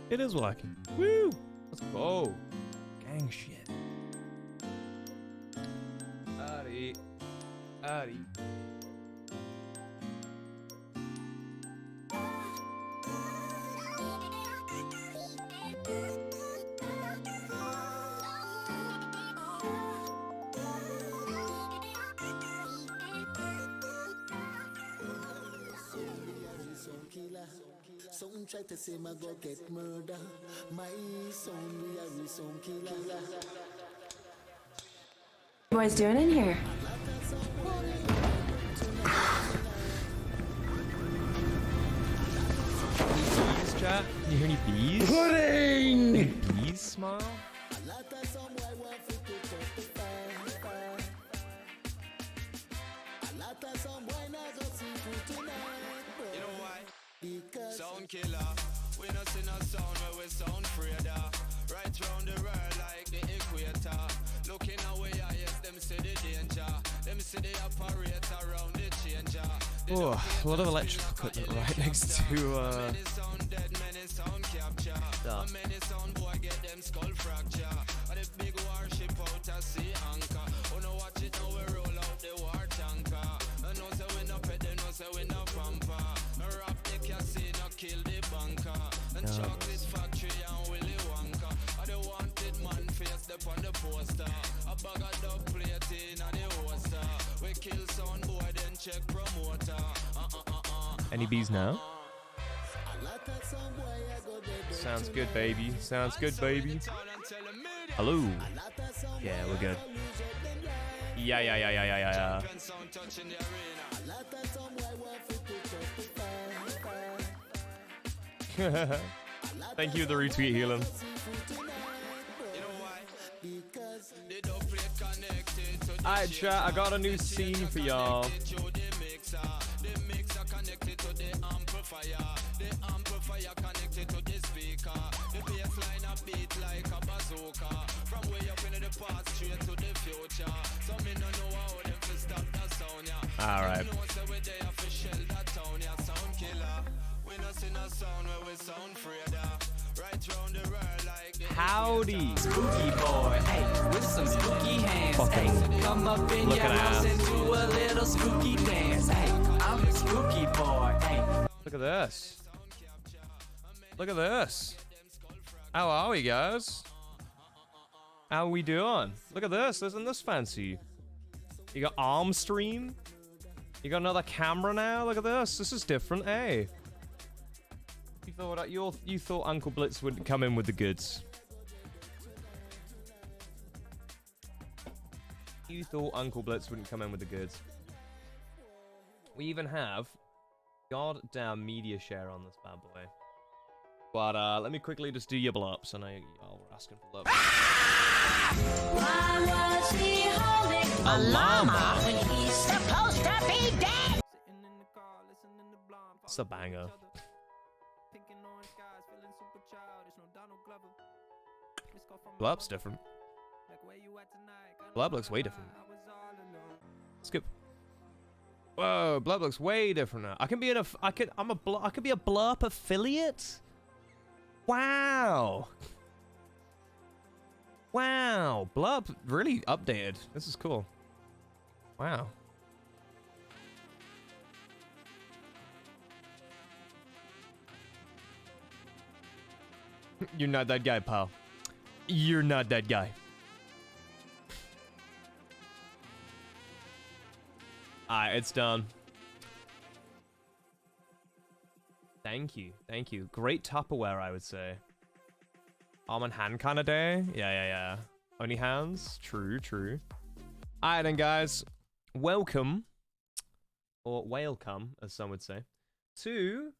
It is working. Woo! Let's go. Gang shit. Addy. Addy. Some try to say my go get murder. My son we are some killer. What boys doing in here? Bees, chat? Can you hear any bees? Pudding! Any bees smile? You know why? Sound killer. We not see no sound where we sound fraider. Right round the world like the equator. Looking away, yes, them see the danger. Them see the operator around the changer. Oh, a lot of electrical equipment right next to Many sound dead, many sound capture. stuff. Many sound boy get them skull fracture. But the big warship out at sea anchor. Oh no, watch it now we roll out the war tanker. No say we no pet, no say we no pamper. No rap the casino, kill the banker. And chocolate factory and Willy Wonka. I the wanted man face up on the poster. A bag of dub plating and the holster. We kill sound boy then check promoter. Any bees now? Sounds good, baby. Sounds good, baby. Hello. Yeah, we're good. Yeah. Thank you for the retweet, Healing. Alright, chat, I got a new scene for y'all. The mixer connected to the amplifier connected to the speaker. The bass line a beat like a bazooka. From way up into the past straight to the future. So me no know how them to stop that sound, yeah. Alright. No say we there for shell that town, yeah. Sound killer. We no see no sound where we sound fraider. Right round the world like the Howdy. Spooky boy, hey, with some spooky hands, Fucking hey, come up in look your at house that. and do a little spooky dance, hey, I'm a spooky boy, hey. Look at this. Look at this. How are we, guys? How we doing? Look at this. Isn't this fancy? You got arm stream. You got another camera now. Look at this. This is different, eh? You thought Uncle Blitz would come in with the goods. You thought Uncle Blitz wouldn't come in with the goods. We even have goddamn media share on this bad boy. But let me quickly just do your blow-ups. I know y'all were asking for love. Why was he holding a llama when he's supposed to be dead? It's a banger. Blow-up's different. Blow-up looks way different. Skip. Whoa, blow-up looks way different now. I can be in a. I could be a blow-up affiliate. Wow. Wow, blow-up really updated. This is cool. Wow. You're not that guy, pal. You're not that guy. Alright, it's done. Thank you. Thank you. Great Tupperware, I would say. Arm and hand kind of day? Yeah. Only hands? True. Alright then, guys. Welcome. Or welcome, as some would say. To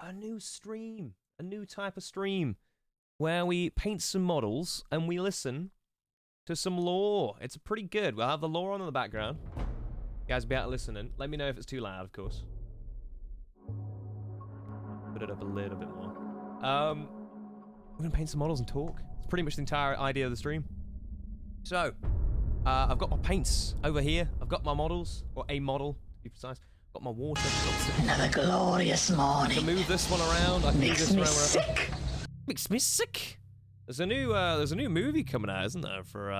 a new stream. A new type of stream. Where we paint some models and we listen to some lore. It's pretty good. We'll have the lore on in the background. You guys be out listening. Let me know if it's too loud, of course. Put it up a little bit more. We're gonna paint some models and talk. It's pretty much the entire idea of the stream. So, I've got my paints over here. I've got my models, or a model, to be precise. Got my water. Another glorious I morning. can move this one around. I can move Makes this me around. sick Makes me sick. There's a new movie coming out, isn't there? For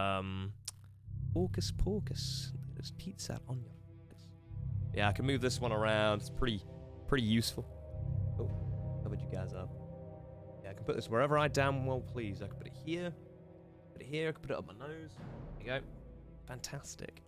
Hocus Pocus. There's pizza on your focus. Yeah, I can move this one around. It's pretty useful. Oh, covered you guys up. Yeah, I can put this wherever I damn well please. I can put it here. Put it here. I can put it up my nose. There you go. Fantastic.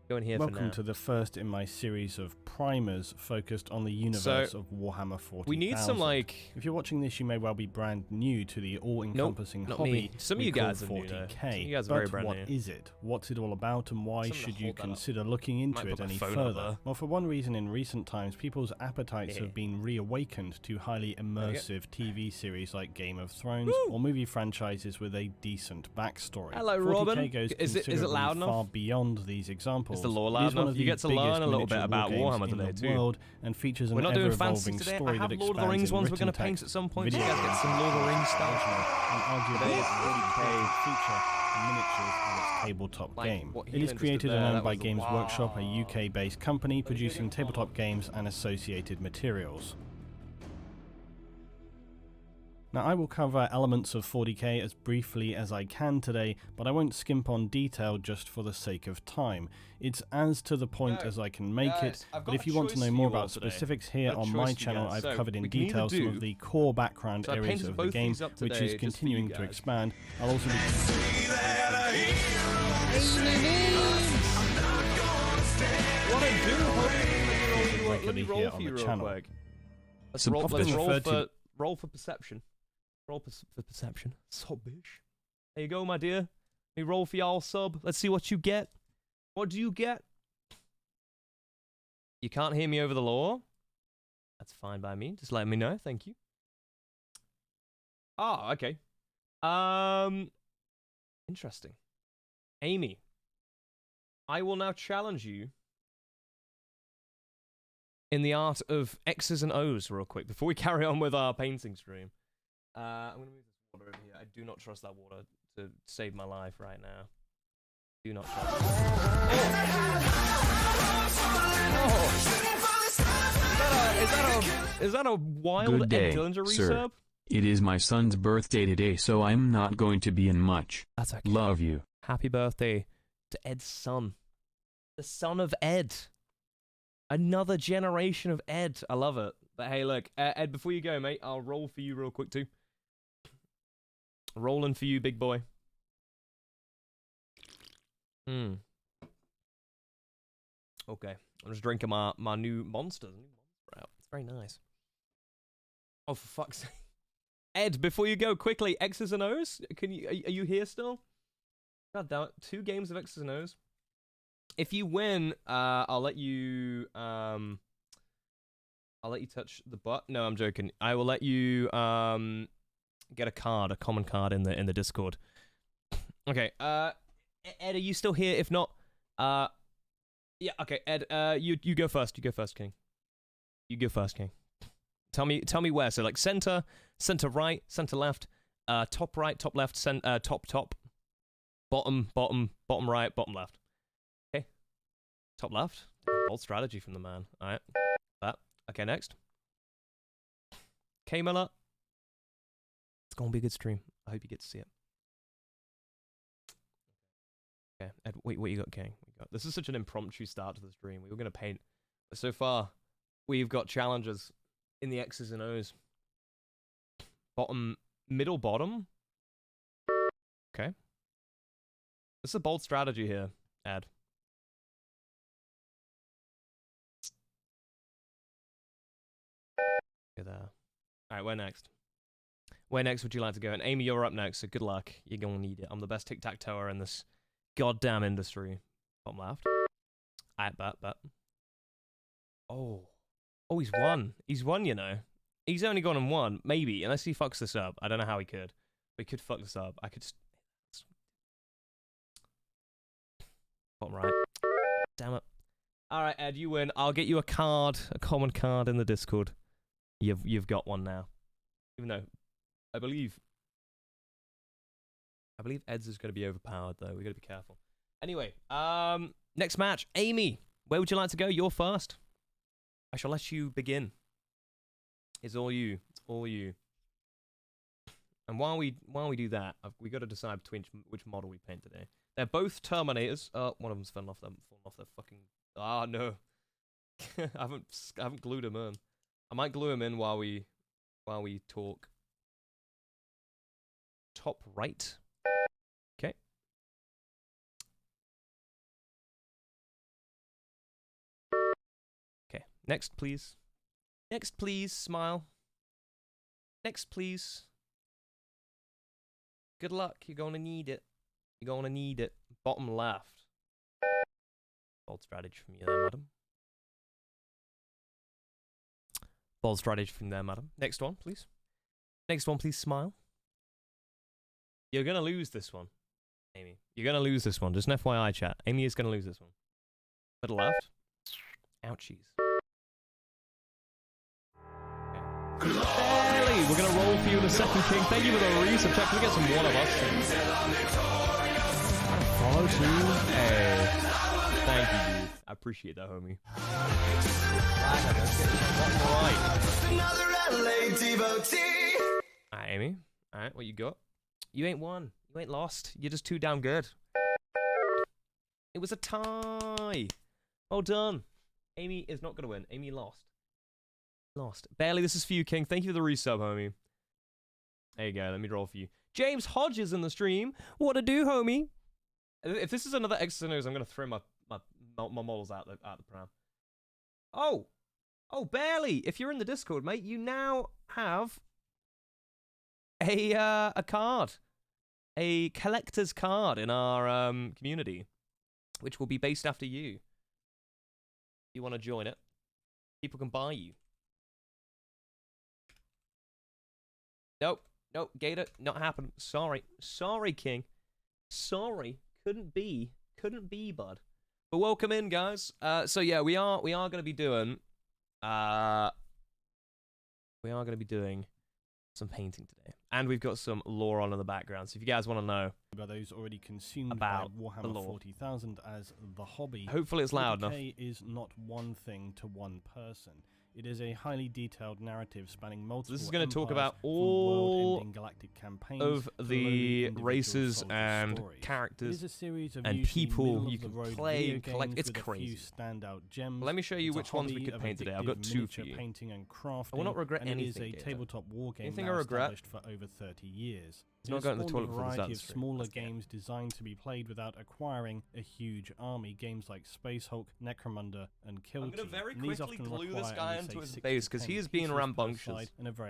Go in here for now. Welcome to the first in my series of primers focused on the universe of Warhammer 40,000. We need some, like... If you're watching this, you may well be brand new to the all-encompassing not hobby. me. Some of you guys are new, 40K. though. Some of you guys are very brand what new. is it? What's it all about, and why should you consider looking into Might it put my any phone up further? there. Well, for one reason, in recent times, people's appetites have been reawakened to highly immersive TV series like Game of Thrones or movie franchises with a decent backstory. Hello, 40K Robin. goes Is it considerably loud enough? far beyond these examples. Is the lore It loud is one enough? of You the get to biggest learn a little bit miniature about war Warhammer games in today, the too. world, and features an We're not doing ever-evolving fancy today. I story have that Lord of the Rings expands in ones we're going to written paint text, at some point. So you video guys get some Lord of the Rings stuff. and arguably Today is its 40K. feature miniatures of its tabletop Like game. what It is Heenan just created did and there, owned that by was Games wow. Workshop, a UK-based company producing tabletop games and associated materials. Now, I will cover elements of 40K as briefly as I can today, but I won't skimp on detail just for the sake of time. It's as to the point as I can make it, but if you want to know more about specifics here on my channel, I've covered in detail some of the core background areas of the game, which is continuing to expand. I'll also be... What I do, regularly here on the channel. Let's Some roll, often let's referred to- roll for perception. Roll for perception. So bish. There you go, my dear. We roll for y'all sub. Let's see what you get. What do you get? You can't hear me over the lore? That's fine by me. Just let me know. Thank you. Ah, okay. Interesting. Amy, I will now challenge you in the art of X's and O's real quick before we carry on with our painting stream. I'm going to move this water over here. I do not trust that water to save my life right now. Do not trust it. Is that a wild Good day, Ed Dillinger sir. resub? It is my son's birthday today, so I'm not going to be in much. That's okay. Love you. Happy birthday to Ed's son. The son of Ed. Another generation of Ed. I love it. But hey, look, Ed, before you go, mate, I'll roll for you real quick too. Rolling for you, big boy. Okay, I'm just drinking my new monster. Out. It's very nice. Oh, for fuck's sake. Ed, before you go, quickly, X's and O's? Are you here still? God damn it. 2 games of X's and O's. If you win, I'll let you touch the butt. No, I'm joking. I will let you get a common card in the Discord. Okay. Ed, are you still here? If not, yeah. Okay, Ed. You go first. You go first, King. You go first, King. Tell me where. So like center right, center left, top right, top left, top, bottom right, bottom left. Okay. Top left. Bold strategy from the man. All right. That. Okay, next. K Miller. It's gonna be a good stream. I hope you get to see it. Okay, Ed, wait, what you got, King? This is such an impromptu start to the stream. We were gonna paint, but so far we've got challenges in the X's and O's. Middle bottom. Okay. This is a bold strategy here, Ed. Get there. Alright, where next? Where next would you like to go? And Amy, you're up next, so good luck. You're gonna need it. I'm the best tic-tac-toer in this goddamn industry. Bottom left. Alright, bet. Oh, he's won. He's won, you know. He's only gone and won, maybe, unless he fucks this up. I don't know how he could. But he could fuck this up. I could just... Bottom right. Damn it. Alright, Ed, you win. I'll get you a common card in the Discord. You've got one now. Even though, I believe Ed's is going to be overpowered, though. We got to be careful. Anyway, next match. Amy, where would you like to go? You're first. I shall let you begin. It's all you. It's all you. And while we do that, we got to decide between which model we paint today. They're both Terminators. Oh, one of them's fallen off their fucking. Ah, no. I haven't glued him in. I might glue him in while we talk. Top right. Okay. Okay. Next, please. Next, please. Smile. Next, please. Good luck. You're gonna need it. You're gonna need it. Bottom left. Bold strategy from you there, madam. Bold strategy from there, madam. Next one, please. Next one, please. Smile. You're gonna lose this one, Amy. You're gonna lose this one. Just an FYI, chat. Amy is gonna lose this one. Middle left. Ouchies. Okay. Barely. We're gonna roll for you in a second, King. Thank you for the resub. Check. Can we get some one of us? Follow too. Hey. Thank you, dude. I appreciate that, homie. Alright, Amy. Alright, what you got? You ain't won. You ain't lost. You're just too damn good. It was a tie. Well done. Amy is not going to win. Amy lost. Lost. Barely, this is for you, King. Thank you for the resub, homie. There you go. Let me roll for you. James Hodges in the stream. What to do, homie? If this is another X's and O's, I'm going to throw my models out the pram. Oh. Oh, Barely. If you're in the Discord, mate, you now have a card. A collector's card in our community, which will be based after you. If you want to join it, people can buy you. Nope. Nope. Gator, not happening. Sorry. Sorry, King. Sorry. Couldn't be, bud. But welcome in, guys. So yeah, we are going to be doing some painting today, and we've got some lore on in the background. So if you guys want to know about those already consumed about by Warhammer 40,000 as the hobby, hopefully it's loud enough. 40K is not one thing to one person. It is a highly detailed narrative spanning multiple. This is going to talk about all all galactic campaigns of the races and characters and people you can play and collect. It's crazy. Standout gems. Let me show you which ones we could paint today. I've got two for you. Painting and crafting, I will not regret anything. It is a tabletop war game anything I regret for over 30 years. It's not going to the toilet before a this variety of stream. smaller games designed to be played without acquiring a huge army. Games like Space Hulk, Necromunda, and Kill Team. I'm going to very These quickly often glue this require guy into his base because he is being rambunctious.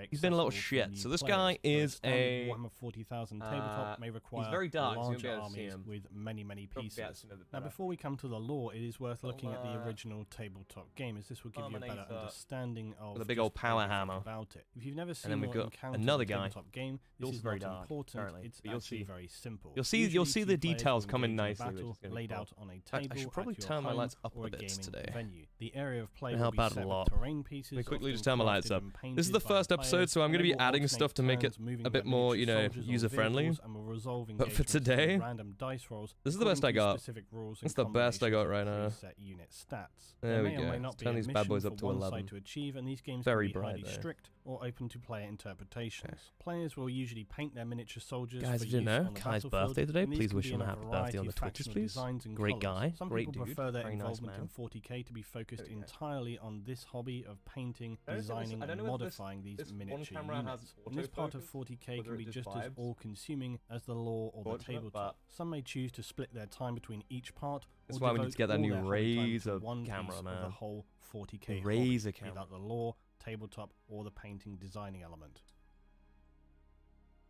He's been a little shit. So this guy is a Warhammer 40,000 tabletop may require he's very dark, larger so you'll be able to see armies him. with many pieces. Now, better. before we come to the lore, it is worth looking at the original tabletop game, as this will give you a better understanding of with a big old power everything hammer about it. If you've never seen then we've or got encountered another a guy. tabletop game, this Also is very not dark, important. apparently. It's But you'll actually see. very simple. You'll see Usually the two players details will coming engage in nicely, a battle which is gonna be laid cool. out on a I table should probably at your turn my home lights up or a bit gaming today. venue. The area of play They will help be out a set with lot. terrain pieces. Let me quickly often just turn my lights crafted up. and This is the painted by first episode, players, so I'm going to and be they will adding alternate stuff to make it turns moving a bit their more, miniature soldiers or user-friendly. vehicles and will resolve But for engagements through today, random dice rolls this is the best I according to got. specific rules It's and the best I got right combinations now. of preset unit stats. There we may or go. may not Let's be turn a these bad boys mission up for to one 11. side to achieve, and these games Very can be highly bright, though. strict or open to player interpretations. Players will usually paint their miniature soldiers Guys, for if you didn't use know, on the Kai's battlefield, birthday today. and these Please can wish be him a in happy birthday variety on the of Twitches, factional please. designs and Great colours. guy, Some great people dude, prefer their very nice involvement man. in 40k to be focused There we go. entirely on this hobby of painting, I don't know if designing, I don't and know if this- modifying these this one miniature camera has units. And this part of autofocus, 40k whether can it be just just as vibes. all-consuming as the lore or the Fortunate, tabletop. Some may choose to split their time between each part, That's or why we need devote to get that all new their hobby time to Razer one camera, piece of man. the whole 40k The hobby, Razer be camera. that the lore, tabletop, or the painting designing element.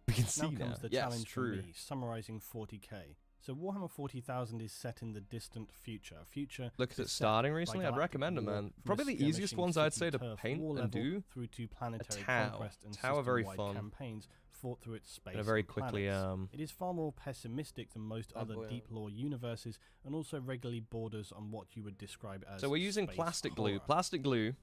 We can see Now now. comes the Yes, challenge true. for me, summarizing 40k. So Warhammer 40,000 is set in the distant future. Look at it set starting by recently. I'd galactic recommend it, war man. from a Probably the easiest skirmishing ones I'd city say to turf paint war and level do. through to planetary Tau. conquest and Tau are very system-wide fun. campaigns fought through its space And very and quickly, planets. It is far more pessimistic than most Bad other boy, deep lore universes, and also regularly borders on what you would describe as So we're using space plastic glue. horror. Plastic glue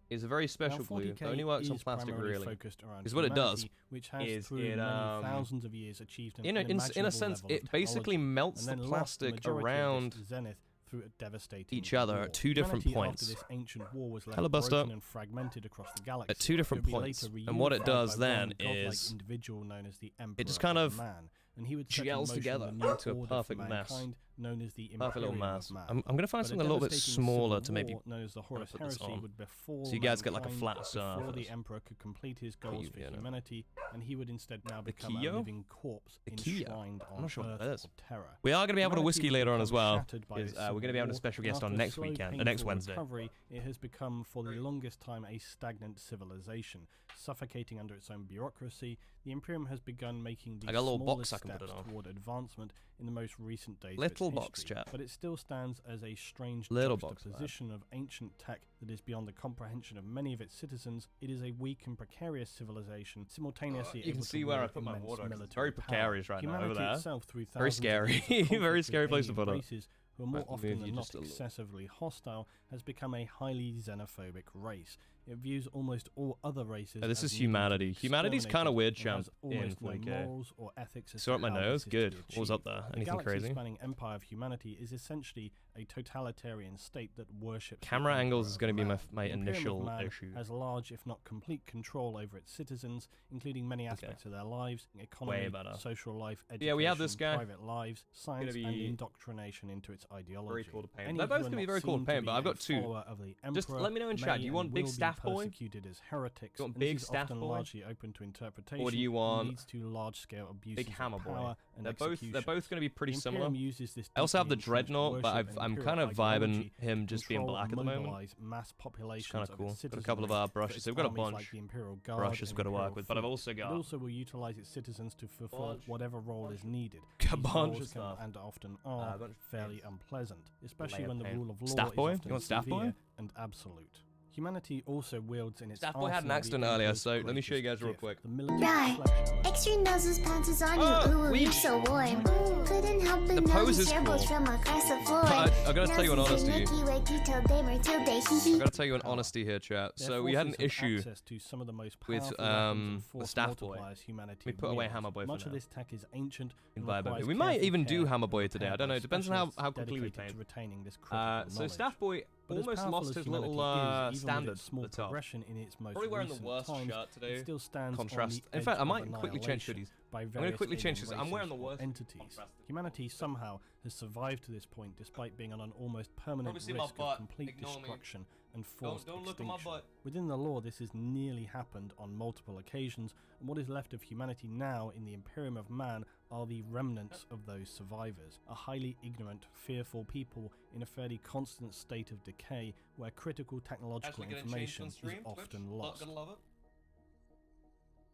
is a very special Now, glue. 40K It only works on is plastic, primarily really. focused around Because what it does humanity, which has is through it, many thousands of years achieved an in a unimaginable sense, level it of basically technology, melts and the then lost the plastic majority of around this zenith through a devastating each other war. at two different Humanity points. After this ancient war was left Hello, Buster. broken and fragmented across the galaxy. At two different It would be points. later And what it reunified does by then one godlike is individual known as the Emperor it just kind of man, and he would set in gels motion together the new into a order perfect for mess. mankind, known as the Perfect little Imperium mass. of Man. I'm gonna find But something a little bit devastating smaller civil to maybe war known as the Horus put this Heresy on. would befall So you guys get like a mankind flat before surface. the Emperor could complete his goals you for here now. humanity, and he would instead now become Kyo? a living corpse The Kyo? enshrined I'm on not sure what Earth that is. of terror. We are going to be having a Humanity whiskey would later on as become well. shattered by Because this we're civil going to be having a war, special and guest on after a next slow, weekend, next painful Wednesday. recovery, it has become for the longest time a stagnant civilization, suffocating under its own bureaucracy. The Imperium has begun making the I got a little smallest box I can put steps it on. toward advancement in the most recent days Little of its box, history, chat. but it still stands as a strange Little box, juxtaposition of ancient tech that is beyond the comprehension of many of its citizens. It is a weak and precarious civilization, simultaneously You can able see to where I wield put my immense water. It's military very precarious power. right now Humanity over there. itself, through Very thousands of scary. years of conflict Very with scary place to alien put it. races who are more Might often move than you not just a little. excessively hostile, has become a highly xenophobic race. It views almost all other races. Oh, this as is needing to be humanity. Humanity's kind of weird, exterminated, champ. and In has almost no 40k. morals or ethics as Saw to up my how nose. this is to Good. be What was up achieved. there? The Anything crazy? galaxy-spanning empire of humanity is essentially a totalitarian state that worships the Camera angles Emperor is of going to be Man. my The Imperium of initial Man issue. has large, if not complete, control over its citizens, including many aspects of their lives, economy, better. social life, education, Yeah, we have this guy. private lives, science, and be indoctrination into its ideology. Very cool to paint. Any They're who both are going to be not very cool to seen paint, be but I've a got two. follower of the Just Emperor let me know in chat. Do may you want and big will be staff boy? persecuted as heretics, You want and big this is staff often boy? largely open to interpretation, Or do you and want leads to large-scale abuses big hammer of boy? power and They're both executions. going to be pretty The similar. Imperium uses this I also have the deeply entrenched dreadnought, but worship and I'm imperial kind of vibing ideology him to just being control black at and the moment. mobilize mass It's populations kind of of cool. its Got a couple of citizenry our for brushes. its We've got a armies bunch. like the Imperial Guard Brushes and got to work Imperial with, but I've fleet. also It got also will utilize its citizens to fulfill Bunch. whatever role is needed. A These bunch roles of can stuff. and often are bunch of fairly paints. unpleasant, especially Layer when the paint. rule of law Staff is boy? often You want staff boy? severe and absolute. Humanity also wields in its Staff boy had an arsenal the accident earlier, Emperor's so let me show you guys greatest real gift, quick. the military Right. selection. Extra noses, pants is on you. Oh, Ooh, we- you're so warm. Couldn't help but The pose notice is your cool. boats from across the floor. I gotta tell you in Noses honesty. and Mickey, wakey till day, till day, hee I hee. gotta tell you in honesty here, chat. Their So we had an forces have issue. access to some of the most with, powerful weapons and the force staff boy. multipliers humanity We put away wields. Hammer Boy for Much of now. this tech is ancient and Vibe requires we might careful even do care Hammer and Boy today. I repair don't know. by It depends on how specialists quickly we dedicated paint. to retaining this critical So knowledge. Staff Boy But as almost powerful lost as his humanity little is, even with standard its small at the top. progression in its most Probably wearing the recent worst times, shirt today. it still stands Contrast. on the In edge fact, I of might quickly change annihilation hoodies. by I'm gonna various quickly change alien this. I'm wearing the races or worst entities. contrast. Humanity somehow has survived to this point despite being on an almost permanent Probably see my risk butt. of complete Ignore me. destruction and forced Don't look at my extinction. butt. Within the lore, this has nearly happened on multiple occasions, and what is left of humanity now in the Imperium of Man are the remnants of those survivors, a highly ignorant, fearful people in a fairly constant state of decay where critical technological information is often lost.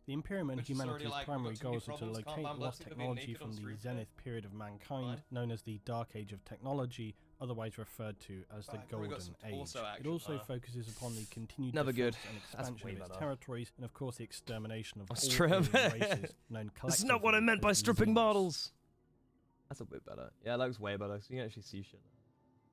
The Imperium and Which is already humanity's like, primary we've got too many goals are to problems, locate can't ban lost Blitzy for being technology naked from on the street zenith period of mankind, Right. known as the Dark Age of Technology, otherwise referred to as the Right, probably got Golden some Age. torso It action also there. focuses upon the continued Never good. defense and That's expansion way of its better. territories, and of course the extermination of That's all true. alien races, known This is not what I collectively meant by as stripping Xenos. models. That's a bit better. Yeah, that looks way better. So you can actually see shit.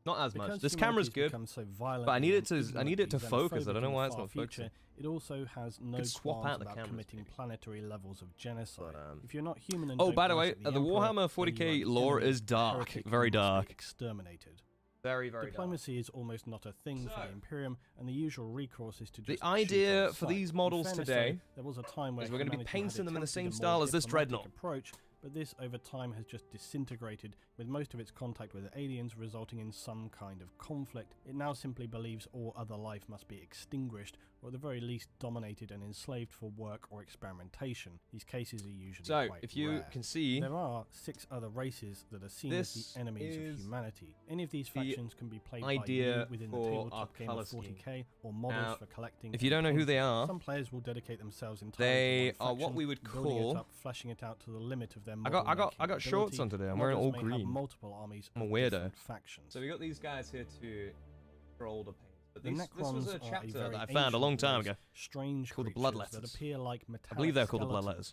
Not as much. Because This humanity camera's has good. become so violent but I need and it to ignorantly focus. I don't know xenophobic why in it's the not far focusing. future, it also has no swap qualms out the about cameras, committing maybe. planetary levels of genocide. But, if you're not human and Oh, don't by the rise way, at the Emperor, Warhammer then you 40k are the lore enemy, is dark, heretic, very and must be dark. exterminated. Very, very dark. Diplomacy is almost not a thing for the Imperium, and the usual recourse is to The just shoot idea on for sight. these In models fairness, today though, there was a time where is we're gonna be humanity had painting them in the attempted same a more style as this diplomatic dreadnought. approach, but this over time has just disintegrated, with most of its contact with aliens resulting in some kind of conflict. It now simply believes all other life must be extinguished, or at the very least dominated and enslaved for work or experimentation. These cases are usually So, quite if you rare. can see, There are 6 other races that are seen as This the enemies is of humanity. Any of these the factions can be played idea by you within the for tabletop our game colour of scheme. 40k, or models Now, for collecting. if you don't know who they are, some players will dedicate themselves entirely they to one are what faction, we would building call. it up, fleshing it out to the limit of their I got model-making shorts on ability, today. I'm and wearing others all may have green. multiple armies I'm a of weirdo. different factions. So we got these guys here to control the paint. But The this was Necrons a are chapter very that I found a long ancient time race, ago. strange called the creatures Bloodletters. that appear like I believe they're called the metallic Bloodletters.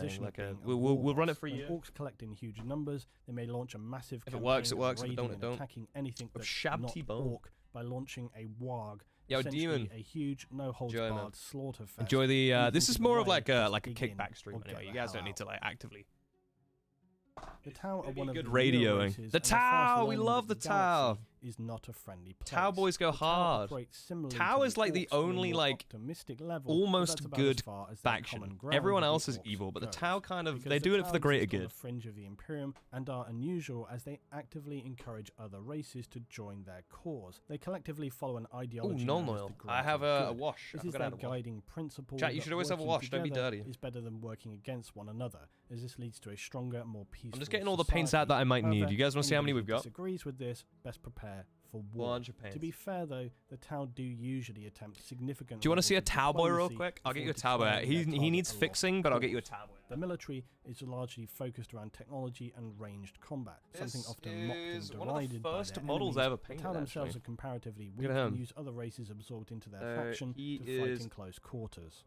position Like of being we'll run it for a when year. orcs collect in huge numbers, they may launch a massive If it works, it campaign of works. If it raiding don't, it and don't. attacking anything Of that's Shab not T-Bone. orc by launching a warg, Yo, essentially Demon. a huge, no-holds-barred slaughter fest. Enjoy the. This is more of like a dig in kickback stream. or get Anyway, you the guys hell don't need out. to like actively. The Tau are one of Good the radioing. newer races, The and Tau, fast we learning love that the Tau. galaxy Is not a friendly place. Tau boys go The Tau hard. operate similarly Tau to is like the Orcs on a only more like optimistic level, but almost that's about good as far as their faction. common ground Everyone with the else is Orcs evil, but the goes. Tau kind of Because they the do it for the Tau greater exist on good. the fringe of the Imperium and are unusual as they actively encourage other races to join their cause. They collectively follow an Oh, ideology non known as oil. the I greater have a good. wash. This I is forgot I their had a wash. guiding principle. Chat, you that should always have a working wash, don't be together dirty. Is better than working against one another, as this leads to a stronger, more peaceful. I'm just getting all the paints out that I might need. You guys want to see how many we've got? Disagrees with this, best prepare for war. 100 paints. To be fair though, the Tau do usually attempt significant. Do you want to see a levels of Tau boy real diplomacy quick? I'll get you a before Tau boy. declaring He their target needs a lost fixing, but I'll get you a cause. Tau boy. The military is largely focused around technology and ranged combat, something This often mocked and is one of the derided first by their models enemies. I ever The painted, Tau themselves actually. are comparatively weak Look at and him. use other races absorbed into their So faction he to fight is in close quarters.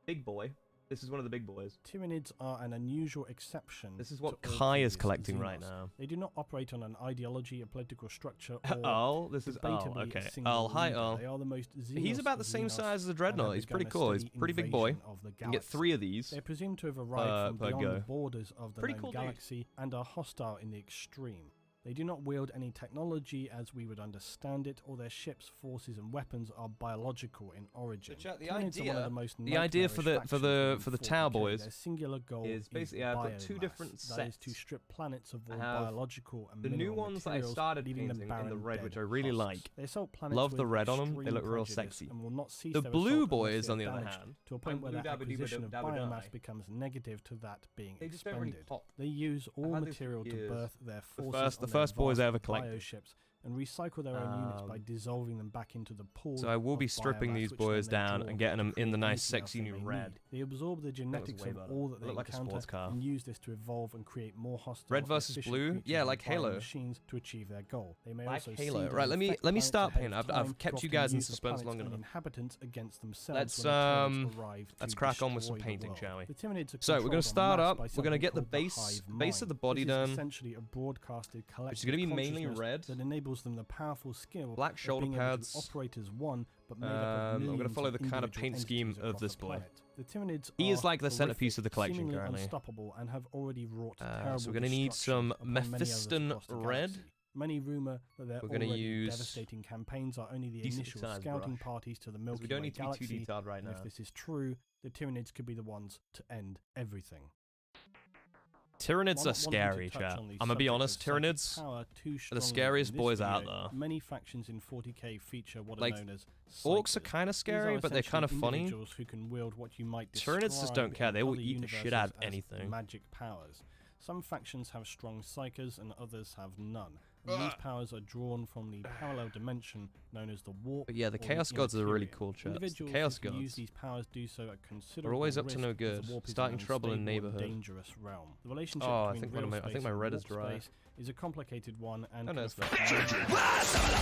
Big boy. This is one of the big boys. Tyranids are an unusual exception. This is what to all Kai is previous collecting right Xenos. now. They do not operate on an ideology, a political structure, or Earl, this is Earl. debatably a Okay. single Earl, hi leader. Earl. They are the most He's Xenos about the of same Xenos size as the and Dreadnought. have He's pretty begun a cool. He's a steady pretty big boy. invasion of the You can get galaxy. 3 of these. They're presumed to have arrived from per beyond go. the borders of the Pretty known cool dude. galaxy and are hostile in the extreme. They do not wield any technology as we would understand it, or their ships, forces, and weapons are biological in origin. So chat, the Tyranids are one of the most idea for the- nightmarish for the- factions for the within Tau 40K. boys Their singular goal is basically I've got 2 biomass. different That is to sets. strip planets of all I have biological and the new mineral ones that I materials, started leaving them painting in the barren, red, dead which I really husks. like. They assault planets Love the with red on them. They extreme look real prejudice sexy. and will not cease The their blue assault unless boys, they on are the other damaged hand, to a point where blue their dabba dee acquisition of dabba dabba biomass die. becomes negative to that being They just don't really expended. pop. They use all I've had this for material to years. birth their forces the on first their boys I vast ever collected. bioships and recycle their own units by dissolving them back into the pool. So I will be of stripping biomass, these which then boys they down draw and getting to them in the create nice, anything else sexy they new may red. need. They absorb the genetics way of better. all that they Look like a encounter sports car. and use this to evolve and create more hostile Red versus efficient blue? creatures Yeah, and like Halo. machines to achieve their goal. They may Like also Halo. seed Right, and let me infect let me planets start ahead painting. of I've time kept to you often guys in use the suspense planet's long own enough. inhabitants against themselves Let's when the Tyranids arrive let's to crack on with some destroy the painting, world. shall we? The Tyranids are So we're controlled gonna en start masse up. by We're gonna something get the called base hive base of the mind. body This is done. essentially a broadcasted collective Which is gonna be mainly consciousness red. that enables them the powerful skill Black of shoulder being able to pads. operate as one, but made up of I'm gonna millions follow of the kind of individual paint scheme entities of across this the boy. planet. The Tyranids He is are like the centerpiece horrific, of the collection seemingly currently. unstoppable and have already wrought So terrible we're gonna need destruction some upon many others Mephiston across the red. galaxy. Many rumour that their We're gonna already use devastating campaigns are only the decently initial sized scouting brush, parties to the 'cause Milky we don't Way need to be galaxy. too detailed right And now. if this is true, the Tyranids could be the ones to end everything. Tyranids While are not wanting scary, to touch chat. on the I'm gonna be subject honest, of psychic Tyranids power too are the strongly scariest in this boys out video, there. Many factions in 40k feature what Like, are known as Orcs are psykers. kind of These scary, are but they're kind of essentially funny. individuals who can wield what you might Tyranids just don't describe care. in They will other eat the shit universes out of as anything. Magic powers. Some factions have strong psykers and others have none. And these powers are drawn from the parallel dimension known as the warp. But yeah, the or Chaos Gods are really Immaterial. cool, chat. Individuals Chaos who can use Gods. these powers do so at considerable We're always up to risk, no as the good. warp is Starting an trouble in unstable and neighborhood. dangerous realm. The relationship Oh, I between think one of real my- I think space my and red warp is dry. space is a complicated one and Oh, no, can it's not. affect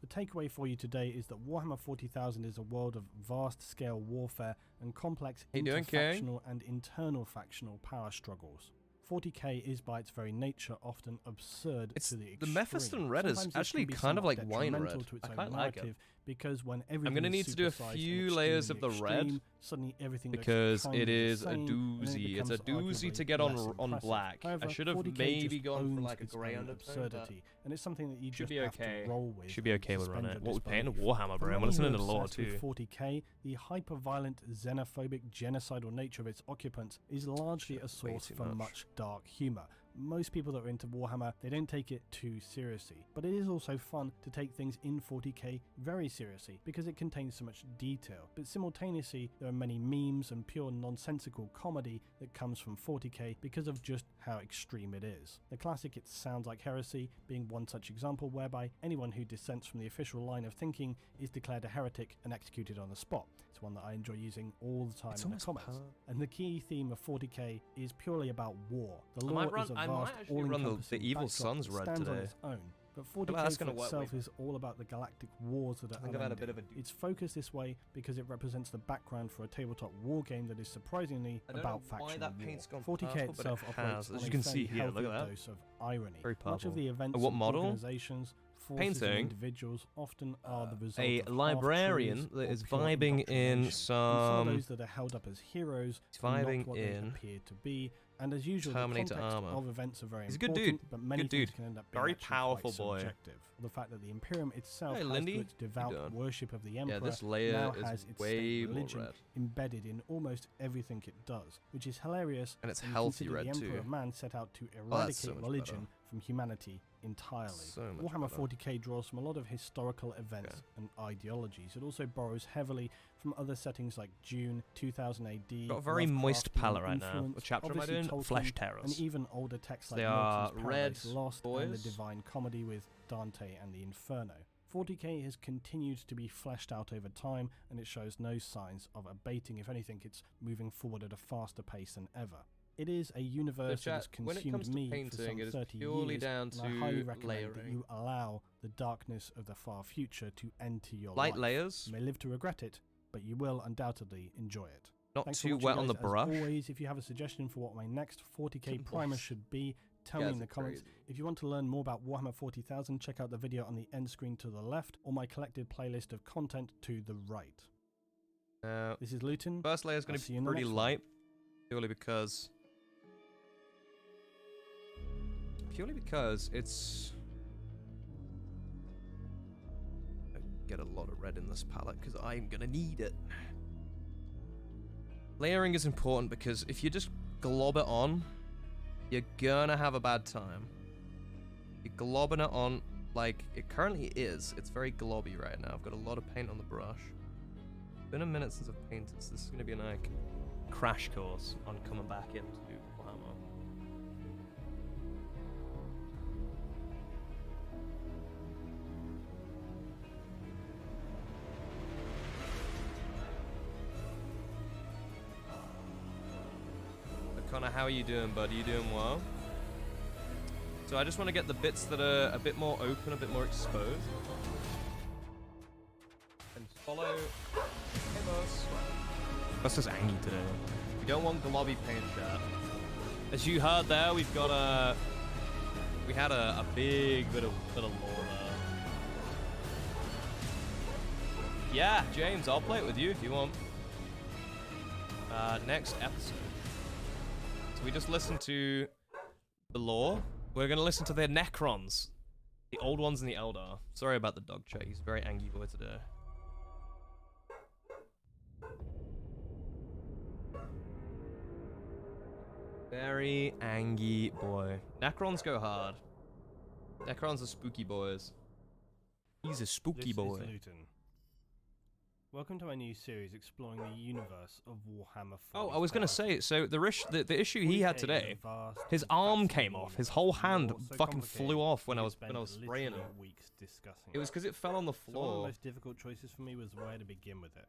The takeaway for you today is that Warhammer 40,000 is a world of vast-scale warfare and complex How you doing, King? interfactional and internal factional power struggles. 40k is by its very nature often absurd It's to the the extreme. Mephiston red is Sometimes this actually can be kind of somewhat like wine detrimental red. to its I own quite like it. narrative, because when everything gonna is need to do a supersized and few extreme layers in of the red, extreme, suddenly everything looks because kind it of the is a same, and then it doozy. It's a becomes doozy arguably to get less on impressive. black. However, I should have 40K maybe just gone for owns like a its grey own undertone. but absurdity, and it's something that you Should just be have okay. to roll with. Should be and okay with suspend running it. your What we paying disbelief. Warhammer, For bro? I'm many listening who to are lore obsessed with too. 40k, the hyper-violent, xenophobic, genocidal nature of its occupants is largely a source too for much. much dark humour. Most people that are into Warhammer, they don't take it too seriously. But it is also fun to take things in 40k very seriously, because it contains so much detail. But simultaneously, there are many memes and pure nonsensical comedy that comes from 40k because of just how extreme it is. The classic It Sounds Like Heresy being one such example, whereby anyone who dissents from the official line of thinking is declared a heretic and executed on the spot. It's one that I enjoy using all the time It's in the almost comments. And the key theme of 40k is purely about war. The I lore might run- is a I might vast, actually run the all-encompassing Evil backdrop Sons that red stands on today. its own. But Well, 40k that's for gonna work itself way is all about the galactic wars that are think I've had a bit unending. of a It's focused this way because it represents the background for a tabletop war game that is surprisingly I don't about know why faction that war. paint's gone 40k purple, but it itself has, operates as on you a can see fairly here, look healthy at that. dose of irony. Very Much of purple. the events What and model? organizations, forces and Painting. individuals often are the result A of librarian half-truths that or is pure vibing in indoctrination. And some of some those that are held up as heroes He's are not vibing what in they appear to be. And as usual, Terminator the context armor. of events are very He's a good important, dude. but many Good things dude. can end up being Very actually powerful quite boy. subjective. The fact that the Imperium itself Hey, has Lindy. through its devout You doing? worship of the Emperor Yeah, this layer now is has its way state more religion red. embedded in almost everything it does, which is hilarious. And it's when you healthy consider red the Emperor too. of Man set out to that's eradicate so much religion better. from humanity entirely. So much Warhammer better. 40k draws from a lot of historical events and ideologies. It also borrows heavily from other settings like Dune, 2000 AD. Got a very moist Lovecraftian palette right now. influence, What chapter am I obviously doing? Tolkien, Flesh Terrors. and even older texts like They are Milton's red Paradise Lost and the boys. Divine Comedy with Dante and the Inferno. 40k has continued to be fleshed out over time, and it shows no signs of abating. If anything, it's moving forward at a faster pace than ever. It is a universe that has chat, when it consumed comes to me for painting, some it is 30 purely years, down and I highly to recommend that layering. you allow the darkness of the far future to enter your Light life. layers, You may live to regret it, but you will undoubtedly enjoy it. not Thanks for too watching, wet on the guys. brush. As always, if you have a suggestion for what my next 40k Boys. primer should be, tell me Guys in the are comments. crazy. If you want to learn more about Warhammer 40,000, check out the video on the end screen to the left, or my collected playlist of content to the right. This is Luton. First layer is going I'll to see be you in the pretty next one. light, purely because it's. I get a lot of red in this palette because I'm gonna need it. Layering is important because if you just glob it on, you're gonna have a bad time. You're globbing it on like it currently is. It's very globby right now. I've got a lot of paint on the brush. Been a minute since I've painted, so this is gonna be a like crash course on coming back into Warhammer. Connor, how are you doing, bud? Are you doing well? So I just want to get the bits that are a bit more open, a bit more exposed. And follow... Hey, boss. That's just Angie today. We don't want globby paint chat. As you heard there, we've got a... We had a big bit of lore there. Yeah, James, I'll play it with you if you want. Next episode. We just listened to the lore. We're going to listen to the Necrons. The old ones and the Eldar. Sorry about the dog chat. He's a very angry boy today. Very angry boy. Necrons go hard. Necrons are spooky boys. He's a spooky boy. This is Luton. Welcome to my new series exploring the universe of Warhammer 40,000. Oh, I was gonna say, so the issue he had 40K is today, a vast his and arm came fascinating off. His universe, whole and hand lore so fucking complicated flew off we when I could was spend spraying literally it. weeks discussing It was because it fell on the So one of the floor. most difficult choices for me was where to begin with it.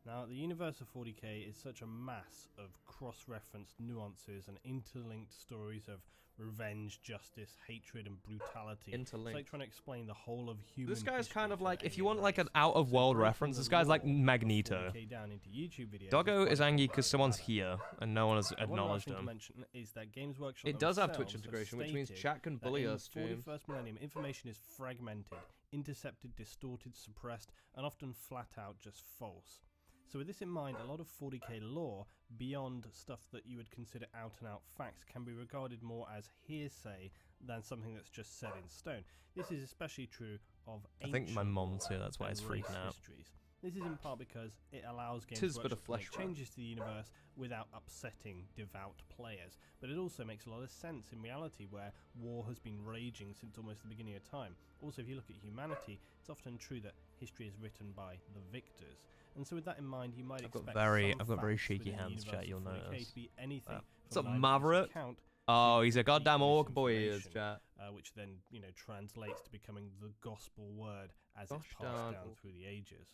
Now, the universe of 40k is such a mass of cross-referenced nuances and interlinked stories of revenge, justice, hatred, and brutality. It's like trying to explain the whole of human This guy's history kind of to like, the if you want alien like an race. out-of-world So breaking reference, the this guy's like lore of Magneto. 40K down into YouTube videos Doggo quite is a angry because someone's matter. here and no one has One last acknowledged thing to him. mention is that Games Workshop It does have themselves Twitch integration, which means stated chat can that bully in us, James. 41st millennium, information is fragmented, intercepted, distorted, suppressed, and often flat out just false. So with this in mind, a lot of 40k lore, beyond stuff that you would consider out-and-out facts, can be regarded more as hearsay than something that's just set in stone. This is especially true of I think my ancient mom's lore here, that's why and it's freaking race out. histories. This is in part because it allows Games Tis but a Workshop to make flesh wound. changes to the universe without upsetting devout players. But it also makes a lot of sense in reality, where war has been raging since almost the beginning of time. Also, if you look at humanity, it's often true that history is written by the victors. And so with that in mind, you might expect I've got very facts shaky within the hands, chat, universe you'll of 40K notice. to be anything What's up, from an Maverick? eyewitness account Oh, to he's a goddamn complete orc boy, he is, misinformation, chat. which then, translates to becoming the gospel word as Gosh it's passed darn. down through the ages.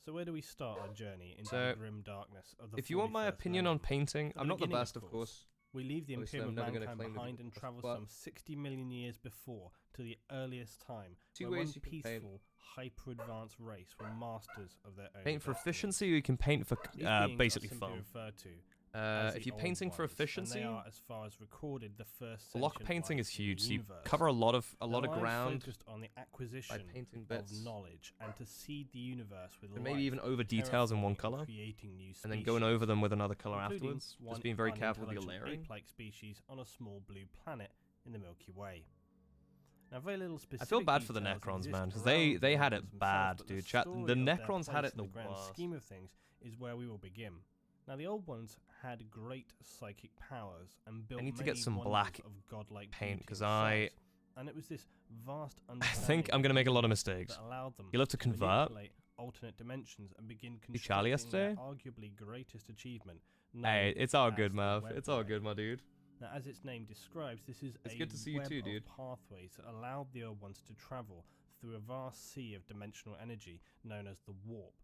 So where do we start our journey into So, the grim darkness of the If you want my 41st opinion on millennium? painting, At the I'm not the beginning, best, of course. We leave the Obviously, Imperium I'm of never gonna mankind claim to be behind and the travel best, some 60 million years before to the earliest time, Two where ways one you can paint. peaceful, hyper-advanced race were masters of their own Paint for destiny. efficiency, or you can paint for These beings basically are simply fun. referred to as If the you're Old painting for Ones, efficiency, and they are, as far as recorded, the first block sentient painting life is in the huge. So you universe. cover a lot of Their lives ground focused on the by acquisition painting of bits, knowledge and to seed the universe with and life, maybe even over details in one terraforming and color, creating new and then going species, over them with another color including afterwards. one Just being very careful with your unintelligent layering. ape-like species on a small blue planet in the Milky Way. Now, very little specific I feel bad for the details Necrons, exist man, because around they the had Necrons it themselves, bad, but dude. the Chat, story the of their Necrons had place it in the the grand worst. scheme of things is where we will begin. Now, the Old Ones had great psychic powers and built I need to many get some wonders black of godlike paint, beauty 'cause and I- size. And it was this vast I understanding think I'm of gonna the make a lot of universe mistakes. that allowed them You'll have to convert. manipulate alternate dimensions and begin You Charlie constructing their yesterday? arguably greatest achievement. Hey, known it's all as good, the Mav. web It's all way. good, my dude. Now, as its name describes, this is It's a good to see you web too, of dude. pathways that allowed the Old Ones to travel through a vast sea of dimensional energy known as the warp.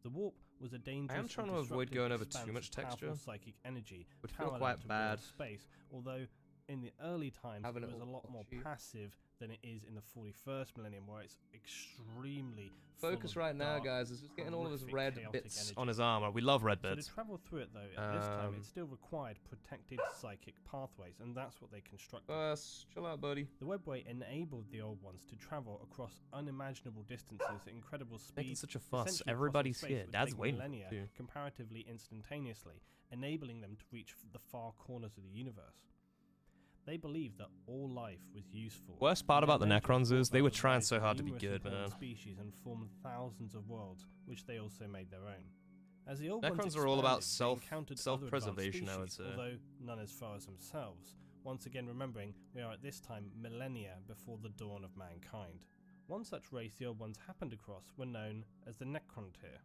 The warp was a dangerous I am trying and to avoid disruptive going over expanse too much of powerful texture. psychic energy Would feel parallel quite to bad. real space, although in the early times Having it it was a all lot more cheap. passive than it is in the 41st millennium, where it's extremely Focus full of right now, dark, guys. Is just getting all of his horrific, red chaotic bits energy. on his armor. We love red So bits. to travel through it, though, at this time, Um, it still required protected psychic pathways, and that's what they constructed. Chill out, buddy. The webway enabled the Old Ones to travel across unimaginable distances at incredible speed. Making such a fuss. essentially crossing Everybody's space here. would Dad's take waiting millennia too. comparatively instantaneously, enabling them to reach the far corners of the universe. They believed that all life was useful. Worst part and their about the nature Necrons is brought they about were the trying rise so of hard to be numerous good, important man. species and formed thousands of worlds, which they also made their own. As the Old Ones Necrons are all about expanded, they encountered other self-preservation, advanced I would species, say. although none as far as themselves. Once again, remembering we are at this time millennia before the dawn of mankind. One such race the Old Ones happened across were known as the Necrontyr.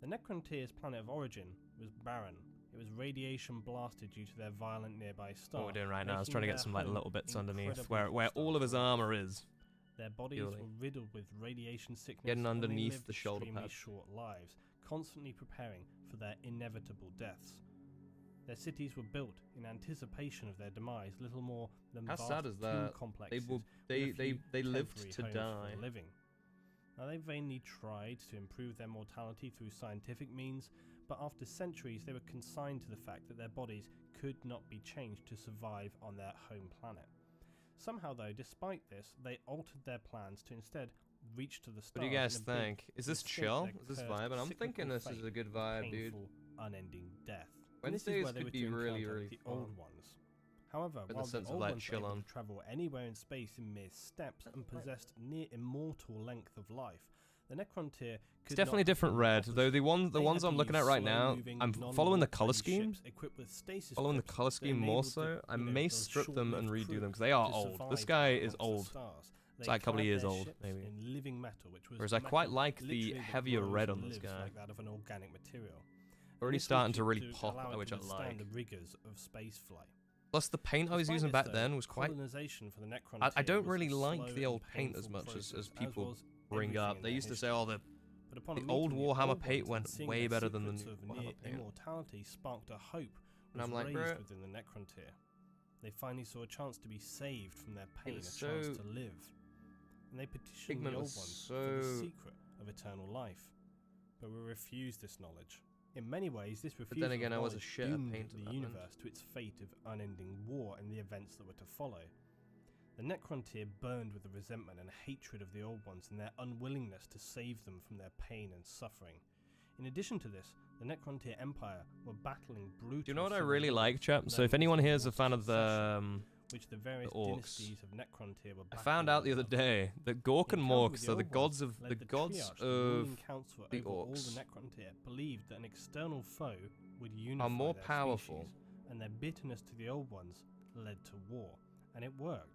The Necrontyr's planet of origin was barren. It was radiation blasted due to their violent nearby star. What we're doing right now is making trying to their get some like home little bits underneath incredibly where hostile all of his to armor is. Their bodies Purely. were riddled with radiation sickness. Getting and they underneath lived the shoulder extremely pad. short lives, constantly preparing for their inevitable deaths. Their cities were built in anticipation of their demise, little more than How vast sad is tomb that? complexes They with a few they lived temporary to homes for die. the living. Now, they vainly tried to improve their mortality through scientific means, but after centuries they were consigned to the fact that their bodies could not be changed to survive on their home planet. Somehow, though, despite this, they altered their plans to instead reach to the stars. What do you guys in a bid think? Is to this escape chill? their Is this cursed vibe? And I'm cyclical thinking this is fate a good of vibe, dude. painful, unending death. And this is Wednesdays where they could were be to really, encounter really the fun. Old Ones. However, the while the sense of, Old like, Ones were chill able on. to travel anywhere in space in mere steps and possessed near immortal length of life, the Necrontyr It's definitely a different red, though the ones I'm looking at right now, I'm following the color scheme. Following the color scheme more so. I may strip them and redo them because they are old. This guy is old. It's like a couple of years old, maybe. In living metal, which was Whereas I quite metal like the literally that heavier grows red and on this lives guy. like that of an organic material. Already This was starting to due really pop, allow it which to I withstand like. the rigors of space flight. Plus the paint I was Despite using this, back though, then was quite... colonization for the I Necrontyr don't was really a like slow the old and paint as painful much process, as people was bring everything up. in They their used to say, history. oh, the But upon the meeting old Warhammer Old paint Ones went and seeing way their better than the secrets new of Warhammer near paint. immortality sparked a hope And I'm was like, raised bro, within the Necrontyr. They finally saw a chance to be saved from their pain, a was chance so- to live. And they petitioned the Pigment Old was Ones for the so- secret of eternal life. But we refused this knowledge. In many ways, this then refusal again, of I was a knowledge shit at doomed paint at the that universe to its fate of unending war and the events that were to follow. The Necrontyr burned with the resentment and hatred of the Old Ones and their unwillingness to save them from their pain and suffering. In addition to this, the Necrontyr Empire were battling brutal. do you know what I civil really wars like, chap? So known if as anyone the here is a Wars fan of of the... Succession, which the various orcs. dynasties of Necrontyr were I battling found out the other over. day that Gork and Encounter Mork, with so the Old gods Ones of led the the gods Triarch, the of ruling council the over all orcs the Necrontyr believed that an external foe would unify are more their powerful. species, and their bitterness to the Old Ones led to war, and it worked.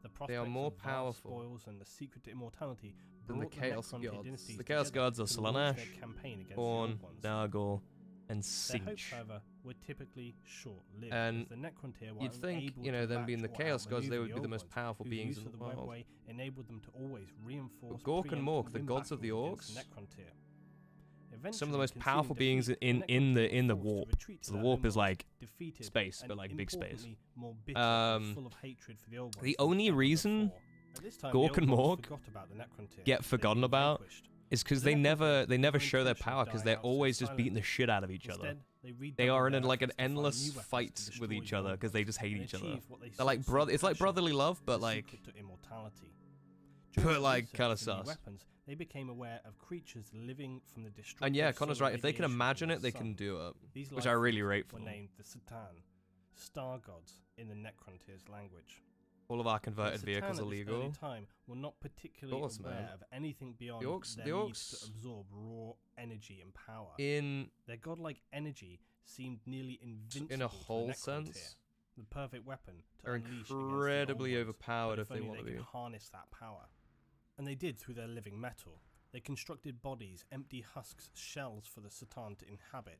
The They are prospects more of vast powerful spoils and the secret to immortality than the brought Chaos Necrontyr Gods. dynasties The Chaos together Gods are to launch their Slaanesh, campaign against the Khorne, Old Ones. Nurgle, and Their hopes, Siege. however, were typically short-lived, And as the Necrontyr were You'd think, unable you know, to them match being the or Chaos Gods, they outmaneuver would be the Old most Ones, powerful whose beings use in of the the world. webway enabled them to always reinforce But Gork and preempt Mork, the win gods of the battles against orcs, some of the most powerful beings in the warp. So the warp is like space, but like big space. The only reason Gork and Morg get forgotten about is because they never show their power, because they're always just beating the shit out of each other. They are in like an endless fight with each other because they just hate each other. They're like it's like brotherly love, but like kind of sus. They became aware of creatures living from the destructive. And yeah, Connor's right. If they can imagine it, they can do it, which I really rate for were them. named the Satan, star gods in the Necrontyrs language. All of our converted The vehicles are Satan at this legal. early time were not particularly Of course, aware man. of anything beyond The orcs- their the need orcs- to absorb raw energy and power. In Their godlike energy seemed nearly invincible in a to the whole Necrontyr, sense, the perfect weapon to they're unleash against the old incredibly ones, overpowered but if they only want to they be. could harness that power. And they did through their living metal. They constructed bodies, empty husks, shells for the Satan to inhabit.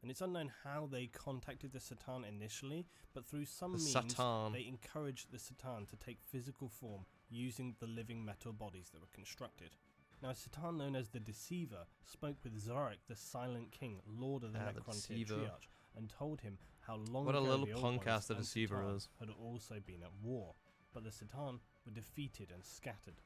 And it's unknown how they contacted the Satan initially, but through some means Satan. they encouraged the Satan to take physical form using the living metal bodies that were constructed. Now, a Satan known as the Deceiver spoke with Zarek, the Silent King, Lord of the The Necrontyr Deceiver. Triarch, and told him how long What a ago little the Old punk Ones ass the and Deceiver Satan is. had also been at war, but the Satan were defeated and scattered.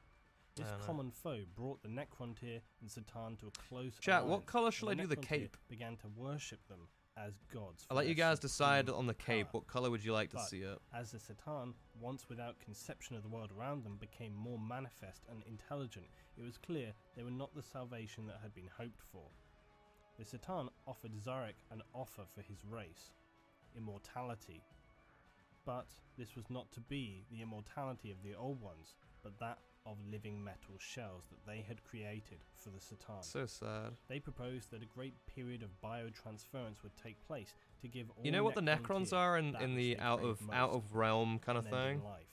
This I don't know. common foe brought the Necrontyr and Satan to a close Chat, what alliance, colour shall I and do the Necrontyr cape? began to worship them as gods. I'll for let you their guys decide supreme on the cape. power. What color would you like to But see it? as the Satan, once without conception of the world around them, became more manifest and intelligent, it was clear they were not the salvation that had been hoped for. The Satan offered Zarek an offer for his race, immortality. But this was not to be the immortality of the Old Ones, but that of living metal shells that they had created for the Satan. So sad. They proposed that a great period of biotransference would take place to give all You know what the Necrons are in that the which they out craved of realm kind of most, an end in thing? life.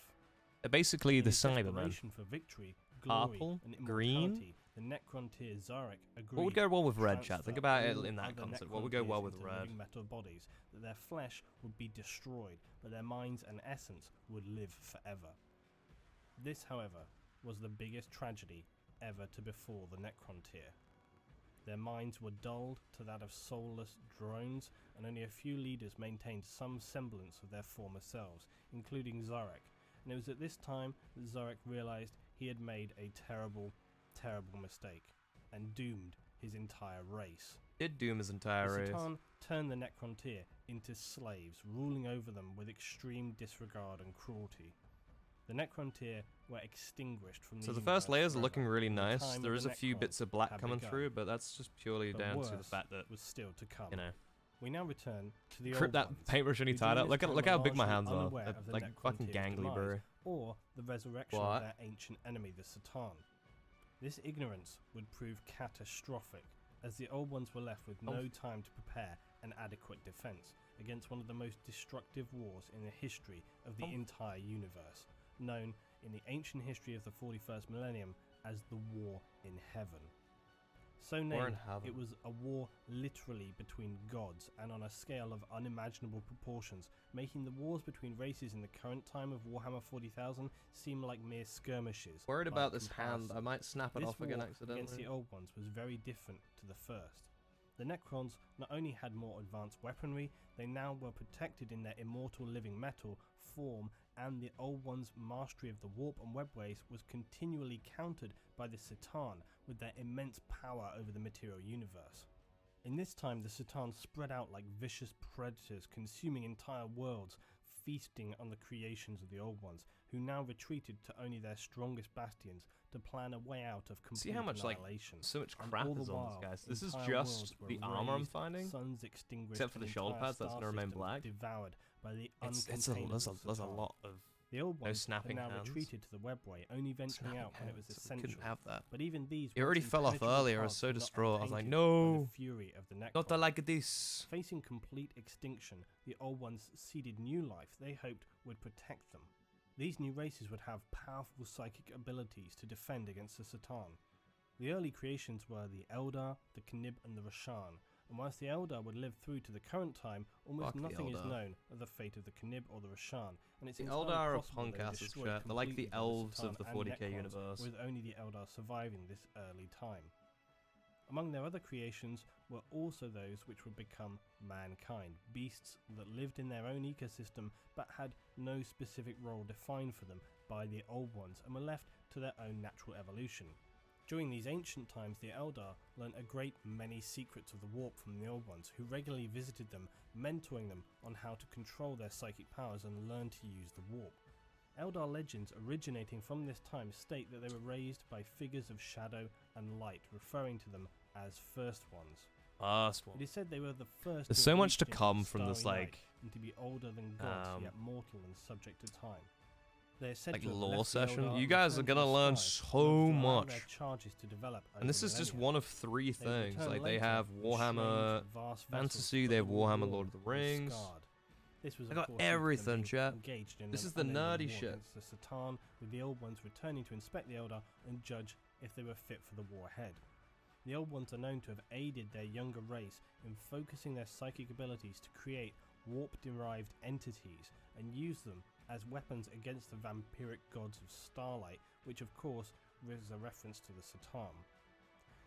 They're basically In the his Cybermen. desperation for victory, glory, Purple, and green. immortality, the Necrontyr Zarek agreed What would go well with to red, chat? Think transfer about it all in that other concept. What would go well Necrontyrs with into red? living metal bodies, that their flesh would be destroyed, but their minds and essence would live forever. This, however, was the biggest tragedy ever to befall the Necrontyr. Their minds were dulled to that of soulless drones, and only a few leaders maintained some semblance of their former selves, including Zarek. And it was at this time that Zarek realized he had made a terrible, terrible mistake, and doomed his entire race. Did doom his entire The race. Satan turned the Necrontyr into slaves, ruling over them with extreme disregard and cruelty. The Necrontyr were extinguished from the So the first universe layers are forever, looking really and the nice. time There of is the a few Necrons bits of black had coming begun, through, but that's just purely but down to the worse fact that, was still to come. you know, We now return to the Crip old that ones, paintbrush when he who tied during up. this Look at time look were how big my largely hands are. unaware They're of the like fucking Necrontyr's gangly, demise, bro. or the resurrection What? of their ancient enemy, the Satan. This ignorance would prove catastrophic, as the old ones were left with no time to prepare an adequate defense against one of the most destructive wars in the history of the entire universe, known in the ancient history of the 41st millennium as the War in Heaven. So War in named, Heaven. it was a war literally between gods and on a scale of unimaginable proportions, making the wars between races in the current time of Warhammer 40,000 seem like mere skirmishes. Worried by about this hand. comparison. I might snap it This off again war accidentally. against the old ones was very different to the first. The Necrons not only had more advanced weaponry, they now were protected in their immortal living metal form, and the old ones' mastery of the warp and webways was continually countered by the Satan with their immense power over the material universe. In this time, the Satan spread out like vicious predators, consuming entire worlds, feasting on the creations of the old ones, who now retreated to only their strongest bastions to plan a way out of complete See how much like annihilation. so much And crap all the is on while, this, guys. This is entire just worlds were the armor I'm razed, finding. suns extinguished, Except for the and shoulder entire pads, that's star gonna remain systems black. devoured by the There's a uncontainable lot of The old no ones snapping had now hands. retreated to the webway, only venturing snapping out when it was hands. We essential. couldn't have that. But even these It already once fell off impenetrable earlier. I was paths so were not distraught. I was like, untainted by no, the fury of the not Necrons. like this. Facing complete extinction, the old ones seeded new life they hoped would protect them. These new races would have powerful psychic abilities to defend against the Satan. The early creations were the Eldar, the Knib and the Rashan, and whilst the Eldar would live through to the current time, almost Fuck the nothing is Eldar. known of the fate of the Knib or the Rashan, and it's The entirely Eldar are possible punk they were asses, destroyed chat. They're like the completely by elves Satan of the and 40k Necrons, universe. with only the Eldar surviving this early time. Among their other creations were also those which would become mankind, beasts that lived in their own ecosystem but had no specific role defined for them by the Old Ones and were left to their own natural evolution. During these ancient times, the Eldar learnt a great many secrets of the warp from the Old Ones, who regularly visited them, mentoring them on how to control their psychic powers and learn to use the warp. Eldar legends originating from this time state that they were raised by figures of shadow and light, referring to them as First Ones. First one. It is said they were the first. There's to so much reach to into come the from this, starry like, night and to be older than gods, yet mortal and subject to time. They are said like to have lore left the session. Eldar You and guys are returned to gonna the learn sky so in order to allow much. their charges to develop And this over is just millennia. one of three They things. returned Like, they later have in Warhammer strange, vast Fantasy, vessels, they have but all Warhammer worn Lord of the and Rings. scarred. This was, I of got course, due to them everything, being chat. engaged in This an is the unending nerdy war shit. against the Satan, with the Old Ones returning to inspect the Eldar and judge if they were fit for the war ahead. The Old Ones are known to have aided their younger race in focusing their psychic abilities to create warp-derived entities and use them as weapons against the vampiric gods of starlight, which of course is a reference to the Satan.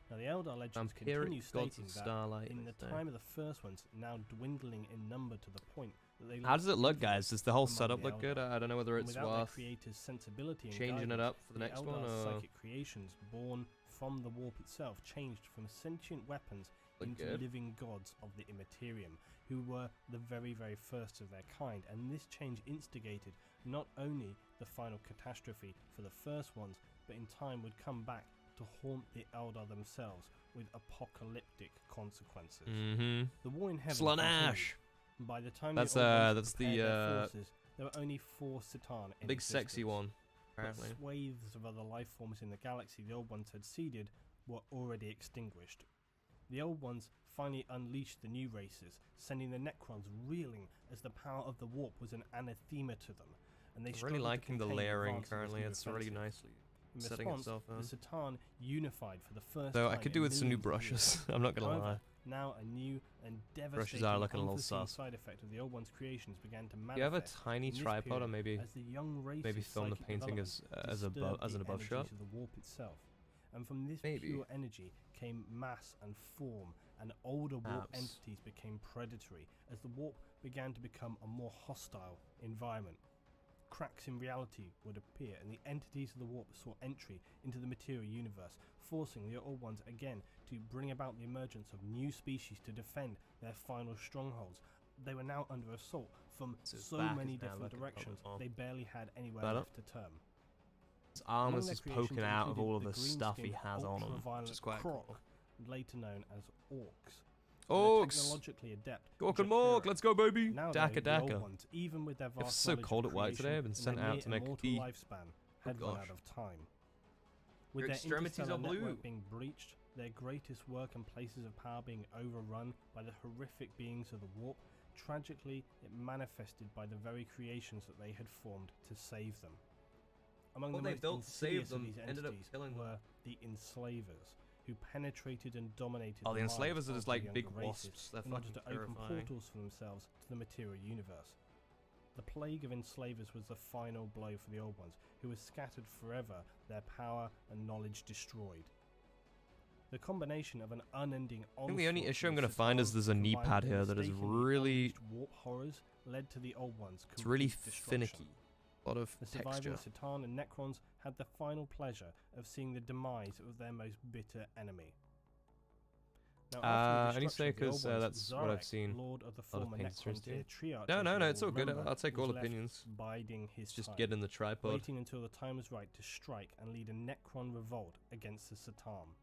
Now the Eldar legends continue Vampiric gods stating of that starlight. in the they say. time of the first ones, now dwindling in number to the point that they How does it look, influence guys? Does the whole among setup the look good? Eldar. I don't know whether And it's without their worth creator's sensibility and changing it guidance, up for the next one. Eldar's Or psychic creations born from the warp itself changed from sentient weapons Look into good. living gods of the Immaterium, who were the very, very first of their kind, and this change instigated not only the final catastrophe for the first ones, but in time would come back to haunt the Eldar themselves with apocalyptic consequences. The war in heaven Slaanesh! continued, and by the time That's, the Old Ones that's prepared the, their forces, there were only 4 Satan in Big sexy existence. one, But apparently. swathes of other life forms in the galaxy the Old Ones had seeded were already extinguished. The Old Ones finally unleashed the new races, sending the Necrons reeling as the power of the warp was an anathema to them, and they I'm really struggled to liking the contain layering advances currently. new It's really offensive. nicely In setting response, itself the out. Satan unified for the first Though time I could do in with some new millions of years. brushes. I'm not gonna However, lie. now a new and devastating are looking a little unforeseen sus. side effect of the Old One's creations began to manifest. Do you have a tiny in this tripod, or period maybe as the young race's maybe film the psychic painting development as disturbed an the above energies shot? of the warp itself, and from this Maybe. pure energy came mass and form, and older warp Abs. entities became predatory as the warp began to become a more hostile environment. Cracks in reality would appear, and the entities of the warp saw entry into the material universe, forcing the Old Ones again to bring about the emergence of new species to defend their final strongholds. They were now under assault from So his so back many is now different looking directions, proper. they barely had anywhere Better. left to turn. His arm Among is their just creations poking out of included all of the the stuff he green-skinned, has on him, which ultraviolet is quite croc, cool. later known as orcs. Orcs! Technologically adept. Gork and Mork, Jakura. let's go, baby! Now Daka the Old Daka. Ones, even with their vast It's so knowledge of cold at work creation today, I've been and sent their out to near make a immortal tea. lifespan had run gosh. out of time. With Your their extremities interstellar are blue. network being breached, their greatest work and places of power being overrun by the horrific beings of the warp, tragically it manifested by the very creations that they had formed to save them. Among What the they most built to save insidious of them these ended up entities killing them. were the enslavers, who penetrated and dominated Oh, the lives enslavers are of just the like younger big races wasps. They're in order fucking to open terrifying. portals for themselves to the material universe. The plague of enslavers was the final blow for the Old Ones, who were scattered forever, their power and knowledge destroyed. The combination of an unending I think the only onslaught issue I'm from going to find is Satan there's a knee combined pad with here that is mistakenly really... unleashed warp horrors led to the Old Ones' It's really complete destruction. finicky. A lot of The surviving texture. Satan and Necrons had the final pleasure of seeing the demise of their most bitter enemy. Now, after the only destruction say of the Old 'cause, ones, that's what I've Zarek, seen Lord of the a lot of former painters Necron do. Patriarch, No, as no, you no, will it's all good. remember, I'll take was all left opinions. Biding his Just time, get in the tripod. waiting until the time was right to strike and lead a Necron revolt against the Satan.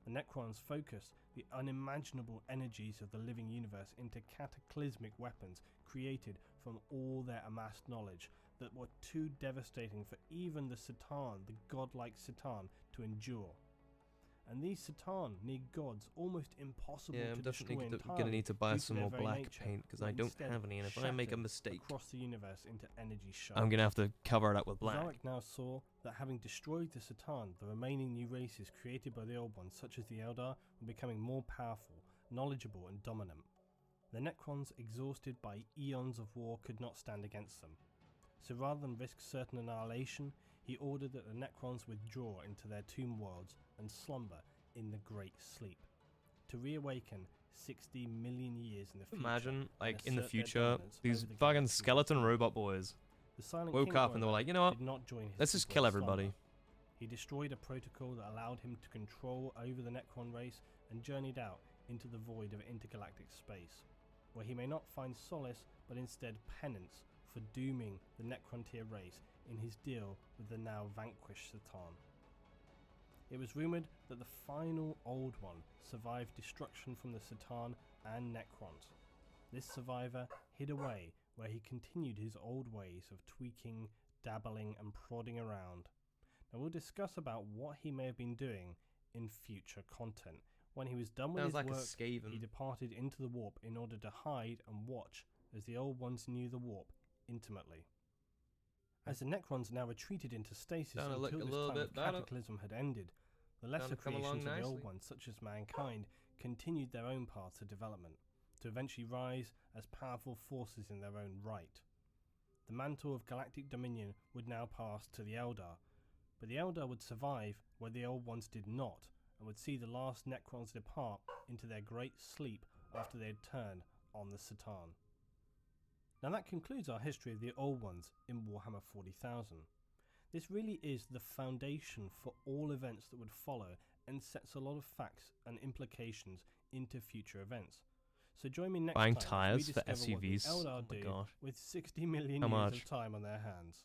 The Necrons focused the unimaginable energies of the living universe into cataclysmic weapons created from all their amassed knowledge that were too devastating for even the Satan, the godlike Satan, to endure. And these Satan, near gods, almost impossible Yeah, to I'm destroy definitely entirely going to need to buy due to some their more very black nature, paint because but I don't instead have any. And if I make a shattered mistake, across the universe into energy shards. I'm going to have to cover it up with black. Zarek now saw that having destroyed the Satan, the remaining new races created by the Old Ones, such as the Eldar, were becoming more powerful, knowledgeable and dominant. The Necrons, exhausted by eons of war, could not stand against them. So rather than risk certain annihilation, he ordered that the Necrons withdraw into their tomb worlds and slumber, in the Great Sleep, to reawaken 60 million years in the future. Imagine, like, and in the assert their future, dominance these over the fucking galaxy. skeleton robot boys The Silent woke King, up and they were however, like, you know what? did not join his Let's just people kill in everybody. slumber. He destroyed a protocol that allowed him to control over the Necron race and journeyed out into the void of intergalactic space, where he may not find solace but instead penance for dooming the Necrontyr race in his deal with the now vanquished Satan. It was rumoured that the final Old One survived destruction from the Satan and Necrons. This survivor hid away where he continued his old ways of tweaking, dabbling and prodding around. Now we'll discuss about what he may have been doing in future content. When he was done with Sounds his like a work, Skaven. he departed into the warp in order to hide and watch as the Old Ones knew the warp intimately. As the Necrons now retreated into stasis Starting to look until a this little time bit of better. cataclysm had ended, the lesser Starting to come along creations of the Old nicely. Ones, such as mankind, continued their own paths of development, to eventually rise as powerful forces in their own right. The mantle of galactic dominion would now pass to the Eldar, but the Eldar would survive where the Old Ones did not, and would see the last Necrons depart into their great sleep after they had turned on the Satan. Now that concludes our history of the Old Ones in Warhammer 40,000. This really is the foundation for all events that would follow and sets a lot of facts and implications into future events. So join me next Buying time as we tyres for discover what the SUVs. Eldar Oh my do God. with 60 million How years much? of time on their hands.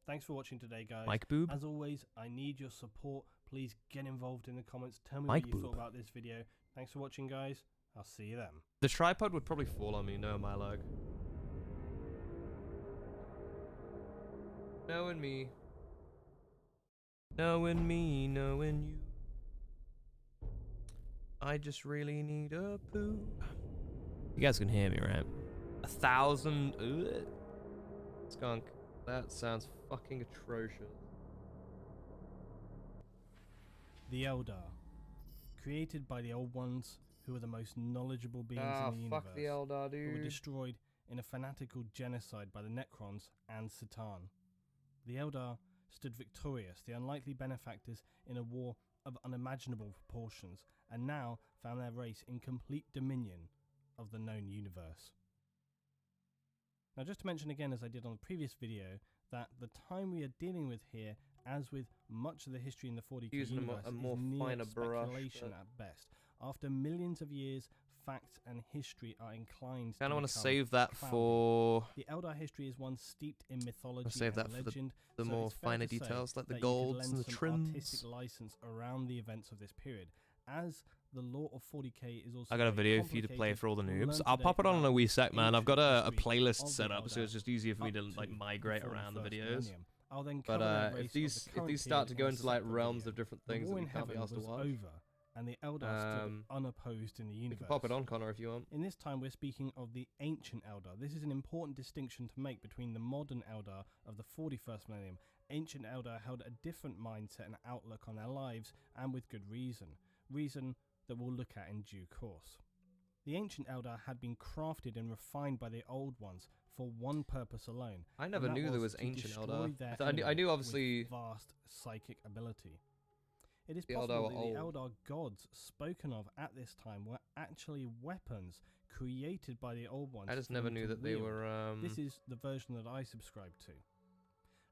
Thanks for watching today, guys. Mike Boob? As always, I need your support. Please get involved in the comments. Tell me Mike what you thought Boob. about this video. Thanks for watching, guys. I'll see you then. The tripod would probably fall on me, no my leg. Knowing me. Knowing me, knowing you. I just really need a poo. You guys can hear me, right? 1,000. Ugh. Skunk. That sounds fucking atrocious. The Eldar, created by the Old Ones, who are the most knowledgeable beings in the universe, fuck the Eldar, who were dude. destroyed in a fanatical genocide by the Necrons and Satan. The Eldar stood victorious, the unlikely benefactors in a war of unimaginable proportions, and now found their race in complete dominion of the known universe. Now just to mention again, as I did on the previous video, that the time we are dealing with here, as with much of the history in the 40k Using universe, a more is near finer brush, speculation but- at best. After millions of years, facts and history are inclined to Kinda wanna become save that cloudy. for... The Eldar history is one steeped in mythology save that and for the legend, the so more it's fair finer to say details, like the that you could golds lend and the some trims. artistic license around the events of this period. As the lore of 40k is also I got a very video for you to play complicated, for all the we'll noobs. learn I'll today pop it on in about a wee sec, man. I've got a ancient history playlist of set the up, so it's Eldar just easier for me up to like to migrate the around the 41st videos. millennium. I'll then cover But their if race of these the current start to period go in a into like separate realms video. of different The things that war we in can't be heaven asked to was watch, over, and the Eldar stood unopposed in the we universe. can pop it on, Connor, if you want. In this time, we're speaking of the ancient Eldar. This is an important distinction to make between the modern Eldar of the 41st millennium. Ancient Eldar held a different mindset and outlook on their lives, and with good reason. Reason that we'll look at in due course. The ancient Eldar had been crafted and refined by the Old Ones for one purpose alone. I never and that knew there was to ancient destroy Eldar. their I knew enemy obviously with vast psychic ability. It is the possible Eldar that were the old. Eldar gods spoken of at this time were actually weapons created by the Old Ones. I just for never them knew to that they wield. were. This is the version that I subscribe to.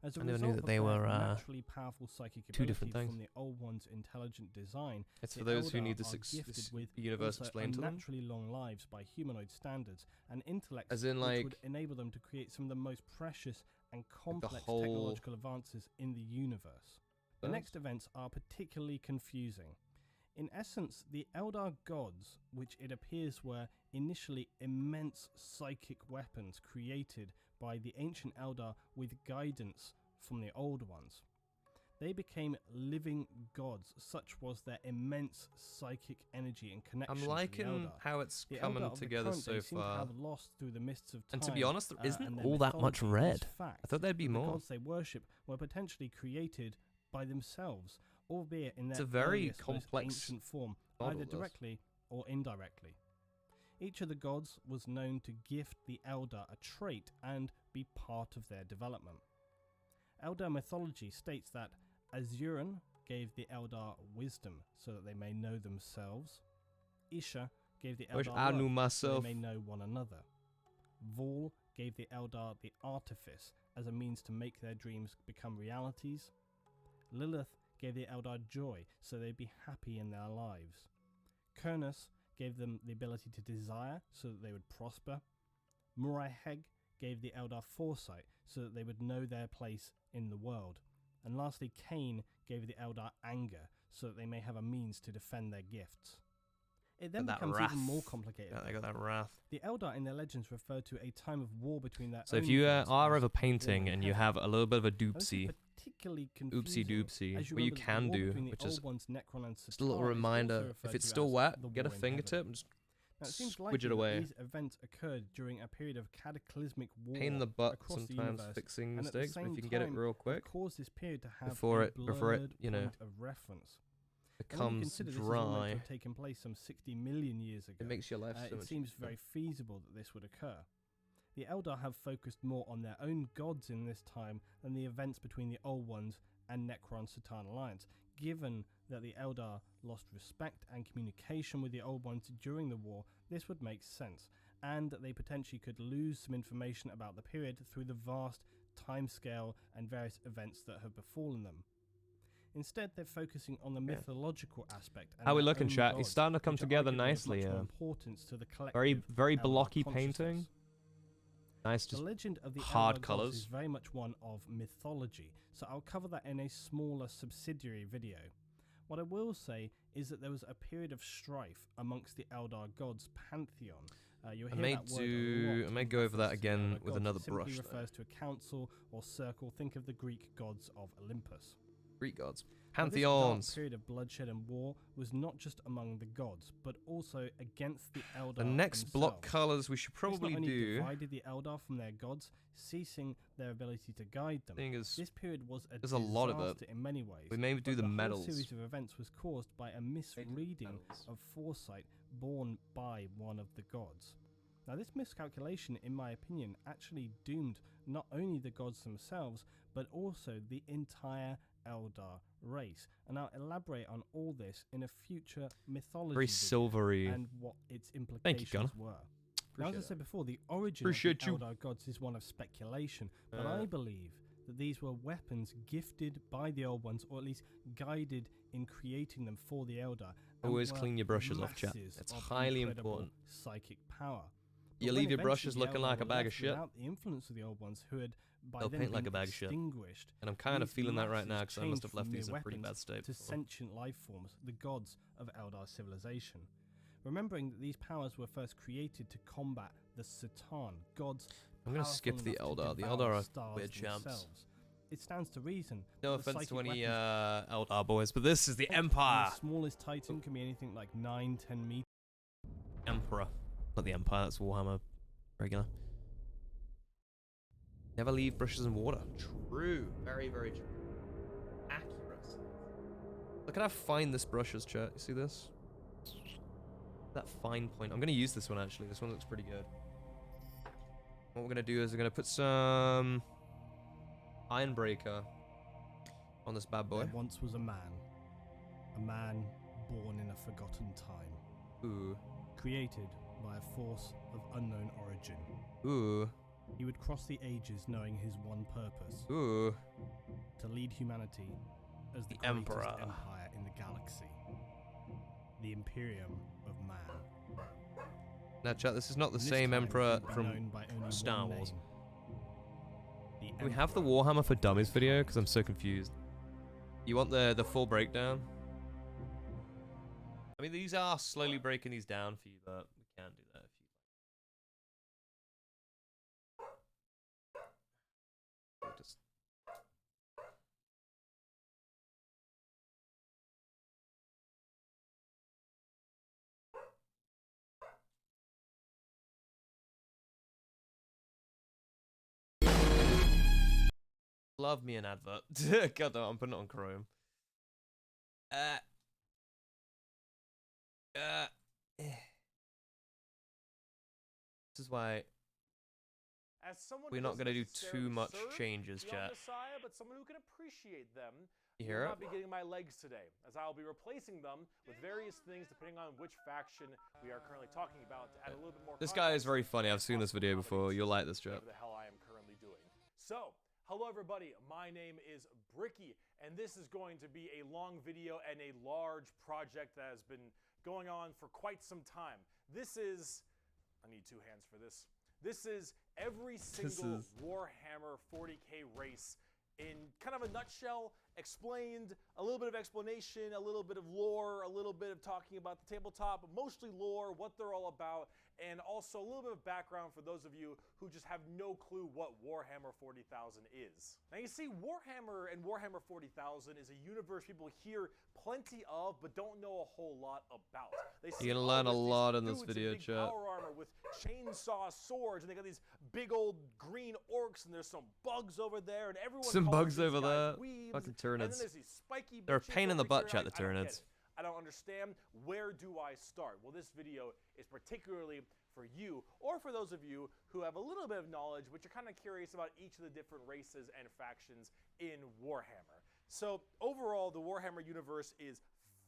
As a I never result knew that of they their were, naturally powerful psychic two ability different things. from the Old One's intelligent design, It's the for those who Eldar need are this gifted with universe also explained to them. unnaturally long lives by humanoid standards and intellects As in, which like, would enable them to create some of the most precious and complex whole- technological advances in the universe. The Yes. next events are particularly confusing. In essence, the Eldar gods, which it appears were initially immense psychic weapons created by the ancient Eldar with guidance from the Old Ones. They became living gods, such was their immense psychic energy and connection I'm to the liking Eldar. how it's The coming Eldar of the together current so day seem to far. have lost through the mists of time. And to be honest, there isn't and their all that much mythology is red. fact I thought there'd be that more. The gods they worship were potentially created by themselves, albeit in It's their a very earliest, most complex ancient form, model, either this. directly or indirectly. Each of the gods was known to gift the Eldar a trait and be part of their development. Eldar mythology states that Azuran, gave the Eldar wisdom so that they may know themselves. Isha gave the Wish Eldar I knew love so myself. they may know one another. Vol gave the Eldar the artifice as a means to make their dreams become realities. Lilith gave the Eldar joy so they'd be happy in their lives. Kurnus gave them the ability to desire so that they would prosper. Murayheg gave the Eldar foresight so that they would know their place in the world. And lastly, Cain gave the Eldar anger so that they may have a means to defend their gifts. It then Got that becomes wrath. even more complicated. Yeah, they got that wrath. The Eldar in their legends refer to a time of war between their So own if you gods are as ever painting war in and you heaven. have a little bit of a Now, this is doopsie, particularly confusing doopsie, as what you remember that the can war do, between the which is Old Ones, Necron and just a little Satan, is also reminder, referred if it's to still as wet, the get a war in fingertip heaven. and just Now, it seems squidge likely it that away. these events occurred during a period of cataclysmic war Pain in the butt across the sometimes universe, fixing and at the mistakes, but if same you can get it time, real it quick caused this period to have before a it, blurred you know, point of reference. And when you becomes consider this is all meant to dry, have taken place some 60 million years ago, it makes your life so it much seems easier. very feasible that this would occur. The Eldar have focused more on their own gods in this time than the events between the Old Ones and Necron-Satan alliance. Given that the Eldar lost respect and communication with the Old Ones during the war, this would make sense, and that they potentially could lose some information about the period through the vast timescale and various events that have befallen them. Instead, they're focusing on the mythological aspect. And How we their looking, own chat? It's gods, starting to come which are together arguably of nicely, much more yeah. importance to the Very, collective very Eldar blocky consciousness. painting. Nice, The just legend of the hard Eldar gods colours. is very much one of mythology, so I'll cover that in a smaller subsidiary video. What I will say is that there was a period of strife amongst the Eldar gods' pantheon. You'll I hear may that word a lot I may in go over that reference to the again Eldar with gods. another It simply brush, though. refers to a council or circle. Think of the Greek gods of Olympus. Greek gods. Now, this Pantheons. dark period of bloodshed and war was not just among the gods, but also against the Eldar The next block themselves. colours we should This probably not only do. divided the Eldar from their gods, ceasing their ability to guide them. Thing is, This period was a there's a lot of disaster it. in many ways. We may do but the whole medals. series of events was caused by a misreading medals. of foresight borne by one of the gods. Now, this miscalculation, in my opinion, actually doomed not only the gods themselves, but also the entire Eldar race. And I'll elaborate on all this in a future mythology Very video silvery. and what its Gunnar. implications were. Now, as I Appreciate said before, the origin Appreciate of you. the Eldar gods is one of speculation, but I believe that these were weapons gifted by the Old Ones, or at least guided in creating them for the Eldar. and Always were clean your brushes off, chat. masses It's of highly incredible important. psychic power. You But leave when your brushes eventually looking the like a Eldar were bag of left shit. without the influence of the Old Ones, who had by They'll then paint like been a bag of shit. extinguished, And I'm kind of these feeling that right now masses because I must changed have left from these mere in pretty bad weapons state. to before. sentient life forms, the gods of Eldar civilization. Remembering that these powers were first created to combat the Satan, gods. I'm going to powerful skip the enough to Eldar. The devour Eldar are stars weird champs. themselves. It stands to reason. No that the offense to psychic any weapons Eldar boys, but this is the Empire. The smallest titan can be anything like 9-10 meters. Emperor. Not the Empire, that's Warhammer. Regular. Never leave brushes in water. True. Very, very true. Accurate. Look at how fine this brush is, chat. You see this? That fine point. I'm going to use this one, actually. This one looks pretty good. What we're going to do is we're going to put some Ironbreaker on this bad boy. There once was a man born in a forgotten time, Ooh. created by a force of unknown origin. Ooh. He would cross the ages knowing his one purpose, Ooh. to lead humanity as the The greatest Emperor. empire in the galaxy. The Imperium of Man. Now, chat, this is not the In this same time, Emperor he'd be from known by only Star one Wars. name. Do we have the Warhammer for Dummies video? Because I'm so confused. You want the full breakdown? I mean, these are slowly breaking these down for you, but we can do that if you like. Just love me an advert. God, no, I'm putting it on Chrome. This is why As someone we're who not doesn't going to do necessarily too much serve changes, the chat. Messiah, but someone who can appreciate them, You will hear it? not be getting my legs today, as I will be replacing them with various things depending on which faction we are currently talking about to add a little bit more This guy is context very funny. I've seen this video and before. You'll like this whatever chat. the hell I am currently doing. So, hello everybody, my name is Bricky, and this is going to be a long video and a large project that has been going on for quite some time. This is, I need two hands for this. This is every single Warhammer 40k race in kind of a nutshell, explained, a little bit of explanation, a little bit of lore, a little bit of talking about the tabletop, but mostly lore, what they're all about, and also a little bit of background for those of you who just have no clue what Warhammer 40,000 is. Now you see, Warhammer and Warhammer 40,000 is a universe people hear plenty of, but don't know a whole lot about. You're gonna learn a lot in this video, chat. Power armor with chainsaw swords, and they got these big old green orcs, and there's some bugs over there, and everyone Some calls bugs these over guys there. weebs, Fucking and then Tyranids. there's these spiky They're a bitches pain in the over butt, here. chat, the I don't get Tyranids. it. I don't understand. Where do I start? Well, this video is particularly for you, or for those of you who have a little bit of knowledge, but you're kind of curious about each of the different races and factions in Warhammer. So overall, the Warhammer universe is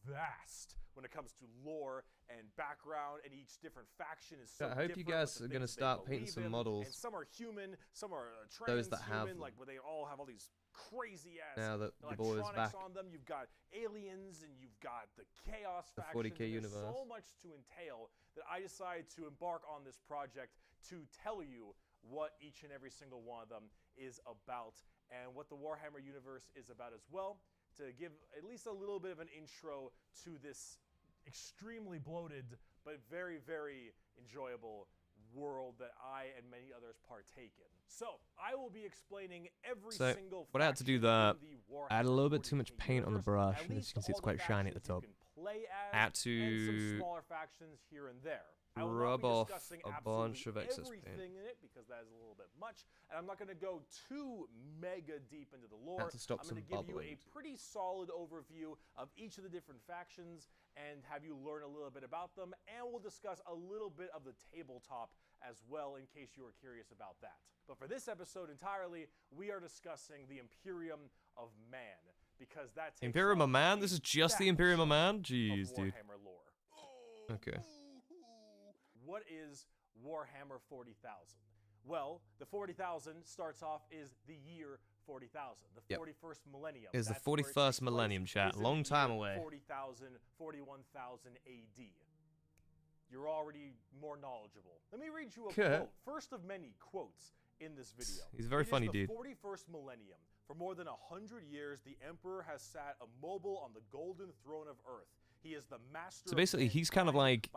vast when it comes to lore and background, and each different faction is so I hope you different guys with the are gonna things they start painting believe some in, models. And some are human, some are Those that have transhuman, them. like where they all have all these crazy ass Now that your boy is electronics back. on them. You've got aliens, and you've got the chaos The faction. 40k There's universe. so much to entail that I decided to embark on this project to tell you what each and every single one of them is about, and what the Warhammer universe is about as well, to give at least a little bit of an intro to this extremely bloated but very, very enjoyable world that I and many others partake in. So, I will be explaining every So, single when I had to do faction that, in the Warhammer I had a little bit too 40k much paint on the universe, brush, at and as least you can see, it's all the quite shiny at the factions top. you can play as, I had and some to smaller factions here and there. I will rub not be off discussing a bunch of absolutely excess paint. everything in it, because that is a little bit much, and I'm not going to go too mega deep into the lore. Had to stop I'm some going to give you bubbling. a pretty solid overview of each of the different factions and have you learn a little bit about them, and we'll discuss a little bit of the tabletop as well, in case you were curious about that. But for this episode entirely, we are discussing the Imperium of Man, because that's Imperium of Man? This is just the Imperium of Man? Jeez, dude. Warhammer lore. Okay. What is Warhammer 40,000? Well, the 40,000 starts off is the year 40,000, the Yep. 41st millennium. Is the That's where it 41st takes millennium, place, chat. is in Long the time year away. 40,000, 41,000 AD. You're already more knowledgeable. Let me read you a quote. First of many quotes in this video. He's a very funny dude. The 41st millennium. For more than 100 years, the Emperor has sat immobile on the golden throne of Earth. He is the master. So basically, he's kind of like,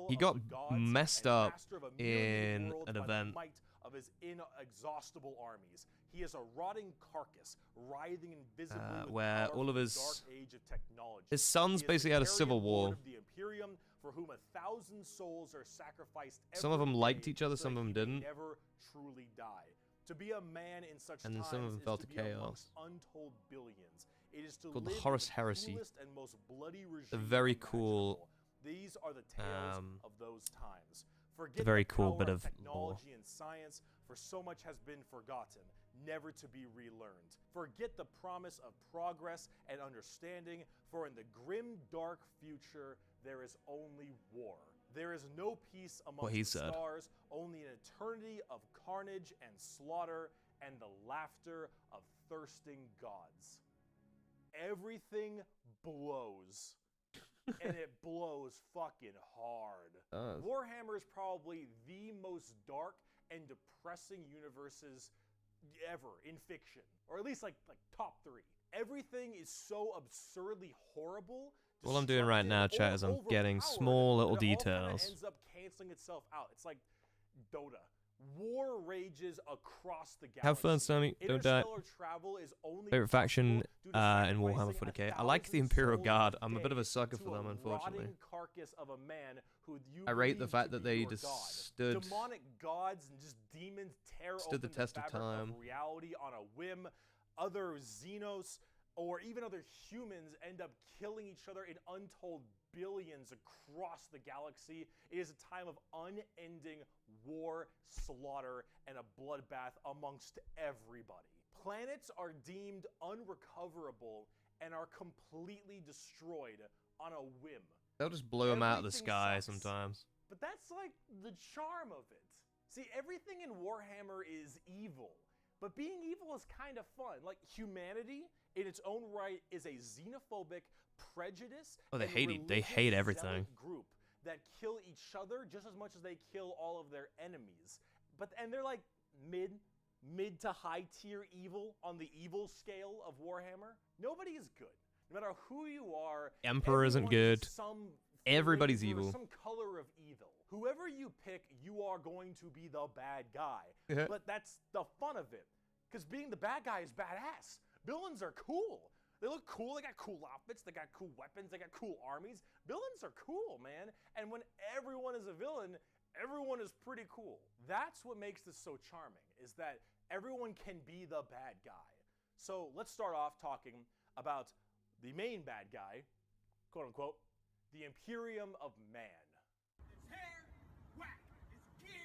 he got messed up in an event. Might of his inexhaustible armies. He is a rotting carcass, writhing invisibly with where power all of from the his- dark age of technology. his sons He is basically the had a carrion civil war. lord of the Imperium, for whom 1,000 souls are sacrificed Some of every them liked day each other, so some that of he them may didn't. never truly die. To be a man in such And then times some of them is fell to to be amongst chaos. untold billions. It is to Called the live in Horus Heresy. coolest and most bloody regime very imaginable. cool, These are the tales of those times. Forget very the cool power bit of of technology and science, for so much has been forgotten, never to be relearned. Forget the promise of progress and understanding, for in the grim, dark future, there is only war. There is no peace amongst he the said. stars, only an eternity of carnage and slaughter, and the laughter of thirsting gods. Everything blows. And it blows fucking hard. Warhammer is probably the most dark and depressing universes ever in fiction, or at least like top 3. Everything is so absurdly horrible. All I'm doing right now, chat, is I'm destructive, getting overpowered, small little that it all kinda details. ends up canceling itself out. It's like Dota. War rages across the galaxy. Have fun, Sammy. Don't die. Interstellar travel is only Favorite faction possible due to in Warhammer sacrificing 40k. I like the 1,000 Imperial souls Guard. I'm a bit of a day sucker to for them, unfortunately. rotting carcass of a man who you I rate the believe fact to that be they your just god. stood- Demonic gods and just demons tear stood the open test of fabric time. reality on a whim. Other Xenos or even other humans end up killing each other in untold billions across the galaxy. It is a time of unending war, slaughter, and a bloodbath amongst everybody. Planets are deemed unrecoverable, and are completely destroyed on a whim. They'll just blow them out of the Everything sky sucks. sometimes. But that's like the charm of it. See, everything in Warhammer is evil, but being evil is kind of fun. Like, humanity in its own right is a xenophobic, prejudice, Oh, they and hate religious everything. zealot group that kill each other just as much as they kill all of their enemies. And they're like mid to high tier evil on the evil scale of Warhammer. Nobody is good. No matter who you are, Emperor isn't everyone good. is some Everybody's flavor, evil. some color of evil. Whoever you pick, you are going to be the bad guy. Yeah. But that's the fun of it. Because being the bad guy is badass. Villains are cool. They look cool. They got cool outfits. They got cool weapons. They got cool armies. Villains are cool, man. And when everyone is a villain, everyone is pretty cool. That's what makes this so charming, is that everyone can be the bad guy. So let's start off talking about the main bad guy, quote unquote, the Imperium of Man.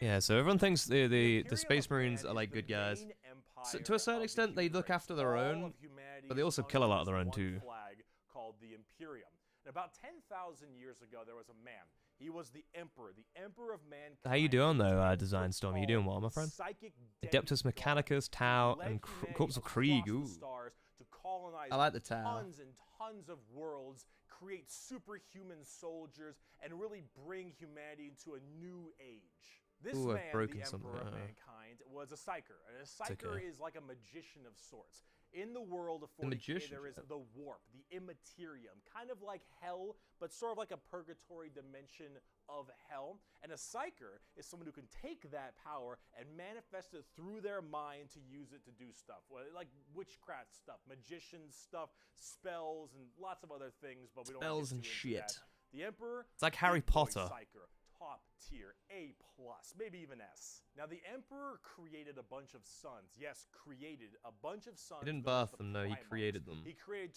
Yeah, so everyone thinks the Space Marines are like good guys. So to a certain extent, they look after their own, but they also kill a lot of their own too. Flag called the Imperium. And about 10,000 years ago, there was a man. He was the Emperor of mankind. How you doing though, Design Storm? You doing well, my friend? Psychic Adeptus Mechanicus, Tau, and Corpse of Krieg. Ooh. To colonize I like the Tau. tons and tons of worlds, create superhuman soldiers, and really bring humanity into a new age. This Ooh, I've man, broken the something. Emperor of Mankind, was a psyker. And a psyker okay. is like a magician of sorts. In the world of 40K, magician, there is the warp, the immaterium, kind of like hell, but sort of like a purgatory dimension of hell. And a psyker is someone who can take that power and manifest it through their mind to use it to do stuff, like witchcraft stuff, magician stuff, spells, and lots of other things. But we don't Spells want and to get too into shit. that. The Emperor. It's like Harry big boy Potter. Psyker. Top tier, A+, maybe even S. Now, the Emperor created a bunch of sons. Yes, created a bunch of sons. He didn't known as birth the them, though. He Primarchs. created them. He created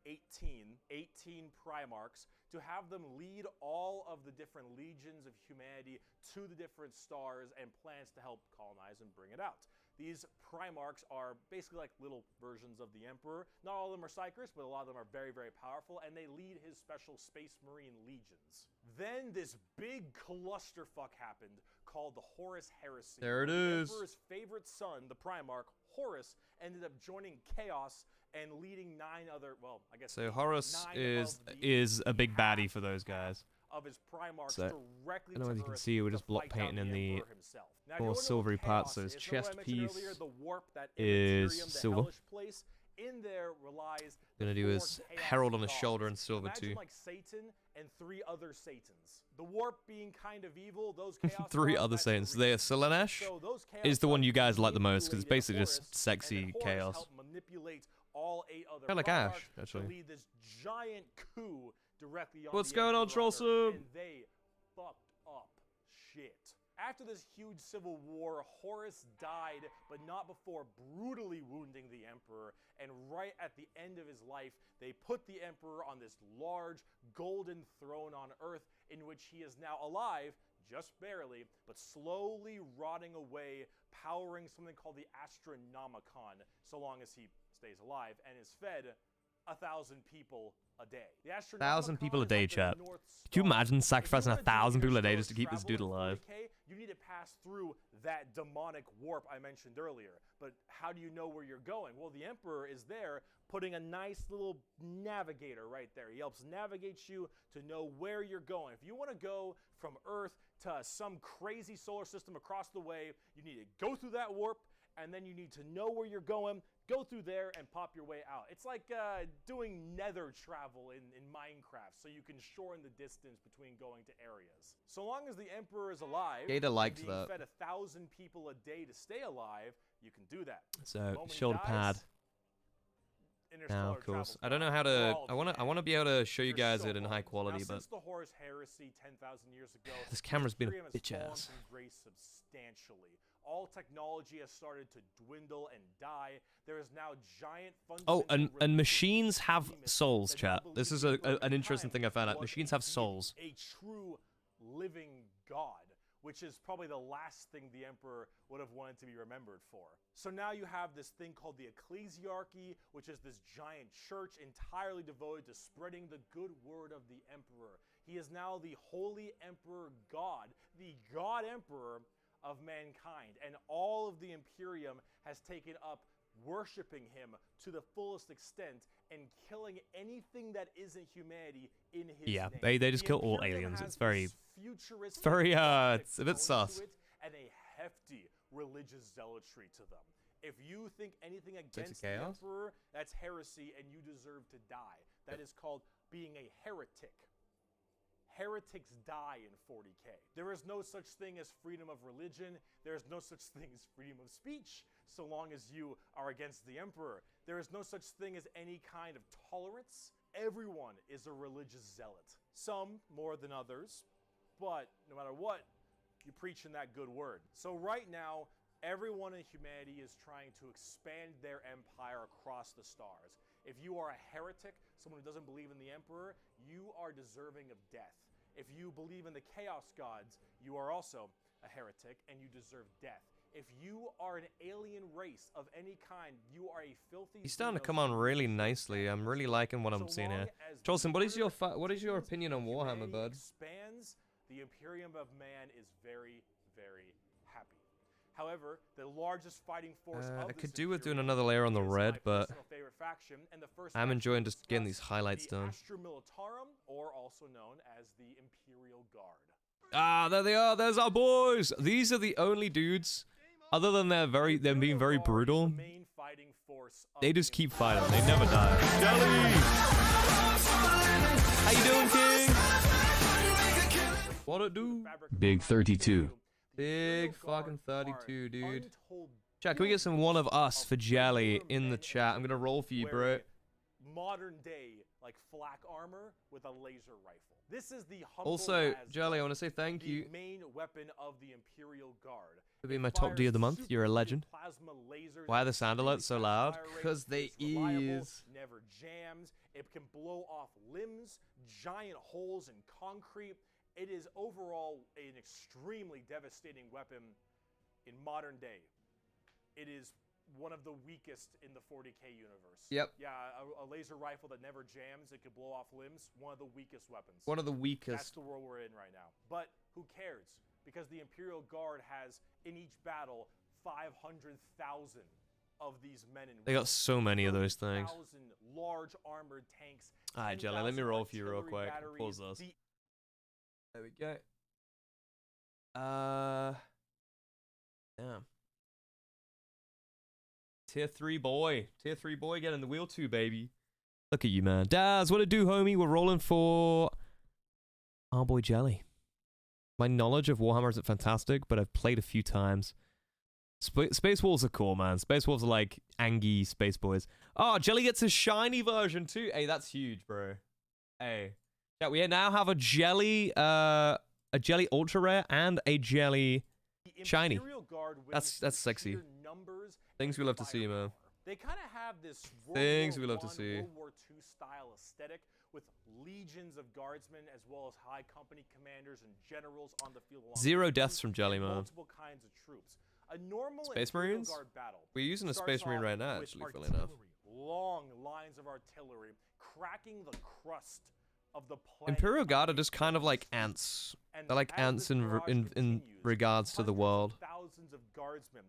18 Primarchs to have them lead all of the different legions of humanity to the different stars and planets to help colonize and bring it out. These Primarchs are basically like little versions of the Emperor. Not all of them are psychers, but a lot of them are very, very powerful, and they lead his special Space Marine legions. Then this big clusterfuck happened called the Horus Heresy. There it The is. Emperor's favorite son, the Primarch, Horus, ended up joining Chaos and leading 9 other, well, I guess. So Horus 9 is of the a big baddie for those guys. of his Primarchs So, directly I don't know to if you can Earth see, we're to just block fight down painting in the Emperor himself. Now, if you more wanna know what silvery parts, Chaos so his is, remember chest I mentioned piece earlier, the warp, that is immaterium, the silver. hellish place, in there relies Gonna the do 4 his Chaos herald on his gods. shoulder in silver Imagine too. like Satan and 3 other Satans. The warp being kind of evil, those Chaos 3 gods, other that's the saints. reason. There, Selenesh So those Chaos is the one gods you guys like the most because it's basically manipulated just Horus, sexy and then Horus chaos. helped manipulate all 8 other Kinda like Primarchs Ash, actually. to lead this giant coup directly on What's the going on, Emperor Earth, Trollsome? and they fucked up shit. After this huge civil war, Horus died, but not before brutally wounding the Emperor, and right at the end of his life, they put the Emperor on this large golden throne on Earth, in which he is now alive, just barely, but slowly rotting away, powering something called the Astronomicon, so long as he stays alive, and is fed 1,000 people a day. The 1,000 people a day, Astronomicon is like chat. the North Could you Star. imagine If you sacrificing wanna do 1,000 people a day interstellar just to keep this dude travel in alive? 40K, you need to pass through that demonic warp I mentioned earlier. But how do you know where you're going? Well, the Emperor is there putting a nice little navigator right there. He helps navigate you to know where you're going. If you want to go from Earth to some crazy solar system across the way, you need to go through that warp, and then you need to know where you're going, go through there, and pop your way out. It's like doing nether travel in Minecraft, so you can shorten the distance between going to areas. So long as the Emperor is alive, Gator liked being that. fed 1,000 people a day to stay alive, you can do that. So Moment he shoulder dies, pad. interstellar Now, of course. travel's I don't know gone. how We're to. all I want to dead. be able to show you You're guys so it in high boned. quality, now, but since the Horus Heresy 10,000 years ago, this camera's been a Imperium has bitch fallen ass. from grace substantially. All technology has started to dwindle and die. There is now giant Oh, fundamental and machines have behemoths souls, that now chat. This believe is the Emperor of an interesting Mankind thing I found out. was Machines have indeed souls. a true living god, which is probably the last thing the emperor would have wanted to be remembered for. So now you have this thing called the ecclesiarchy, which is this giant church entirely devoted to spreading the good word of the emperor. He is now the holy emperor god, the god emperor of mankind, and all of the Imperium has taken up worshiping him to the fullest extent and killing anything that isn't humanity in his Yeah, name. they just The kill all Imperium aliens. has It's very, this futuristic, very, gothic it's a bit tone to sus. it and a hefty religious zealotry to them. If you think anything against the chaos? emperor, that's heresy and you deserve to die. That is called being a heretic. Heretics die in 40K. There is no such thing as freedom of religion. There is no such thing as freedom of speech, so long as you are against the emperor. There is no such thing as any kind of tolerance. Everyone is a religious zealot. Some more than others, but no matter what, you preach in that good word. So right now, everyone in humanity is trying to expand their empire across the stars. If you are a heretic, someone who doesn't believe in the emperor, you are deserving of death. If you believe in the chaos gods, you are also a heretic and you deserve death. If you are an alien race of any kind, you are a filthy. He's starting to come on really nicely. I'm really liking what I'm seeing here. Charleston, what is your opinion on Warhammer, bud? Expands, the Imperium of Man is very, very happy. However, the largest fighting force of I this could do with doing Imperium another layer on the is red, my but personal favorite faction, and the first I'm faction enjoying we'll just getting these discuss, highlights the done. Astra Militarum, or also known as the Imperial Guard. Ah, there they are. There's our boys. These are the only dudes, other than them being very brutal. They just keep fighting. They never die. Jelly! How you doing, King? What it do? Big 32. Big fucking 32, dude. Chat, can we get some one of us for Jelly in the chat? I'm gonna roll for you, bro. Modern day, like flak armor with a laser rifle. This is the humble Also, as Jelly, I want to say thank the you main weapon of the Imperial Guard. for being my top D of the month. You're a legend. Why are the sound alerts so loud? Because they is. Never jams. It can blow off limbs, giant holes in concrete. It is overall an extremely devastating weapon in modern day. It is one of the weakest in the 40K universe. Yep. Yeah, a laser rifle that never jams, it could blow off limbs, one of the weakest weapons. One of the That's weakest. the world we're in right now. But who cares? Because the Imperial Guard has, in each battle, 500,000 of these men and They got so many of those things. 30,000 large armored tanks. Alright, Jelly, let me 10,000 roll for you real artillery quick. batteries, Pause those. There we go. Damn. Tier 3 boy. Tier 3 boy getting the wheel too, baby. Look at you, man. Daz, what it do, homie? We're rolling for our boy Jelly. My knowledge of Warhammer isn't fantastic, but I've played a few times. Space Wolves are cool, man. Space Wolves are like Angie Space Boys. Oh, Jelly gets a shiny version too. Hey, that's huge, bro. Hey. Yeah, we now have a Jelly Ultra Rare and a Jelly Shiny. That's sexy. Things we love to see, man. They kind of have this Things we love to see. World War II style aesthetic with legions of guardsmen as well as high company commanders and generals on the field. 0 deaths from Jelly, man. Multiple kinds of troops. A normal Space Imperial Marines? Guard battle. We're using a starts Space Marine off right now, with actually, funnily enough. Long lines of artillery cracking the crust of the planet. Imperial Guard are just kind of like ants. And They're like as ants this barrage in continues, regards to the hundreds of world. Thousands of guardsmen,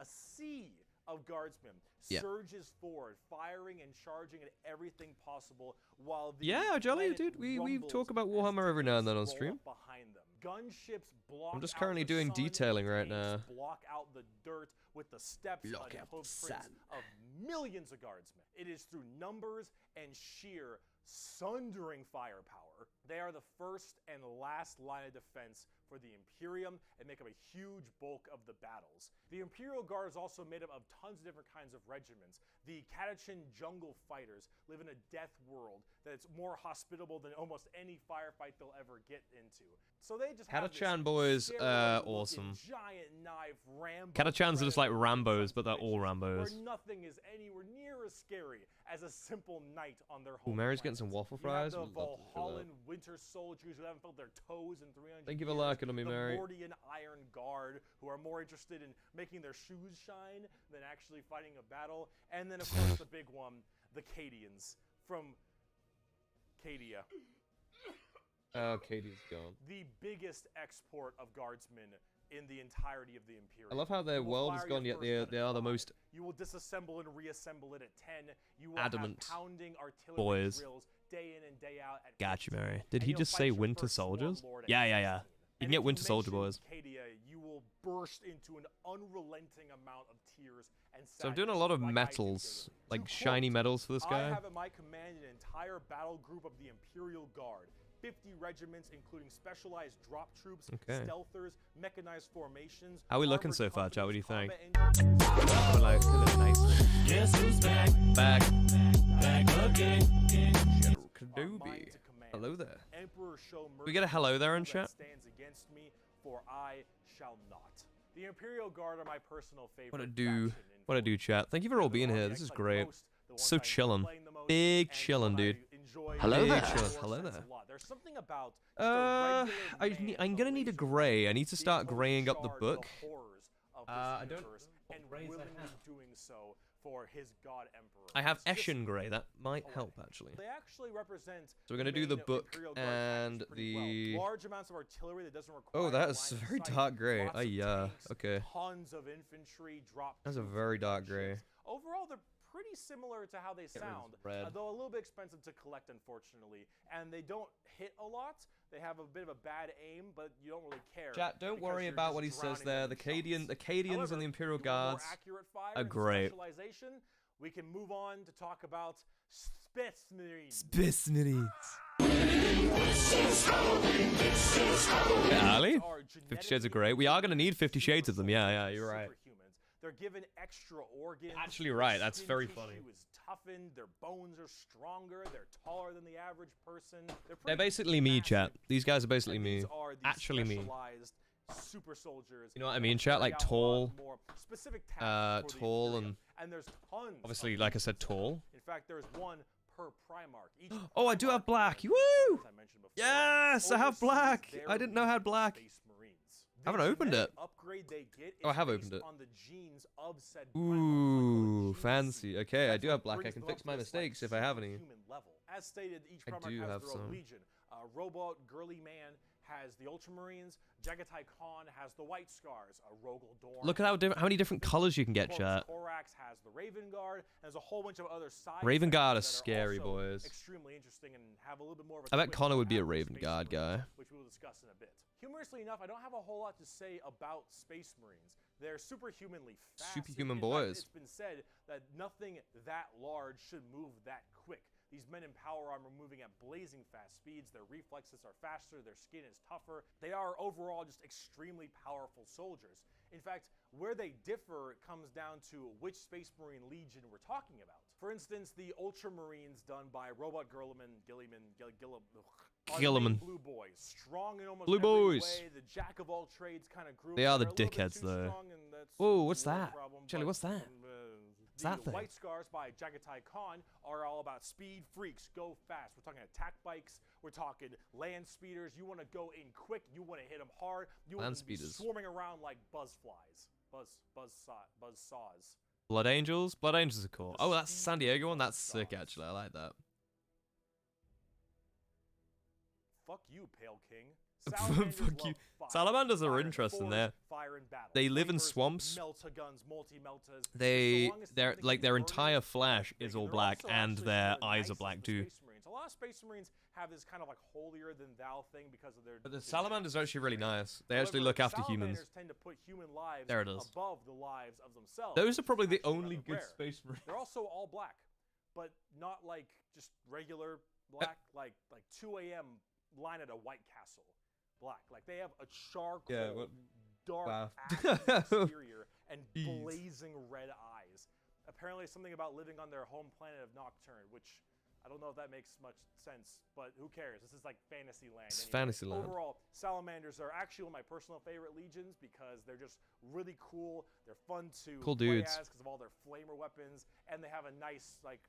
a sea of guardsmen Yeah. surges forward, firing and charging at everything possible, while the Yeah, Jelly, planet dude, we rumbles talk about as Warhammer every now and then on tanks stream. roll up behind them. Gunships block I'm just out currently the doing sun, detailing right tanks now. block out the dirt with the steps Block and out the hoofprints sun. of millions of guardsmen. It is through numbers and sheer sundering firepower. They are the first and last line of defense for the Imperium and make up a huge bulk of the battles. The Imperial Guard is also made up of tons of different kinds of regiments. The Catachan jungle fighters live in a death world that's more hospitable than almost any firefight they'll ever get into. So they just have Catachan this boys, steroid-looking awesome. giant knife Rambo Catachans are just like predator Rambos, but they're all where Rambos. nothing is anywhere near as scary as a simple knight on their Ooh, home Mary's planet. getting some waffle You have fries. the Would love to feel that. Valhallan winter soldiers who haven't felt their toes in 300 Thank you for years. liking on me, Mary. The Mordian Iron Guard, who are more interested in making their shoes shine than actually fighting a battle. And then, of course, the big one, the Cadians from Cadia. Oh, Katie's gone. The biggest export of guardsmen in the entirety of the Imperium. I love how their You will world is fire gone, your yet first they gun are at the 5. most You will disassemble and reassemble it at 10. You will adamant have pounding artillery boys. drills day in and day out at Gotcha, 15. Mary. Did And he you'll just fight say your Winter first Swarm Soldiers? Lord at Yeah. 16. You can And get if Winter Soldier mention boys. Cadia, you will burst into an unrelenting amount of tears and sadness. So I'm doing a lot of like I do metals, daily. like To shiny quote, metals for this I guy. have at my command an entire battle group of the Imperial Guard. 50 regiments, including specialized drop troops, Okay. stealthers, mechanized formations. How we looking armored so far, chat? What do you think? combat engineers. We're like feeling nice. Guess who's back? Back. Back again. General Are mine Kenobi. to command. Hello there. Emperor show mercy We get a hello there in to who that chat? stands against me, for I shall not. The Imperial Guard are my personal favorite. What a do. faction in What a do, chat. Thank you for all being here. This is great. So chillin'. Big chillin', dude. Hello there. Hello there. There's something about just a regular man I'm with gonna a need a laser gray. I eye need to being start able to graying up the charge book. horrors of this I don't universe what and grays I willingly have. doing so for his god emperor. I have It's just Eshin Grey. That might away. help, actually. They actually represent. So we're gonna do the main book Imperial Guard package and pretty well. the... Large amounts of artillery that doesn't require. Oh, that is line of very sight, dark grey. lots of tanks, Okay. Tons of infantry, drop. That's a troops, very and dark gunships. grey. Overall, they're pretty similar to how they Get rid of sound, the red. though a little bit expensive to collect, unfortunately. And they don't hit a lot. They have a bit of a bad aim, but you don't really care. Chat, don't because worry you're about just what he says drowning there. them The in shots. Cadians However, and the Imperial if you want more Guards accurate fire are and great. specialization, we can move on to talk about Spetsmarines. Yeah, Ali? Are 50 Shades of Grey. We are going to need 50 Shades of them. Yeah, you're right. Superhumans. They're given extra organs. Actually right, their that's skin very tissue funny. is toughened. Their bones are stronger. They're taller than the average person. They're pretty basically me, chat. massive. These guys are basically And me. these are the Actually me. specialized super soldiers. You know what I that mean, chat? carry Like out a lot tall, more specific tasks for the tall Imperium. and there's tons. obviously, of like I these said, as tall. well. In fact, there's one per Primarch. Each Oh, I do have Primarch black. has, Woo! as I mentioned before, Yes, I have oversees black. their I didn't know I had elite black. Space Marines. I haven't The opened genetic it. Upgrade they get Oh, I is have based opened it. on the genes of said Primarchs, like Ooh, called a gene fancy. seed. Okay, I That's do what have black. I brings can them fix up my to this, like, mistakes if I have any. superhuman level. As stated, each I Primarch do has have their own some. legion. Robot Girly Man has the Ultramarines. Jagatai Khan has the White Scars. Rogel Dorn. Look at how many different colors you can get, chat. Korax has the Raven Guard. And there's a whole bunch of other side Raven Guard sections are that scary, also boys. Extremely interesting and have a little bit more of a I bet twist Connor than would be a average Raven Space Guard Marines, guy. which we will discuss in a bit. Humorously enough, I don't have a whole lot to say about Space Marines. They're superhumanly fast. Superhuman In fact, boys. it's been said that nothing that large should move that quick. These men in power armor moving at blazing fast speeds. Their reflexes are faster. Their skin is tougher. They are overall just extremely powerful soldiers. In fact, where they differ comes down to which Space Marine Legion we're talking about. For instance, the Ultramarines done by Robot Gilliman are the main Gilliman. blue boys, strong in almost Blue every boys. way, the jack of all trades kind of group. They are the They're a little bit dickheads, too though. strong, and that's Whoa, what's one that? problem, Shelly, but, what's that? the that thing? White Scars by Jagatai Khan are all about speed freaks, go fast. We're talking attack bikes. We're talking land speeders. You want to go in quick. You want to hit them hard. You want Land them to be speeders. swarming around like buzz flies. Buzz saws. Blood Angels? Blood Angels are cool. The Oh, that's speed San Diego one? of That's sick, saws. actually. I like that. Fuck you, Pale King. Fuck Salamanders love you. fire. Salamanders are Fire in interesting. forge, fire in battle. They live in Reapers, swamps. Melta-guns, multi-meltas. Their like their entire flesh is all black, and their eyes are black too. A lot of Space Marines have this kind of like holier than thou thing because of their. But the genetics. salamanders are actually really nice. They However, actually look after humans. salamanders tend to put human lives There it is. above the lives of themselves. Those are probably the Actually only rather good rare. space marines. They're also all black, but not like just regular black, like 2 a.m. line at a White Castle black. Like they have a charcoal, Yeah, what- dark wow. ashen exterior and Jeez. blazing red eyes. Apparently something about living on their home planet of Nocturne, which I don't know if that makes much sense, but who cares? This is like fantasy land. It's anyway. fantasy land. Overall, salamanders are actually one of my personal favorite legions because they're just really cool. They're fun to Cool play dudes. as because of all their flamer weapons, and they have a nice like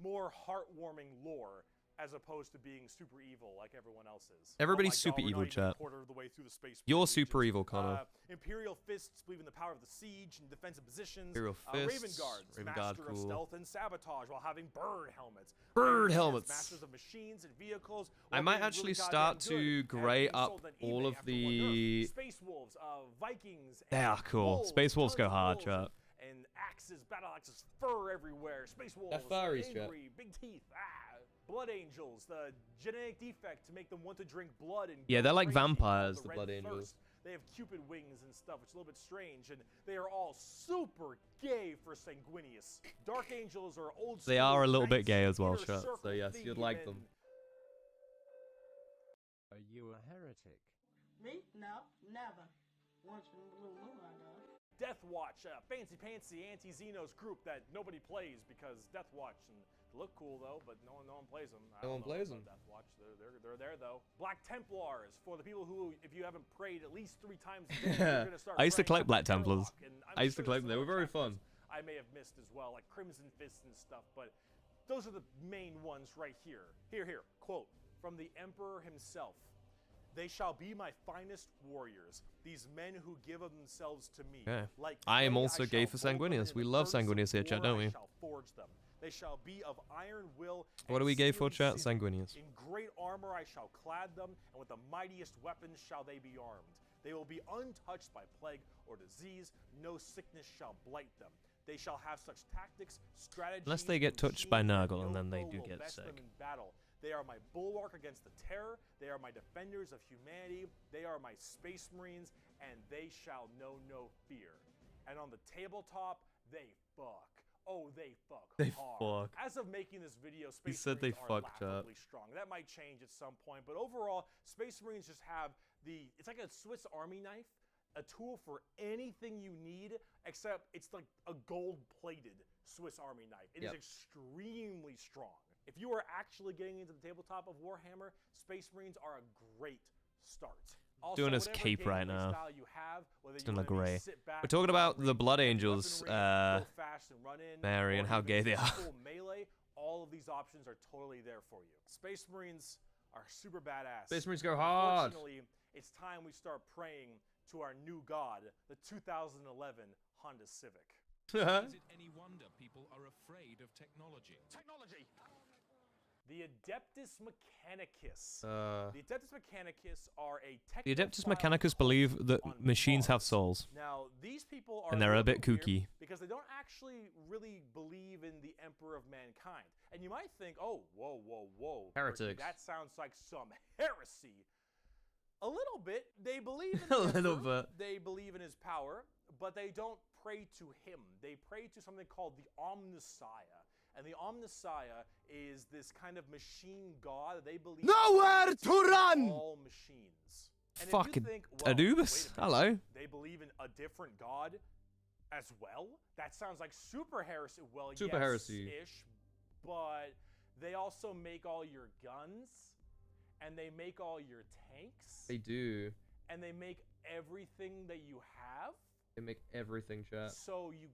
more heartwarming lore, as opposed to being super evil like everyone else is. Everybody's Oh my super God, we're evil, not even a chat. quarter of the way through the Space You're Marine super regions. evil, Connor. Imperial Fists believe in the power of the siege and defensive positions. Imperial Raven Fists, Guards, Raven Guard, master of cool. stealth and sabotage while having bird helmets. Bird Iron Hands, helmets. masters of machines and vehicles. I while might being actually really start goddamn to good and grey being up sold on all eBay of after one nerf. the... Space Wolves, Vikings. They and are cool. wolves, Space Wolves tons go of hard, wolves, chat. And axes, battle axes, fur everywhere. Space Wolves, furries, chat. angry, big teeth. Blood Angels, the genetic defect to make them want to drink blood and Yeah, go they're like crazy, vampires, called the Red Blood Thirst. Angels. They have cupid wings and stuff, which is a little bit strange, and they are all super gay for Sanguinius. Dark Angels are old school. They are a little bit knights, gay as well, inner chat. circle So yes, you'd theme, like and them. Are you a heretic? Me? No, never. Once in a blue moon, I know. Death Watch, a fancy anti-Xenos group that nobody plays because Death Watch and they look cool though, but no one plays them. No one plays them. Death Watch, they're there though. Black Templars for the people who, if you haven't prayed at least 3 times a day, you're gonna start I used to praying collect Black Airlock, Templars. and I used to sure collect them. some They were other very chapters fun. I may have missed as well, like Crimson Fists and stuff, but those are the main ones right here. Here, quote from the Emperor himself. They shall be my finest warriors, these men who give of themselves to me. Okay. Like I am clay, also gay shall for mold them, Sanguinius. and We in the love furnace of Sanguinius here, chat, war don't I we? shall forge them. They shall be of iron will. What and are we gay steel for, chat? chisel. Sanguinius. In great armor I shall clad them, and with the mightiest weapons shall they be armed. They will be untouched by plague or disease. No sickness shall blight them. They shall have such tactics, strategies. Unless they get and touched by machines that Nurgle, and no then they foe do will get best them sick. in battle. They are my bulwark against the terror. They are my defenders of humanity. They are my space marines, and they shall know no fear. And on the tabletop, they fuck. Oh, they fuck They hard. fuck. As of making this video, Space said they Marines are fuck, chat. laughably strong. That might change at some point, but overall, Space Marines just have it's like a Swiss Army knife, a tool for anything you need, except it's like a gold-plated Swiss Army knife. It is extremely strong. If you are actually getting into the tabletop of Warhammer, Space Marines are a great start. Also, Doing his whatever cape right gameplay now. style you have, whether It's you gonna look wanna be great. sit back We're talking and about read the Blood weaponry, Angels, go fast and run in, Mary, or and how even gay they are. full melee, all of these options are totally there for you. Space Marines are super badass. Space Marines go hard. Unfortunately, it's time we start praying to our new god, the 2011 Honda Civic. Is it any wonder people are afraid of technology? Technology! The Adeptus Mechanicus. The The Adeptus Mechanicus are a The Adeptus technophile Mechanicus believe that on machines have Mars. souls. Now, these people are And they're a little bit weird kooky. because they don't actually really believe in the Emperor of Mankind. And you might think, oh, whoa. Heretics. That sounds like some heresy. A little bit. They believe in A the little Emperor. bit. They believe in his power, but they don't pray to him. They pray to something called the Omnissiah. And the Omnissiah is this kind of machine god that they believe Nowhere to run! all machines. And if Fucking you think, well, Anubis. wait a minute, Hello. they believe in a different god as well? That sounds like super heresy. Well, Super heresy. yes-ish, but they also make all your guns, and they make all your tanks, They do. and they make everything that you have, They make everything, chat. so you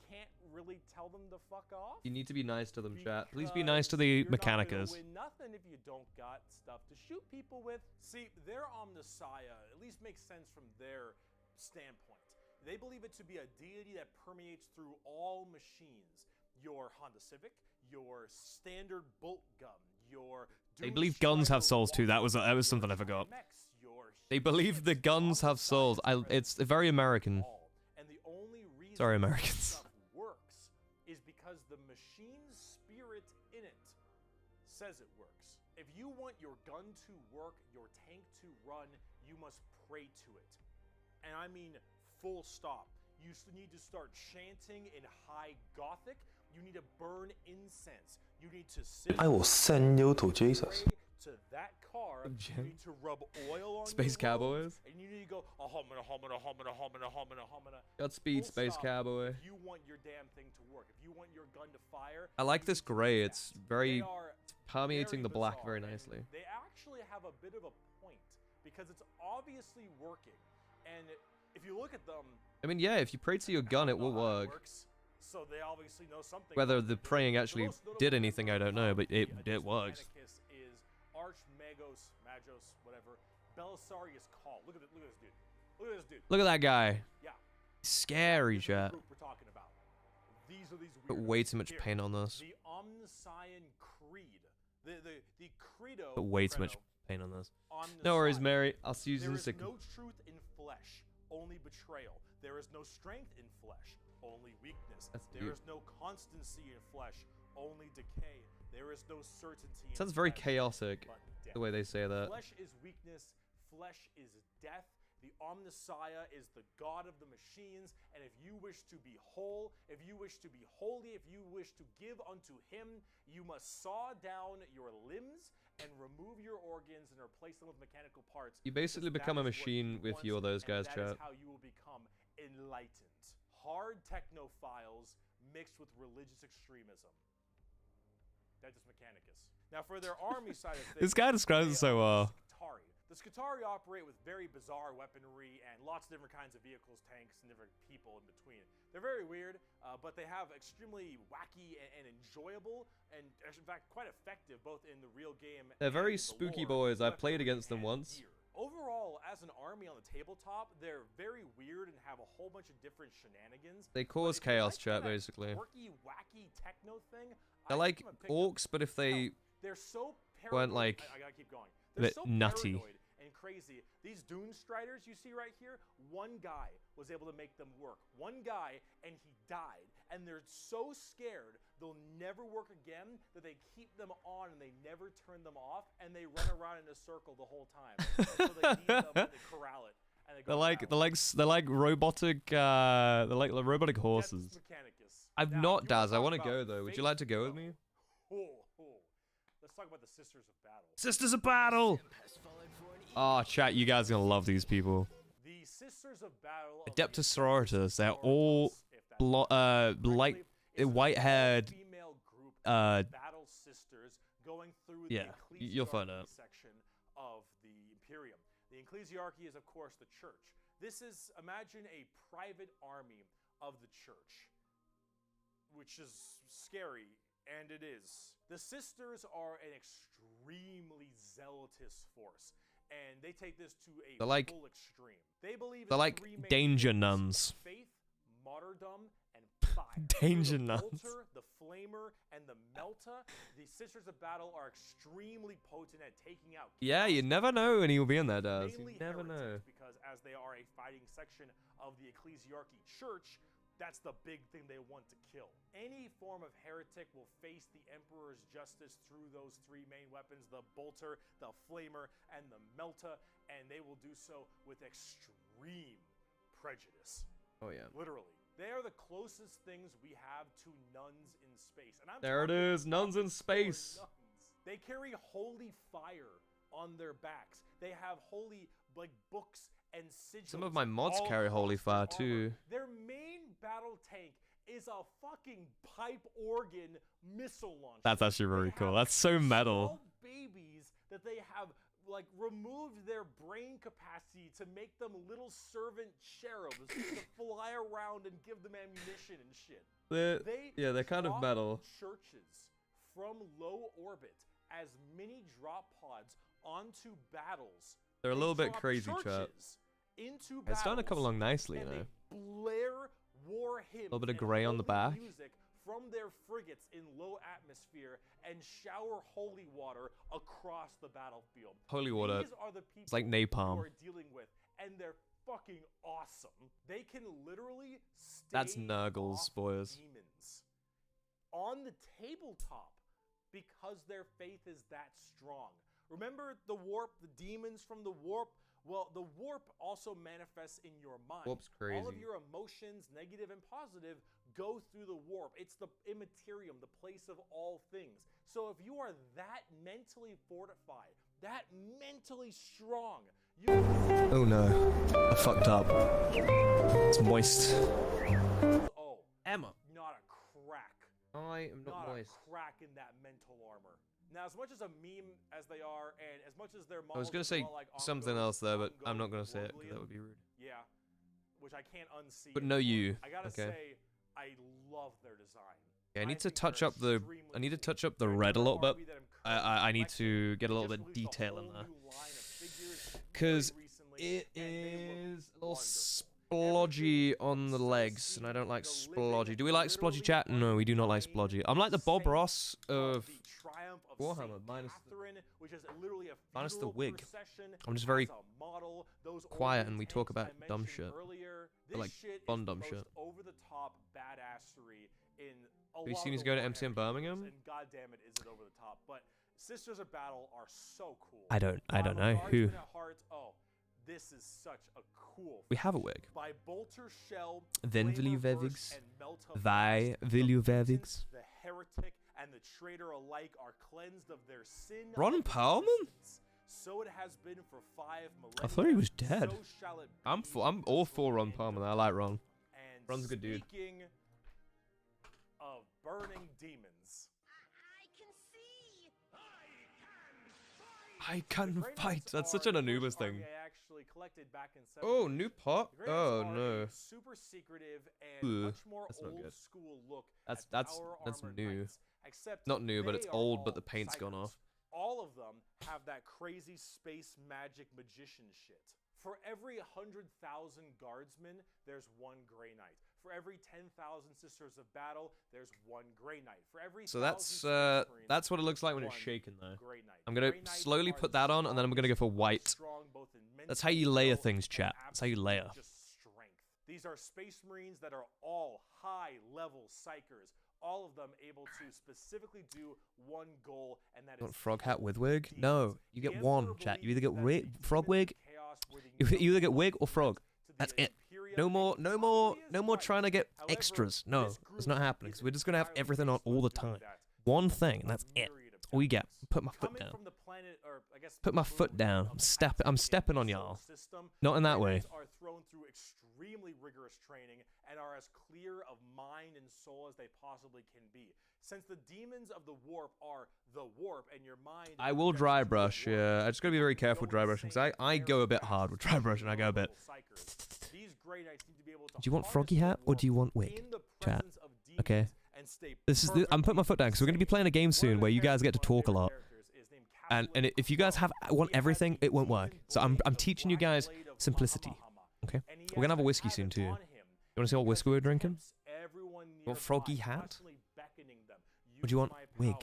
can't really tell them to fuck off. You need to be nice to them, chat. Please be nice to the Because you're not Mechanicus. gonna win nothing if you don't got stuff to shoot people with. See, their Omnissiah at least makes sense from their standpoint. They believe it to be a deity that permeates through all machines. Your Honda Civic, your standard bolt gun, your They believe guns have souls too. That was something I forgot. They believe the guns have souls. It's very American. And the only reason Sorry, this Americans. stuff works is because the machine's spirit in it says it works. If you want your gun to work, your tank to run, you must pray to it. And I mean full stop. You need to start chanting in high Gothic. You need to burn incense. You need to sit. I will send you to Jesus. Pray to that car. You need to rub oil on Space your roads, Cowboys. and you need to go humana. Godspeed, Full Space stop. Cowboy. If you want your damn thing to work, if you want your gun to fire, I like you this need to do gray. that. It's very They are permeating the black bizarre, very and nicely. They actually have a bit of a point because it's obviously working. And if you look at them, I mean, yeah, if you pray to your gun, it will how it work. works. So they obviously know something. Whether the praying actually did anything, I don't know, but it worked. Is Archmagos, whatever, Belisarius Call. Look at this dude. Look at this dude. Look at that guy. Yeah. Scary, chat. We're talking about. These are these Put way too much paint on this. The Omnissian Creed. The Credo. Put way too much paint on this. No worries, Mary. I'll see you in a second. There is no truth in flesh, only betrayal. There is no strength in flesh, only weakness. There is no constancy in flesh, only decay. There is no certainty in Sounds very flesh, chaotic, the way they say that. Flesh is weakness, flesh is death. The Omnissiah is the god of the machines, and if you wish to be whole, if you wish to be holy, if you wish to give unto him, you must saw down your limbs and remove your organs and replace them with mechanical parts. You basically become a machine with you or those guys, chat. That is how you will become enlightened. Hard technophiles mixed with religious extremism. That is Mechanicus. Now for their army side of things, This guy describes it so well. The Scutari operate with very bizarre weaponry and lots of different kinds of vehicles, tanks, and different people in between. They're very weird, but they have extremely wacky and enjoyable, and in fact quite effective both in the real game. They're very spooky boys. I played against them once. Overall, as an army on the tabletop, they're very weird and have a whole bunch of different shenanigans. They cause chaos, chat, basically. Quirky, wacky techno thing. They're like orcs, but if they they're so weren't like I gotta keep going. a bit nutty. And crazy. These Dune Striders you see right here, one guy was able to make them work. One guy, and he died. And they're so scared they'll never work again that they keep them on and they never turn them off, and they run around in a circle the whole time until they need them and they corral it. And they go they're like robotic robotic horses. I've not, Daz. I want to go though. Would you like to go with me? Let's talk about the Sisters of Battle. Sisters of Battle. Oh, chat, you guys are gonna love these people. The Sisters of Battle. Adeptus Sororitas. They're all like white-haired. Battle sisters going through the you'll find out. section of the Imperium. The ecclesiarchy is, of course, the church. This is, imagine a private army of the church, which is scary, and it is. The sisters are an extremely zealotous force, and they take this to a full extreme. They believe they're like danger nuns. Faith, martyrdom, and fire. Danger nuns. The Flamer, and the Melta. The Sisters of Battle are extremely potent at taking out. Yeah, you never know when he'll be in there, Daz. You never know. Because as they are a fighting section of the ecclesiarchy church, that's the big thing they want to kill. Any form of heretic will face the Emperor's justice through those three main weapons, the Bolter, the Flamer, and the Melta, and they will do so with extreme prejudice. Oh yeah. Literally. They are the closest things we have to nuns in space. And there it is, nuns in space. Nuns. They carry holy fire on their backs. They have holy books and sigils. Some of my mods carry holy fire too. Their main battle tank is a fucking pipe organ missile launcher. That's actually really cool. That's so metal. Babies that they have removed their brain capacity to make them little servant cherubs to fly around and give them ammunition and shit. They're kind of metal. Churches from low orbit as mini drop pods onto battles. They're a little bit crazy, chat. It's starting to come along nicely, you know. Blare war hymns. A little bit of gray on the back. Music from their frigates in low atmosphere and shower holy water across the battlefield. Holy water. These are the people it's like napalm. we're dealing with, and they're fucking awesome. They can literally stay That's Nurgles, boys. Demons on the tabletop because their faith is that strong. Remember the warp, the demons from the warp? Well, the warp also manifests in your mind. Warp's crazy. All of your emotions, negative and positive, go through the warp. It's the immaterium, the place of all things. So if you are that mentally fortified, that mentally strong, you... Oh no, I fucked up. It's moist. Oh, Emma. Not a crack. I am not moist. Not a crack in that mental armor. Now, as much as a meme as they are, and as much as their models I was gonna say something else there, but I'm not gonna say it because that would be rude. Yeah, which I can't unsee. But no, you. I gotta okay. say, I love their design. Yeah, I need to touch up the red a little bit. I need to get a little bit detail in there. Cause it is a little splodgy on the legs, and I don't like splodgy. Do we like splodgy, chat? No, we do not like splodgy. I'm like the Bob Ross of Warhammer, minus the wig. I'm just very quiet, and we talk about dumb shit. Like fun dumb shit. Have you seen us go to MCM Birmingham? And goddamn it, is it over the top? But Sisters of Battle are so cool. I don't know who. Oh, this is such a cool. We have a wig. By Bolter Shell, Then will you vevigs? Why will you vevigs? The heretic and the traitor alike are cleansed of their sin. Ron Perlman? So it has been for 5 millennia. I thought he was dead. So shall it be. I'm all for Ron Perlman. I like Ron. And Ron's a good dude. Speaking of burning demons. I can fight. That's such an Anubis thing. Oh, new pot? Oh no. Super secretive and much more that's not old good. school look. That's new. Not new, but it's old, but the paint's gone off. All of them have that crazy space magic magician shit. For every 100,000 guardsmen, there's 1 Grey Knight. For every 10,000 Sisters of Battle, there's 1 Grey Knight. For every So that's what it looks like when it's shaken though. I'm gonna slowly put that on, and then I'm gonna go for white. That's how you layer things, chat. That's how you layer. These are Space Marines that are all high-level psychers. All of them able to specifically do 1 goal, and that is Frog hat with wig? No, you get one, chat. You either get frog wig, you either get wig or frog. That's it. No more trying to get extras. No, it's not happening. Because we're just gonna have everything on all the time. One thing, and that's it. All you get. Put my foot down. Put my foot down. I'm stepping on y'all. Not in that way. Are thrown through extremely rigorous training and are as clear of mind and soul as they possibly can be. Since the demons of the warp are the warp, and your mind. I will dry brush. Yeah, I just gotta be very careful with dry brushing because I go a bit hard with dry brushing. I go a bit. Do you want froggy hat or do you want wig, chat? Okay. I'm putting my foot down because we're gonna be playing a game soon where you guys get to talk a lot. And if you guys want everything, it won't work. So I'm teaching you guys simplicity. Okay. We're gonna have a whiskey soon too. You wanna see what whiskey we're drinking? You want froggy hat? Or do you want wig?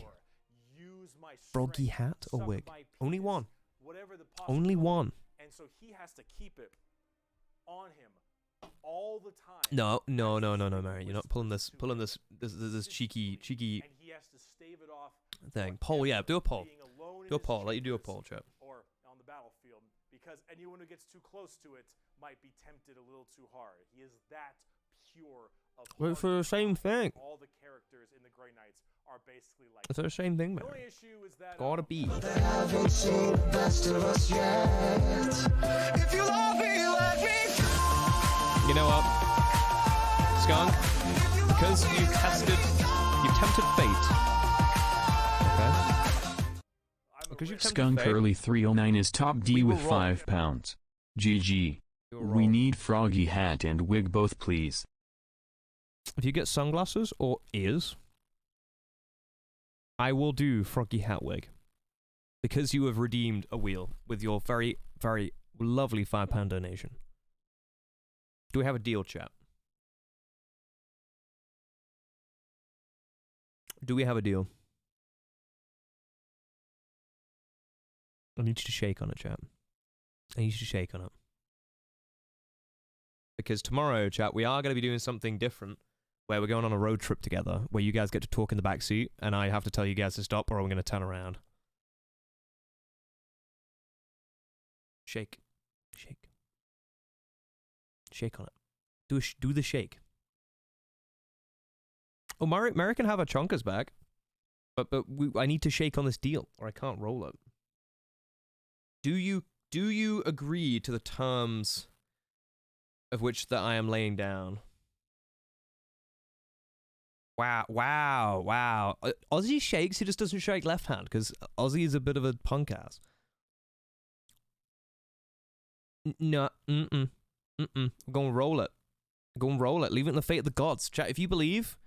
Froggy hat or wig? Only one. Only one. And so he has to keep it on him all the time. No, Mary. You're not pulling this cheeky And he has to stave it off thing. Poll, yeah, do a poll. Do a poll. Let you do a poll, chat. Or on the battlefield, because anyone who gets too close to it might be tempted a little too hard. He is that pure of heart. Well, for the same thing. All the characters in the Grey Knights are basically like. It's the same thing, man. The only issue is that gotta be. They haven't seen the best of us yet. If you love me, let me go. You know what, Skunk? Because you've tempted fate. Okay. Because you've tempted Skunk fate. Early 309 is top D with 5 pounds. GG. We need froggy hat and wig both, please. If you get sunglasses or ears, I will do froggy hat wig. Because you have redeemed a wheel with your very, very lovely £5 donation. Do we have a deal, chat? Do we have a deal? I need you to shake on it, chat. I need you to shake on it. Because tomorrow, chat, we are going to be doing something different where we're going on a road trip together where you guys get to talk in the back seat and I have to tell you guys to stop or I'm going to turn around. Shake. Shake. Shake on it. Do the shake. Oh, Mary can have her chonkers back. But I need to shake on this deal or I can't roll it. Do you agree to the terms of which that I am laying down? Wow. Ozzy shakes, he just doesn't shake left hand, because Ozzy is a bit of a punk ass. No, we're gonna roll it. Go and roll it. Leave it in the fate of the gods. Chat, if you believe,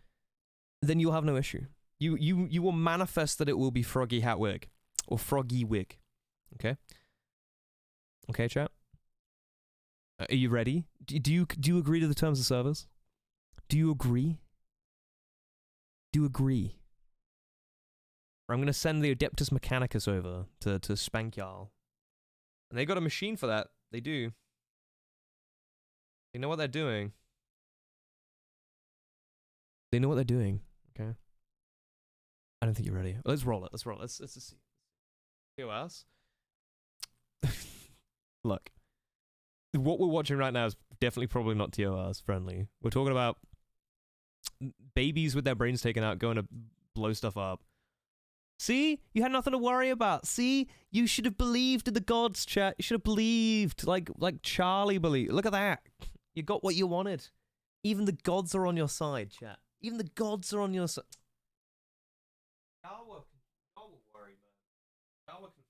then you'll have no issue. You will manifest that it will be Froggy Hat Wig. Or Froggy Wig. Okay? Okay, chat? Are you ready? Do you agree to the terms of service? Do you agree? Do you agree? Or I'm going to send the Adeptus Mechanicus over to spank y'all. And they got a machine for that. They do. They know what they're doing. They know what they're doing. Okay? I don't think you're ready. Let's roll it. Let's roll it. Let's just see. TOS? Look. What we're watching right now is definitely probably not TOS friendly. We're talking about babies with their brains taken out going to blow stuff up. See? You had nothing to worry about. See? You should have believed in the gods, chat. You should have believed. Like Charlie believed. Look at that. You got what you wanted. Even the gods are on your side, chat. Even the gods are on your side. Y'all were worried, man. Y'all were conflicted.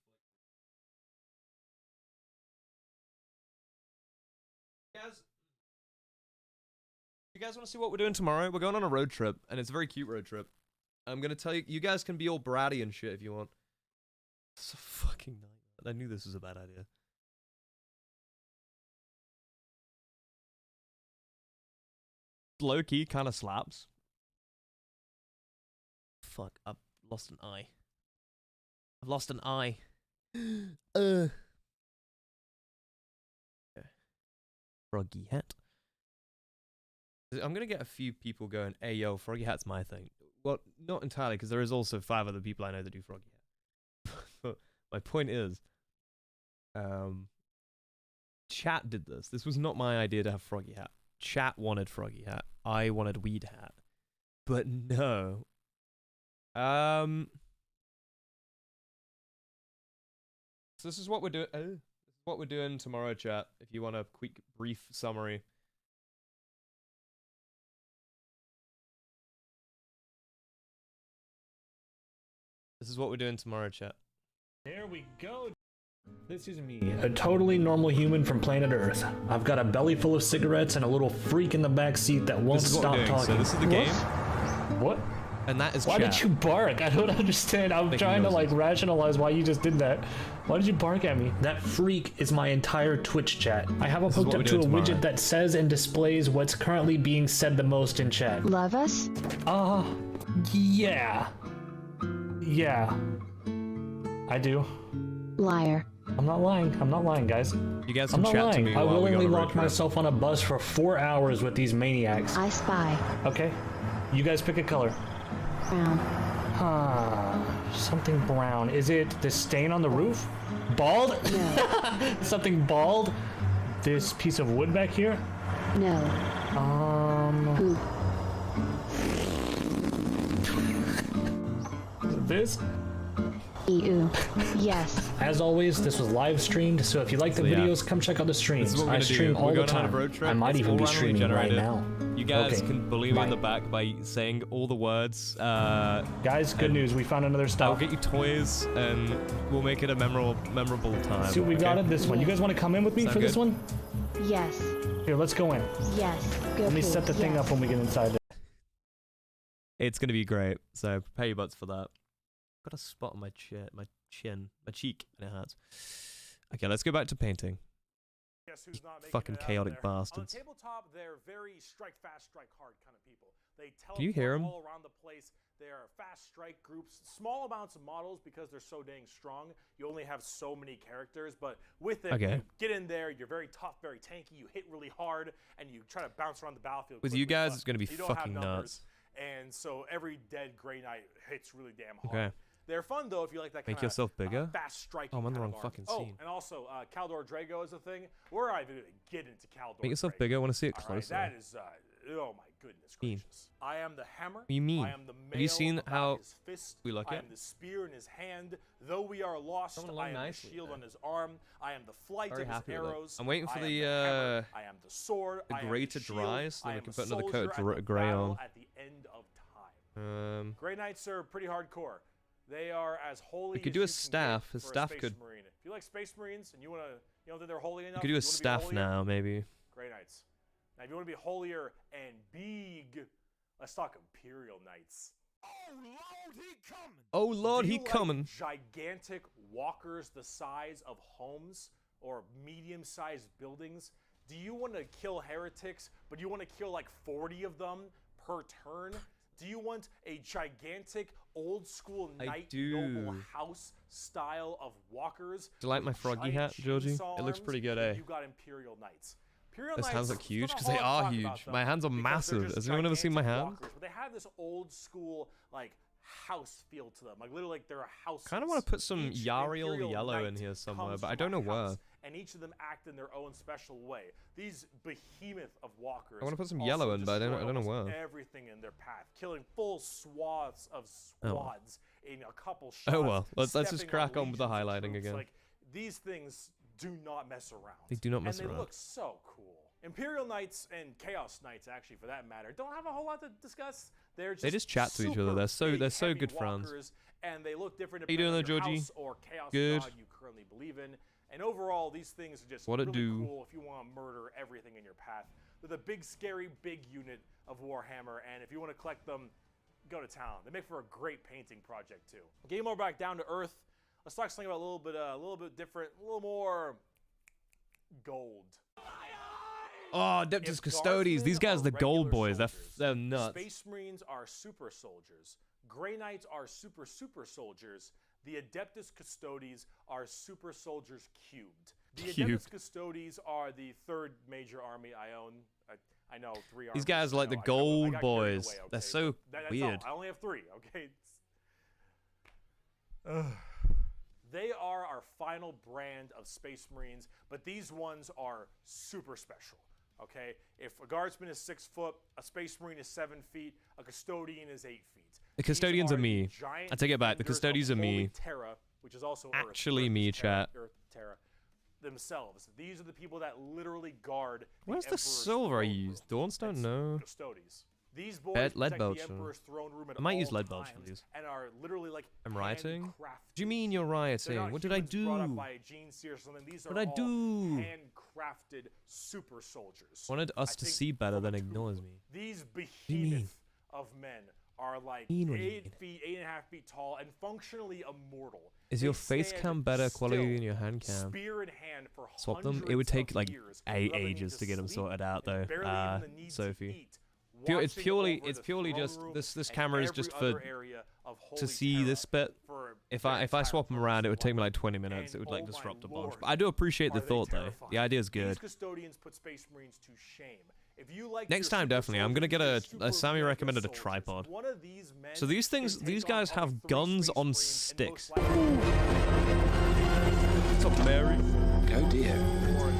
You guys want to see what we're doing tomorrow? We're going on a road trip, and it's a very cute road trip. I'm gonna tell you, you guys can be all bratty and shit if you want. It's a fucking nightmare. I knew this was a bad idea. Low key kind of slaps. Fuck, I've lost an eye. I've lost an eye. Okay. Froggy hat. I'm gonna get a few people going, hey yo, Froggy hat's my thing. Well, not entirely, because there is also 5 other people I know that do Froggy hat. But my point is, chat did this. This was not my idea to have Froggy hat. Chat wanted Froggy hat. I wanted Weed hat. But no. So this is what we're doing. This is what we're doing tomorrow, chat. If you want a quick, brief summary. This is what we're doing tomorrow, chat. There we go. This is me, a totally normal human from planet Earth. I've got a belly full of cigarettes and a little freak in the back seat that won't stop talking. So this is the game. What? And that is Why chat. did you bark? I don't understand. I'm trying to like rationalize why you just did that. Why did you bark at me? That freak is my entire Twitch chat. I have it hooked up to a widget that says and displays what's currently being said the most in chat. Love us? Yeah. Yeah. I do. Liar. I'm not lying. I'm not lying, guys. You guys I'm can not chat lying. to me I while we go willingly on a road locked trip. myself on a bus for 4 hours with these maniacs. I spy. Okay. You guys pick a color. Brown. Something brown. Is it the stain on the roof? Bald? No. Something bald? This piece of wood back here? No. Poop. Is it this? Ew. Yes. As always, this was live streamed, so if you like the videos, come check out the streams. I stream all the time. I might even be streaming right now. You guys can bully me in the back by saying all the words. Guys, good news. We found another stop. I'll get you toys, and we'll make it a memorable time. See what we got at this one. You guys want to come in with me for this one? Yes. Here, let's go in. Yes. Go Let me set the thing up when we get inside there. It's gonna be great, so prepare your butts for that. Got a spot on my chin, my cheek, and it hurts. Okay, let's go back to painting. Guess who's not making Fucking it out chaotic there? bastards. On the tabletop, they're very strike fast, strike hard kind of people. They Can you hear 'em? all around the place. They are fast strike groups, small amounts of models because they're so dang strong. You only have so many characters, but with it, you get in there. You're very tough, very tanky. You hit really hard, and you try to bounce around the battlefield. With quickly, you guys, but it's gonna be you don't have fucking numbers, nuts. And so every dead Grey Knight hits really damn hard. Okay. They're fun though if you like that kind Make yourself bigger. fast striking. Oh, I'm on the kind wrong of fucking art. scene. Oh, and also Caldor Drago is a thing. We're not even gonna get into Caldor. Make yourself Drago. bigger. I want to see it All right, closer. that is, oh my goodness gracious. I am the hammer. What do you mean? I am the mail Have you seen about how his fist. we look I at? am the spear in his hand. Though we are lost, Someone I look am nicely the shield there. on his arm. I am the flight Very of his happy with it. arrows. I'm waiting for I am the, hammer. I am the sword. I am grey the to shield. dry, so I then we am can the put another soldier coat at the grey battle on. At the end of time. Grey Knights are pretty hardcore. They are as holy. We could as do a you can staff. get His for a staff Space could. Marine. If you like Space Marines and you want to, think they're holy enough. We could do you a wanna be staff holier, now, maybe. Grey Knights. Now, if you want to be holier and big, let's talk Imperial Knights. Oh Lord, Do he you like coming. gigantic walkers the size of homes or medium-sized buildings? Do you want to kill heretics, but you want to kill like 40 of them per turn? Do you want a gigantic old-school knight noble house style of walkers? Do you like my froggy hat, Georgie? It looks pretty good, eh? You got Imperial Knights. Those hands look huge because they are huge. My hands are massive. Has anyone ever seen my hands? But they have this old-school like house feel to them. Like literally, like they're a house. Kind of want to put some Yariel yellow in here somewhere, but I don't know where. And each of them act in their own special way. These behemoth of walkers. I want to put some yellow in, but I don't know where. Everything in their path, killing full swaths of squads in a couple shots. Oh well, let's just crack on with the highlighting again. Like these things do not mess around. They do not mess around. And they look so cool. Imperial Knights and Chaos Knights, actually, for that matter, don't have a whole lot to discuss. They just chat to each other. They're so good friends. And they look different How you doing there, depending on your Georgie? house or chaos Good. god you currently believe in. And overall, these things are just What really it do? cool if you want to murder everything in your path. They're the big, scary, big unit of Warhammer, and if you want to collect them, go to town. They make for a great painting project too. Getting more back down to earth. Let's talk something about a little bit different, a little more gold. Oh, Adeptus Custodes. These guys are the gold boys. They're nuts. Space Marines are super soldiers. Grey Knights are super soldiers. The Adeptus Custodes are super soldiers cubed. The Adeptus Custodes are the third major army I own. I know 3 armies. These guys are like the gold boys. Away, okay? They're so That's weird. all. I only have 3, okay? They are our final brand of Space Marines, but these ones are super special. Okay, if a guardsman is 6 foot, a Space Marine is 7 feet, a custodian is 8 feet. The custodians are me. I take it back. The custodians are me. Terra, which is also Actually Earth. me, chat. Earth Terra themselves. These are the people that literally guard. Where's the silver I used? Dawnstone? No. Custodies. These boys Lead protect belch. the Emperor's throne room at I might use all lead belch for times these. and are literally like I'm rioting? handcrafted. What do you mean you're They're rioting? not What did I humans brought up do? by a gene seer or something. These are What did I all do? handcrafted super soldiers. Wanted us to see better than ignores me. These do you mean? behemoth of men are like 8 feet, 8.5 feet tall, and functionally immortal. Is They your face stand cam better quality still, than your hand cam? Spear in hand for Swap them? It would hundreds take of like years 8 without the need ages to get them sleep sorted out though. and barely even the need to Sophie. eat. It's Watching purely over the purely throne just room this and camera is every just other for area of to Holy see Terra this bit. for If I swap them around, it would take me like 20 minutes. It would like disrupt a bunch. But I do appreciate the thought though. The idea is good. These custodians put Space Marines to shame. If you like Next your time, super definitely. I'm gonna get soldiers, a Sammy super recommended a soldiers, tripod. one of these men So these can things, take these on guys other have 3 guns Space on Marines sticks. and most What's up, Mary? Oh dear.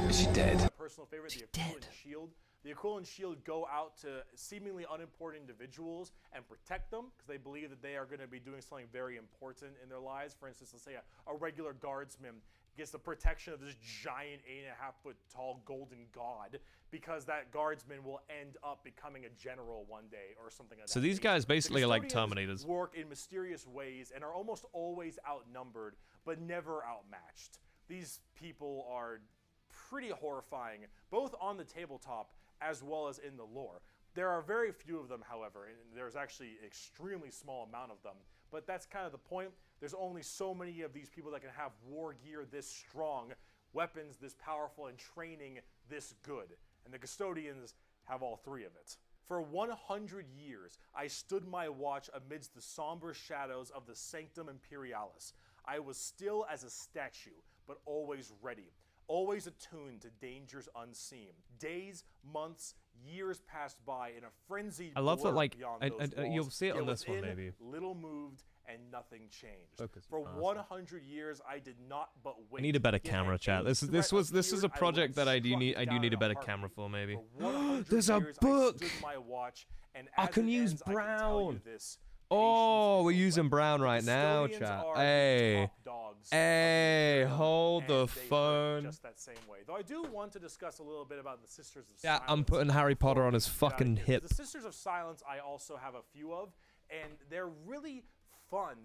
Is she dead? My personal favorite, the Aquila Shield. The Aquila Shield go out to seemingly unimportant individuals and protect them because they believe that they are going to be doing something very important in their lives. For instance, let's say a regular guardsman gets the protection of this giant 8.5 foot tall golden god because that guardsman will end up becoming a general one day or something like that. So these guys basically are like Custodians Terminators. work in mysterious ways and are almost always outnumbered but never outmatched. These people are pretty horrifying, both on the tabletop as well as in the lore. There are very few of them, however, and there's actually an extremely small amount of them. But that's kind of the point. There's only so many of these people that can have war gear this strong, weapons this powerful, and training this good. And the Custodians have all 3 of it. For 100 years, I stood my watch amidst the somber shadows of the Sanctum Imperialis. I was still as a statue, but always ready. Always attuned to dangers unseen. Days, months, years passed by in a frenzied I love that, blur like, beyond those walls, you'll see it on yet this one, within, maybe. Little moved and nothing changed. Focus, For you bastard. 100 years, I did not but wait. I need a better Yet camera, at chat. any This threat is a appeared, project that I do was need struck a down better in camera for maybe. For 100 There's a years, book. I stood my watch, and I as can it use ends, I can tell you brown. this, Oh, we're using brown right now, Custodians chat. are the Hey, top dogs of the hey, Imperium, hold and the they work phone. just that same way. Though I do want to discuss a little bit about the Sisters of Yeah, Silence. I'm putting Harry Potter on his before we get out of fucking here. hip. The Sisters of Silence I also have a few of, and they're really fun,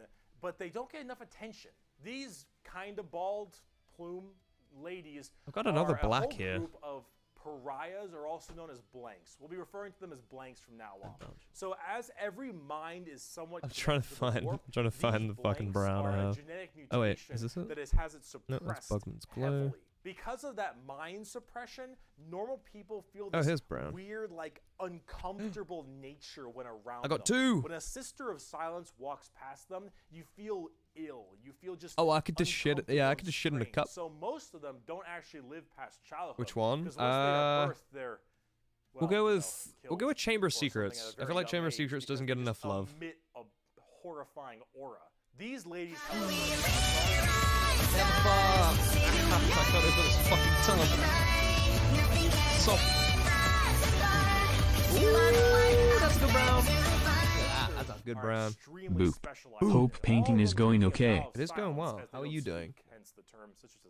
but they don't get enough attention. These kind of bald plume ladies I've got another are a black whole here. group of pariahs are also known as blanks. We'll be referring to them as blanks from now on. So as every mind is somewhat I'm trying to find the fucking brown I have. Oh wait, is this it? That has it No, suppressed that's Bugman's glow. heavily. Because of that mind suppression, normal people feel Oh, this here's brown. weird, like, uncomfortable nature when around I got them. 2. When a Sister of Silence walks past them, you feel ill. You feel just Oh, I could just shit. Yeah, I could just shit in a cup. So most of them don't actually live past childhood. Which one? Because once they are birthed, they're we'll go with Chamber of Secrets. I feel like Chamber of Secrets doesn't get enough love. Emit a horrifying aura. These ladies have I thought it was fucking Ooh, that's good brown. Yeah, that's a good brown. Boop. Hope painting is going okay. It is going well. How are you doing?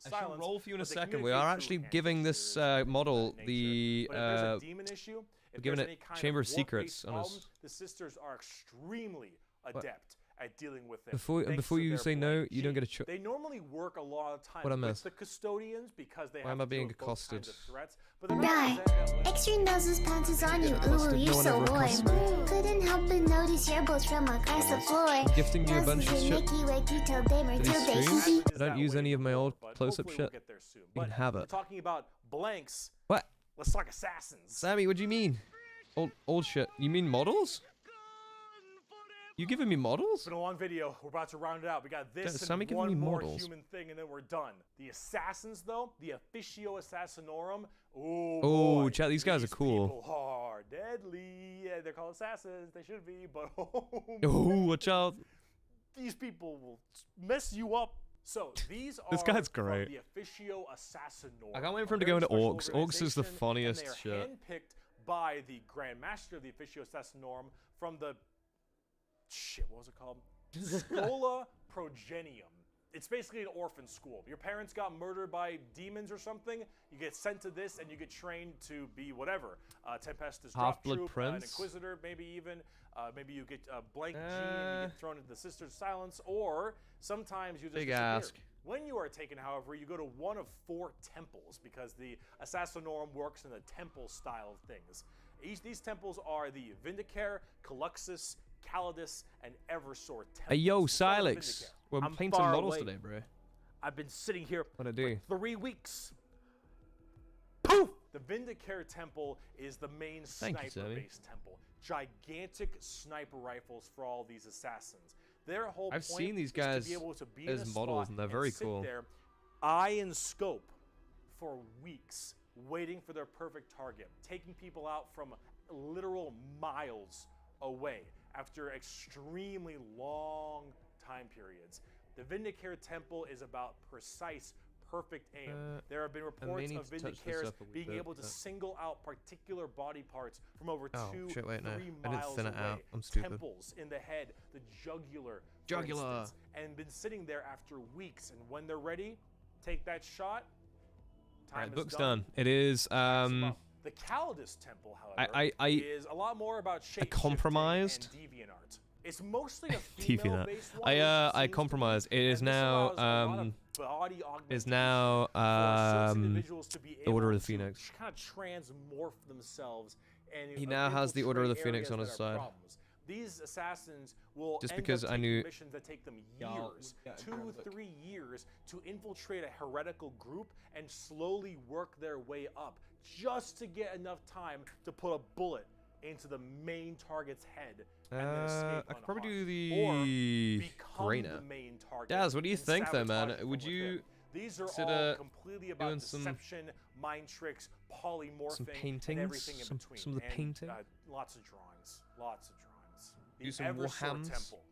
I shall roll for you in a second. We are actually giving this model the we're giving it Chamber of Secrets on us. The sisters are extremely adept at dealing with it. Before you say no, you don't get a choice. They normally work a lot of time What I with miss? the custodians because they Why have am I to being deal with both accosted? kinds of threats. But they're Die. Extra noses panties on you. Ooh, you're so warm. Couldn't help but notice your bones from across the floor. Gifting you a bunch of shit. For these streams? I don't use any of my old close-up shit. You can have it. Talking about blanks. What? Let's talk assassins. Sammy, what do you mean? Old shit. You mean models? You giving me models? It's been a long video. We're about to round it out. We got this Sammy and giving me one more models. human thing, and then we're done. The assassins, though, the Officio Assassinorum. Oh, Oh, boy, chat, these guys are cool. people are deadly. Yeah, they're called assassins. They should be, but Oh, watch out. these people will mess you up. So these are This guy's great. from the Officio Assassinorum. I can't wait for him a to go very into special Orcs. Orcs is the organization, funniest and shit. they're handpicked by the Grand Master of the Officio Assassinorum from the what was it called? Scola Progenium. It's basically an orphan school. Your parents got murdered by demons or something. You get sent to this, and you get trained to be whatever. Tempestus Drop Half-Blood Troop, an Prince? Inquisitor, maybe even. Maybe you get a blank gene and you get thrown into the Sisters of Silence, or sometimes you just Big disappear. ask. When you are taken, however, you go to one of 4 temples because the Assassinorum works in the temple style of things. These temples are the Vindicare, Caluxus, Calidus, and Eversor temples. Hey, yo, Start with Silex. Vindicare. We're I'm painting far models away. today, bro. I've been sitting here What I do? for 3 weeks. Poof! The Vindicare temple is the main Thank you, Sammy. sniper-based temple. Gigantic sniper rifles for all these assassins. Their whole I've point seen these is guys to be able to be as in a models, spot and they're very sit cool. there, eye and scope for weeks, waiting for their perfect target, taking people out from literal miles away after extremely long time periods. The Vindicare temple is about precise, perfect aim. There have been reports need of to touch this Vindicares up a wee being bit, able to but- single out particular body parts from over Oh, 2 shit, wait, no. 3 I didn't miles thin away. it out. I'm stupid. Temples in the head, the jugular, for Jugular. instance, and been sitting there after weeks. And when they're ready, take that shot. Time Alright, is book's done. It is, The Calidus temple, however, is a lot more about shape compromised. and deviant art. It's mostly a TV that. female-based one. I compromised. It is now is now the Order of the Phoenix. Kind of transmorph themselves, and He now has the Order of the infiltrate Phoenix on areas his that are side. problems. These assassins will Just end because up I taking knew- missions that take them Y'all, years, yeah, 2-3 years, to infiltrate a heretical group and slowly work their way up, just to get enough time to put a bullet into the main target's head and then escape I could probably unharmed. do Or the become Grainer. the main target. Daz, what do you and think though, man? sabotage from Would you within. These are all consider completely about doing some deception, mind tricks, polymorphing, paintings? and everything in Some between. of the And, painting? lots of drawings. Lots of drawings. The Do some Eversor Warhams? Temple.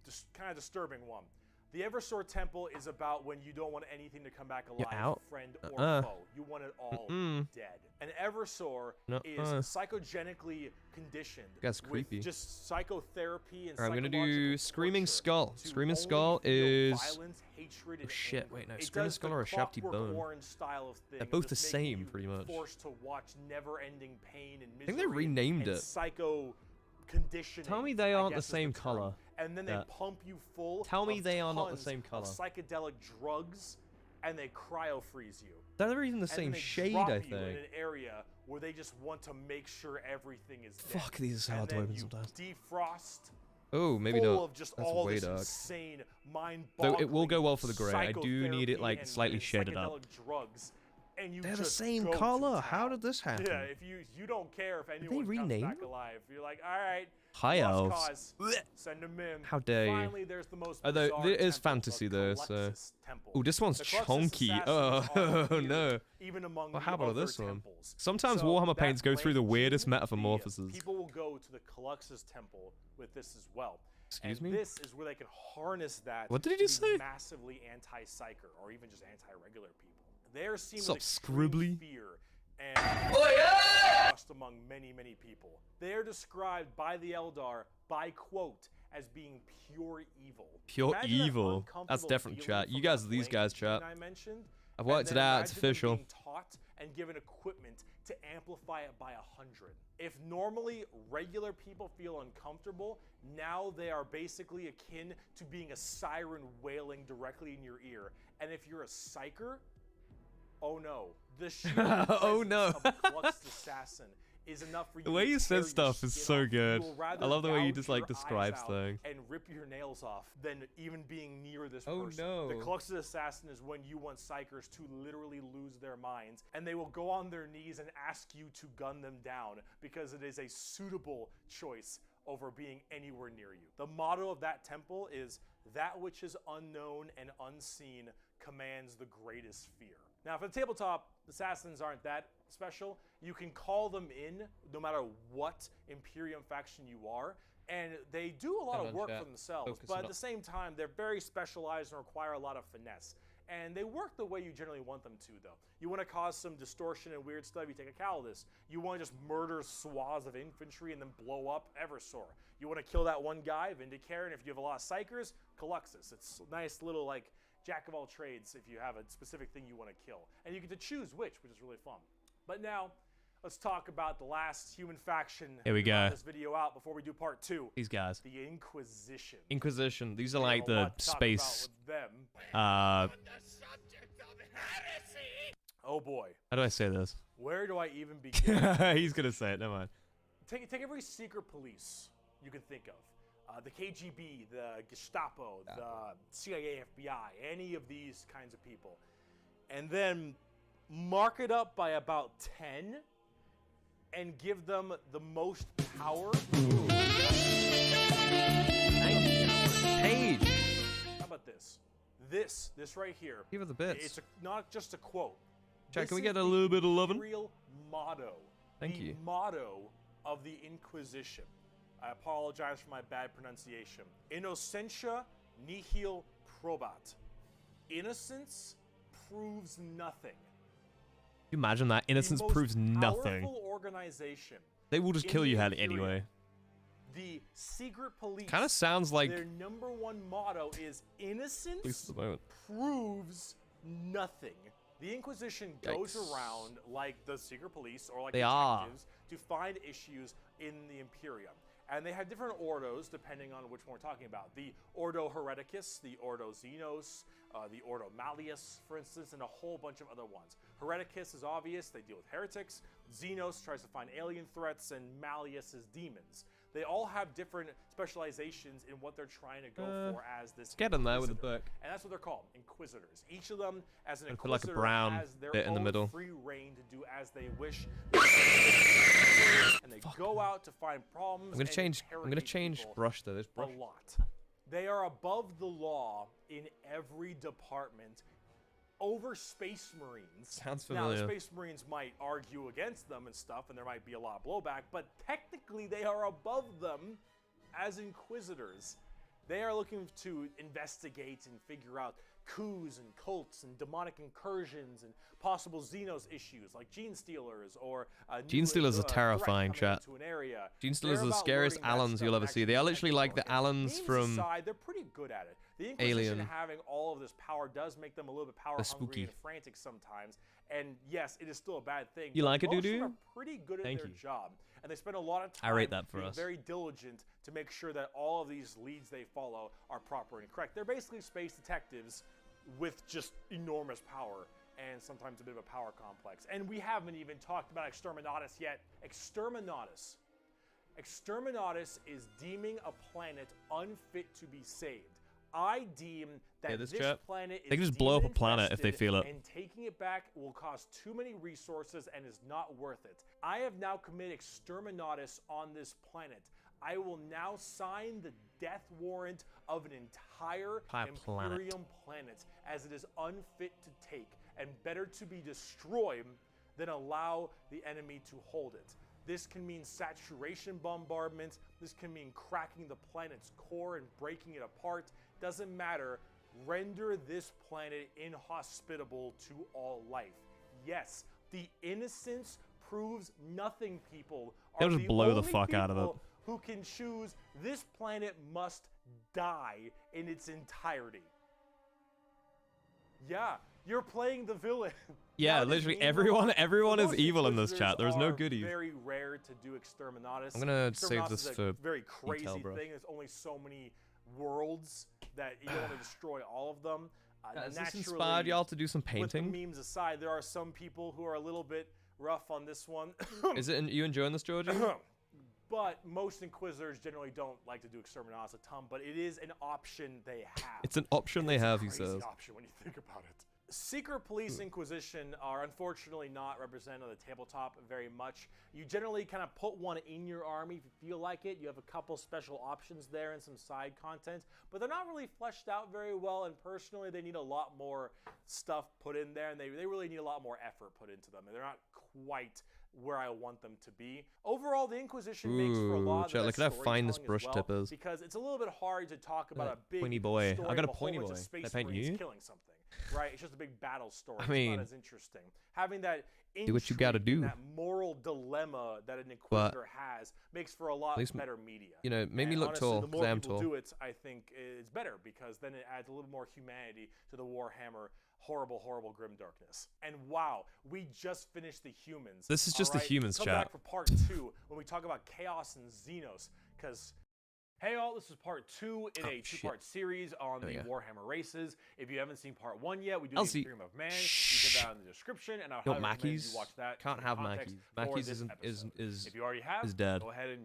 Just kind of disturbing one. The Eversor Temple is about when you don't want anything to come back alive, out? friend or foe. You want it all dead. An Eversor is psychogenically conditioned That's with creepy. just psychotherapy and Alright, I'm gonna do psychological Screaming torture Skull. to Screaming only Skull feel is violence, hatred, oh and shit, anger. wait, no, It Screaming does Skull the or a Shafty Clockwork Bone. Orange style of thing, They're both the just making same, you pretty much. Forced to watch never-ending pain and misery. I think they renamed and it. Psycho conditioning. Tell me they I aren't the guess is same term. color. And then they Yeah. pump you full. Tell me of they are not the tons same of color. psychedelic drugs and they cryo freeze you. They're even the And same then they shade, drop I you think. in an area where they just want to make sure everything is dead. Fuck, these are hard to And open then you sometimes. defrost. Oh, maybe full not. of just That's all way this dark. insane, Though it will go well for the gray. I psychotherapy do need it like and slightly shaded up. psychedelic drugs, and you They're the just same go to color. town. How did this happen? Yeah, if you don't care if anyone comes rename back them? alive, you're like, all right, High lost elves. cause, send them in. How dare you? Finally, there's the most Although bizarre there is temple, fantasy the though, so. Calyxus temple. Oh, this one's The Calyxus chunky. assassins Oh, are weird, no. Even among Well, the how about other this one? temples. Sometimes So Warhammer that paints go through the lane weirdest Jin, metamorphoses. People will go to the Calyxus temple with this as well. Excuse and me? This is where they can harness that. What did he to just be say? Massively anti-psyker or even just anti-regular people. They are seen Sup, with extreme Scribbly? fear and trust among many, many people. They are described by the Eldar by quote as being pure evil. Pure Imagine that evil. That's uncomfortable different, feeling chat. You from guys that are these lane guys, Jin chat. I mentioned, I've and worked it then out. It's imagine them official. being taught and given equipment to amplify it by 100. If normally regular people feel uncomfortable, now they are basically akin to being a siren wailing directly in your ear. And if you're a psyker, oh no, the sheer Oh, presence no. of a Calyxus assassin is enough for you. The way to you tear said your stuff is skin so off. good. You will rather I love the way you gouge just like your describe eyes out things. and rip your nails off than even being near this Oh, person. no. The Calyxus assassin is when you want psychers to literally lose their minds, and they will go on their knees and ask you to gun them down because it is a suitable choice over being anywhere near you. The motto of that temple is, that which is unknown and unseen commands the greatest fear. Now, for the tabletop, assassins aren't that special. You can call them in no matter what Imperium faction you are, and they do a lot of work for themselves, Focus but it at up. the same time, they're very specialized and require a lot of finesse. And they work the way you generally want them to, though. You want to cause some distortion and weird stuff, you take a Calidus. You want to just murder swaths of infantry and then blow up Eversor. You want to kill that one guy, Vindicare, and if you have a lot of Psychers, Calyxus. It's a nice little, like, jack of all trades if you have a specific thing you want to kill. And you get to choose which is really fun. But now, let's talk about the last human faction. Here we to round go. This video out before we do part 2. These guys. The Inquisition. Inquisition. These are We like have a the lot to talk about space. with them. Oh boy. How do I say this? Where do I even begin? He's gonna say it. Never mind. Take every secret police you can think of. The KGB, the Gestapo, the CIA, FBI, any of these kinds of people. And then mark it up by about 10 and give them the most power. Page. How about this? This right here. Give her the bits. It's not just a quote. Jack, can we This get is a the little bit of lovin'? Real motto. Thank the you. Motto of the Inquisition. I apologize for my bad pronunciation. Innocentia nihil probat. Innocence proves nothing. You imagine that? Innocence The most proves nothing. Powerful organization. They will just in kill the you Imperium. anyway. The secret police. Kind of sounds like their number one motto is at least innocence at the moment. proves nothing. The Inquisition goes Yikes. around like the secret police or like They are. detectives to find issues in the Imperium. And they have different ordos depending on which one we're talking about. The Ordo Hereticus, the Ordo Xenos, the Ordo Malleus, for instance, and a whole bunch of other ones. Hereticus is obvious, they deal with heretics. Xenos tries to find alien threats, and Malleus is demons. They all have different specializations in what they're trying to go for as this Get in there with the Inquisitor. book. And that's what they're called, Inquisitors. Each of them, as an And put like a Inquisitor, brown has their bit in the own middle. free reign to do as they wish. And they go out to find problems. I'm gonna and change. I'm gonna interrogate change people brush though. This brush. a lot. They are above the law in every department over Space Marines. Sounds Now, the familiar. Space Marines might argue against them and stuff, and there might be a lot of blowback, but technically they are above them as Inquisitors. They are looking to investigate and figure out coups and cults and demonic incursions and possible Xenos issues like Gene Stealers or Gene Stealers are terrifying, chat. An area. Gene Stealers They're are the about scariest learning that Allens stuff you'll and ever see. actually They are literally like protecting the Allens Games from. aside, they're pretty good at it. The Inquisition Alien. having all of this power does make them a little bit power They're hungry spooky. and frantic sometimes. And yes, it is still a bad thing. You but like it, most of doo-doo? them are pretty good at Thank their you. job. And they spend a lot of I time rate that for being us. very diligent to make sure that all of these leads they follow are proper and correct. They're basically space detectives with just enormous power and sometimes a bit of a power complex. And we haven't even talked about Exterminatus yet. Exterminatus. Exterminatus is deeming a planet unfit to be saved. I deem that this planet is they can just blow up a planet if they feel it. And taking it back will cost too many resources and is not worth it. I have now committed Exterminatus on this planet. I will now sign the death warrant of an entire Imperium planet, as it is unfit to take and better to be destroyed than allow the enemy to hold it. This can mean saturation bombardment. This can mean cracking the planet's core and breaking it apart. Doesn't matter. Render this planet inhospitable to all life. Yes, the innocence proves nothing. People are they'll just blow the fuck out of it. Who can choose this planet must die in its entirety. Yeah, you're playing the villain. Yeah, literally everyone is evil in this chat. There's no goodies. Very rare to do Exterminatus. I'm gonna save this for very crazy detail, bro. thing. There's only so many worlds that you don't want to destroy all of them. Has this inspired y'all to do some painting? With the memes aside, there are some people who are a little bit rough on this one. Is it you enjoying this, Georgie? But most Inquisitors generally don't like to do Exterminatus a ton, but it is an option they have. It's an option they have, he says. It's an option when you think about it. Secret Police Inquisition are unfortunately not represented on the tabletop very much. You generally kind of put one in your army if you feel like it. You have a couple special options there and some side content, but they're not really fleshed out very well, and personally they need a lot more stuff put in there, and they really need a lot more effort put into them, and they're not quite where I want them to be. Overall, the Inquisition makes for a lot of look at how fine this brush tip is. Because it's a little bit hard to talk about a big pointy boy. story I got a of whole pointy bunch boy. of Space Can I paint Marines you? killing something, right? It's just a big battle story. I mean, it's not as interesting. Having that do what you gotta do. That moral dilemma that an Inquisitor has makes for a lot better media. You know, make me look honestly, tall. The more I'm people tall. do it, I think it's better, because then it adds a little more humanity to the Warhammer horrible, horrible grim darkness. And wow, we just finished the humans. This is just the humans, Come chat. back for part 2 when we talk about Chaos and Xenos, because hey all, this is part 2 in a 2-part series on the Warhammer races. If you haven't seen part 1 yet, we do the Imperium of Man. You get that in the description, and I'll highly recommend you watch that. Can't have Mackies. Mackies is if you already have, is dead. Go ahead and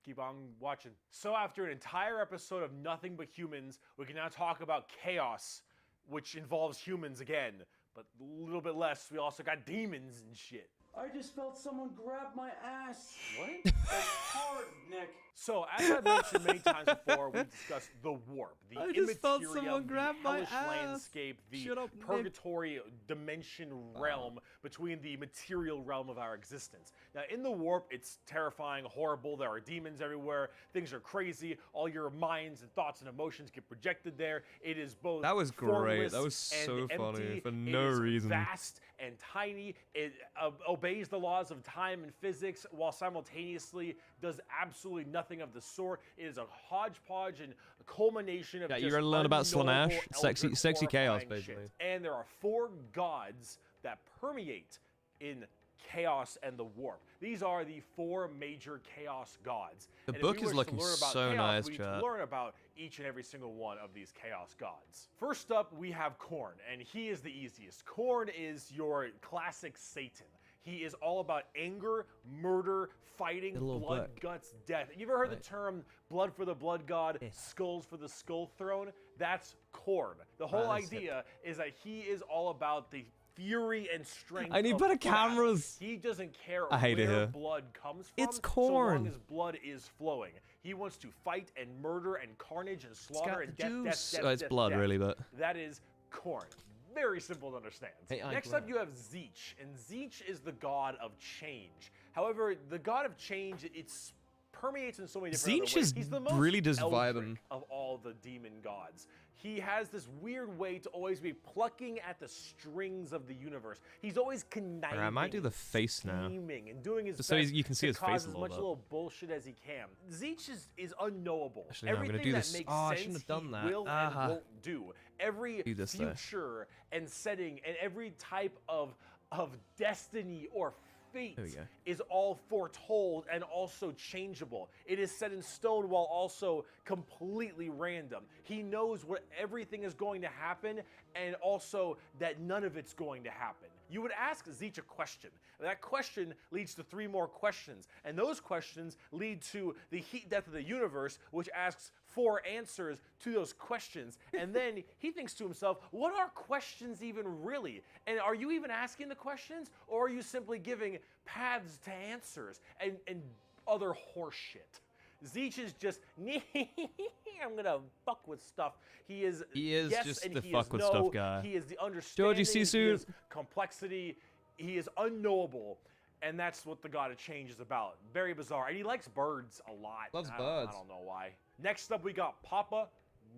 keep on watching. So after an entire episode of nothing but humans, we can now talk about Chaos, which involves humans again, but a little bit less. We also got demons and shit. I just felt someone grab my ass. What? That's hard, Nick. So, as I've mentioned many times before, we discussed the warp, the immaterium, the hellish landscape, the purgatory dimension realm between the material realm of our existence. Now, in the warp, it's terrifying, horrible. There are demons everywhere. Things are crazy. All your minds and thoughts and emotions get projected there. It is both That was great. That was so empty. funny for no reason. Vast and tiny. It obeys the laws of time and physics while simultaneously does absolutely nothing of the sort. It is a hodgepodge and a culmination of you're gonna learn about Slanesh, sexy chaos, shit. basically. And there are 4 gods that permeate in Chaos and the Warp. These are the 4 major Chaos gods. The and book if we is wish to looking learn about so chaos, nice, we need to chat. learn about each and every single one of these Chaos gods. First up, we have Khorne, and he is the easiest. Khorne is your classic Satan. He is all about anger, murder, fighting, blood, guts, death. You ever heard the term blood for the blood god, skulls for the skull throne? That's Khorne. The whole idea is that he is all about the fury and strength. I need better cameras. He doesn't care where blood comes from. It's so long Khorne. as blood is flowing. He wants to fight and murder and carnage and slaughter and death, It's blood, death. really, but That is Khorne. Very simple to understand. Next up, you have Tzeentch, and Tzeentch is the god of change. However, the god of change, it's permeates in so many different Tzeentch ways. is He's the most really just eldritch vibing. of all the demon gods. He has this weird way to always be plucking at the strings of the universe. He's always conniving. I might do the face now. Scheming and doing his Just best so you can see to his face cause a as little much bit. little bullshit as he can. Tzeentch is unknowable. Actually, no, I'm Everything gonna do that this. makes Oh, I sense, shouldn't have done he that. will and won't do. Every Do this, though. future and setting and every type of destiny or fate There we go. is all foretold and also changeable. It is set in stone while also completely random. He knows what everything is going to happen and also that none of it's going to happen. You would ask Zeech a question. That question leads to 3 more questions, and those questions lead to the heat death of the universe, which asks 4 answers to those questions. And then he thinks to himself, what are questions even really? And are you even asking the questions, or are you simply giving paths to answers and other horse shit? Zeech is just, I'm gonna fuck with stuff. He is yes, just and the he fuck is with no. stuff guy. He is the understanding. Georgie He Sisu. is complexity. He is unknowable. And that's what the God of Change is about. Very bizarre. And he likes birds a lot. Loves I birds. don't know why. Next up, we got Papa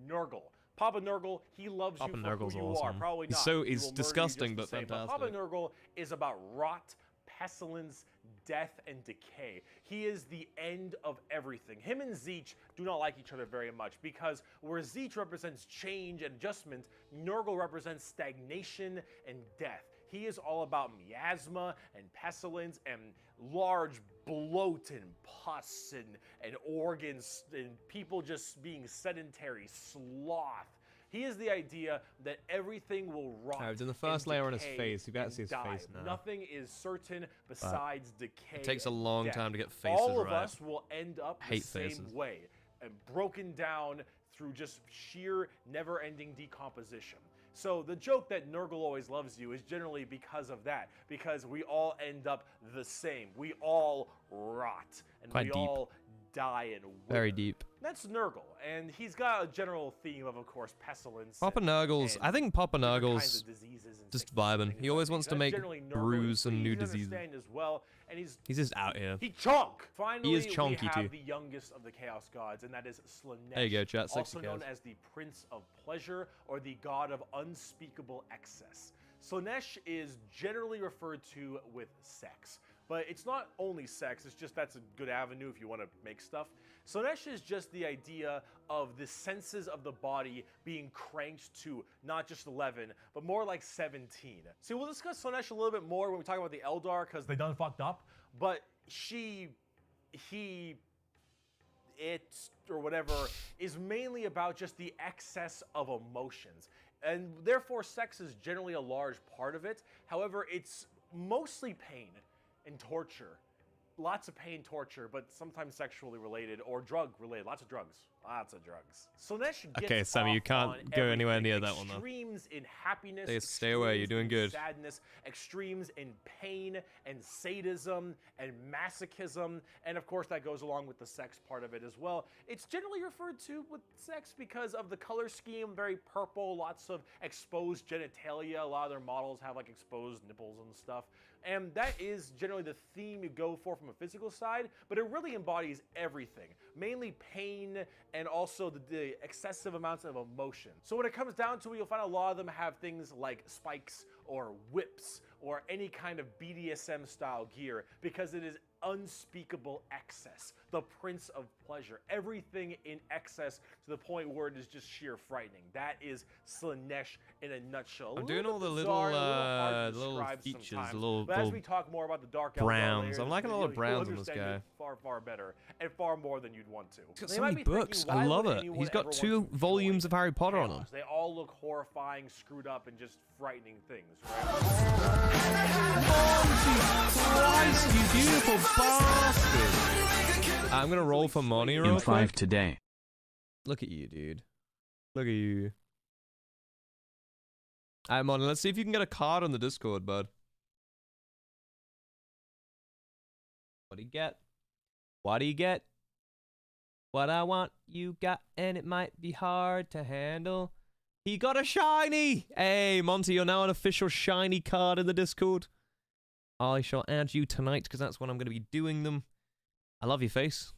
Nurgle. Papa Nurgle, he loves Papa you for Nurgle's who you awesome. are. Probably He's not. so- He will he's murder you disgusting, just the but same. fantastic. Papa Nurgle is about rot, pestilence, death, and decay. He is the end of everything. Him and Zeech do not like each other very much because where Zeech represents change and adjustment, Nurgle represents stagnation and death. He is all about miasma and pestilence and large bloat and pus and organs and people just being sedentary, sloth. He is the idea that everything will rot. I've done the first and layer on his decay face. You better and see his die. face now. Nothing is certain besides decay. It takes a and long death. time to get faces All of right. us will end up Hate the same faces. way, and broken down through just sheer never-ending decomposition. So the joke that Nurgle always loves you is generally because of that, because we all end up the same. We all rot, and Quite we deep. all die and Very wither. deep. That's Nurgle, and he's got a general theme of course, pestilence. Papa and- Nurgle's. and I think Papa different kinds Nurgle's of diseases and just sicknesses and vibing. things He like always that. wants to That's make generally Nurgle. brews He's and new easy to diseases. understand as well, and he's just out here. he chonk. Finally, He is chonky we have too. the youngest of the Chaos Gods, and that is Slanesh. There you go, chat, Also 60 known cows. as the Prince of Pleasure or the God of Unspeakable Excess. Slanesh is generally referred to with sex, but it's not only sex. It's just that's a good avenue if you want to make stuff. Slanesh is just the idea of the senses of the body being cranked to not just 11, but more like 17. So we'll discuss Slanesh a little bit more when we talk about the Eldar, because they done fucked up. But it, or whatever, is mainly about just the excess of emotions. And therefore, sex is generally a large part of it. However, it's mostly pain and torture. Lots of pain, torture, but sometimes sexually related or drug related. Lots of drugs. Lots of drugs. Slanesh gets Okay, Sammy, you off can't on go anywhere everything. near that one, though. Extremes in happiness. Stay away, you're extremes doing in good. Sadness, extremes in pain and sadism and masochism, and of course that goes along with the sex part of it as well. It's generally referred to with sex because of the color scheme, very purple, lots of exposed genitalia. A lot of their models have like exposed nipples and stuff. And that is generally the theme you go for from a physical side, but it really embodies everything, mainly pain and also the excessive amounts of emotion. So when it comes down to it, you'll find a lot of them have things like spikes or whips or any kind of BDSM style gear because it is unspeakable excess, the Prince of Pleasure, everything in excess to the point where it is just sheer frightening. That is Slanesh in a nutshell. I'm doing all the little, describe features, sometimes, little but as we talk more about the Dark Eldar browns. layers, I'm liking a lot of you'll browns on this understand guy. it far better and far more than you'd want to. He's got They so might many be thinking, books. why I love would it. anyone He's ever got want 2 to volumes of Harry Potter on chaos? him. They all look horrifying, screwed up, and just frightening things, right? Christ, you beautiful bastard! I'm gonna roll for money real In 5 quick. today. Look at you, dude. Look at you. Alright, Money, let's see if you can get a card on the Discord, bud. What do you get? What do you get? What I want, you got, and it might be hard to handle. He got a shiny! Hey, Monty, you're now an official shiny card in the Discord. I shall add you tonight, because that's when I'm going to be doing them. I love your face.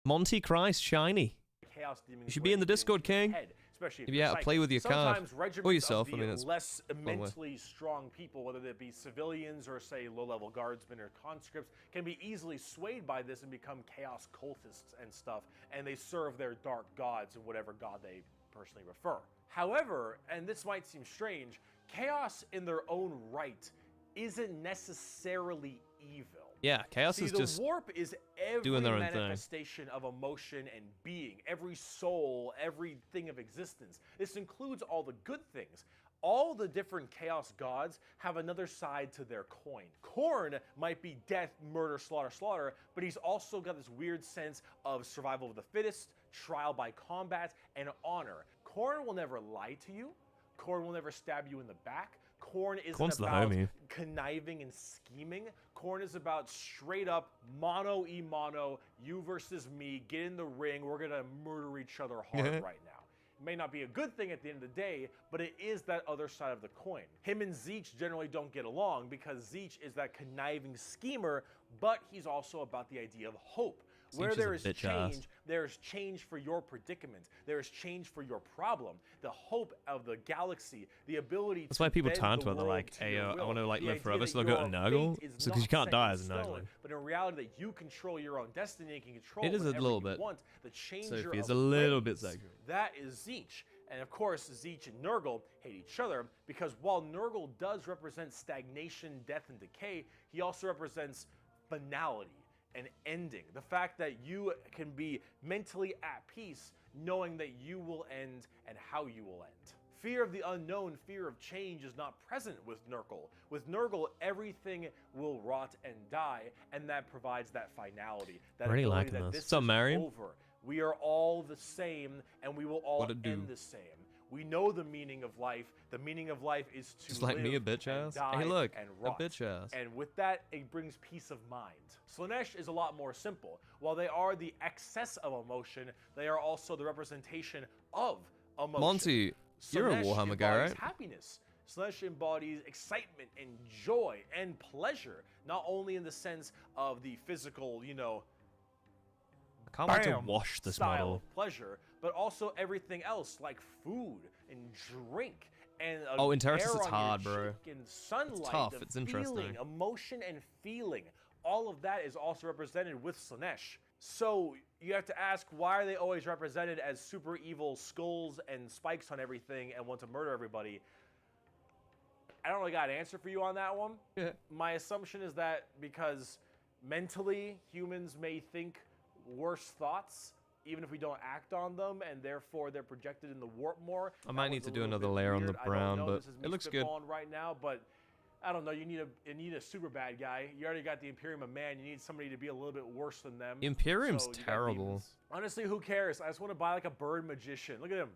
Monty Christ, shiny. Chaos demons You should be in the Discord, King. Especially If you have to play with your Sometimes card. regiments Or yourself, of I the mean, that's less one way. immensely strong people, whether they be civilians or say low-level guardsmen or conscripts, can be easily swayed by this and become chaos cultists and stuff, and they serve their dark gods and whatever god they personally refer. However, and this might seem strange, chaos in their own right isn't necessarily evil. Yeah, Chaos See, is the just warp is every doing their own thing. manifestation of emotion and being, every soul, everything of existence. This includes all the good things. All the different Chaos gods have another side to their coin. Khorne might be death, murder, slaughter, slaughter, but he's also got this weird sense of survival of the fittest, trial by combat, and honor. Khorne will never lie to you. Khorne will never stab you in the back. Khorne isn't Khorne's the about homie. conniving and scheming. Khorne is about straight up mono, you versus me, get in the ring, we're gonna murder each other hard right now. It may not be a good thing at the end of the day, but it is that other side of the coin. Him and Tzeentch generally don't get along because Tzeentch is that conniving schemer, but he's also about the idea of hope. Where there is change, there is change for your predicament. There is change for your problem. The hope of the galaxy, the ability That's to why people bend turn the to it. They're world like, to hey, your I will. want to like The live idea forever, that so they'll go to your Nurgle. fate is So because you not can't set die in as a stone, Nurgler. But in reality, that you control your own destiny and can control It is a whatever little you bit. want. The changer Sophie is of a little bit ways. sexual. That is Tzeentch. And of course, Tzeentch and Nurgle hate each other because while Nurgle does represent stagnation, death, and decay, he also represents finality and ending. The fact that you can be mentally at peace knowing that you will end and how you will end. Fear of the unknown, fear of change is not present with Nurgle. With Nurgle, everything will rot and die, and that provides that finality. That Already ability liking that this. this What's up, is Mariam? over. We are all the same, and we will all end the same. We know the meaning of life. The meaning of life is to Just like live me, a bitch and ass. die Hey, look, and a rot. bitch ass. And with that, it brings peace of mind. Slaanesh is a lot more simple. While they are the excess of emotion, they are also the representation of emotion. Monty, you're a Slaanesh Warhammer guy, embodies right? happiness. Slaanesh embodies excitement and joy and pleasure, not only in the sense of the physical, you know, I can't wait to bam wash this style model. of pleasure, but also everything else like food and drink and Oh, in Terraces air it's on your hard, bro. cheek and sunlight, tough, the it's interesting. feeling, emotion and feeling. All of that is also represented with Slaanesh. So you have to ask, why are they always represented as super evil skulls and spikes on everything and want to murder everybody? I don't really got an answer for you on that one. My assumption is that because mentally humans may think worse thoughts even if we don't act on them, and therefore they're projected in the warp more. I might need to do another layer on the brown, but it looks good. Right now, but I don't know. You need a super bad guy. You already got the Imperium of Man. You need somebody to be a little bit worse than them. Imperium's So you got terrible. demons. Honestly, who cares? I just want to buy like a bird magician. Look at him.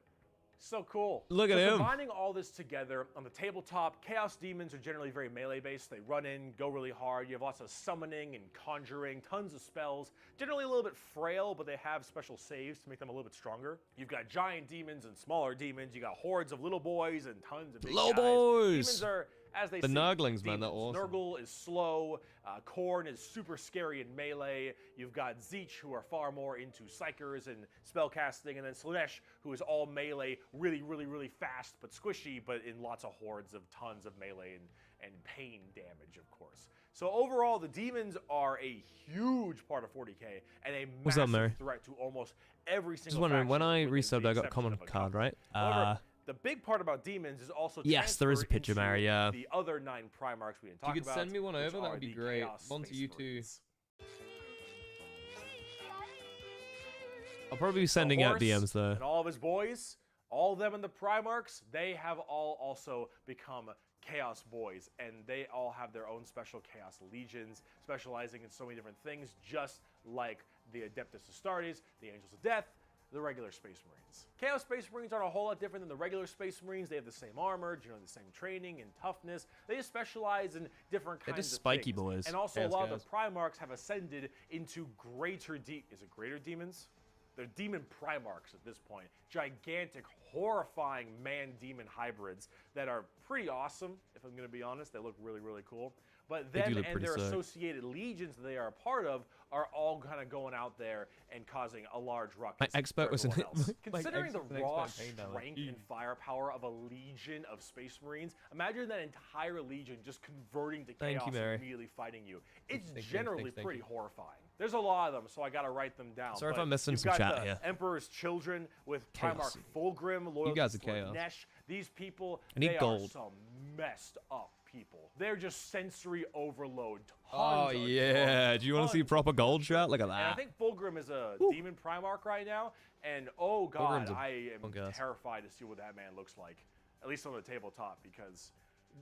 So cool. Look at So him. Combining all this together on the tabletop, Chaos Demons are generally very melee based. They run in, go really hard. You have lots of summoning and conjuring, tons of spells. Generally a little bit frail, but they have special saves to make them a little bit stronger. You've got giant demons and smaller demons. You got hordes of little boys and tons of big Little guys. boys! Demons are, as they The say, Nurglings, man, they're demons. awesome. Nurgle is slow. Khorne is super scary in melee. You've got Tzeentch, who are far more into psychers and spellcasting, and then Slaanesh, who is all melee, really, really, really fast but squishy, but in lots of hordes of tons of melee and pain damage, of course. So overall, the demons are a huge part of 40k and a What's up, Mary? massive threat to almost every single Just wondering, when faction I within the resubbed, I got a exception common of a card, couple. right? However, the big part about demons is also Yes, there is a transfer picture, Mary, into yeah. the other 9 Primarchs we didn't If talk you could about. send me one which over, that are would be the great. Chaos One to Space you too. Marines. I'll probably be sending out Horse DMs though. And all of his boys, all of them in the Primarchs, they have all also become Chaos Boys, and they all have their own special Chaos Legions, specializing in so many different things, just like the Adeptus Astartes, the Angels of Death, the regular Space Marines. Chaos Space Marines aren't a whole lot different than the regular Space Marines. They have the same armor, generally the same training and toughness. They just specialize in different They're kinds just of spiky things. boys. And also, Chaos a lot guys. of the Primarchs have ascended into greater is it greater demons? They're demon Primarchs at this point. Gigantic, horrifying man-demon hybrids that are pretty awesome, if I'm going to be honest. They look really, really cool. But They do them look and pretty their sick. associated legions that they are a part of are all kind of going out there and causing a large ruckus. My expert for was everyone else. my Considering the expert raw pain down, like, strength and firepower of a legion of Space Marines, imagine that entire legion just converting to Thank you, chaos Mary. and immediately fighting you. It's Thank you, generally thank pretty you. horrifying. There's a lot of them, so I gotta write them down. Sorry if but I'm missing you've some got chat the here. Emperor's Children with Chaos. Primarch Fulgrim, loyal You guys to are chaos. Slaanesh. These people, I need they gold. are some messed up people. They're just sensory overload. Oh yeah, do you want to see proper gold chat? Look at that. And I think Fulgrim is a demon Primarch right now, and oh god, I am terrified to see what that man looks like, at least on the tabletop, because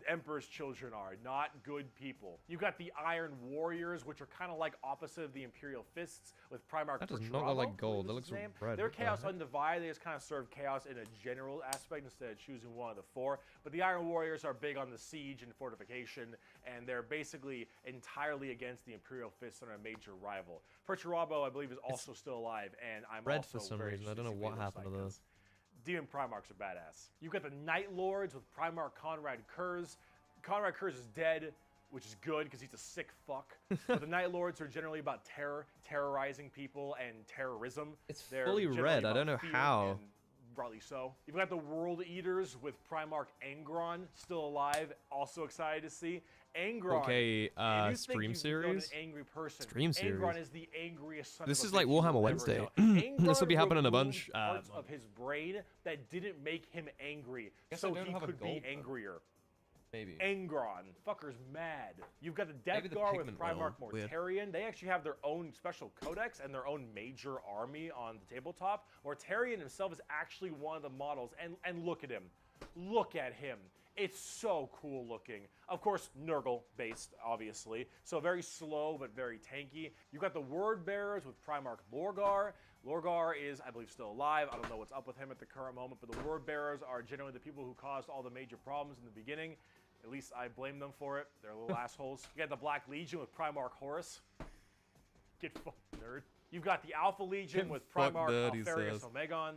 Emperor's children are not good people. You've got the Iron Warriors, which are kind of like opposite of the Imperial Fists, with Primarch. That does not look like gold. That looks red. They're Chaos Undivided. They just kind of serve Chaos in a general aspect instead of choosing one of the four. But the Iron Warriors are big on the siege and fortification, and they're basically entirely against the Imperial Fists and a major rival. Perturabo, I believe, is also still alive, and I'm red also for some very reason. I don't know what happened to those. Demon Primarchs are badass. You've got the Night Lords with Primarch Conrad Kurz. Conrad Kurz is dead, which is good because he's a sick fuck. But the Night Lords are generally about terrorizing people and terrorism. It's fully red. I don't know how. Rightly so. You've got the World Eaters with Primarch Angron still alive. Also excited to see. Angron. Okay, stream series. An angry person. Stream series. Angron is the angriest son This of is a like bitch Warhammer you'll Wednesday. ever know. This will be happening a bunch. Parts of his brain that didn't make him angry, so he could be angrier. Maybe. Angron. Fucker's mad. You've got the Death Guard with Primarch Mortarion. They actually have their own special codex and their own major army on the tabletop. Mortarion himself is actually one of the models. And look at him. Look at him. It's so cool looking. Of course, Nurgle based, obviously. So very slow, but very tanky. You've got the Word Bearers with Primarch Lorgar. Lorgar is, I believe, still alive. I don't know what's up with him at the current moment, but the Word Bearers are generally the people who caused all the major problems in the beginning. At least I blame them for it. They're little assholes. You got the Black Legion with Primarch Horus. Get fucked, nerd. You've got the Alpha Legion with Primarch Alfarius Omegon.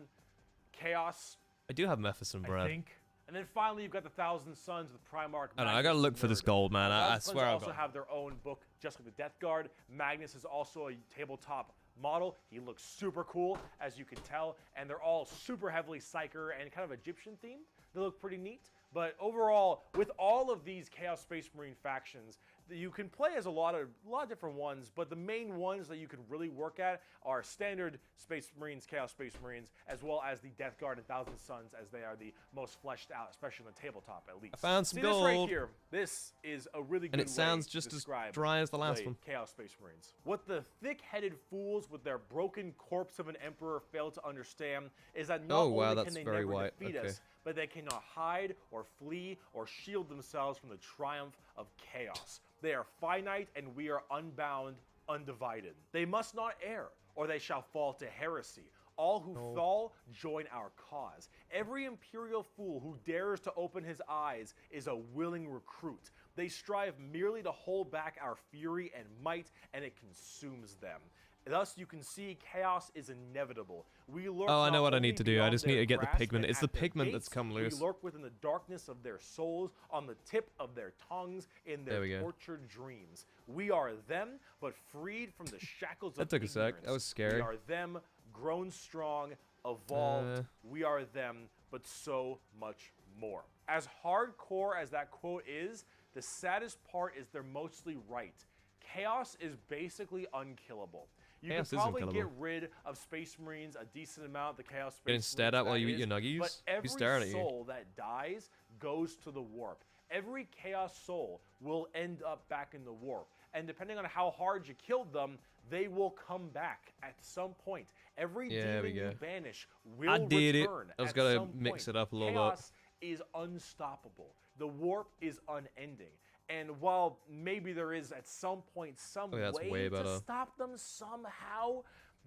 Chaos. I do have Mephisto bread. I think. And then finally, you've got the Thousand Suns with Primarch. I don't know. I gotta look for this gold, man. I swear I've also have their own book, just like the Death Guard. Magnus is also a tabletop model. He looks super cool, as you can tell, and they're all super heavily Psyker and kind of Egyptian themed. They look pretty neat. But overall, with all of these Chaos Space Marine factions, you can play as a lot of different ones, but the main ones that you can really work at are standard Space Marines, Chaos Space Marines, as well as the Death Guard and Thousand Suns, as they are the most fleshed out, especially on the tabletop at least. I found some gold. This right here, this is a really good and it sounds just as dry as the last one. Chaos Space Marines. What the thick-headed fools with their broken corpse of an emperor fail to understand is that not only can they never defeat us, but they cannot hide or flee or shield themselves from the triumph of chaos. They are finite and we are unbound, undivided. They must not err, or they shall fall to heresy. All who fall join our cause. Every imperial fool who dares to open his eyes is a willing recruit. They strive merely to hold back our fury and might, and it consumes them. Thus, you can see chaos is inevitable. We lurk I know what I need to do. I just need to get the pigment. It's the pigment that's come loose. We lurk within the darkness of their souls, on the tip of their tongues, in their tortured dreams. We are them, but freed from the shackles of ignorance. That took a sec. That was scary. We are them, grown strong, evolved. We are them, but so much more. As hardcore as that quote is, the saddest part is they're mostly right. Chaos is basically unkillable. You can probably get rid of Space Marines a decent amount, the Chaos Space Marines. Stared at while you eat your nuggies? But every soul that dies goes to the warp. Every Chaos soul will end up back in the warp. And depending on how hard you killed them, they will come back at some point. Every demon you banish will return. I was gonna mix it up a little bit. Chaos is unstoppable. The warp is unending. And while maybe there is at some point some way to stop them somehow,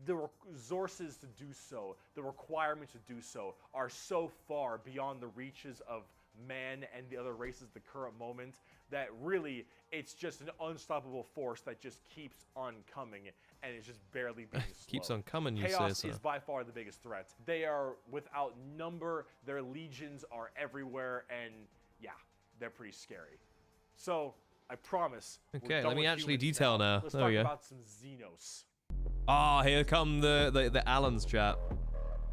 the resources to do so, the requirements to do so, are so far beyond the reaches of man and the other races at the current moment that really it's just an unstoppable force that just keeps on coming and it's just barely being slow. Keeps on coming, you Chaos say so. is by far the biggest threat. They are without number, their legions are everywhere, and yeah, they're pretty scary. So, I promise. Okay, let me actually detail now. Let's there talk we go. about some Xenos. Ah, here come the Allens chat.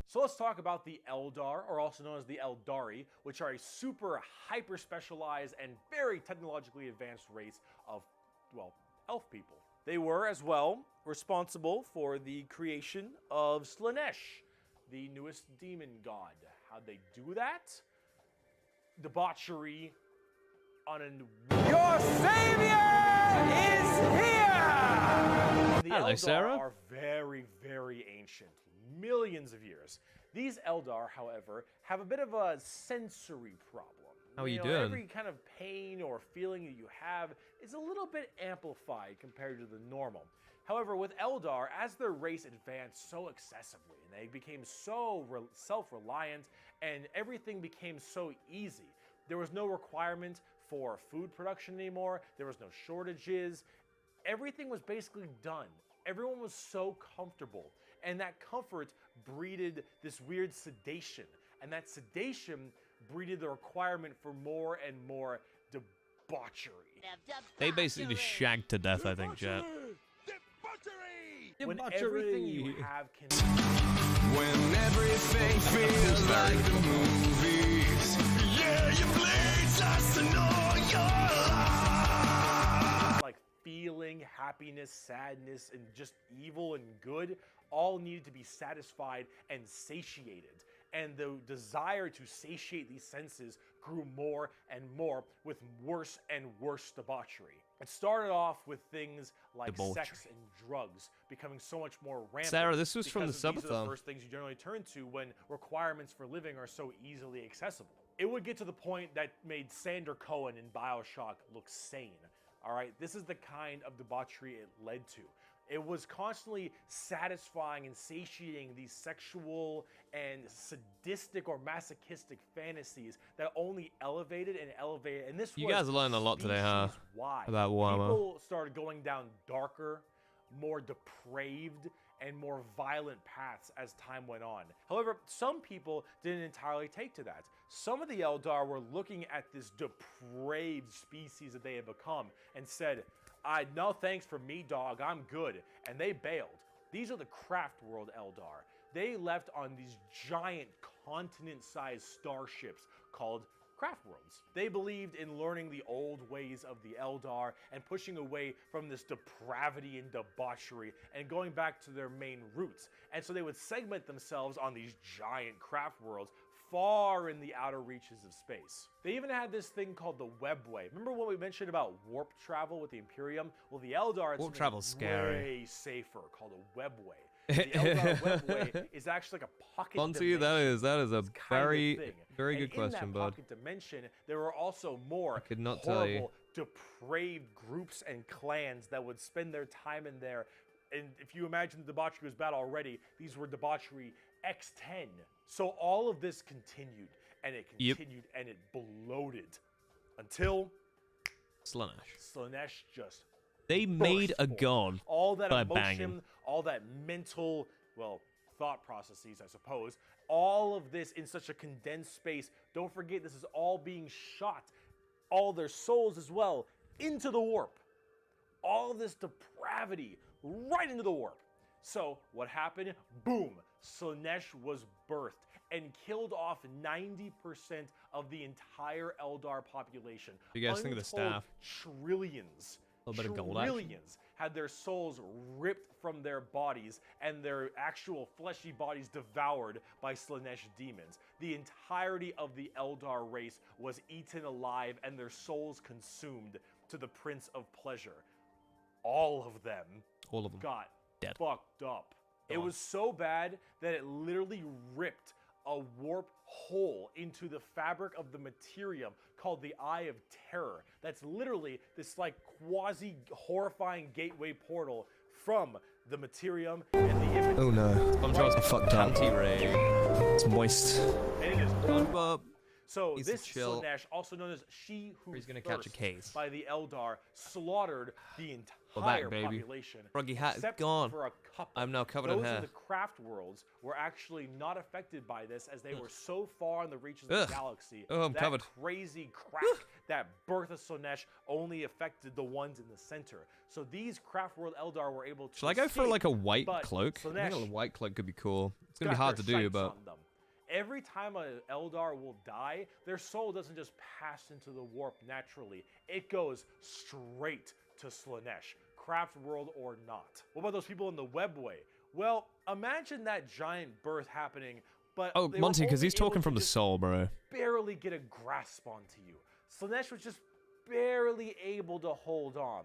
So let's talk about the Eldar, or also known as the Eldari, which are a super hyper-specialized and very technologically advanced race of, well, elf people. They were, as well, responsible for the creation of Slaanesh, the newest demon god. How'd they do that? Debauchery, on your savior is here. The Hello, Eldar Sarah. are very, very ancient, millions of years. These Eldar, however, have a bit of a sensory problem. How are you know, doing? Every kind of pain or feeling that you have is a little bit amplified compared to the normal. However, with Eldar, as their race advanced so excessively, and they became so self-reliant, and everything became so easy, there was no requirement for food production anymore, there was no shortages, everything was basically done. Everyone was so comfortable, and that comfort breeded this weird sedation, and that sedation breeded the requirement for more and more debauchery. They basically just shagged to death, I think, Jet. When everything you have can... When everything feels like the movies. Yeah, you bleed just to know you're alive. Like feeling, happiness, sadness, and just evil and good all needed to be satisfied and satiated. And the desire to satiate these senses grew more and more with worse and worse debauchery. It started off with things like sex and drugs becoming so much more rampant. Sarah, this was from the because these are the subathon. first things you generally turn to when requirements for living are so easily accessible. It would get to the point that made Sander Cohen in BioShock look sane. All right, this is the kind of debauchery it led to. It was constantly satisfying and satiating these sexual and sadistic or masochistic fantasies that only elevated and elevated. And this You was guys learned a lot today, huh? species-wide. About Warhammer. People started going down darker, more depraved, and more violent paths as time went on. However, some people didn't entirely take to that. Some of the Eldar were looking at this depraved species that they had become and said, no thanks for me, dog, I'm good. And they bailed. These are the Craft World Eldar. They left on these giant continent-sized starships called Craft Worlds. They believed in learning the old ways of the Eldar and pushing away from this depravity and debauchery and going back to their main roots. And so they would segment themselves on these giant craft worlds far in the outer reaches of space. They even had this thing called the Webway. Remember what we mentioned about warp travel with the Imperium? Well, the Eldar, Warp travel's scary. way safer, called a Webway. The Eldar Webway is actually like a pocket Monty, dimension. that is a very And good question, in that bud. pocket dimension, there were also more could not tell you. horrible, depraved groups and clans that would spend their time in there. And if you imagine the debauchery was bad already, these were debauchery X10. So all of this continued, and it continued, and it bloated until Slaanesh just They made a forth. god All that by emotion, banging. all that mental, well, thought processes, I suppose. All of this in such a condensed space. Don't forget, this is all being shot, all their souls as well, into the warp. All this depravity right into the warp. So what happened? Boom! Slaanesh was birthed and killed off 90% of the entire Eldar population. What do you guys think of the Untold staff? Trillions. A little bit of gold action. Trillions had their souls ripped from their bodies and their actual fleshy bodies devoured by Slaanesh demons. The entirety of the Eldar race was eaten alive and their souls consumed to the Prince of Pleasure. All of them got dead. Fucked up. It was so bad that it literally ripped a warp hole into the fabric of the Materium called the Eye of Terror. That's literally this like quasi horrifying gateway portal from the Materium and the image. Oh no. I'm Right. fucked up. It's moist. And it is SpongeBob. So Needs to this chill. Slaanesh, also known as She Who He's gonna catch a Thirsts case. by the Eldar, slaughtered the We're back, entire baby. population. Froggy hat is except gone. For a couple. I'm now covered in Those hair. of the craft worlds were actually not affected by this, as they were so far in the reaches of Ugh. the galaxy. Oh, I'm that covered. crazy crack, that birth of Slaanesh, only affected the ones in the center. So these craft world Eldar were able to. Should I go for escape, like a white but cloak? I think a Slaanesh white cloak could be cool. It's gonna be got hard to their do, sights but on them. Every time an Eldar will die, their soul doesn't just pass into the warp naturally. It goes straight to Slaanesh, craft world or not. What about those people in the Webway? Well, imagine that giant birth happening, but oh, they were Monty, because only he's able talking to from the just soul, bro. barely get a grasp onto you. Slaanesh was just barely able to hold on.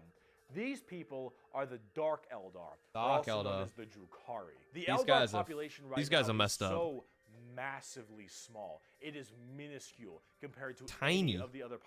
These people are the Dark Eldar, Dark also known Eldar. as the Drukhari. The These Eldar guys are- population right these guys now are messed is up. so massively small. It is minuscule compared to Tiny. any of the other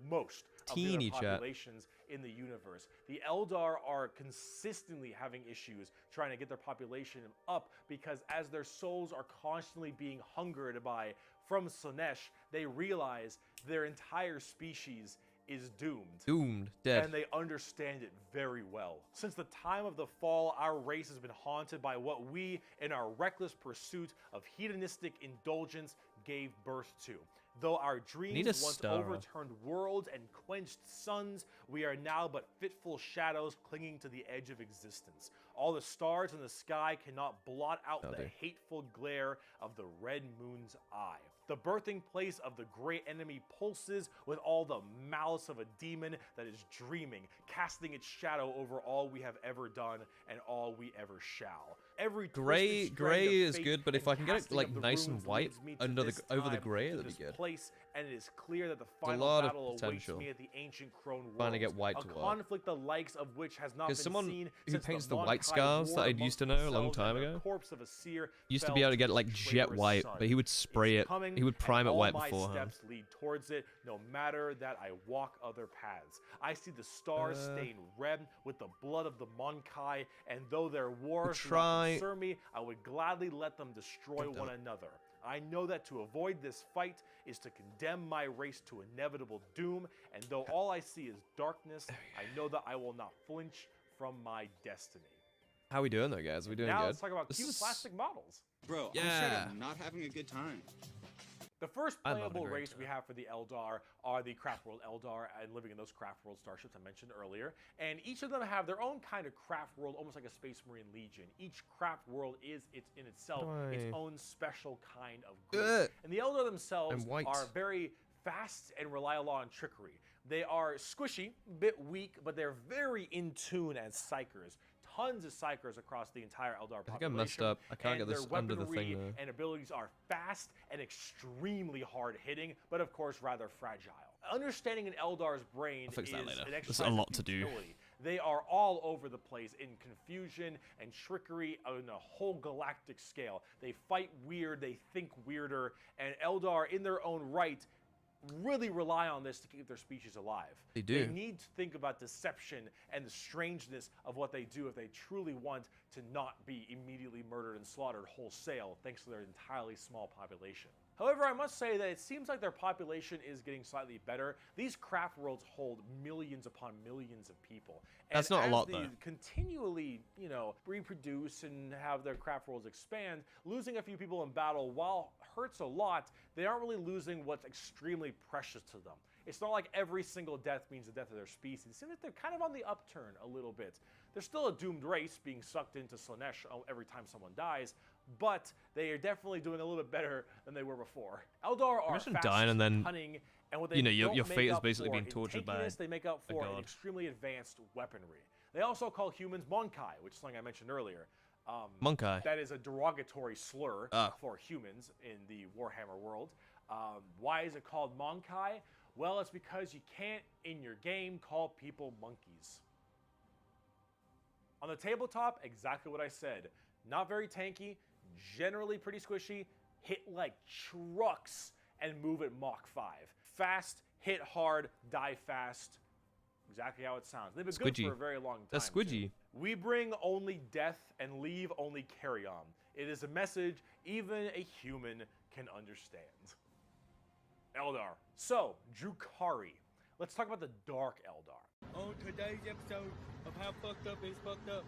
most Teeny, of the chat. other populations in the universe. The Eldar are consistently having issues trying to get their population up because as their souls are constantly being hungered by from Slaanesh, they realize their entire species is doomed. Doomed. Dead. And they understand it very well. Since the time of the fall, our race has been haunted by what we, in our reckless pursuit of hedonistic indulgence, gave birth to. Though our Need dreams a once star. overturned worlds and quenched suns, we are now but fitful shadows clinging to the edge of existence. All the stars in the sky cannot blot out the hateful glare of the red moon's eye. The birthing place of the great enemy pulses with all the malice of a demon that is dreaming, casting its shadow over all we have ever done and all we ever shall. Every Gray is good, but if I can get it casting like of the nice and runes white leads me to under the this over the time, gray, to that'd be this good. place, and it is clear that the There's a final lot of battle awaits potential. me at the ancient Crone World. Trying to get white a to work. conflict the likes of which has not been Because someone seen who since paints the the white Monkai scars that War I used to amongst know a long themselves time and the ago corpse of a seer used to fell be able to get to it like the jet traitorous white, sun. but he would spray It's it. coming, He would prime and it white all my beforehand. steps lead towards it, no matter that I walk other paths. I see the stars stained red with the blood of the Monkai, and though their wars do not try- concern me, I would gladly let them destroy one another. I know that to avoid this fight is to condemn my race to inevitable doom, and though all I see is darkness, I know that I will not flinch from my destiny. How we doing though, guys? We doing Now good? let's talk about This cute is- plastic models. Bro, Yeah. I'm straight up not having a good time. The first I'm having a playable great race we have for the Eldar are the Craft World Eldar and living in those Craft World starships I mentioned earlier. And each of them have their own kind of craft world, almost like a Space Marine Legion. Each craft world is in itself its Why? own special kind of group. And the Eldar themselves I'm white. are very fast and rely a lot on trickery. They are squishy, a bit weak, but they're very in tune as psychers. Tons of psychers across the entire Eldar population. I think I messed up. I can't and get this their under the weaponry thing, though. and abilities are fast and extremely hard hitting, but of course rather fragile. Understanding an Eldar's brain I'll fix that is later. an There's exercise a of lot to do. utility. They are all over the place in confusion and trickery on a whole galactic scale. They fight weird, they think weirder, and Eldar in their own right really rely on this to keep their species alive. They do. They need to think about deception and the strangeness of what they do if they truly want to not be immediately murdered and slaughtered wholesale thanks to their entirely small population. However, I must say that it seems like their population is getting slightly better. These craft worlds hold millions upon millions of people. And That's not a as lot, they though. continually, reproduce and have their craft worlds expand, losing a few people in battle, while hurts a lot, they aren't really losing what's extremely precious to them. It's not like every single death means the death of their species. It seems like they're kind of on the upturn a little bit. They're still a doomed race being sucked into Slaanesh every time someone dies, but they are definitely doing a little bit better than they were before. Eldar are Imagine fast, dying and then, cunning, and what they you know, your don't fate make is up basically for being in tortured by tankiness, they make up a for in god. extremely advanced weaponry. They also call humans Monkai, which is something I mentioned earlier. Monkai. That is a derogatory slur Ah. for humans in the Warhammer world. Why is it called Monkai? Well, it's because you can't, in your game, call people monkeys. On the tabletop, exactly what I said. Not very tanky, generally pretty squishy, hit like trucks, and move at Mach 5. Fast, hit hard, die fast. Exactly how it sounds. They've been good Squidgy. for a very long time. That's squidgy. too. We bring only death and leave only carry on. It is a message even a human can understand. Eldar. So, Drukhari. Let's talk about the Dark Eldar. On today's episode of How Fucked Up Is Fucked Up.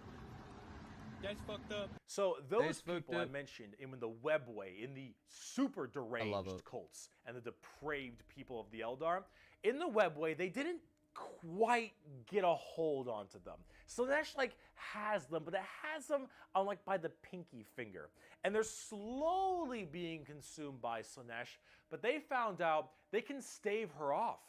That's fucked up. So those fucked people I up. mentioned in the webway, in the super love deranged it. cults and the depraved people of the Eldar, in the webway they didn't quite get a hold onto them. Slaanesh has them, but it has them on by the pinky finger. And they're slowly being consumed by Slaanesh, but they found out they can stave her off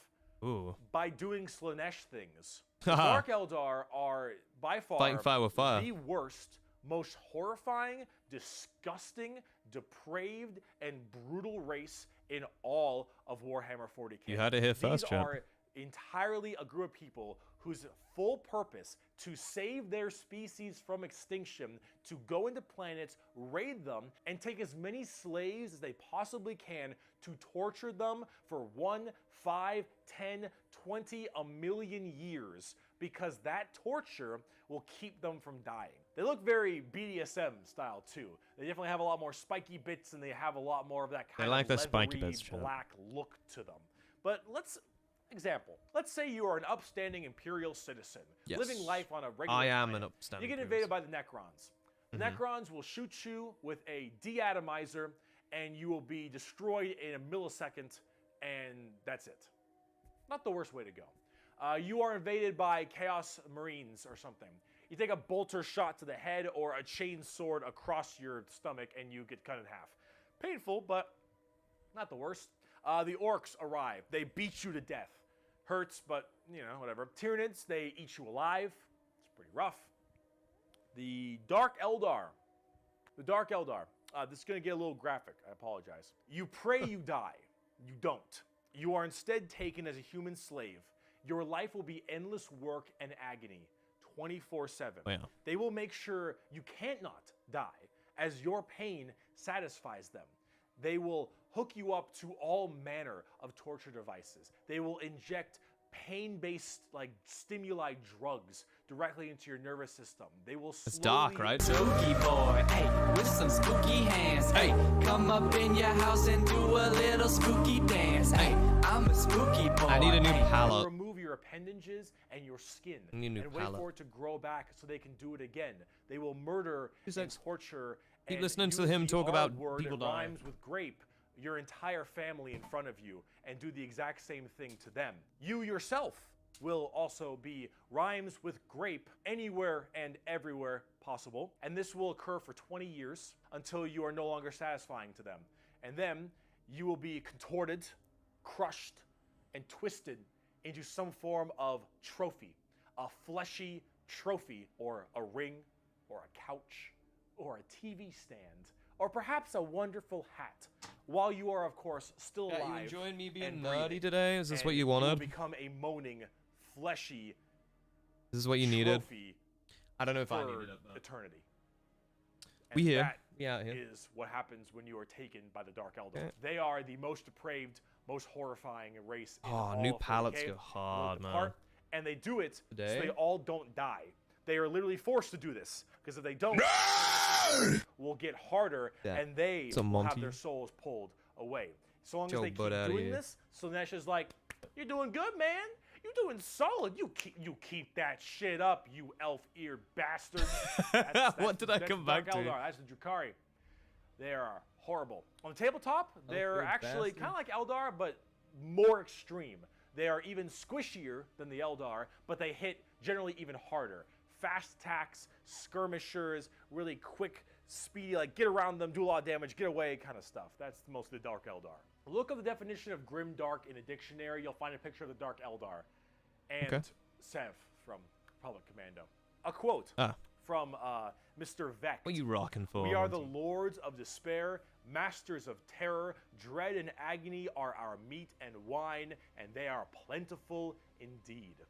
Ooh. by doing Slaanesh things. The Dark Eldar are by far Fighting fire with fire. the worst, most horrifying, disgusting, depraved, and brutal race in all of Warhammer 40k. You heard it here first, These chat. are entirely a group of people whose full purpose to save their species from extinction, to go into planets, raid them, and take as many slaves as they possibly can to torture them for 1, 5, 10, 20, a million years, because that torture will keep them from dying. They look very BDSM style too. They definitely have a lot more spiky bits, and they have a lot more of that kind of the spiky leathery, bits, black look to them. But let's say you are an upstanding Imperial citizen, Yes. living life on a regular I am planet. an upstanding You get Imperial invaded by the Necrons. The Necrons will shoot you with a deatomizer, and you will be destroyed in a millisecond, and that's it. Not the worst way to go. You are invaded by Chaos Marines or something. You take a bolter shot to the head or a chain sword across your stomach, and you get cut in half. Painful, but not the worst. The Orcs arrive. They beat you to death. Hurts, but, you know, whatever. Tyranids, they eat you alive. It's pretty rough. The Dark Eldar. The Dark Eldar. This is going to get a little graphic. I apologize. You pray you die. You don't. You are instead taken as a human slave. Your life will be endless work and agony, 24/7. Oh, yeah. They will make sure you can't not die, as your pain satisfies them. They will hook you up to all manner of torture devices. They will inject pain-based, like, stimuli drugs directly into your nervous system. They will It's dark, right? Spooky boy, hey, with some spooky hands, hey, come up in your house and do a little spooky dance, hey, I'm a spooky boy. I need a new They will palette. remove your appendages and your skin I need a new and wait palette. for it to grow back so they can do it again. They will murder and torture Keep and listening to use him the talk R about word people that dying. rhymes with grape your entire family in front of you and do the exact same thing to them. You yourself will also be rhymes with grape anywhere and everywhere possible, and this will occur for 20 years until you are no longer satisfying to them. And then you will be contorted, crushed, and twisted into some form of trophy, a fleshy trophy, or a ring, or a couch, or a TV stand, or perhaps a wonderful hat, while you are, of course, still Yeah, you alive. enjoying me being and nerdy breathing. today? Is this And what you will wanted? become a moaning, fleshy This is what you needed? trophy I don't know if I for needed it, but eternity. we And here. that Yeah, here. is what happens when you are taken by the Dark Eldar. Okay. They are the most depraved, most horrifying race in Oh, all new of 40K. palettes go They look hard, the man. part, and they do it so Today? they all don't die. They are literally forced to do this, because if they don't, will get harder, Yeah. and they It's a will have Monty. their souls pulled away. So long as Joe they keep butt outta doing here. this, Slaanesh is like, "You're doing good, man. You're doing solid. You keep that shit up, you elf-eared bastard." What did I that's come the Dark back to? Eldar. That's the Drukhari. They are horrible. On the tabletop, they're Elf-eared actually bastard. kind of like Eldar, but more extreme. They are even squishier than the Eldar, but they hit generally even harder. Fast attacks, skirmishers, really quick, speedy, like get around them, do a lot of damage, get away kind of stuff. That's most of the Dark Eldar. Look up the definition of Grim Dark in a dictionary. You'll find a picture of the Dark Eldar. And Okay. Sev from Republic Commando. A quote from Mr. Vec. What are you rocking for? "We are the Monty? lords of despair, masters of terror. Dread and agony are our meat and wine, and they are plentiful indeed."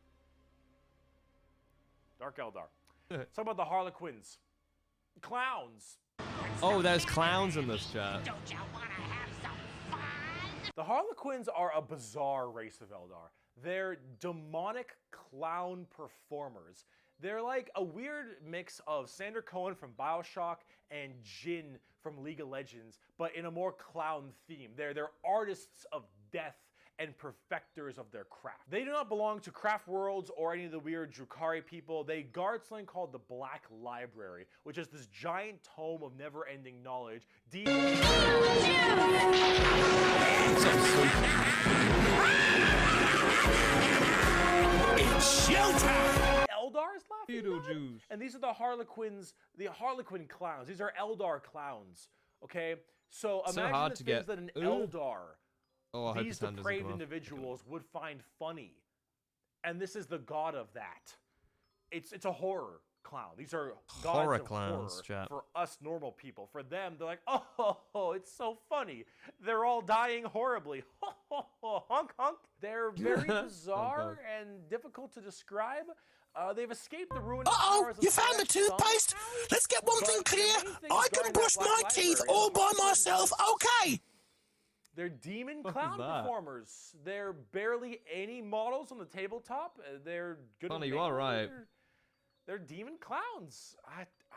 Dark Eldar. Let's talk about the Harlequins. Clowns. Oh, there's clowns in this chat. The Harlequins are a bizarre race of Eldar. They're demonic clown performers. They're like a weird mix of Sander Cohen from BioShock and Jin from League of Legends, but in a more clown theme. They're artists of death and perfecters of their craft. They do not belong to Craft Worlds or any of the weird Drukhari people. They guard something called the Black Library, which is this giant tome of never-ending knowledge. It's showtime! Eldar is laughing. Beetlejuice. And these are the Harlequins, the Harlequin clowns. These are Eldar clowns. Okay? So So imagine hard the to things get. that an Ooh. Eldar, Oh, I hope these this hand doesn't depraved come off. individuals would find funny. And this is the god of that. It's a horror. clown. These are gods Horror of clowns, horror chat. for us normal people. For them, they're like, oh, it's so funny. They're all dying horribly. Honk, honk. They're very bizarre and difficult to describe. They've escaped the ruined powers of You found the toothpaste? Let's get one thing clear. I can brush my teeth all by myself, okay? They're demon clown performers. They're barely any models on the tabletop. They're good. Connor, you are right. They're demon clowns.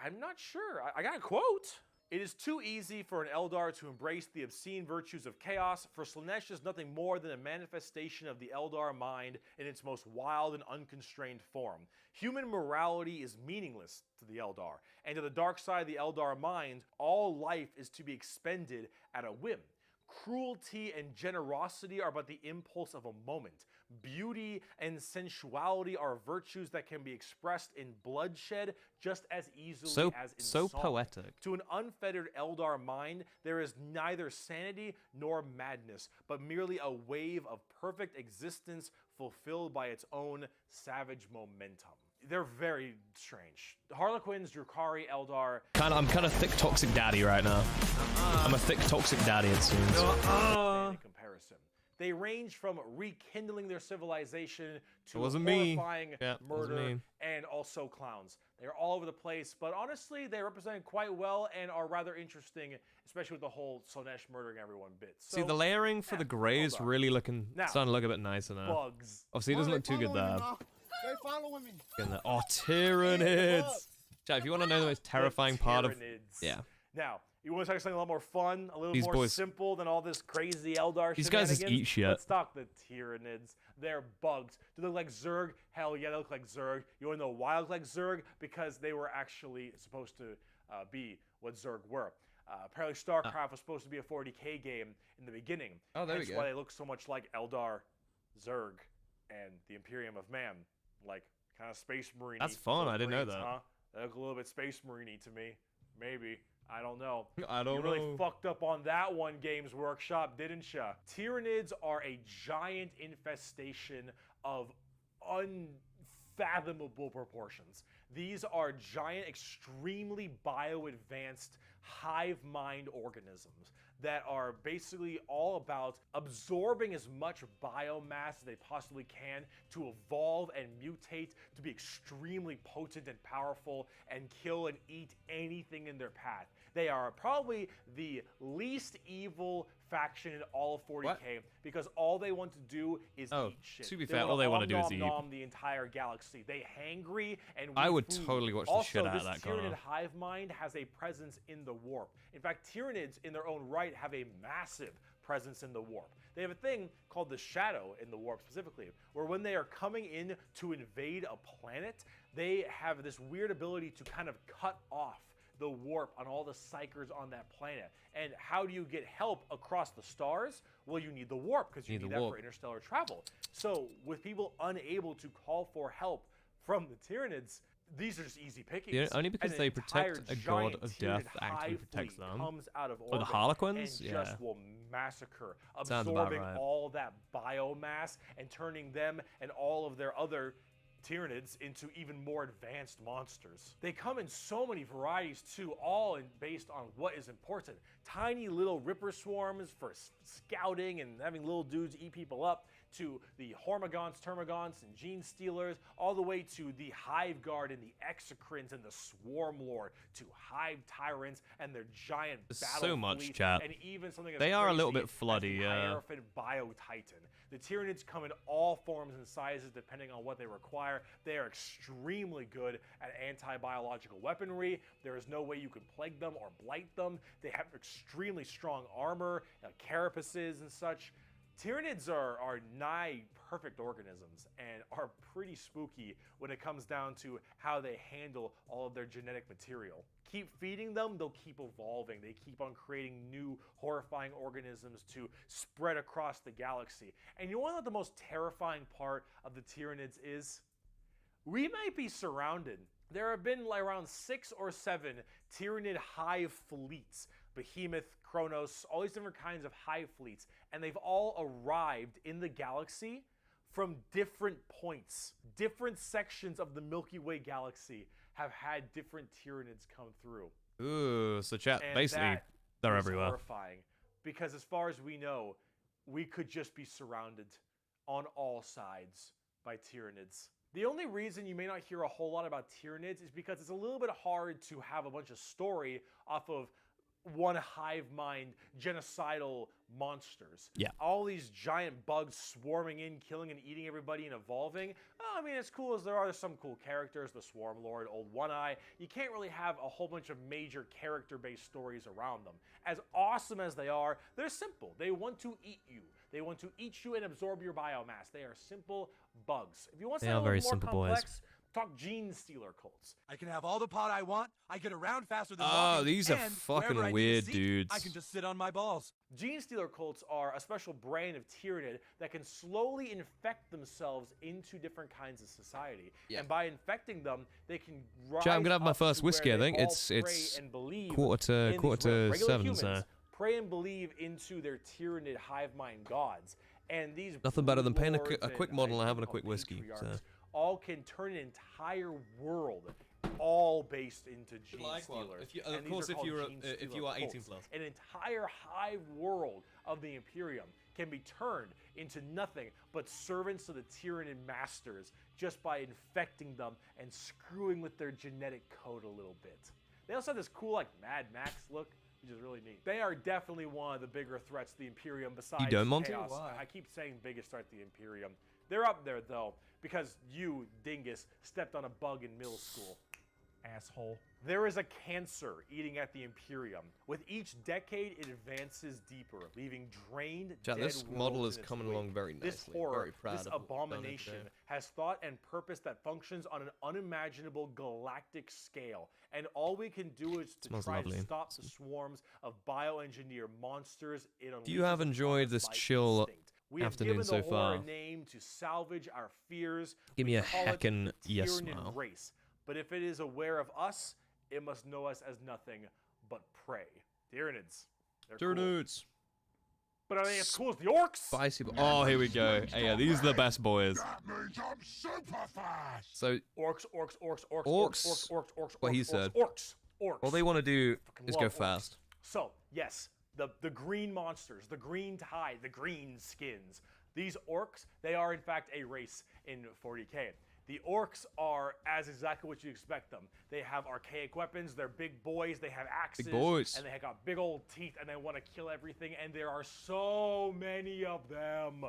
I'm not sure. I got a quote. It is too easy for an Eldar to embrace the obscene virtues of chaos, for Slaanesh is nothing more than a manifestation of the Eldar mind in its most wild and unconstrained form. Human morality is meaningless to the Eldar, and to the dark side of the Eldar mind, all life is to be expended at a whim. Cruelty and generosity are but the impulse of a moment. Beauty and sensuality are virtues that can be expressed in bloodshed just as easily as in so song. poetic. To an unfettered Eldar mind, there is neither sanity nor madness, but merely a wave of perfect existence fulfilled by its own savage momentum. They're very strange. Harlequins, Drukhari, Eldar. I'm kind of thick toxic daddy right now. I'm a thick toxic daddy, it seems. In comparison, they range from rekindling their civilization to horrifying murder and also clowns. They're all over the place, but honestly, they represent quite well and are rather interesting, especially with the whole Slaanesh murdering everyone bit. So, see, the layering for the greys really starting to look a bit nicer now. Bugs. Obviously, it doesn't look too good there. They're following me. Oh, Tyranids! Chat, if you want to know the most terrifying part of... Yeah. Now, you want to talk something a lot more fun, a little These more boys- simple than all this crazy Eldar These guys just shenanigans? eat shit. Let's talk the Tyranids. They're bugs. Do they look like Zerg? Hell yeah, they look like Zerg. You want to know why they look like Zerg? Because they were actually supposed to be what Zerg were. Apparently StarCraft was supposed to be a 40k game in the beginning. Oh, there we That's go. why they look so much like Eldar, Zerg, and the Imperium of Man. Like, kind of Space Marine-y. That's fun, I didn't know that. Huh? They look a little bit Space Marine-y to me. Maybe. I don't know. I don't You know. really fucked up on that one, Games Workshop, didn't ya? Tyranids are a giant infestation of unfathomable proportions. These are giant, extremely bio-advanced hive mind organisms that are basically all about absorbing as much biomass as they possibly can to evolve and mutate to be extremely potent and powerful and kill and eat anything in their path. They are probably the least evil faction in all of 40k because all they want to do is eat shit. To be fair, all they want to do is eat. The entire galaxy. They hangry and I would food. totally watch the Also, shit out of that, this Tyranid Connor. hive mind has a presence in the warp. In fact, Tyranids in their own right have a massive presence in the warp. They have a thing called the shadow in the warp specifically, where when they are coming in to invade a planet, they have this weird ability to kind of cut off the warp on all the psychers on that planet. And how do you get help across the stars? Well, you need the warp, because you need that for interstellar travel. So with people unable to call for help from the Tyranids, these are just easy pickings. Yeah, only because And they an protect entire a god giant of death Tyranid actually hive protects fleet them. comes out of Or the orbit Harlequins? and Yeah. just will massacre, Sounds about absorbing right. all that biomass and turning them and all of their other Tyranids into even more advanced monsters. They come in so many varieties too, all based on what is important. Tiny little ripper swarms for scouting and having little dudes eat people up, to the Hormigons, Termagants, and Gene Stealers, all the way to the Hive Guard and the Exocrines and the Swarm Lord, to Hive Tyrants and their giant battle so much, fleet, chat. and even something as They are a little crazy bit floody, as the yeah. Hierophant Bio-Titan. The Tyranids come in all forms and sizes depending on what they require. They are extremely good at anti-biological weaponry. There is no way you can plague them or blight them. They have extremely strong armor, carapaces and such. Tyranids are nigh perfect organisms and are pretty spooky when it comes down to how they handle all of their genetic material. Keep feeding them, they'll keep evolving. They keep on creating new horrifying organisms to spread across the galaxy. And you want to know what the most terrifying part of the Tyranids is? We might be surrounded. There have been like around 6 or 7 Tyranid hive fleets. Behemoth, Kronos, all these different kinds of hive fleets, and they've all arrived in the galaxy from different points. Different sections of the Milky Way galaxy have had different Tyranids come through. Ooh, so chat, And basically, that they're is everywhere. horrifying, because as far as we know, we could just be surrounded on all sides by Tyranids. The only reason you may not hear a whole lot about Tyranids is because it's a little bit hard to have a bunch of story off of one hive mind genocidal monsters. Yeah. All these giant bugs swarming in, killing and eating everybody and evolving. Oh, I mean, as cool as there are some cool characters, the Swarm Lord, Old One Eye, you can't really have a whole bunch of major character-based stories around them. As awesome as they are, they're simple. They want to eat you. They want to eat you and absorb your biomass. They are simple bugs. If you want something a little more complex, talk gene stealer cults. I can have all the pot I want. I get around faster than Oh, walking, these are and fucking wherever I need a weird seat, dudes. I can just sit on my balls. Gene stealer cults are a special brand of Tyranid that can slowly infect themselves into different kinds of society. Yeah. And by infecting them, they can rise Chat, I'm gonna have my up first to whiskey. where I they think all it's pray and believe quarter in to these regular 7. humans So pray and believe into their Tyranid hive mind gods. And these nothing better than paying a lords quick and model and I having a call quick them whiskey. So. patriarchs all can turn an entire world, all based into gene stealers. If you, And of these course, are if called you're gene if stealer you are 18 cults. plus. An entire hive world of the Imperium can be turned into nothing but servants of the Tyranid masters just by infecting them and screwing with their genetic code a little bit. They also have this cool like Mad Max look, which is really neat. They are definitely one of the bigger threats to the Imperium besides don't, Monty? Chaos. Why? I keep saying biggest threat to the Imperium. They're up there though, because you, dingus, stepped on a bug in middle school. Asshole. There is a cancer eating at the Imperium. With each decade, it advances deeper, leaving drained, Chat, dead this model worlds is in its coming wake. along very nicely. This horror, very proud this of what we've done abomination, today. has thought and purpose that functions on an unimaginable galactic scale. And all we can do is to Smells try lovely. to stop the swarms of bioengineered monsters it If you have unleashes enjoyed upon this us by chill instinct. We have afternoon given so the horror far, a name to salvage our fears. give me We a call it heckin' the yes Tyranid smile. race. But if it is aware of us, it must know us as nothing but prey. Tyranids. They're cool. Tyranids. But are they as cool as the orcs? Spicy. Oh, here we go. Hey, yeah, these are the best boys. means I'm super fast. So orcs. What he said. Orcs. All they want to do Fucking is love go orcs. fast. So, yes, the green monsters, the green tide, the green skins. These orcs, they are in fact a race in 40k. The orcs are as exactly what you expect them. They have archaic weapons, they're big boys, they have axes, Big boys. and they have got big old teeth, and they want to kill everything, and there are so many of them.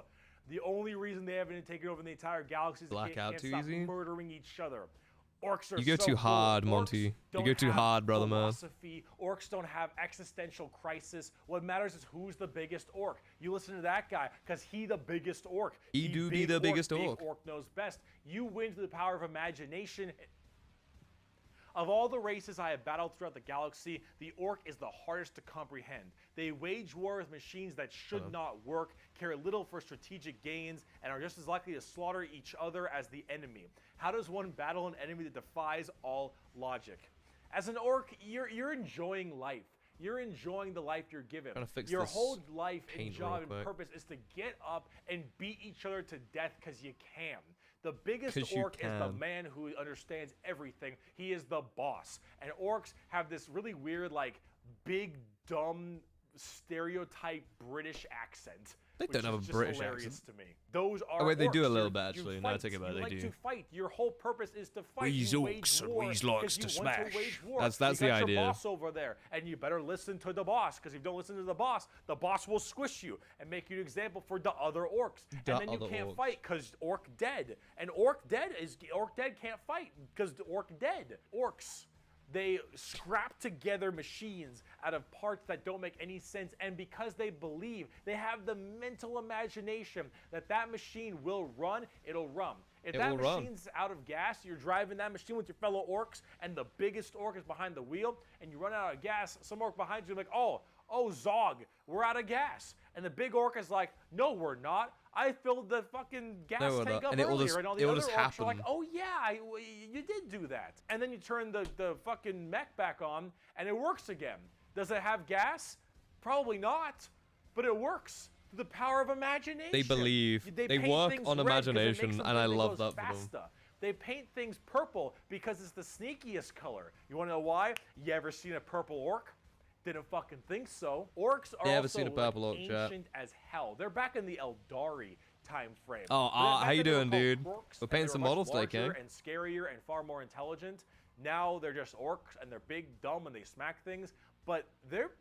The only reason they haven't taken over the entire galaxy is Black they out can't too stop easy? murdering each other. Orcs are You go so too cool. hard, Orcs Monty. You don't go too have hard, brother man. philosophy. Orcs don't have existential crisis. What matters is who's the biggest orc. You listen to that guy, because he the biggest orc. He do be the biggest orc. Big orc knows best. You win through the power of imagination. Of all the races I have battled throughout the galaxy, the orc is the hardest to comprehend. They wage war with machines that should not work, care little for strategic gains, and are just as likely to slaughter each other as the enemy. How does one battle an enemy that defies all logic? As an orc, you're enjoying life. You're enjoying the life you're given. Trying to fix Your this whole life and paint job real and quick. purpose is to get up and beat each other to death because you can. The biggest 'Cause you orc is the can. man who understands everything. He is the boss. And orcs have this really weird, like, big, dumb, stereotype British accent. They which don't have is a just British hilarious accent. to me. Those are Oh, wait, they do a orcs. little You- bit, you actually. Now I fight. take it back, You they like do. to fight. Your whole purpose is to fight. We's You wage orcs and war we's likes because to you want smash. wage war. That's You the got idea. Your boss over there, and you better listen to the boss, because if you don't listen to the boss will squish you and make you an example for the other orcs. The And then you other can't orcs. fight because orc dead. And orc dead can't fight because the orc dead. Orcs. They scrap together machines out of parts that don't make any sense, and because they believe, they have the mental imagination that that machine will run, it'll run. If It that will run. machine's out of gas, you're driving that machine with your fellow orcs, and the biggest orc is behind the wheel, and you run out of gas, some orc behind you is like, oh, Zog, we're out of gas. And the big orc is like, no, we're not. I filled the fucking gas No, we're tank not. up And it will earlier, just- and all it the will other just orcs are like, happen. oh yeah, you did do that. And then you turn the fucking mech back on, and it works again. Does it have gas? Probably not, but it works. The power of imagination. They believe. They paint work things on red 'cause it imagination, makes them and I think it love goes that for them. faster. They paint things purple because it's the sneakiest color. You want to know why? You ever seen a purple orc? Didn't fucking think so. Orcs are Never also seen a purple orc, chat. ancient as hell. They're back in the Eldari time frame. Oh, how you doing, dude? We're painting some models today, King. And scarier and far more intelligent. Now they're just orcs and they're big, dumb, and they smack things. But they're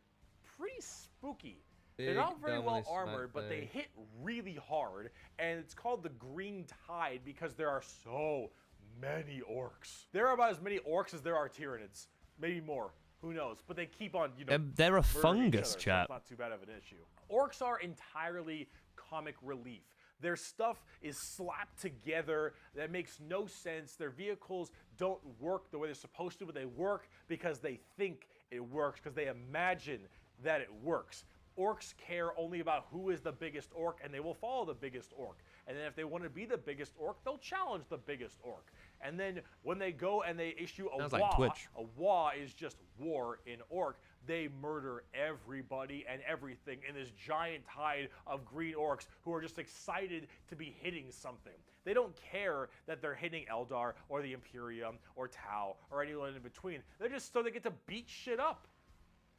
pretty spooky. They're not very well armored, but they hit really hard. And it's called the Green Tide because there are so many orcs. There are about as many orcs as there are Tyranids. Maybe more. Who knows? But they keep on, you know, they're a murdering fungus, each other, so chat. it's not too bad of an issue. Orcs are entirely comic relief. Their stuff is slapped together. That makes no sense. Their vehicles don't work the way they're supposed to, but they work because they think it works, because they imagine that it works. Orcs care only about who is the biggest orc, and they will follow the biggest orc. And then if they want to be the biggest orc, they'll challenge the biggest orc. And then when they go and they issue a Sounds Wa, like Twitch. a Wa is just war in orc, they murder everybody and everything in this giant tide of green orcs who are just excited to be hitting something. They don't care that they're hitting Eldar or the Imperium or Tau or anyone in between. They're just so they get to beat shit up.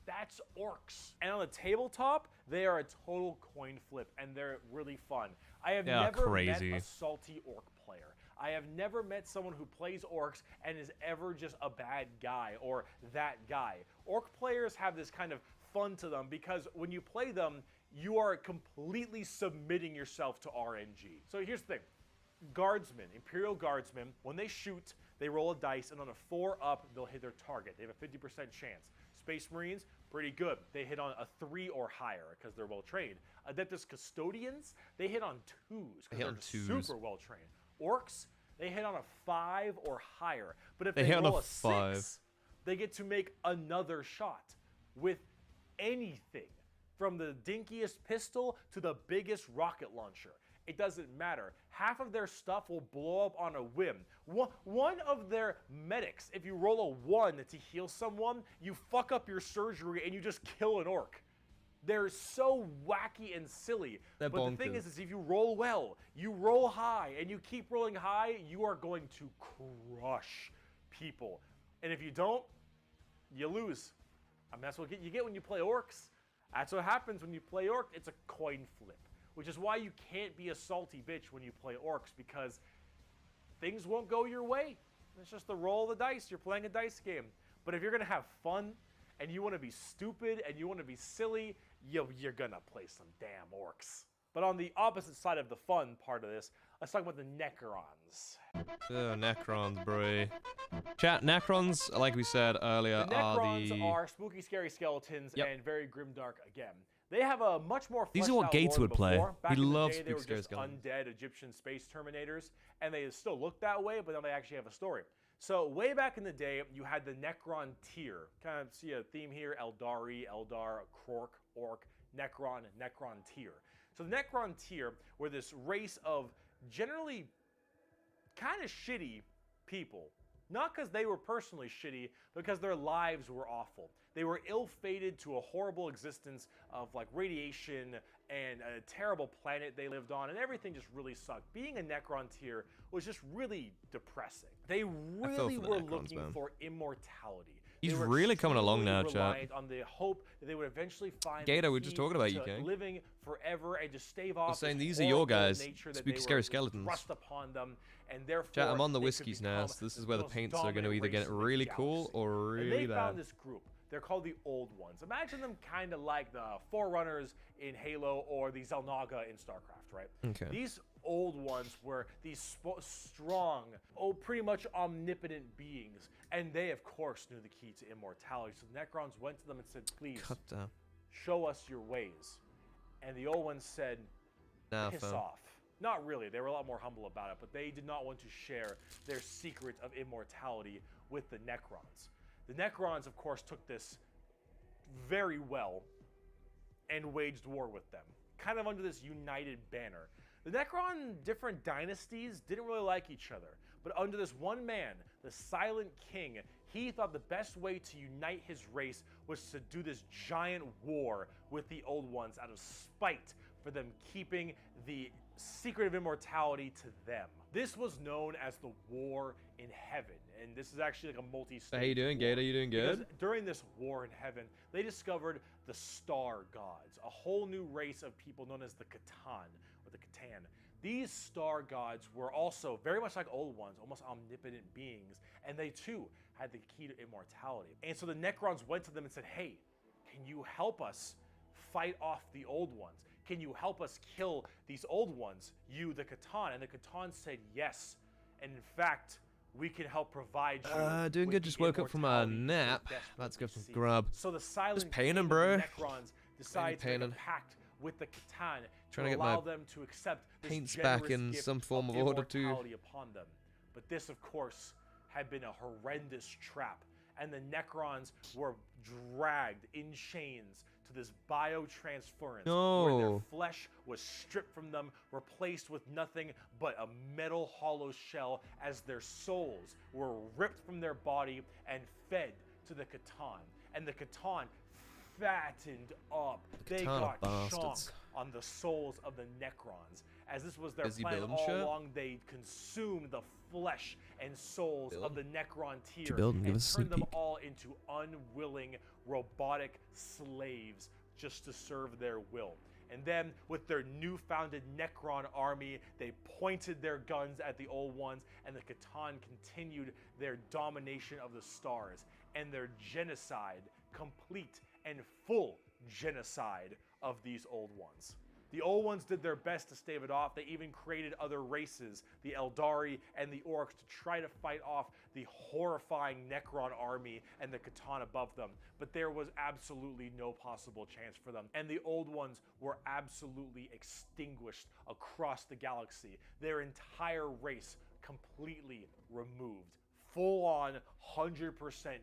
That's orcs. And on the tabletop, they are a total coin flip, and they're really fun. I have never met a salty orc player. I have never met someone who plays orcs and is ever just a bad guy or that guy. Orc players have this kind of fun to them because when you play them, you are completely submitting yourself to RNG. So here's the thing. Guardsmen, Imperial Guardsmen, when they shoot, they roll a dice, and on a 4 up, they'll hit their target. They have a 50% chance. Space Marines, pretty good. They hit on a 3 or higher because they're well trained. Adeptus Custodians, they hit on 2s because they're super well trained. Orcs, they hit on a 5 or higher. But if they roll a 6, they get to make another shot with anything from the dinkiest pistol to the biggest rocket launcher. It doesn't matter. Half of their stuff will blow up on a whim. One of their medics, if you roll a 1 to heal someone, you fuck up your surgery and you just kill an orc. They're so wacky and silly. They're but bonkers. the thing is if you roll well, you roll high, and you keep rolling high, you are going to crush people. And if you don't, you lose. I mean, that's what you get when you play orcs. That's what happens when you play orc. It's a coin flip. Which is why you can't be a salty bitch when you play orcs, because things won't go your way. It's just the roll of the dice. You're playing a dice game. But if you're going to have fun and you want to be stupid and you want to be silly, you're going to play some damn orcs. But on the opposite side of the fun part of this, let's talk about the Necrons. Oh, Necrons, bro. Chat, Necrons, like we said earlier, The Necrons are spooky, scary skeletons and very grimdark again. They have a much more These are what Gates would play. He loves spooky, scary skeletons. Undead Egyptian space terminators, and they still look that way, but now they actually have a story. So way back in the day, you had the Necron tier. Kind of see a theme here: Eldari, Eldar, Krork, Orc, Necron, Necron tier. So the Necron tier were this race of generally kind of shitty people. Not because they were personally shitty, because their lives were awful. They were ill-fated to a horrible existence of like radiation and a terrible planet they lived on, and everything just really sucked. Being a Necron tier was just really depressing. They really were looking for immortality. He's really coming along now, chat. On the hope that they would eventually find Gator, we're just talking about you, King. living forever and just stave off. I'm saying these are your guys, spooky, scary skeletons. Thrust upon them, and therefore Chat, I'm on the they could whiskies become now, so this is where the most paints are going to dominant either get race in the really cool galaxy. or And really they found bad. this group. They're called the Old Ones. Imagine them kind of like the Forerunners in Halo or the Xel'Naga in StarCraft, right? Okay. These Old Ones were these strong, pretty much omnipotent beings, and they, of course, knew the key to immortality. So the Necrons went to them and said, please, show us your ways. And the Old Ones said, piss off. Not really. They were a lot more humble about it, but they did not want to share their secret of immortality with the Necrons. The Necrons, of course, took this very well and waged war with them, kind of under this united banner. The Necron different dynasties didn't really like each other, but under this one man, the Silent King, he thought the best way to unite his race was to do this giant war with the Old Ones out of spite for them keeping the secret of immortality to them. This was known as the War in Heaven, and this is actually like a multi-stage How you doing, war. Gator? You doing good? Because during this War in Heaven, they discovered the Star Gods, a whole new race of people known as the Catan, or the Catan. These Star Gods were also very much like old ones, almost omnipotent beings, and they too had the key to immortality. And so the Necrons went to them and said, hey, can you help us fight off the old ones? Can you help us kill these old ones, you, the Catan? And the Catan said yes. And in fact, we can help provide you. Doing good. Just woke up from a nap. Let's go for some grub. So the silent Just painting, King bro. of the Necrons decided to make a pact with the Catan Trying to get allow my them to accept this paints back in gift some form of of order too. immortality upon them. But this, of course, had been a horrendous trap, and the Necrons were dragged in chains to this biotransference where their flesh was stripped from them, replaced with nothing but a metal hollow shell, as their souls were ripped from their body and fed to the Catan. And the Catan fattened up. They got chomped on the souls of the Necrons. As this was their plan all along, they consumed the flesh and souls of the Necron tier and turned them all into unwilling robotic slaves just to serve their will. And then, with their new-founded Necron army, they pointed their guns at the old ones, and the Catan continued their domination of the stars and their genocide, complete and full genocide of these old ones. The old ones did their best to stave it off. They even created other races, the Eldari and the Orcs, to try to fight off the horrifying Necron army and the Catan above them. But there was absolutely no possible chance for them. And the old ones were absolutely extinguished across the galaxy. Their entire race completely removed. Full-on 100%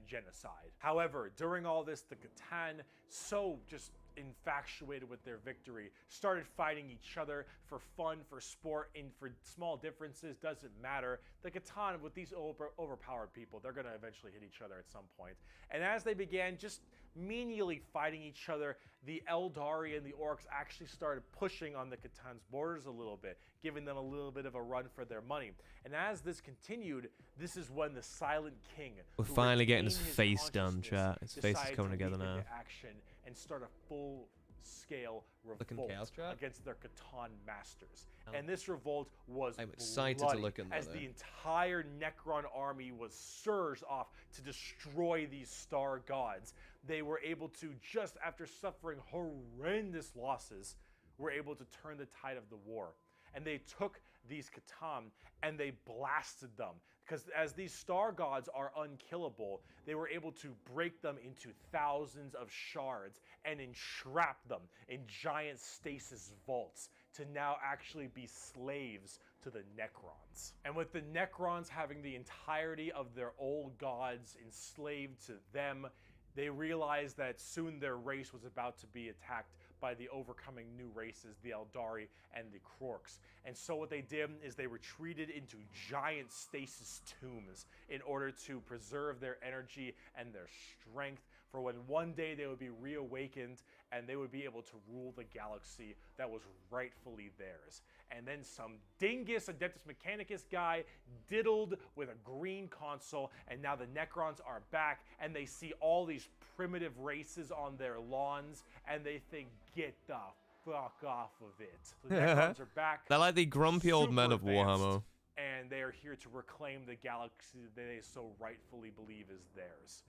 genocide. However, during all this, the Catan, so just infatuated with their victory, started fighting each other for fun, for sport, and for small differences. Doesn't matter. The Catan, with these overpowered people, they're going to eventually hit each other at some point. And as they began just menially fighting each other, the Eldari and the Orcs actually started pushing on the Catan's borders a little bit, giving them a little bit of a run for their money. And as this continued, this is when the Silent King, we're finally getting his face done, chat. His face is coming together now. Action and start a full-scale revolt against their Catan masters. And this revolt was I'm excited bloody, to look at that, as the entire Necron army was surged off to destroy these star gods. They were able to, just after suffering horrendous losses, were able to turn the tide of the war. And they took these Catan and they blasted them. Because as these star gods are unkillable, they were able to break them into thousands of shards and entrap them in giant stasis vaults to now actually be slaves to the Necrons. And with the Necrons having the entirety of their old gods enslaved to them, they realized that soon their race was about to be attacked by the overcoming new races, the Eldari and the Krorks. And so what they did is they retreated into giant stasis tombs in order to preserve their energy and their strength for when one day they would be reawakened and they would be able to rule the galaxy that was rightfully theirs. And then some dingus Adeptus Mechanicus guy diddled with a green console, and now the Necrons are back, and they see all these primitive races on their lawns, and they think, get the fuck off of it. The Necrons are back. They're like the grumpy old men of super advanced, Warhammer. and they are here to reclaim the galaxy that they so rightfully believe is theirs.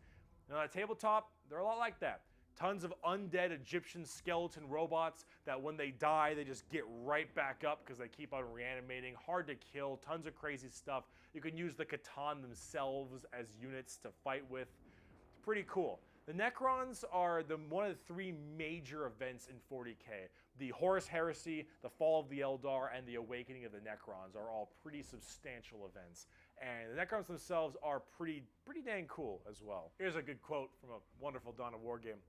Now, at tabletop, they're a lot like that. Tons of undead Egyptian skeleton robots that when they die, they just get right back up because they keep on reanimating. Hard to kill, tons of crazy stuff. You can use the Catan themselves as units to fight with. It's pretty cool. The Necrons are one of the three major events in 40k. The Horus Heresy, the Fall of the Eldar, and the Awakening of the Necrons are all pretty substantial events. And the Necrons themselves are pretty dang cool as well. Here's a good quote from a wonderful Dawn of War game.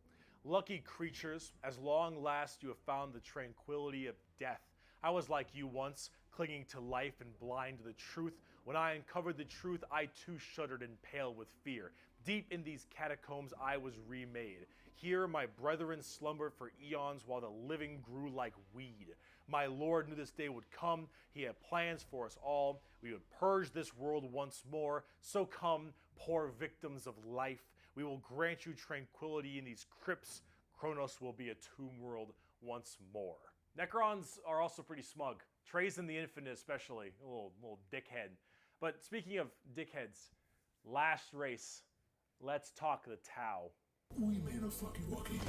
Lucky creatures, as long last you have found the tranquility of death. I was like you once, clinging to life and blind to the truth. When I uncovered the truth, I too shuddered and paled with fear. Deep in these catacombs, I was remade. Here, my brethren slumbered for eons while the living grew like weed. My Lord knew this day would come. He had plans for us all. We would purge this world once more. So come, poor victims of life. We will grant you tranquility in these crypts. Kronos will be a tomb world once more. Necrons are also pretty smug. Trazen the Infinite especially, a little dickhead. But speaking of dickheads, last race, let's talk the Tau. We made a fucking walkie.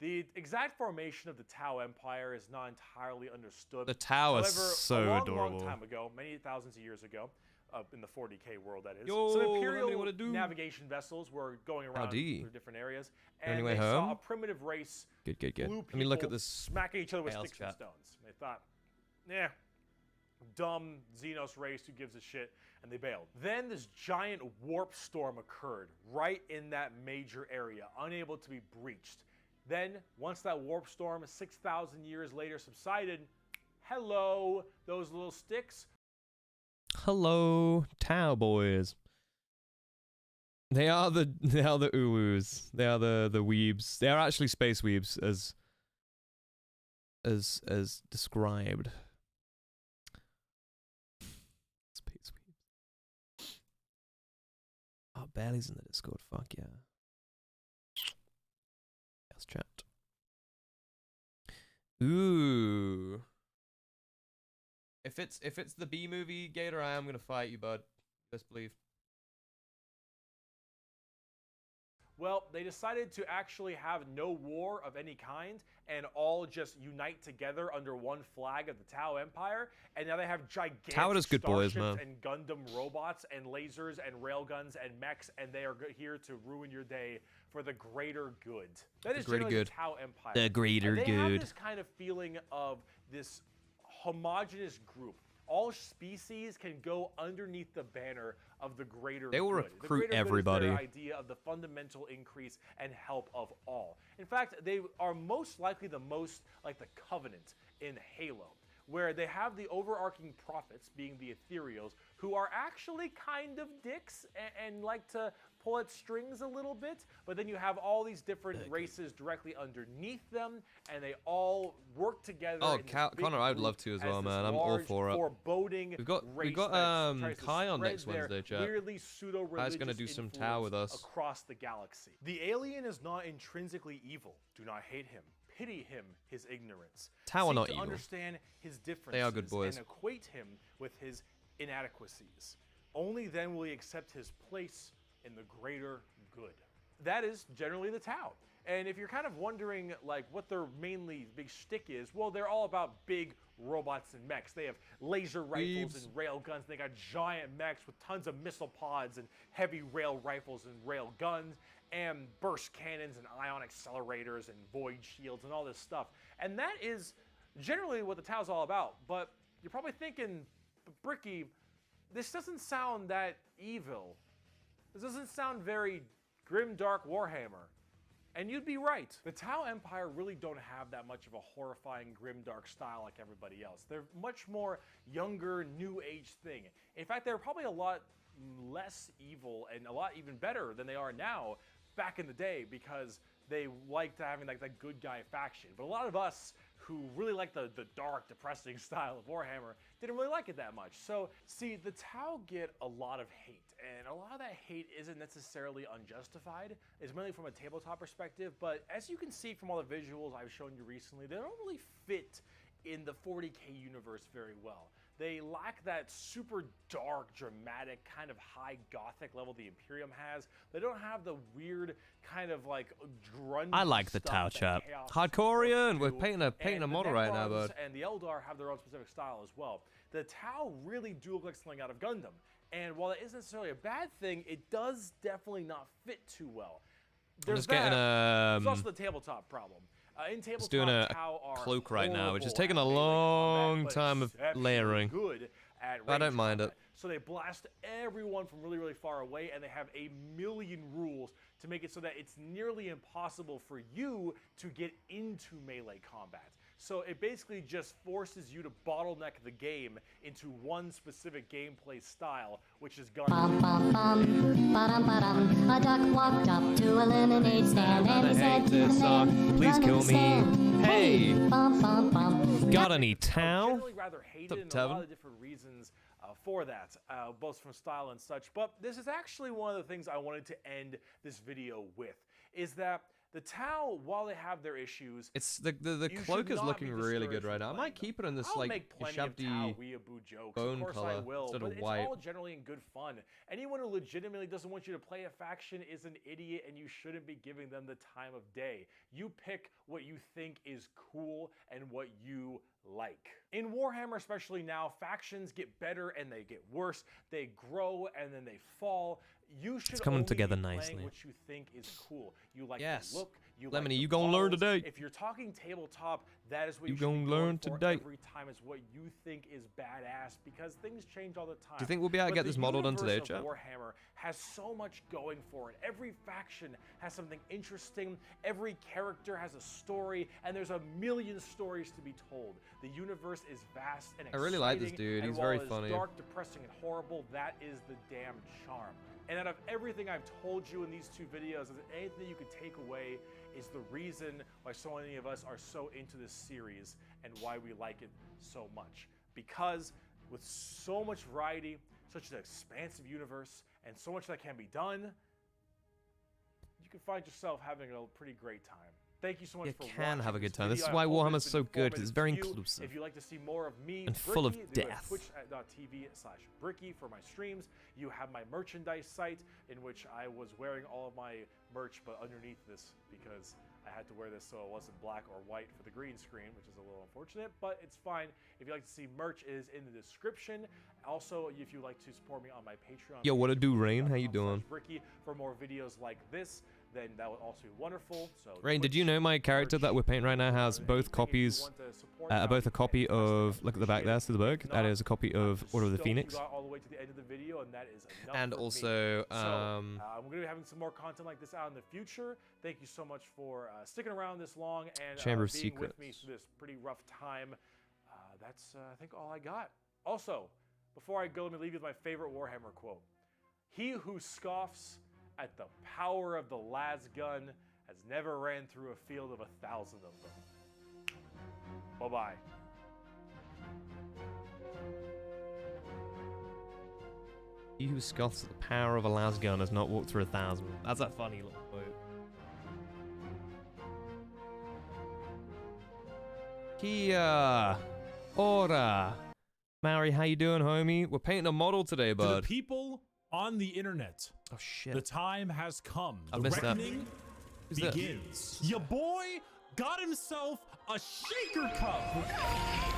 The exact formation of the Tau Empire is not entirely understood. The Tau is However, so a long, adorable. long time ago, many thousands of years ago, in the 40k world that is, Yo, some let me Imperial know what to do. navigation vessels were going around Howdy. through different areas, Any and way they home? saw a primitive race, Good. blue Let me look at people this. smacking each other with Chaos sticks and chat. stones. They thought, yeah, dumb Xenos race, who gives a shit, and they bailed. Then this giant warp storm occurred right in that major area, unable to be breached. Then, once that warp storm 6,000 years later subsided, hello, those little sticks. Hello, Tau boys. They are the Uwus. They are the weebs. They are actually space weebs as described. Space weebs. Oh, Bailey's in the Discord. Fuck yeah. Yes, chat. Ooh. If it's the B movie, Gator, I am gonna fight you, bud. Best believe. Well, they decided to actually have no war of any kind and all just unite together under one flag of the Tau Empire. And now they have gigantic Tau is good boys, starships man. and Gundam robots and lasers and railguns and mechs, and they are here to ruin your day for the greater good. That is greater generally good. the Tau Empire. The greater and they have good. this kind of feeling of this homogenous group. All species can go underneath the banner of the greater They will good. recruit The greater good is everybody. their idea of the fundamental increase and help of all. In fact, they are most likely the most like the Covenant in Halo, where they have the overarching prophets, being the ethereals, who are actually kind of dicks and like to pull at strings a little bit, but then you have all these different races directly underneath them, and they all work together. Oh, in this big Connor, I would group love to as as well, this man. I'm all large, for it. foreboding We got race that tries to Kai on spread next their Wednesday, chat. weirdly pseudo-religious Kai's gonna do some Tau with influence us. across the galaxy. The alien is not intrinsically evil. Do not hate him. Pity him, his ignorance. Tau are Seek not to evil. understand his differences They are good boys. and equate him with his inadequacies. Only then will he accept his place in the greater good. That is generally the Tau. And if you're kind of wondering like what their mainly big shtick is, well, they're all about big robots and mechs. They have laser rifles and rail guns. They got giant mechs with tons of missile pods and heavy rail rifles and rail guns and burst cannons and ion accelerators and void shields and all this stuff. And that is generally what the Tau's all about. But you're probably thinking, Bricky, this doesn't sound that evil. This doesn't sound very grim, dark Warhammer. And you'd be right. The Tau Empire really don't have that much of a horrifying, grim, dark style like everybody else. They're much more younger, new age thing. In fact, they're probably a lot less evil and a lot even better than they are now back in the day, because they liked having like that good guy faction. But a lot of us who really like the dark, depressing style of Warhammer didn't really like it that much. So, see, the Tau get a lot of hate, and a lot of that hate isn't necessarily unjustified. It's mainly from a tabletop perspective, but as you can see from all the visuals I've shown you recently, they don't really fit in the 40k universe very well. They lack that super dark, dramatic, kind of high gothic level the Imperium has. They don't have the weird kind of like grungy I like the stuff Tau that chat. Chaos Hardcorean. We're do. painting a And model the right now, Necrons bud. and the Eldar have their own specific style as well. The Tau really do look like something out of Gundam. And while it isn't necessarily a bad thing, it does definitely not fit too well. I'm just getting There's also the tabletop problem. In tabletop, Just doing a Tau are cloak right now, which is horrible taking at a melee long combat, but time of exceptionally layering. Good at I don't range mind combat. it. So they blast everyone from really, really far away, and they have a million rules to make it so that it's nearly impossible for you to get into melee combat. So it basically just forces you to bottleneck the game into one specific gameplay style, which is gun. A duck walked up to a lemonade stand and he said to the man, please kill me. stand. Hey, Bum. got any towel? Generally rather hated and a lot of different reasons for that, both from style and such. But this is actually one of the things I wanted to end this video with, is that the Tau, while they have their issues, it's the cloak is looking really good right now. I might keep it in this like shabby bone color instead of white. It's all generally in good fun. Anyone who legitimately doesn't want you to play a faction is an idiot, and you shouldn't be giving them the time of day. You pick what you think is cool and what you like. In Warhammer, especially now, factions get better and they get worse. They grow and then they fall. You should it's coming only together be nicely. playing what you think is cool. You like yes. the look. You Lemony, like the you gonna learn today. If you're talking tabletop, that is what you should gonna be learn going for today. every time, is what you think is badass, because things change all the time. Do you think we'll be able to get this model done today, But the universe of Warhammer has so much going for it. Every faction has something interesting. Every character has a story, and there's a million stories to be told. The universe is vast and exciting. I really like this dude. He's very funny. Dark, depressing, and horrible. That is the damn charm. And out of everything I've told you in these two videos, is anything you could take away is the reason why so many of us are so into this series and why we like it so much. Because with so much variety, such an expansive universe, and so much that can be done, you can find yourself having a pretty great time. Thank you so much for watching. You can have a good time. This is video. why I hope Warhammer's it's so been good, because it's very informative. inclusive. If you'd like to see more of me and full of Bricky, death. Twitch.tv/Bricky for my streams. You have my merchandise site, in which I was wearing all of my merch, but underneath this, because I had to wear this so it wasn't black or white for the green screen, which is a little unfortunate, but it's fine. If you'd like to see merch, it is in the description. Also, if you'd like to support me on my Patreon. Yo, what it do, Rain? How you doing? Bricky, for more videos like this, then that would also be wonderful. So Rain, did you know my character that we're painting right now has both copies, both a copy of, look at the back there, to the book, that is a copy of Order of the Phoenix, all the way to the end of the video, and that is enough and for also, me. I'm going to be having some more content like this out in the future. Thank you so much for sticking around this long and Chamber of being Secrets. with me through this pretty rough time. That's, I think, all I got. Also, before I go, let me leave you with my favorite Warhammer quote. He who scoffs at the power of the las gun has never ran through a field of 1,000 of them. Bye-bye. He who scoffs at the power of a las gun has not walked through 1,000. That's a funny little quote. Kia ora. Maori, how you doing, homie? We're painting a model today, To bud. the people on the internet. Oh shit. The time has come. I The missed that. reckoning Who's that? begins. Your boy got himself a shaker cup.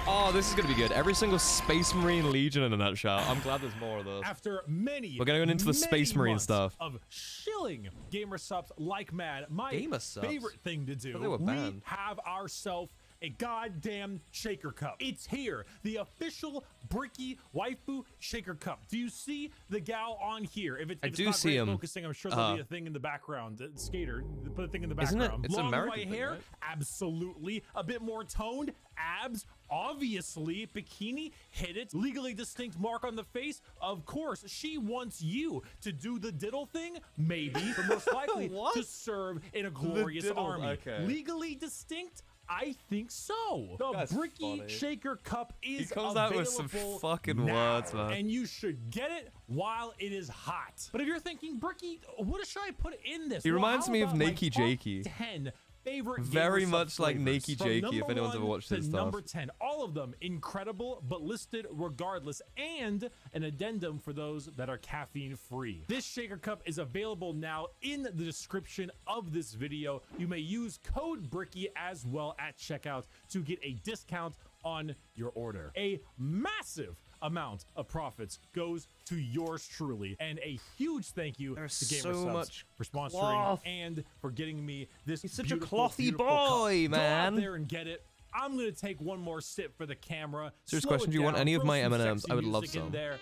Oh, this is gonna be good. Every single Space Marine Legion in a nutshell. I'm glad there's more of those. After many, We're gonna go into the Space many Marine months stuff. of shilling gamer subs like mad, my Gamer subs? favorite thing to I thought do, they were we banned. have ourselves a goddamn shaker cup. It's here, the official Bricky waifu shaker cup. Do you see the gal on here? If it's I if it's do not see great him. focusing, I'm sure there'll be a thing in the background. Skater, put a thing in the Isn't background. it? It's an Long American white thing, hair, right? absolutely. A bit more toned, abs, obviously. Bikini, hit it. Legally distinct mark on the face, of course. She wants you to do the diddle thing, maybe, but most likely to serve in a glorious diddle, army. okay. Legally distinct? I think so. The That's Bricky funny. Shaker Cup is He comes out with some available fucking now, words, man. and you should get it while it is hot. But if you're thinking, Bricky, what should I put in this? He Well, reminds how me of about my Nakey top Jakey. 10 favorite Very gamer much sub like flavors. Nakey From Jakey, if number anyone's ever 1 watched to his number stuff. 10. All of them incredible, but listed regardless, and an addendum for those that are caffeine free. This shaker cup is available now in the description of this video. You may use code Bricky as well at checkout to get a discount on your order. A massive amount of profits goes to yours truly, and a huge thank you There's to Gamer so Subs much for sponsoring cloth. and for getting me this. He's such a beautiful, clothy beautiful boy, cup. man. Go out there and get it. I'm gonna take one more sip for the camera. Serious slow question, it do you want down, any of throw my some M&Ms? sexy I would love music in some. there,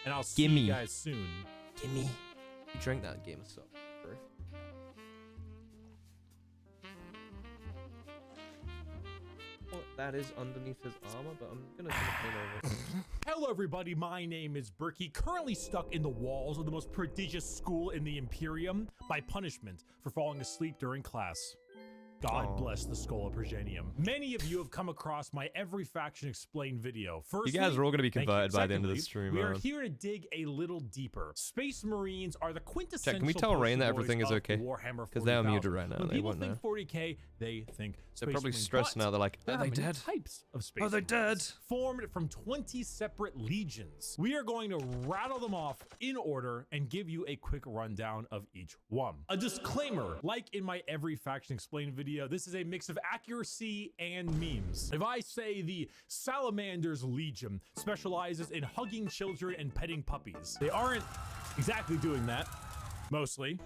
and I'll see Gimme. you guys soon. Gimme. You drink that game of stuff, bro. Well, that is underneath his armor, but I'm gonna paint over it. Hello everybody, my name is Berkey, currently stuck in the walls of the most prodigious school in the Imperium by punishment for falling asleep during class. God bless the Skull of Progenium. Many of you have come across my Every Faction Explained video. Firstly, you guys are all going to be converted by the end of the secondly, stream. we are here to dig a little deeper. Space Marines are the quintessential. Check, can we tell Rain that everything is okay? Because they are muted right now. When they people won't think know. 40k, they think They're Space probably Marines. stressed now. They're like, There are they many dead? Types of Space Are they Marines, dead? formed from 20 separate legions. We are going to rattle them off in order and give you a quick rundown of each one. A disclaimer, like in my Every Faction Explained video, this is a mix of accuracy and memes. If I say the Salamander's Legion specializes in hugging children and petting puppies, they aren't exactly doing that, mostly.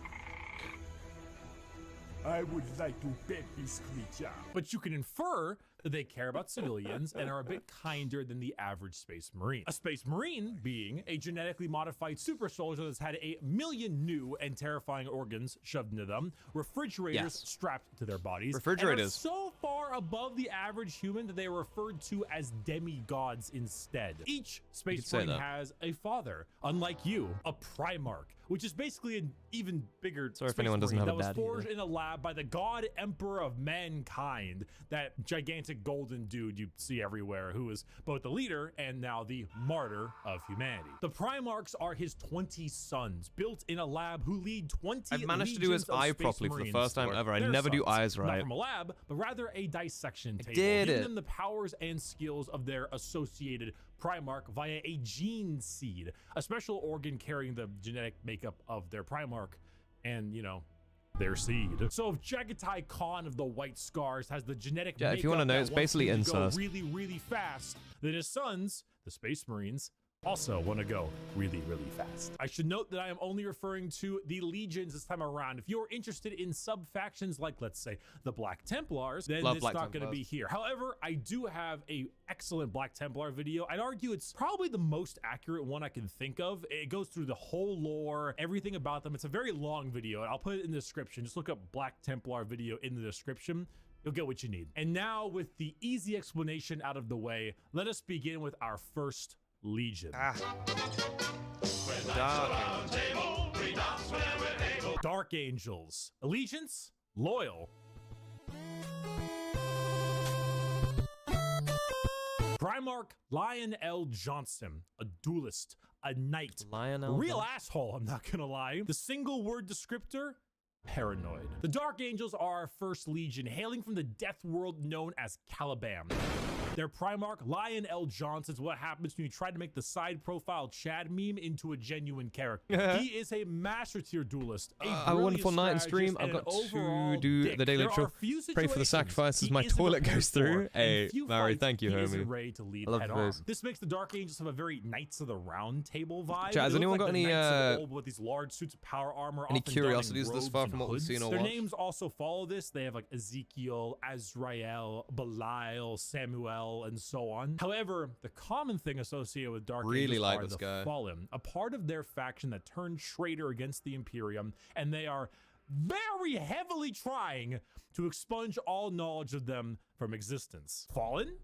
I would like to pet this creature. But you can infer that they care about civilians and are a bit kinder than the average Space Marine. A Space Marine being a genetically modified super soldier that's had 1 million new and terrifying organs shoved into them, refrigerators strapped to their bodies, Refrigerators. and are so far above the average human that they are referred to as demigods instead. Each Space Marine has a father, unlike you, a Primarch, which is basically an even bigger Sorry if Space anyone doesn't Marine have a that was daddy forged either. in a lab by the God Emperor of Mankind, that gigantic golden dude you see everywhere, who is both the leader and now the martyr of humanity. The Primarchs are his 20 sons, built in a lab, who lead 20 I've managed to do his legions of eye Space properly for the Marines, first time or ever. I their never do sons. eyes Not right. from a lab, but rather a dissection table, did giving it. them the powers and skills of their associated Primarch via a gene seed, a special organ carrying the genetic makeup of their Primarch and, you know, their seed. So if Jagatai Khan of the White Scars has the genetic Yeah, if you want to know, it's basically to go incest. really, really fast, then his sons, the Space Marines, also want to go really, really fast. I should note that I am only referring to the legions this time around. If you're interested in sub-factions like, let's say, the Black Templars, then it's not going to be here. However, I do have a excellent Black Templar video. I'd argue it's probably the most accurate one I can think of. It goes through the whole lore, everything about them. It's a very long video, and I'll put it in the description. Just look up Black Templar video in the description. You'll get what you need. And now, with the easy explanation out of the way, let us begin with our first Legion. Dark Angels. Allegiance? Loyal. Primarch Lionel Johnson, a duelist, a knight, a real asshole, I'm not gonna lie. The single word descriptor? Paranoid. The Dark Angels are our first legion, hailing from the death world known as Caliban. Their Primarch, Lionel Johnson, is what happens when you try to make the side profile Chad meme into a genuine character. He is a master tier duelist, a wonderful night and stream. I've got to do the daily trial. Pray for the sacrifices my toilet goes through. Hey, Mary, thank you, homie. Ready to lead I love head those. on. This makes the Dark Angels have a very Knights of the Round Table vibe. Chat, has They look anyone like got the any, Knights of old with these large suits of power armor, any often curiosities donning this far robes from and what we've hoods. seen or Their watched? names also follow this. They have like Ezekiel, Azrael, Belial, Samuel, and so on. However, the common thing associated with Dark Really Angels like are this the guy. Fallen, a part of their faction that turned traitor against the Imperium, and they are very heavily trying to expunge all knowledge of them from existence. Fallen?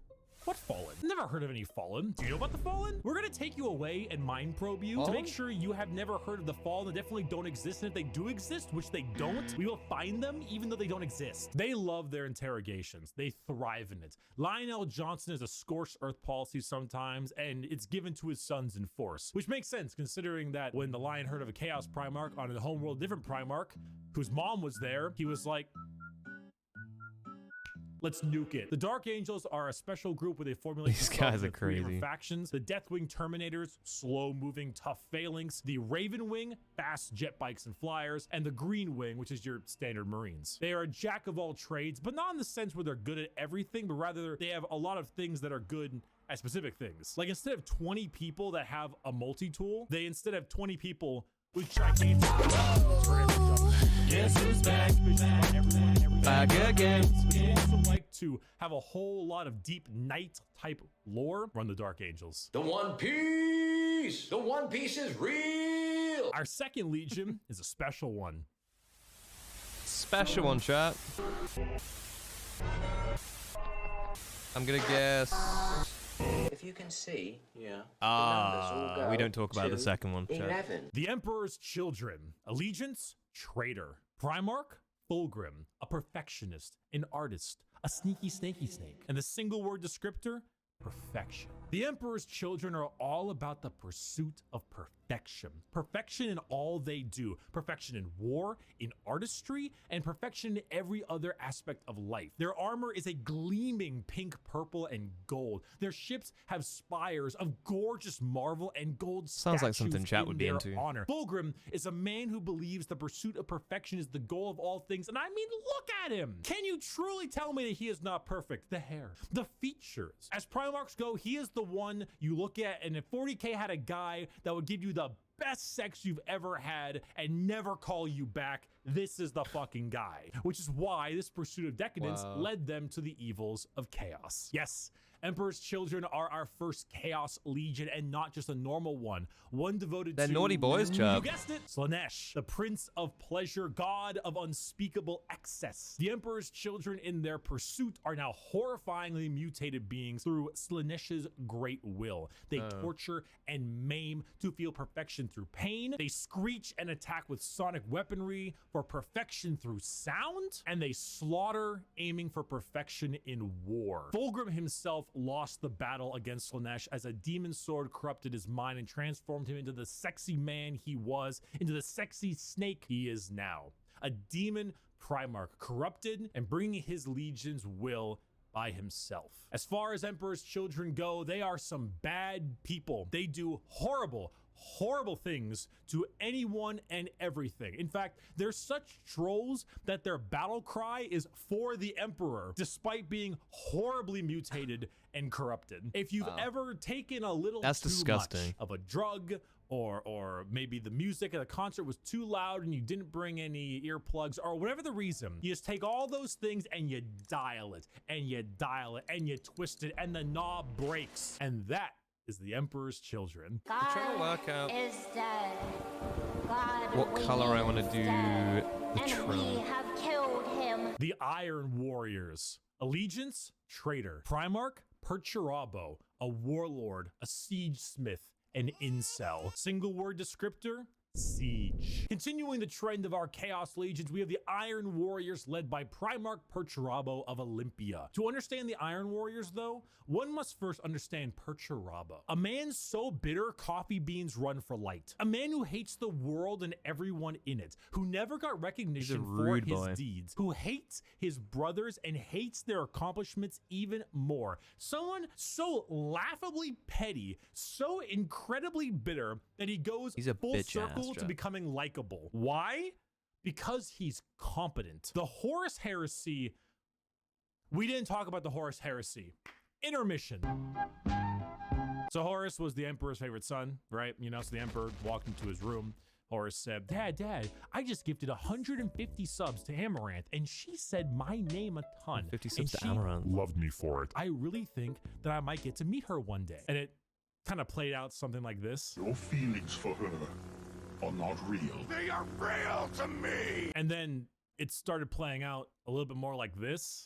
What Fallen? Never heard of any Fallen. Do you know about the Fallen? We're gonna take you away and mind probe you to make sure you have never heard of the Fallen. They definitely don't exist, and if they do exist, which they don't, we will find them even though they don't exist. They love their interrogations. They thrive in it. Lionel Johnson is a scorched earth policy sometimes, and it's given to his sons in force, which makes sense considering that when the Lion heard of a Chaos Primarch on a homeworld different Primarch, whose mom was there, he was like, let's nuke it. The Dark Angels are a special group where they formulate These themselves guys are into 3 different crazy. factions. The Deathwing Terminators, slow-moving, tough phalanx. The Raven Wing, fast jet bikes and flyers. And the Green Wing, which is your standard Marines. They are a jack of all trades, but not in the sense where they're good at everything, but rather they have a lot of things that are good at specific things. Like instead of 20 people that have a multi-tool, they instead have 20 people with gigantic Guess who's back? Back again. They also like to have a whole lot of deep knight type lore. Run the Dark Angels. The One Piece! The One Piece is real! Our second legion is a special one. Special one, chat. I'm gonna guess. If you can see, yeah. We don't talk about the second one. Chat. 11. The Emperor's Children. Allegiance, traitor. Primarch, Fulgrim, a perfectionist, an artist, a sneaky snaky snake. And the single word descriptor, perfection. The Emperor's Children are all about the pursuit of perfection. Perfection in all they do. Perfection in war, in artistry, and perfection in every other aspect of life. Their armor is a gleaming pink, purple, and gold. Their ships have spires of gorgeous marble and gold Sounds like something chat would be their into. honor. Fulgrim is a man who believes the pursuit of perfection is the goal of all things. And I mean, look at him. Can you truly tell me that he is not perfect? The hair, the features. As Primarchs go, he is the one you look at, and if 40K had a guy that would give you the best sex you've ever had and never call you back, this is the fucking guy. Which is why this pursuit of decadence led them to the evils of chaos. Yes, Emperor's Children are our first Chaos Legion, and not just a normal one. One devoted They're to... naughty boys, Chubb. You guessed it! Slanesh, the Prince of Pleasure, God of unspeakable excess. The Emperor's Children in their pursuit are now horrifyingly mutated beings through Slanesh's great will. They torture and maim to feel perfection through pain. They screech and attack with sonic weaponry for perfection through sound. And they slaughter, aiming for perfection in war. Fulgrim himself lost the battle against Slanesh as a demon sword corrupted his mind and transformed him into the sexy man he was, into the sexy snake he is now. A demon Primarch, corrupted and bringing his legion's will by himself. As far as Emperor's Children go, they are some bad people. They do horrible things to anyone and everything. In fact, they're such trolls that their battle cry is for the Emperor, despite being horribly mutated and corrupted. If you've ever taken a little too much of a drug, or maybe the music at a concert was too loud and you didn't bring any earplugs, or whatever the reason, you just take all those things and you dial it and you dial it and you twist it and the knob breaks. And that is the Emperor's Children. I'm trying to work out is dead. God, what color I want to do the and we have killed him. The Iron Warriors. Allegiance, traitor. Primarch, Perturabo, a warlord, a siege smith, an incel. Single word descriptor, siege. Continuing the trend of our Chaos Legions, we have the Iron Warriors led by Primarch Perturabo of Olympia. To understand the Iron Warriors though, one must first understand Perturabo. A man so bitter coffee beans run for light. A man who hates the world and everyone in it, who never got recognition for his deeds, who hates his brothers and hates their accomplishments even more. Someone so laughably petty, so incredibly bitter that he goes full circle to becoming likable. Why? Because he's competent. The Horus Heresy. We didn't talk about the Horus Heresy. Intermission. So Horus was the Emperor's favorite son, right? You know, so the Emperor walked into his room. Horus said, Dad, I just gifted 150 subs to Amaranth, and she said my name a ton. 50 subs to Amaranth. Loved me for it. I really think that I might get to meet her one day. And it kind of played out something like this. Your feelings for her are not real. They are real to me! And then it started playing out a little bit more like this.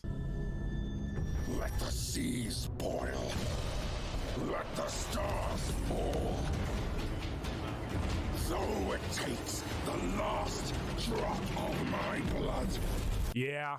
Let the seas boil. Let the stars fall. Though it takes the last drop of my blood. Yeah.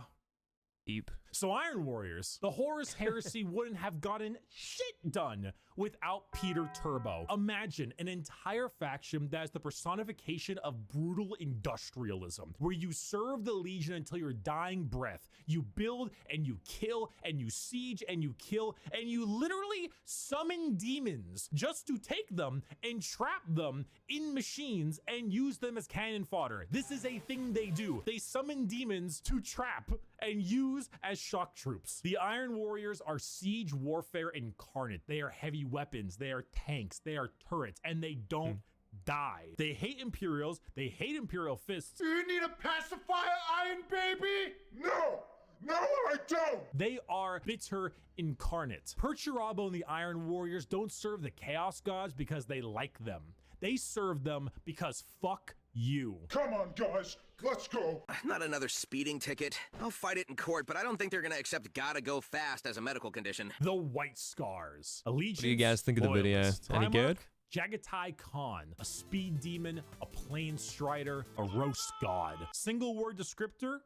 Deep. So Iron Warriors, the Horus Heresy wouldn't have gotten shit done without Peter Turbo. Imagine an entire faction that is the personification of brutal industrialism, where you serve the Legion until your dying breath. You build and you kill and you siege and you kill and you literally summon demons just to take them and trap them in machines and use them as cannon fodder. This is a thing they do. They summon demons to trap and use as shock troops. The Iron Warriors are siege warfare incarnate. They are heavy weapons, they are tanks, they are turrets, and they don't die. They hate Imperials, they hate Imperial fists. Do you need a pacifier, Iron Baby? No, I don't! They are bitter incarnate. Perturabo and the Iron Warriors don't serve the Chaos Gods because they like them. They serve them because fuck you. Come on, guys, let's go. Not another speeding ticket. I'll fight it in court, but I don't think they're gonna accept gotta go fast as a medical condition. The White Scars. Allegiance. What do you guys think of the video? Loyalist. Any Primarch, good? Jagatai Khan, a speed demon, a plain strider, a roast god. Single word descriptor,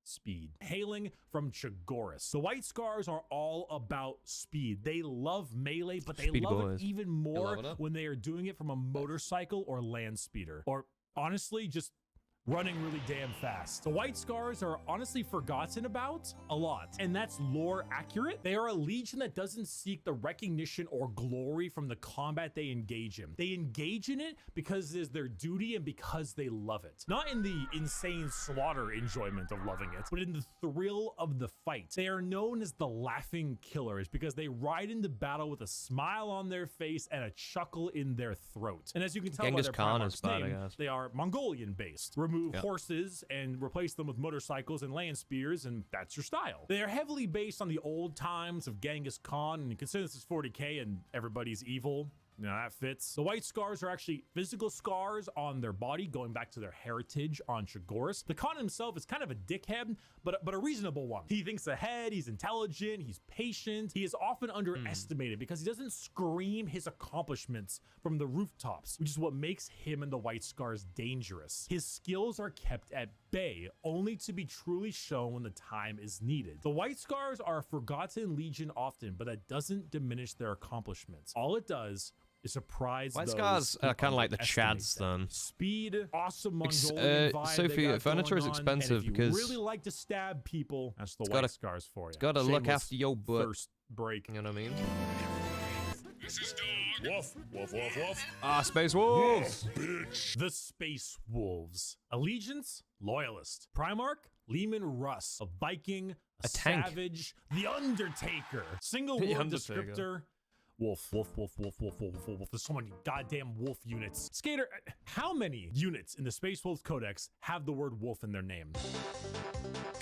speed. Hailing from Chagoris. The White Scars are all about speed. They love melee, but they Speedy love boys. it even You more love it? when they are doing it from a motorcycle or land speeder. Or honestly, just running really damn fast. The White Scars are honestly forgotten about a lot, and that's lore accurate. They are a legion that doesn't seek the recognition or glory from the combat they engage in. They engage in it because it is their duty and because they love it. Not in the insane slaughter enjoyment of loving it, but in the thrill of the fight. They are known as the Laughing Killers because they ride into battle with a smile on their face and a chuckle in their throat. And as you can tell Genghis by their Khan Primarch's is bad, I name, guess. they are Mongolian based. Remove Yeah. horses and replace them with motorcycles and land spears, and that's your style. They are heavily based on the old times of Genghis Khan, and consider this is 40k and everybody's evil. You know, that fits. The White Scars are actually physical scars on their body, going back to their heritage on Chagoris. The Khan himself is kind of a dickhead, but a reasonable one. He thinks ahead, he's intelligent, he's patient. He is often underestimated because he doesn't scream his accomplishments from the rooftops, which is what makes him and the White Scars dangerous. His skills are kept at bay, only to be truly shown when the time is needed. The White Scars are a forgotten legion often, but that doesn't diminish their accomplishments. All it does is surprise White those Scars who are kind of like the underestimate Chads them. then. Speed, awesome Mongolian vibe. Sophie, they got furniture is going on, expensive and if you because really like to stab people, that's the it's White gotta- Scars for you. It's gotta look Shameless after your butt. First break. You know what I mean? This is dog. Woof, woof, woof, woof. Ah, Space Wolves! Bitch. The Space Wolves. Allegiance, Loyalist. Primarch, Lehman Russ. A Viking, a tank. Savage, the Undertaker. Single The word Undertaker. descriptor. Wolf, wolf, wolf, wolf, wolf, wolf, wolf, wolf. There's so many goddamn wolf units. Skater, how many units in the Space Wolves Codex have the word wolf in their name?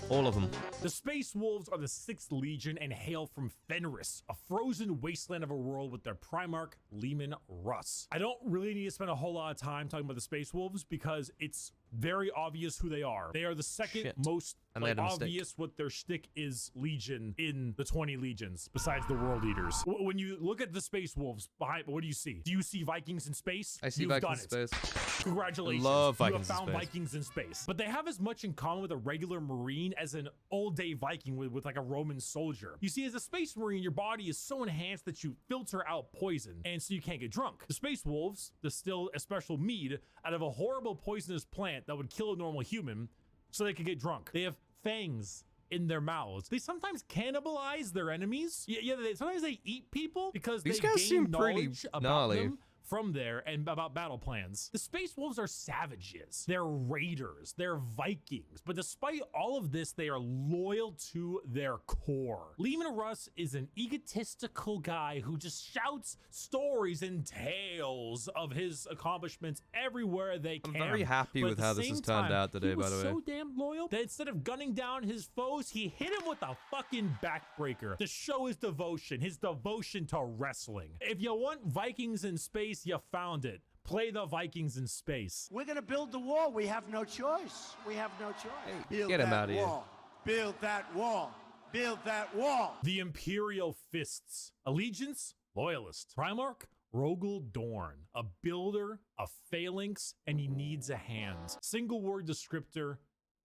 All of them. The Space Wolves are the 6th Legion and hail from Fenris, a frozen wasteland of a world with their Primarch, Lehman Russ. I don't really need to spend a whole lot of time talking about the Space Wolves because it's very obvious who they are. They are the second Shit. most I made a mistake. obvious what their shtick is Legion in the 20 Legions, besides the World Eaters. When you look at the Space Wolves, behind, what do you see? Do you see Vikings in space? I see You've Vikings done in it. space. Congratulations. Love you Vikings in have found space. Vikings in space. But they have as much in common with a regular Marine as an all-day Viking with like a Roman soldier. You see, as a Space Marine, your body is so enhanced that you filter out poison, and so you can't get drunk. The Space Wolves distill a special mead out of a horrible poisonous plant that would kill a normal human so they could get drunk. They have fangs in their mouths. They sometimes cannibalize their enemies. Sometimes they eat people because These they guys gain seem pretty knowledge about gnarly. them from there and about battle plans. The Space Wolves are savages. They're raiders. They're Vikings. But despite all of this, they are loyal to their core. Lehman Russ is an egotistical guy who just shouts stories and tales of his accomplishments everywhere they can. I'm very happy But with at how the this has same turned time, out today, he by was the way. so damn loyal that instead of gunning down his foes, he hit him with a fucking backbreaker to show his devotion to wrestling. If you want Vikings in space, you found it. Play the Vikings in space. We're gonna build the wall. We have no choice. We have no choice. Build get him that outta here. wall. Build that wall. Build that wall. The Imperial Fists. Allegiance, Loyalist. Primarch, Rogel Dorn. A builder, a phalanx, and he needs a hand. Single word descriptor,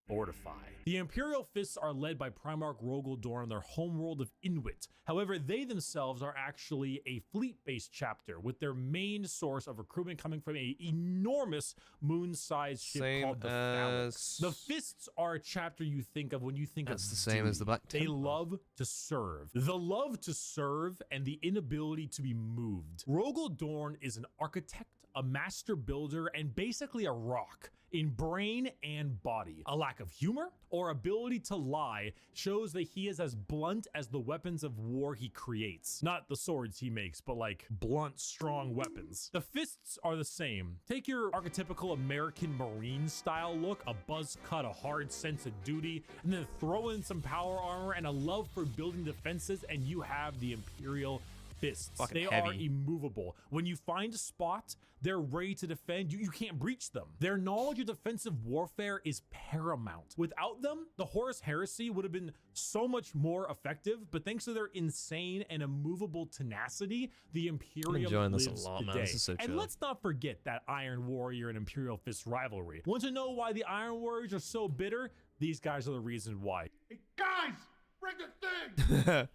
fortify. The Imperial Fists are led by Primarch Rogel Dorn on their homeworld of Inuit. However, they themselves are actually a fleet-based chapter, with their main source of recruitment coming from an enormous moon-sized ship Same called the Phalanx. The Fists are a chapter you think of when you think That's of the same as the Black They Temple. love to serve. The love to serve and the inability to be moved. Rogel Dorn is an architect, a master builder, and basically a rock in brain and body. A lack of humor or ability to lie shows that he is as blunt as the weapons of war he creates. Not the swords he makes, but like blunt, strong weapons. The Fists are the same. Take your archetypical American Marine style look, a buzz cut, a hard sense of duty, and then throw in some power armor and a love for building defenses, and you have the Imperial fists. Fucking They heavy. are immovable. When you find a spot, they're ready to defend. You can't breach them. Their knowledge of defensive warfare is paramount. Without them, the Horus Heresy would have been so much more effective, but thanks to their insane and immovable tenacity, the Imperium enjoying this lives a lot, man. today. This is so And chill. let's not forget that Iron Warrior and Imperial Fist rivalry. Want to know why the Iron Warriors are so bitter? These guys are the reason why. Hey, guys, bring the thing!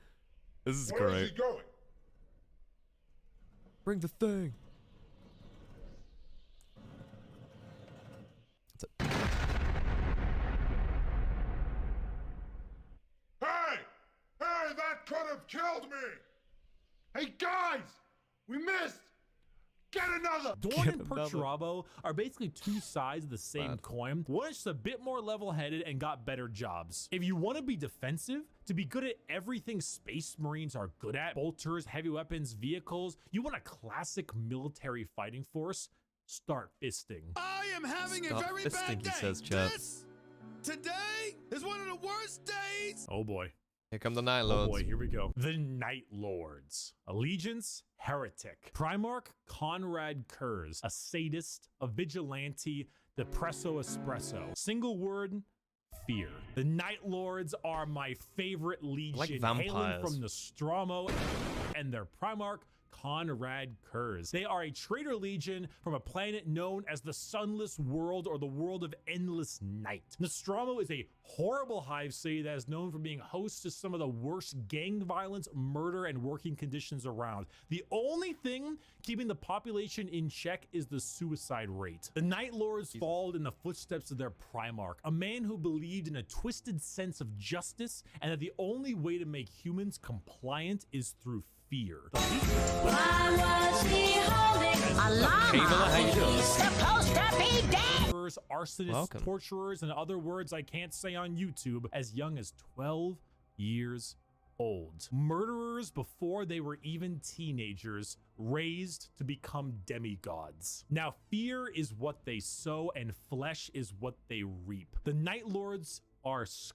This is Where great. is he going? Bring the thing. Hey! Hey, that could have killed me! Hey, guys! We missed! Get another! Dorn and Perturabo are basically two sides of the same coin. One is just a bit more level-headed and got better jobs. If you want to be defensive, to be good at everything Space Marines are good at, bolters, heavy weapons, vehicles, you want a classic military fighting force, start fisting. I am having a Stop very fisting, bad he day. says, chat. This today is one of the worst days. Oh boy. Here come the Night Oh Lords. boy, here we go. The Night Lords. Allegiance, heretic. Primarch, Conrad Kurz. A sadist, a vigilante, depresso espresso. Single word, fear. The Night Lords are my favorite legion, Like hailing vampires. from Nostromo and their Primarch, Conrad Kurz. They are a traitor legion from a planet known as the Sunless World, or the World of Endless Night. Nostromo is a horrible hive city that is known for being host to some of the worst gang violence, murder, and working conditions around. The only thing keeping the population in check is the suicide rate. The Night Lords followed in the footsteps of their Primarch, a man who believed in a twisted sense of justice and that the only way to make humans compliant is through fear. Why was he holding a llama when he's supposed to be dead? Arsonists, Welcome. torturers, and other words I can't say on YouTube, as young as 12 years old. Murderers before they were even teenagers, raised to become demigods. Now, fear is what they sow and flesh is what they reap. The Night Lords are scum.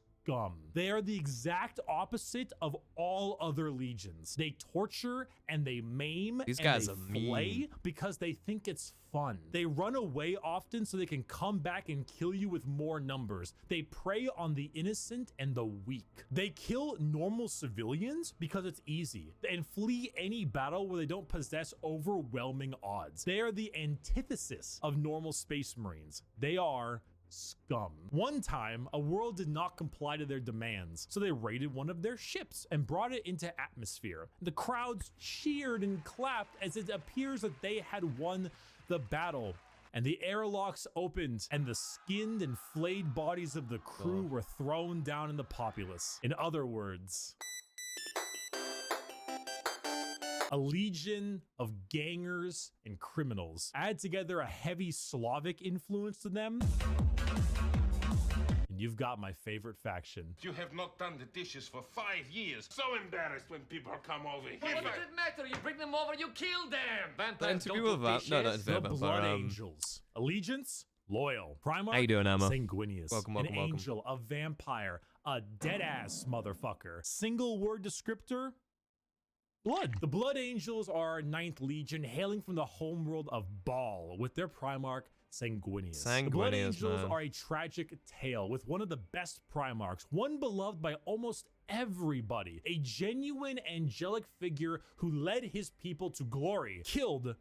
They are the exact opposite of all other legions. They torture and they maim These and guys they are flay mean. because they think it's fun. They run away often so they can come back and kill you with more numbers. They prey on the innocent and the weak. They kill normal civilians because it's easy and flee any battle where they don't possess overwhelming odds. They are the antithesis of normal Space Marines. They are scum. One time, a world did not comply to their demands, so they raided one of their ships and brought it into atmosphere. The crowds cheered and clapped as it appears that they had won the battle, and the airlocks opened and the skinned and flayed bodies of the crew were thrown down in the populace. In other words, a legion of gangers and criminals. Add together a heavy Slavic influence to them, and you've got my favorite faction. You have not done the dishes for 5 years. So embarrassed when people come over here. What does it matter? You bring them over, you kill them. Don't Vampires interview don't do with that. No, not dishes. interview The with Blood that. Angels. Allegiance, loyal. Primarch, How you doing, Emma? Sanguinius. Welcome, An welcome, welcome. angel, a vampire, a dead-ass motherfucker. Single word descriptor, blood. The Blood Angels are 9th Legion, hailing from the homeworld of Baal, with their Primarch, Sanguinius. The Blood Sanguinius, Angels man. are a tragic tale with one of the best Primarchs, one beloved by almost everybody, a genuine angelic figure who led his people to glory, killed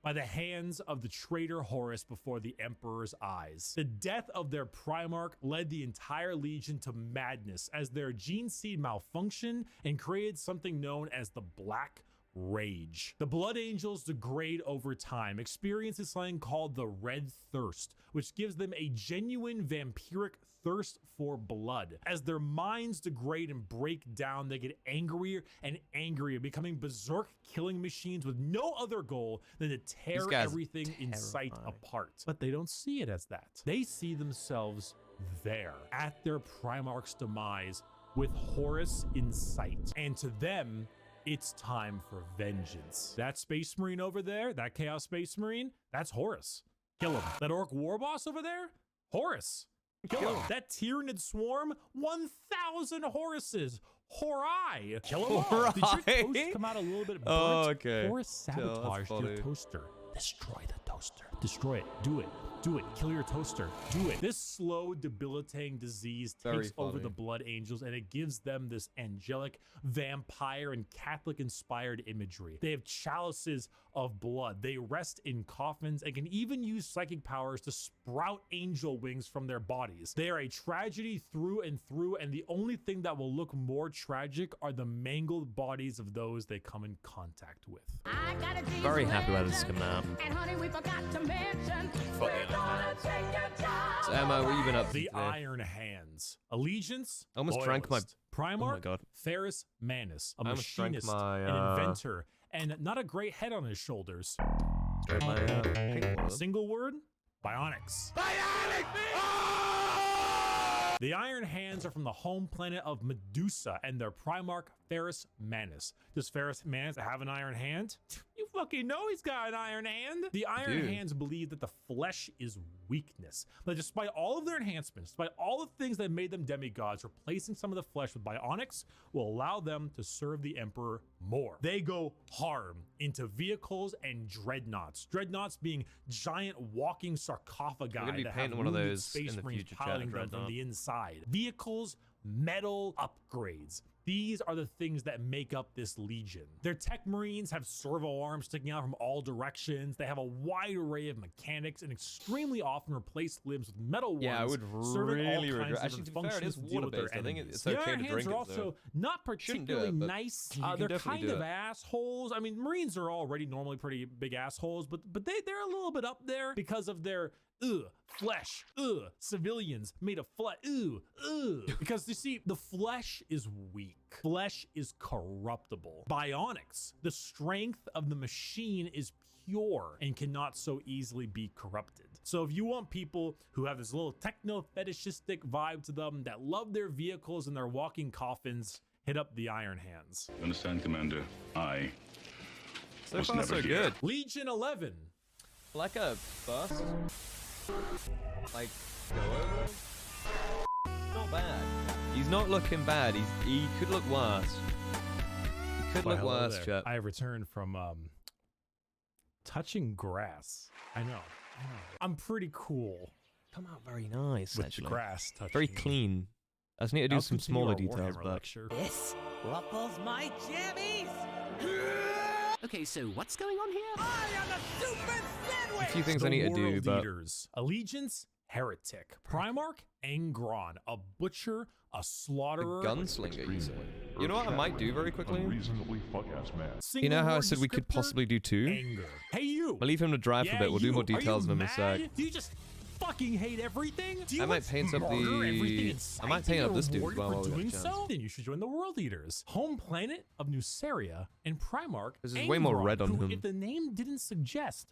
by the hands of the traitor Horus before the Emperor's eyes. The death of their Primarch led the entire Legion to madness as their gene seed malfunctioned and created something known as the Black Rage. The Blood Angels degrade over time, experiencing something called the Red Thirst, which gives them a genuine vampiric thirst for blood. As their minds degrade and break down, they get angrier and angrier, becoming berserk killing machines with no other goal than to tear guys are everything in sight apart. But they don't see it as that. They see themselves there, at their Primarch's demise, with Horus in sight. And to them, it's time for vengeance. That Space Marine over there, that Chaos Space Marine, that's Horus. Kill him. That Orc War Boss over there, Horus. Kill him. That Tyranid Swarm, 1,000 Horuses. Horai! Kill them all. Did your toast come out a little bit burnt? Oh, okay. Or sabotage your toaster? Destroy the toaster. Destroy it. Do it. Do it. Kill your toaster. Do it. This slow, debilitating disease takes over the blood angels, and it gives them this angelic, vampire, and Catholic-inspired imagery. They have chalices of blood. They rest in coffins and can even use psychic powers to sprout angel wings from their bodies. They are a tragedy through and through, and the only thing that will look more tragic are the mangled bodies of those they come in contact with. Very happy where this is coming out. And honey, we forgot to mention, So Emma, what you been up to The today? Iron Hands. Allegiance. I almost drank my... Primarch. Oh my god. Ferris Manus, a I almost drank machinist, my, an inventor, and not a great head on his shoulders. Drank my, pink one. Single word: Bionics. The Iron Hands are from the home planet of Medusa and their Primarch Ferris Manus. Does Ferris Manus have an iron hand? You fucking know he's got an iron hand. The Iron Hands believe that the flesh is weakness. But despite all of their enhancements, despite all the things that made them demigods, replacing some of the flesh with bionics will allow them to serve the Emperor more. They go hard into vehicles and dreadnoughts. Dreadnoughts being giant walking sarcophagi We're gonna be that painting have one of wounded those space in the marines future, piloting chat, them from dreadnought. the inside. Vehicles, metal upgrades. These are the things that make up this legion. Their tech marines have servo arms sticking out from all directions. They have a wide array of mechanics and extremely often replace limbs with metal ones. Yeah, I would serving all really kinds regret. of Actually, to be fair, it functions is to deal with their water-based. I think enemies. it's The okay Iron to Hands drink are it, also so not shouldn't do it, particularly but nice. you can They're definitely kind do of it. assholes. I mean, Marines are already normally pretty big assholes, but they're a little bit up there because of their flesh, civilians made of flesh, because you see, the flesh is weak. Flesh is corruptible. Bionics, the strength of the machine is pure and cannot so easily be corrupted. So if you want people who have this little techno fetishistic vibe to them, that love their vehicles and their walking coffins, hit up the Iron Hands. Understand, Commander? I So was far, never so here. good. Legion 11. Like a bus? Like, go over? Not bad. He's not looking bad. He could look worse. He could look worse, chat. I returned from touching grass. I know. I'm pretty cool. Come out very nice, with actually. the grass touching. Very clean. I just need to do I'll some continue smaller our details, Warhammer but... lecture. This ruffles my jammies. Okay, so what's going on here? I am a super sandwich. A few things I need to do, World but... Eaters. Allegiance, heretic. Primarch, Angron, a butcher, a slaughterer. Gunslinger, you say? You know what I might do very quickly? Reasonably fuck-ass man. You know how I Single said we word could descriptor? possibly do two? Anger. Hey, you. I'll leave him to drive for a bit. We'll do more details in a mad? sec. Do you just fucking hate everything? Do you I might paint up murder everything in the... sight I might paint and up get this dude as rewarded well for while we doing get a chance. so? Then you should join the World Eaters, home planet of Nuceria and Primarch. This is way more Angron, red on who, him. if the name didn't suggest,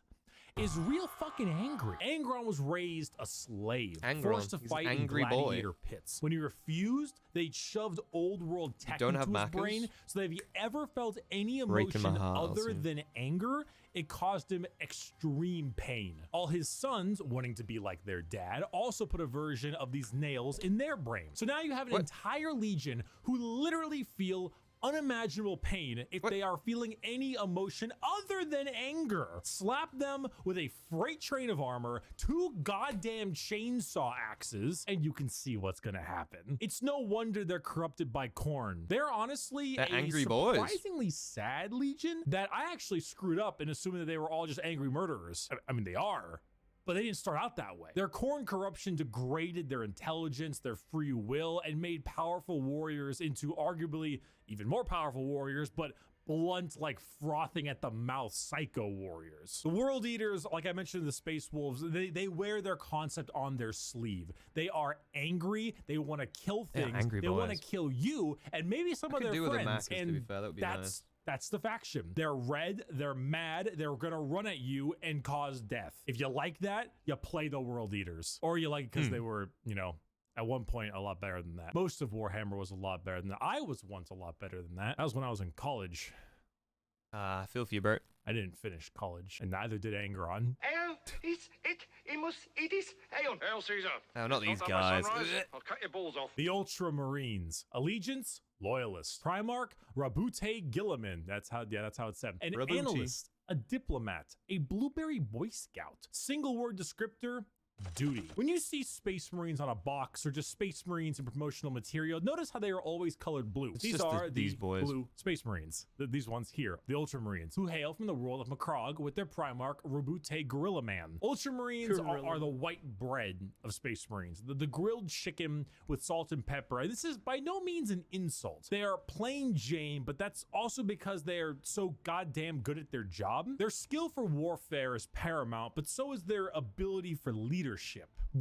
is real fucking angry. Angron was raised a slave, Angron, forced to he's an fight angry in boy. gladiator pits. When he refused, they shoved old world tech don't into have his Macca's? brain, so that if he ever felt any Breaking my emotion heart, I'll other see. than anger, it caused him extreme pain. All his sons, wanting to be like their dad, also put a version of these nails in their brain. So now you have an entire legion who literally feel unimaginable pain if they are feeling any emotion other than anger. Slap them with a freight train of armor, 2 goddamn chainsaw axes, and you can see what's gonna happen. It's no wonder they're corrupted by corn. They're honestly They're a angry boys. surprisingly sad legion that I actually screwed up in assuming that they were all just angry murderers. I mean, they are. But they didn't start out that way. Their corn corruption degraded their intelligence, their free will, and made powerful warriors into arguably even more powerful warriors, but blunt, like frothing at the mouth psycho warriors. The World Eaters, like I mentioned in the Space Wolves, they wear their concept on their sleeve. They are angry, they want to kill things, angry they want to boys. kill you, and maybe some of could their do with a friends. Macca's, to and be fair, that would be nice. That's the faction. They're red, they're mad, they're gonna run at you and cause death. If you like that, you play the World Eaters. Or you like it because they were, you know, at one point a lot better than that. Most of Warhammer was a lot better than that. I was once a lot better than that. That was when I was in college. I feel for you, Bert. I didn't finish college, and neither did Angron. It is. Hail Caesar. Oh, not these guys. I'll cut your balls off. The Ultramarines. Allegiance, Loyalist. Primarch, Rabute Gilliman. That's how it's said. An Rabuti. Analyst, a Diplomat, a Blueberry Boy Scout. Single word descriptor, duty. When you see Space Marines on a box or just Space Marines in promotional material, notice how they are always colored blue. These are these boys. Blue Space Marines. These ones here, the Ultramarines, who hail from the world of Macrog with their Primarch, Rabute Gorilla Man. Ultramarines are the white bread of Space Marines, the grilled chicken with salt and pepper. And this is by no means an insult. They are plain Jane, but that's also because they are so goddamn good at their job. Their skill for warfare is paramount, but so is their ability for leadership.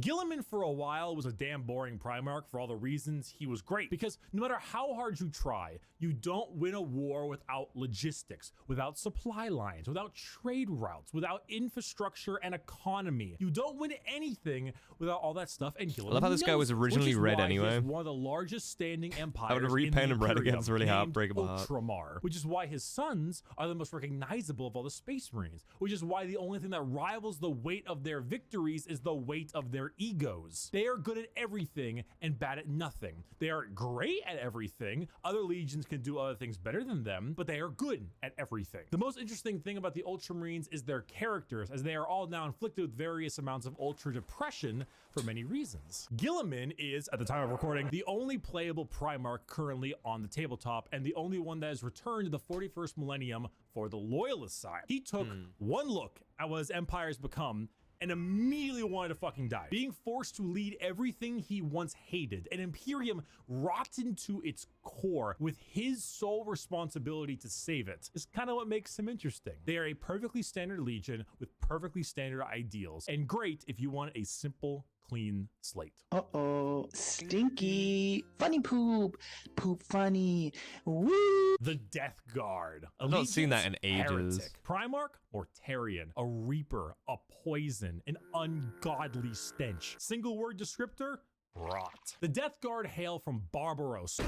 Gilliman for a while was a damn boring Primarch for all the reasons he was great, because no matter how hard you try, you don't win a war without logistics, without supply lines, without trade routes, without infrastructure and economy. You don't win anything without all that stuff, and Gilliman I love how this guy was originally red anyway. One of the largest standing empires. I would repaint him red again. It's really named heartbreakable. Ultramar, which is why his sons are the most recognizable of all the Space Marines, which is why the only thing that rivals the weight of their victories is the weight of their egos. They are good at everything and bad at nothing. They are great at everything. Other legions can do other things better than them, but they are good at everything. The most interesting thing about the Ultramarines is their characters, as they are all now inflicted with various amounts of ultra depression for many reasons. Gilliman is, at the time of recording, the only playable Primarch currently on the tabletop, and the only one that has returned to the 41st millennium for the Loyalist side. He took one look at what his empire has become and immediately wanted to fucking die. Being forced to lead everything he once hated, an Imperium rotten to its core with his sole responsibility to save it, is kind of what makes him interesting. They are a perfectly standard legion with perfectly standard ideals, and great if you want a simple, clean slate. Uh-oh, stinky, funny poop, poop funny, woo! The Death Guard. I've not seen that in ages. Heretic. Primarch, Mortarion, a Reaper, a Poison, an ungodly stench. Single word descriptor, rot. The Death Guard hail from Barbaros,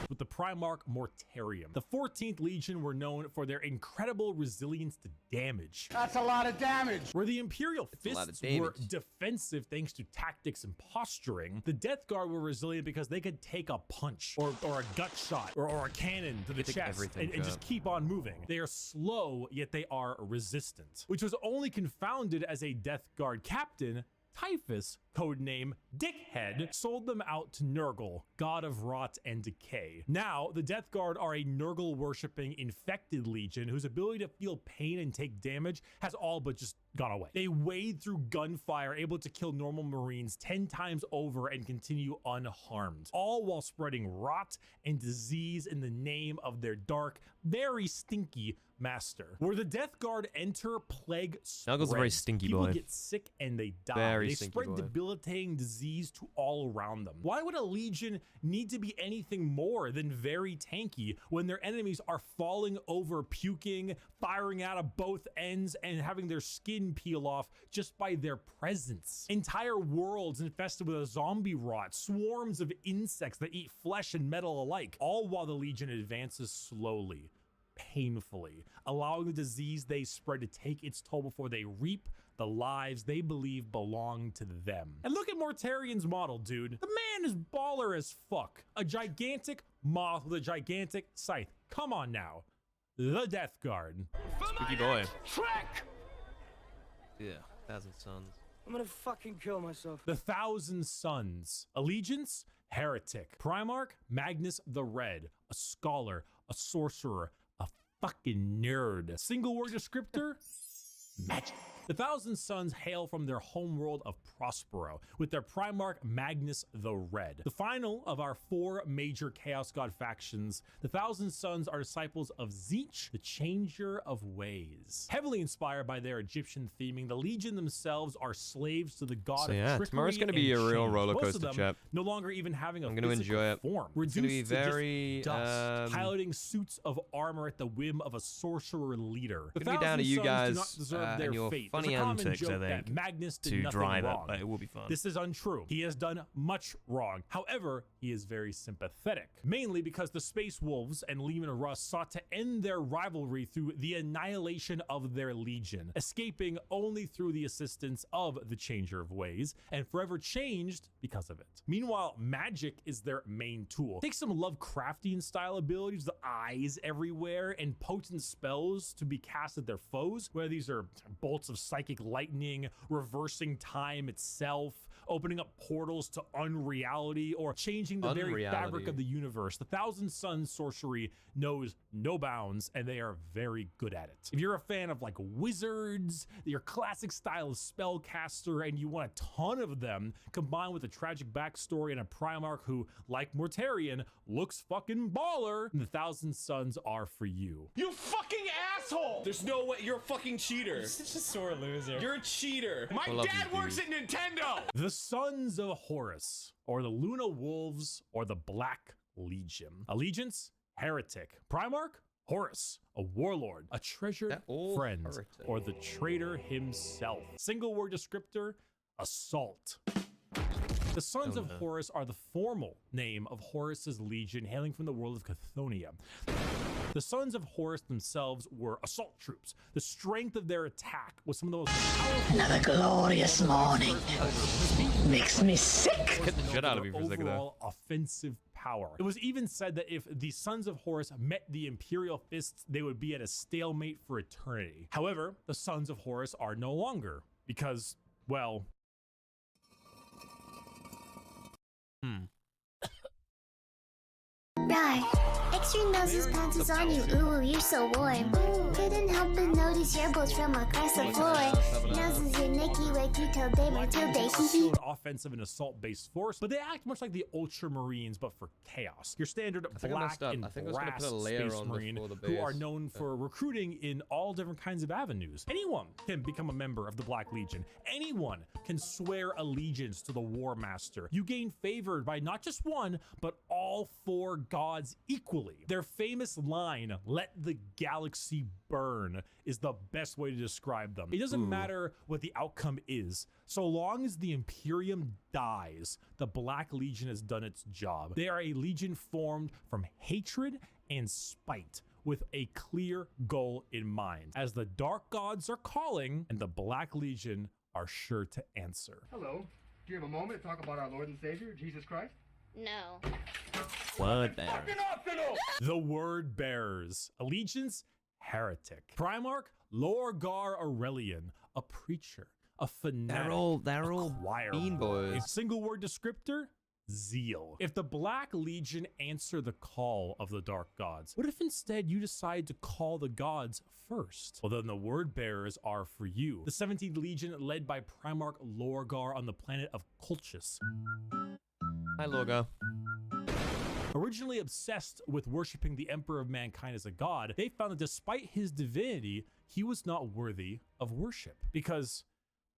with the Primarch Mortarion. The 14th Legion were known for their incredible resilience to damage. That's a lot of damage. Where the Imperial Fists were defensive thanks to tactics and posturing, the Death Guard were resilient because they could take a punch or a gut shot or a cannon to the chest and just keep on moving. They are slow, yet they are resistant, which was only confounded as a Death Guard captain, Typhus, codename Dickhead, sold them out to Nurgle, god of rot and decay. Now, the Death Guard are a Nurgle-worshipping infected legion whose ability to feel pain and take damage has all but just gone away. They wade through gunfire, able to kill normal Marines 10 times over and continue unharmed, all while spreading rot and disease in the name of their dark, very stinky master. Where the Death Guard enter, plague spreads. Nuggle's a very stinky People boy. get sick and they die. Very they stinky spread boy. debilitating disease to all around them. Why would a legion need to be anything more than very tanky when their enemies are falling over, puking, firing out of both ends, and having their skin peel off just by their presence? Entire worlds infested with a zombie rot, swarms of insects that eat flesh and metal alike, all while the legion advances slowly, painfully, allowing the disease they spread to take its toll before they reap the lives they believe belong to them. And look at Mortarion's model, dude. The man is baller as fuck. A gigantic moth with a gigantic scythe. Come on now. The Death Guard. Spooky boy. Shrek! Yeah, 1,000 Suns. I'm gonna fucking kill myself. The Thousand Sons. Allegiance, Heretic. Primarch, Magnus the Red. A scholar, a sorcerer, a fucking nerd. Single word descriptor, magic. The Thousand Sons hail from their homeworld of Prospero, with their Primarch Magnus the Red. The final of our 4 major Chaos God factions, the Thousand Sons are disciples of Tzeentch, the Changer of Ways. Heavily inspired by their Egyptian theming, the Legion themselves are slaves to the god So of yeah, trickery tomorrow's gonna be and a real shame. roller Most of coaster, them chap. no longer even having a I'm gonna physical enjoy it. form. It's gonna be Reduced to just very, dust, piloting suits of armor at the whim of a sorcerer leader. The It's gonna be down to you Thousand Sons do guys not deserve and their your fate. fun funny There's a common antics, I joke that think, Magnus did to nothing drive it, wrong. but it will be fun. This is untrue. He has done much wrong. However, he is very sympathetic, mainly because the Space Wolves and Leman Russ sought to end their rivalry through the annihilation of their legion, escaping only through the assistance of the Changer of Ways, and forever changed because of it. Meanwhile, magic is their main tool. Take some Lovecraftian style abilities, the eyes everywhere, and potent spells to be cast at their foes, whether these are bolts of psychic lightning, reversing time itself, opening up portals to unreality, or changing the very fabric of the universe. The Thousand Suns sorcery knows no bounds, and they are very good at it. If you're a fan of like wizards, your classic style of spellcaster, and you want a ton of them, combined with a tragic backstory and a Primarch who, like Mortarion, looks fucking baller, the Thousand Suns are for you. You fucking asshole! There's no way. You're a fucking cheater. You're such a sore loser. You're a cheater. My dad works at Nintendo! The Sons of Horus, or the Luna Wolves, or the Black Legion. Allegiance? Heretic. Primarch? Horus, a warlord, a treasured friend, or the traitor himself. Single word descriptor, assault. The Sons of Horus are the formal name of Horus's legion, hailing from the world of Chthoniya. The Sons of Horus themselves were assault troops. The strength of their attack was some of the most powerful. Another glorious morning. Makes me sick. Get the shit out of me for a second there. Overall offensive power. It was even said that if the Sons of Horus met the Imperial Fists, they would be at a stalemate for eternity. However, the Sons of Horus are no longer because, well... Right. Extra noses pants is on you. Ooh, you're so warm. Couldn't help but notice your bolts from across the floor. Noses your Nicky wakey till day or till day. Still an offensive and assault-based force, but they act much like the Ultramarines, but for chaos. Your standard black and brass Space Marine who are known for recruiting in all different kinds of avenues. Anyone can become a member of the Black Legion. Anyone can swear allegiance to the War Master. You gain favored by not just one, but all four gods equally. Their famous line, "Let the galaxy burn," is the best way to describe them. It doesn't matter what the outcome is. So long as the Imperium dies, the Black Legion has done its job. They are a legion formed from hatred and spite, with a clear goal in mind, as the Dark Gods are calling, and the Black Legion are sure to answer. Hello. Do you have a moment to talk about our Lord and Savior, Jesus Christ? No. Word bearers. The Word Bearers. Allegiance? Heretic. Primarch? Lorgar Aurelian. A preacher. A fanatic. They're all mean boys. A single word descriptor? Zeal. If the Black Legion answer the call of the Dark Gods, what if instead you decide to call the gods first? Well, then the Word Bearers are for you. The 17th Legion, led by Primarch Lorgar on the planet of Colchis. Hi, Lorgar. Originally obsessed with worshiping the Emperor of Mankind as a god, they found that despite his divinity, he was not worthy of worship because,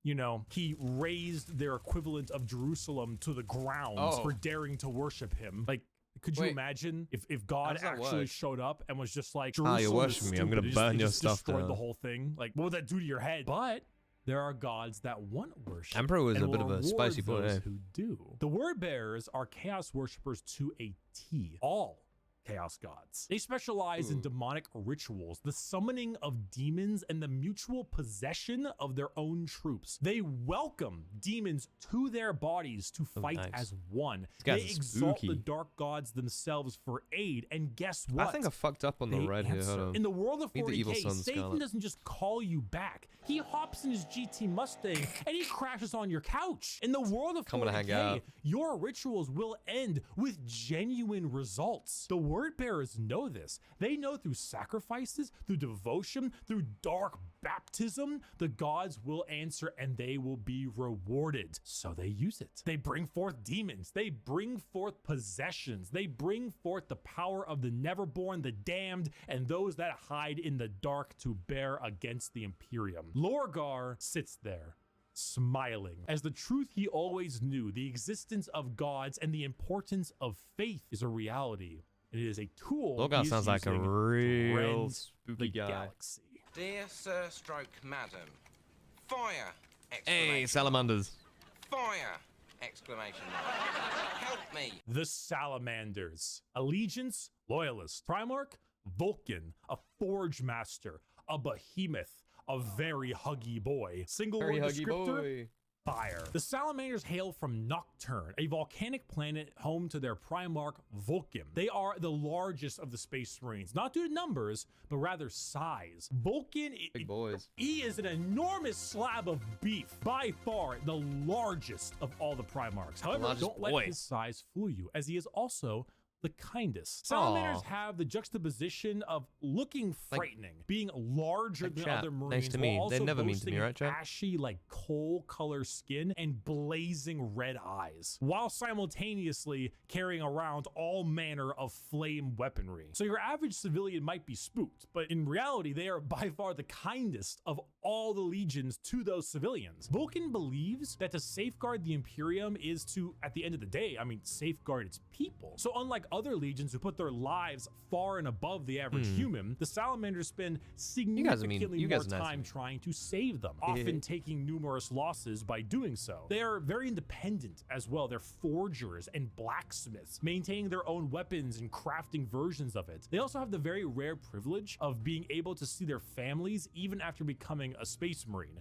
you know, he raised their equivalent of Jerusalem to the ground for daring to worship him. Like, could you imagine if God actually showed up and was just like, Jerusalem you're worshiping me, I'm gonna burn your stuff down. Destroyed the whole thing. Like, what would that do to your head? But there are gods that want worship. Emperor was and a bit of a spicy boy. those who do. The Word Bearers are chaos worshippers to a T. All chaos gods. They specialize in demonic rituals, the summoning of demons, and the mutual possession of their own troops. They welcome demons to their bodies to fight as one. They exalt the dark gods themselves for aid, and guess what? I think I fucked up on the red here. Hold on. In the world of 40K, Satan Scarlet. doesn't just call you back. He hops in his GT Mustang and he crashes on your couch. In the world of 40K, your rituals will end with genuine results. The Word Bearers know this. They know through sacrifices, through devotion, through dark baptism, the gods will answer and they will be rewarded. So they use it. They bring forth demons. They bring forth possessions. They bring forth the power of the Neverborn, the damned, and those that hide in the dark to bear against the Imperium. Lorgar sits there, smiling, as the truth he always knew, the existence of gods and the importance of faith is a reality. It is a tool. Lorgar sounds like a real spooky guy. Dear Sir Stroke Madam, Fire! Hey, salamanders. Fire! Exclamation mark. Help me! The Salamanders. Allegiance, Loyalist. Primarch, Vulcan, a Forge Master, a Behemoth, a very huggy boy. Single Very word huggy descriptor, boy. fire. The Salamanders hail from Nocturne, a volcanic planet home to their Primarch Vulcan. They are the largest of the Space Marines, not due to numbers, but rather size. Vulcan, Big boys. he is an enormous slab of beef, by far the largest of all the Primarchs. However, Largest don't let boy. his size fool you, as he is also the kindest. Salamanders Aw. have the juxtaposition of looking frightening, being larger like than chat. other Nice Marines, to while me. They also never mean to boasting me, an right, chat? ashy, like coal color skin and blazing red eyes, while simultaneously carrying around all manner of flame weaponry. So your average civilian might be spooked, but in reality, they are by far the kindest of all the legions to those civilians. Vulcan believes that to safeguard the Imperium is to, at the end of the day, safeguard its people. So unlike other legions who put their lives far and above the average human, the Salamanders spend significantly more time trying to save them, often taking numerous losses by doing so. They are very independent as well. They're forgers and blacksmiths, maintaining their own weapons and crafting versions of it. They also have the very rare privilege of being able to see their families even after becoming a Space Marine.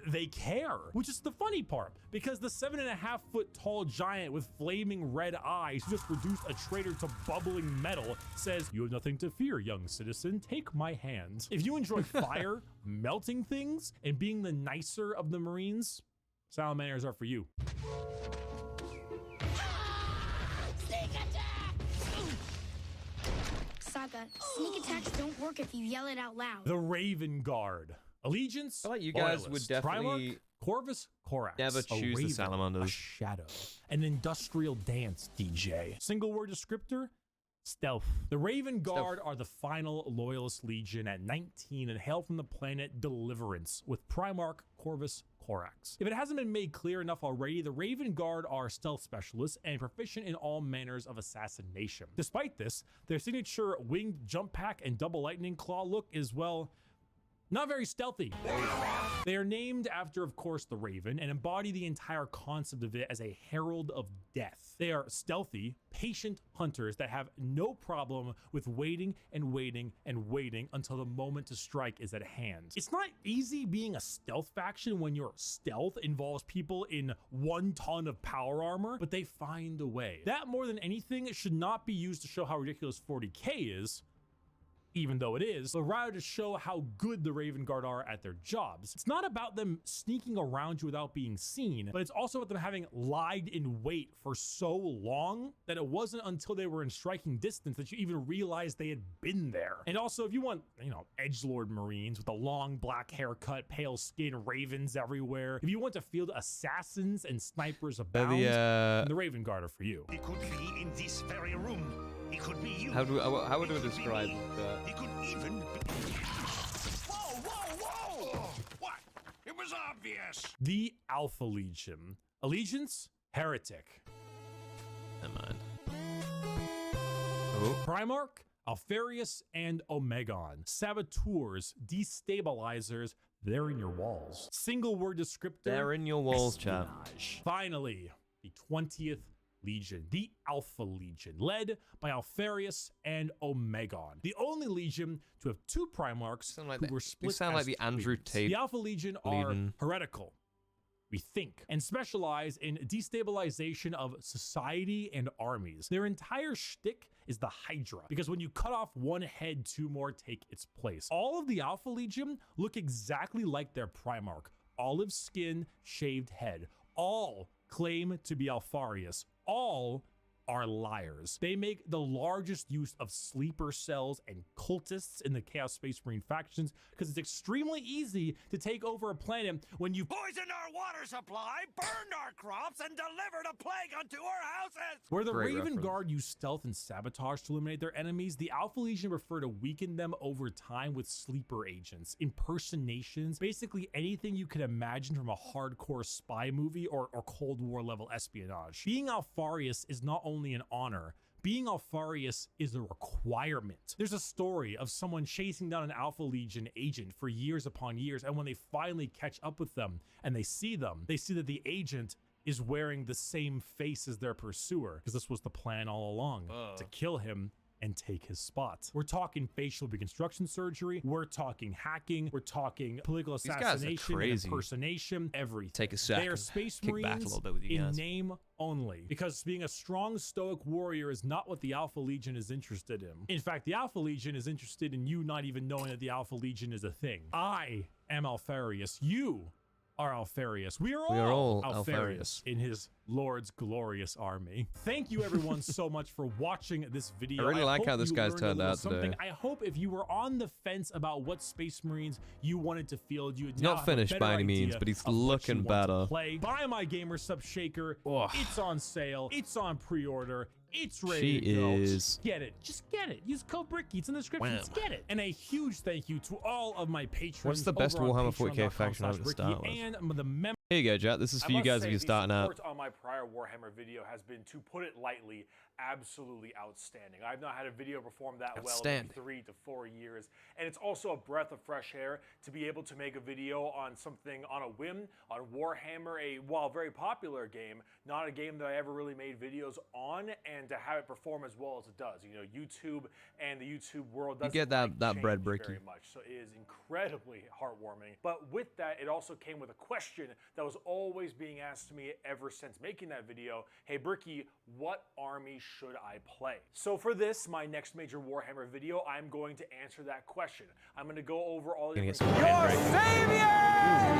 They care, which is the funny part, because the 7.5-foot tall giant with flaming red eyes who just reduced a traitor to bubbling metal says, "You have nothing to fear, young citizen. Take my hand." If you enjoy fire, melting things, and being the nicer of the Marines, Salamanders are for you. Saga, sneak attacks don't work if you yell it out loud. The Raven Guard. Allegiance, I feel like you guys would Loyalist. definitely Primarch, Corvus, Corax. never a choose the Raven, salamanders. A shadow. An industrial dance DJ. Single word descriptor, stealth. The Raven Guard are the final Loyalist Legion at 19 and hail from the planet Deliverance with Primarch Corvus Corax. If it hasn't been made clear enough already, the Raven Guard are stealth specialists and proficient in all manners of assassination. Despite this, their signature winged jump pack and double lightning claw look is, well, not very stealthy. They are named after, of course, the Raven and embody the entire concept of it as a herald of death. They are stealthy, patient hunters that have no problem with waiting and waiting and waiting until the moment to strike is at hand. It's not easy being a stealth faction when your stealth involves people in 1 ton of power armor, but they find a way. That, more than anything, should not be used to show how ridiculous 40k is, even though it is, but rather to show how good the Raven Guard are at their jobs. It's not about them sneaking around you without being seen, but it's also about them having lied in wait for so long that it wasn't until they were in striking distance that you even realized they had been there. And also, if you want, edgelord Marines with a long black haircut, pale skin, ravens everywhere, if you want to field assassins and snipers abound, then the Raven Guard are for you. He could be in this very room. He could be you. How would we describe that? He could even be... Whoa, whoa, whoa! What? It was obvious. The Alpha Legion. Allegiance, Heretic. Never mind. Primarch, Alfarius, and Omegon. Saboteurs, destabilizers, they're in your walls. Single word descriptor. They're in your walls, chat. Espionage. Finally, the 20th Legion, the Alpha Legion, led by Alfarius and Omegon. The only Legion to have 2 Primarchs who were split. You sound like as the Andrew twins. Tate. The Alpha Legion are heretical, we think, and specialize in destabilization of society and armies. Their entire shtick is the Hydra, because when you cut off one head, 2 more take its place. All of the Alpha Legion look exactly like their Primarch. Olive skin, shaved head. All claim to be Alfarius. All are liars. They make the largest use of sleeper cells and cultists in the Chaos Space Marine factions because it's extremely easy to take over a planet when you poisoned our water supply, burned our crops, and delivered a plague unto our houses. Where the Raven Guard use stealth and sabotage to eliminate their enemies, the Alpha Legion prefer to weaken them over time with sleeper agents, impersonations, basically anything you can imagine from a hardcore spy movie or Cold War level espionage. Being Alfarius is not only an honor, being Alfarius is a requirement. There's a story of someone chasing down an Alpha Legion agent for years upon years, and when they finally catch up with them and they see that the agent is wearing the same face as their pursuer, because this was the plan all along, to kill him and take his spot. We're talking facial reconstruction surgery, we're talking hacking, we're talking political assassination, and impersonation, everything. Take a sec. They are Space Kick back a Marines little bit with you in guys. name only, because being a strong stoic warrior is not what the Alpha Legion is interested in. In fact, the Alpha Legion is interested in you not even knowing that the Alpha Legion is a thing. I am Alfarius. You are Alfarius. We are all Alfarius in his Lord's glorious army. Thank you everyone so much for watching this video. I really like hope how this you guy's learned a turned little out today. something. I hope if you were on the fence about what Space Marines you wanted to field, you would He's now not have a finished better by any means, idea but he's of what you looking want to better. play. Buy my Gamer Sub Shaker. It's on sale. It's on pre-order. It's ready to go. Just get it. Just get it. Use code Bricky. It's in the description. Just get it. And a huge thank you to all of my patrons. What's the best over on Warhammer 40k faction ever to start with? And the members. Here you go, Jack. This is for you guys if you're starting out. The support on my prior Warhammer video has been, to put it lightly, absolutely outstanding. I've not had a video perform that well in 3 to 4 years, and it's also a breath of fresh air to be able to make a video on something on a whim, on Warhammer, a, while very popular game, not a game that I ever really made videos on, and to have it perform as well as it does. You know, YouTube and the YouTube world doesn't get that bread, Bricky. very much, so it is incredibly heartwarming. But with that, it also came with a question that was always being asked to me ever since making that video. Hey Bricky, what army should I play? So for this, my next major Warhammer video, I'm going to answer that question. I'm going to go over all the different... Your savior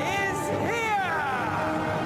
is here!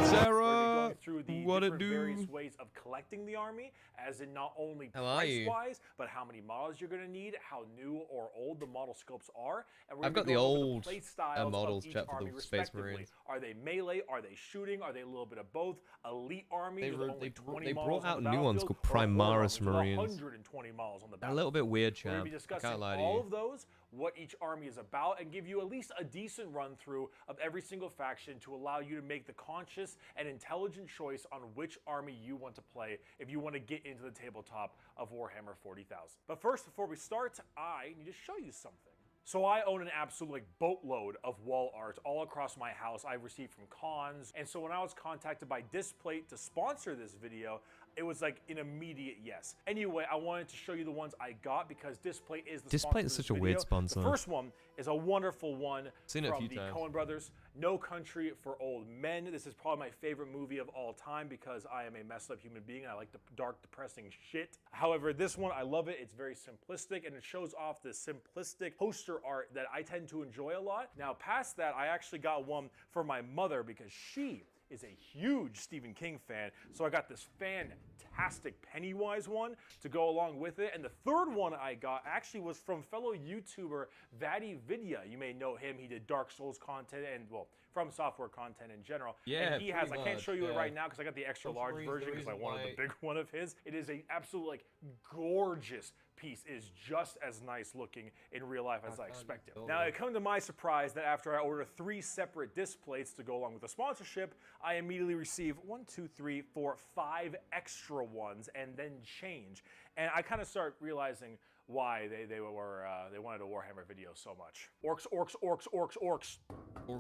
Sarah, through the what it different do? various ways of collecting the army, as in not only How are you? price-wise, but how many models you're going to need, how new or old the model scopes are, and we're I've gonna got the go over old play styles models, of each chat, for army the Space respectively. Marines. Are they melee? Are they shooting? Are they a little bit of both? Elite army? They brought out new ones called Primaris Marines. 120 models on the They're a little bit weird, We're going champ. to be I discussing can't lie to all you. of those, what each army is about, and give you at least a decent run through of every single faction to allow you to make the conscious and intelligent choice on which army you want to play if you want to get into the tabletop of Warhammer 40,000. But first, before we start, I need to show you something. So I own an absolute boatload of wall art all across my house I've received from cons, and so when I was contacted by Displate to sponsor this video, it was like an immediate yes. Anyway, I wanted to show you the ones I got because Displate is the sponsor Displate of is this such a video. weird sponsor. The first one is a wonderful one Seen it a from few the times. Coen brothers, No Country for Old Men. This is probably my favorite movie of all time because I am a messed up human being and I like the dark, depressing shit. However, this one, I love it. It's very simplistic and it shows off the simplistic poster art that I tend to enjoy a lot. Now, past that, I actually got one for my mother because she is a huge Stephen King fan, so I got this fantastic Pennywise one to go along with it. And the third one I got actually was from fellow YouTuber Vaddy Vidya. You may know him. He did Dark Souls content and, well, From Software content in general. Yeah, and he has, I pretty can't much, show you it yeah. right now because I got the extra large Marines, version the because I reason wanted why- the big one of his. It is a absolute, like, gorgeous piece. It is just as nice looking in real life as I expected. Now, it come to my surprise that after I ordered 3 separate disc plates to go along with the sponsorship, I immediately receive 1, 2, 3, 4, 5 extra ones and then change. And I kind of start realizing why they wanted a Warhammer video so much. Orcs, orcs, orcs, orcs, orcs.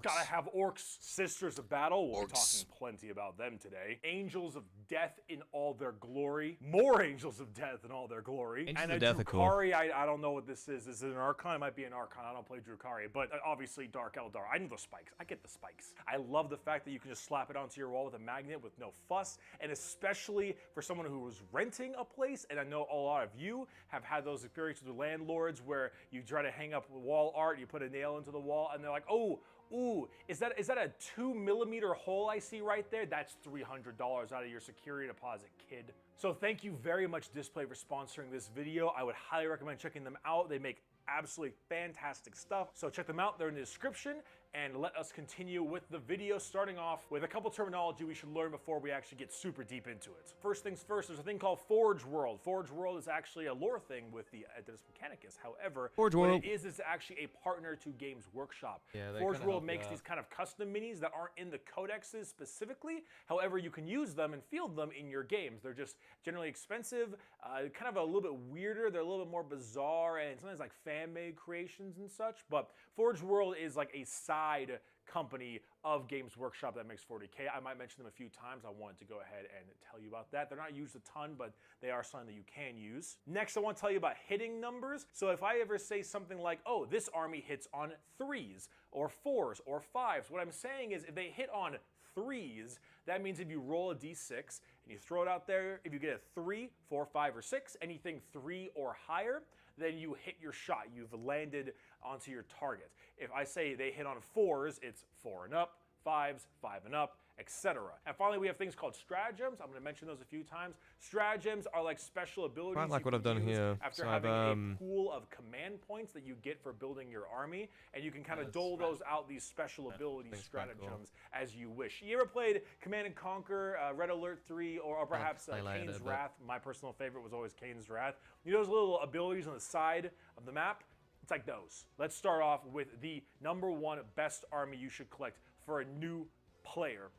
Gotta have orcs. Sisters of Battle, we're talking plenty about them today. Angels of Death in all their glory. More Angels of Death in all their glory. Angels And of a Death are cool. Drukhari, I don't know what this is. Is it an Archon? It might be an Archon. I don't play Drukhari, but obviously Dark Eldar. I know the spikes. I get the spikes. I love the fact that you can just slap it onto your wall with a magnet with no fuss, and especially for someone who was renting a place, and I know a lot of you have had those experiences with landlords where you try to hang up wall art, you put a nail into the wall, and they're like, oh, ooh, is that a 2mm hole I see right there? That's $300 out of your security deposit, kid. So thank you very much, Display, for sponsoring this video. I would highly recommend checking them out. They make absolutely fantastic stuff. So check them out. They're in the description. and let us continue with the video, starting off with a couple terminology we should learn before we actually get super deep into it. First things first, there's a thing called Forge World. Forge World is actually a lore thing with the Adeptus Mechanicus. However, Forge what World it is actually a partner to Games Workshop. Yeah, they Forge kinda World help makes you these out. kind of custom minis that aren't in the codexes specifically. However, you can use them and field them in your games. They're just generally expensive, kind of a little bit weirder. They're a little bit more bizarre and sometimes like fan-made creations and such. But Forge World is like a side company of Games Workshop that makes 40K. I might mention them a few times. I wanted to go ahead and tell you about that. They're not used a ton, but they are something that you can use. Next, I want to tell you about hitting numbers. So if I ever say something like, oh, this army hits on 3s or 4s or 5s, what I'm saying is if they hit on 3s, that means if you roll a d6 and you throw it out there, if you get a 3, 4, 5, or 6, anything 3 or higher, then you hit your shot. You've landed onto your target. If I say they hit on 4s, it's 4 and up, 5s, 5 and up, etc. And finally, we have things called stratagems. I'm going to mention those a few times. Stratagems are like special abilities. Quite like you what I've can done use here. after So having I've, a pool of command points that you get for building your army, and you can kind of dole those out, these special abilities, stratagems, as you wish. You ever played Command and Conquer, Red Alert 3, or perhaps Kane's Wrath? My personal favorite was always Kane's Wrath. You know those little abilities on the side of the map? It's like those. Let's start off with the #1 best army you should collect for a new player.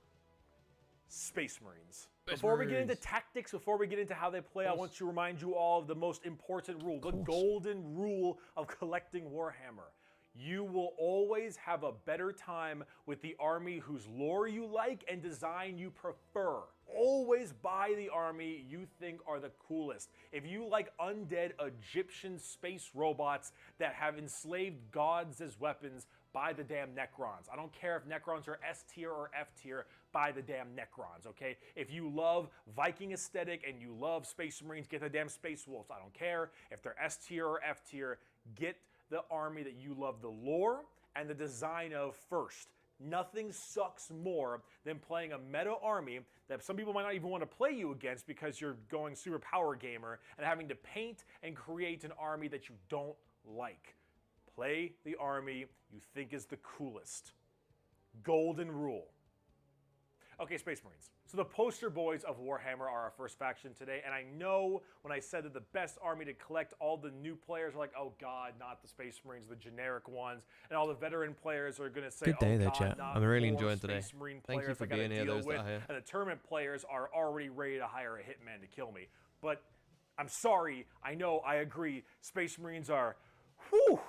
Space Marines. Before we get into tactics, before we get into how they play, I want to remind you all of the most important rule, the golden rule of collecting Warhammer. You will always have a better time with the army whose lore you like and design you prefer. Always buy the army you think are the coolest. If you like undead Egyptian space robots that have enslaved gods as weapons, buy the damn Necrons. I don't care if Necrons are S tier or F tier, buy the damn Necrons, okay? If you love Viking aesthetic and you love Space Marines, get the damn Space Wolves. I don't care if they're S tier or F tier, get the army that you love the lore and the design of first. Nothing sucks more than playing a meta army that some people might not even want to play you against because you're going super power gamer and having to paint and create an army that you don't like. Play the army you think is the coolest. Golden rule. Okay, Space Marines. So the poster boys of Warhammer are our first faction today, and I know when I said that the best army to collect, all the new players are like, oh god, not the Space Marines, the generic ones, and all the veteran players are going to say, Good day oh there, god, chat. not I'm really more enjoying Space today. Marine Thank you players for I gotta being here, deal those that with. are here. And the tournament players are already ready to hire a hitman to kill me. But I'm sorry, I know, I agree, Space Marines are, whew,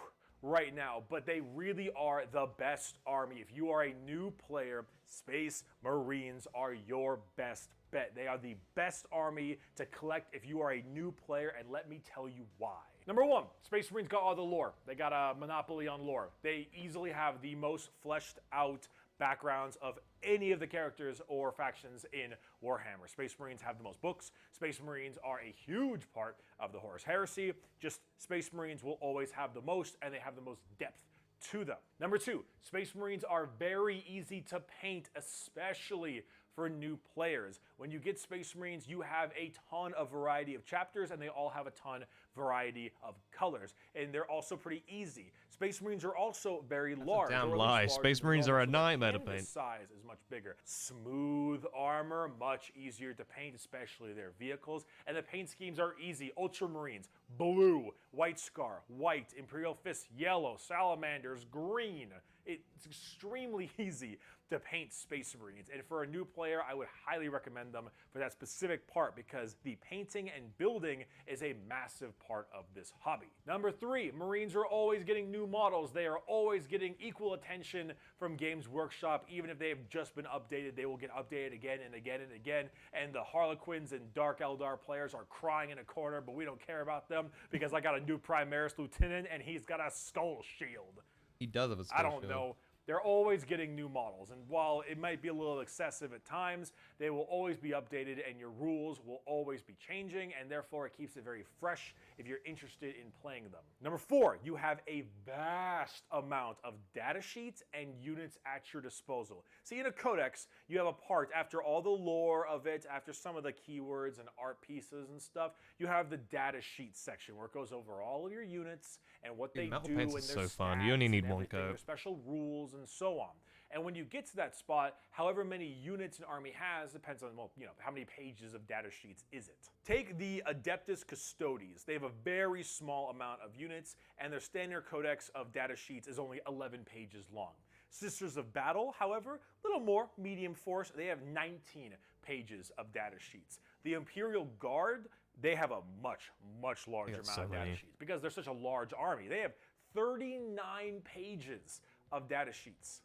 right now, but they really are the best army. If you are a new player, Space Marines are your best bet. They are the best army to collect if you are a new player, and let me tell you why. #1, Space Marines got all the lore. They got a monopoly on lore. They easily have the most fleshed out backgrounds of any of the characters or factions in Warhammer. Space Marines have the most books. Space Marines are a huge part of the Horus Heresy. Just Space Marines will always have the most, and they have the most depth to them. #2, Space Marines are very easy to paint, especially for new players. When you get Space Marines, you have a ton of variety of chapters, and they all have a ton variety of colors. And they're also pretty easy. Space Marines are also very large. Damn or at lie. least large Space in Marines are a development, so the nightmare to canvas paint. size is much bigger. Smooth armor, much easier to paint, especially their vehicles. And the paint schemes are easy. Ultramarines, blue, White Scar, white, Imperial Fist, yellow, Salamanders, green. It's extremely easy to paint Space Marines, and for a new player, I would highly recommend them for that specific part because the painting and building is a massive part of this hobby. #3, Marines are always getting new models. They are always getting equal attention from Games Workshop. Even if they have just been updated, they will get updated again and again and again, and the Harlequins and Dark Eldar players are crying in a corner, but we don't care about them because I got a new Primaris Lieutenant, and he's got a skull shield. He does have a skull I don't shield. know. They're always getting new models, and while it might be a little excessive at times, they will always be updated, and your rules will always be changing, and therefore it keeps it very fresh if you're interested in playing them. #4, you have a vast amount of data sheets and units at your disposal. See, in a codex, you have a part after all the lore of it, after some of the keywords and art pieces and stuff, you have the data sheet section where it goes over all of your units and what they Metal do Paints and is their so fun. You only stats need and one everything, code. their special rules and and so on. And when you get to that spot, however many units an army has depends on, well, you know, how many pages of data sheets is it. Take the Adeptus Custodes. They have a very small amount of units, and their standard codex of data sheets is only 11 pages long. Sisters of Battle, however, a little more medium force. They have 19 pages of data sheets. The Imperial Guard, they have a much, much larger amount of data sheets because they're such a large army. They have 39 pages of data sheets.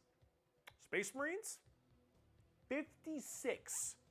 Space Marines, 56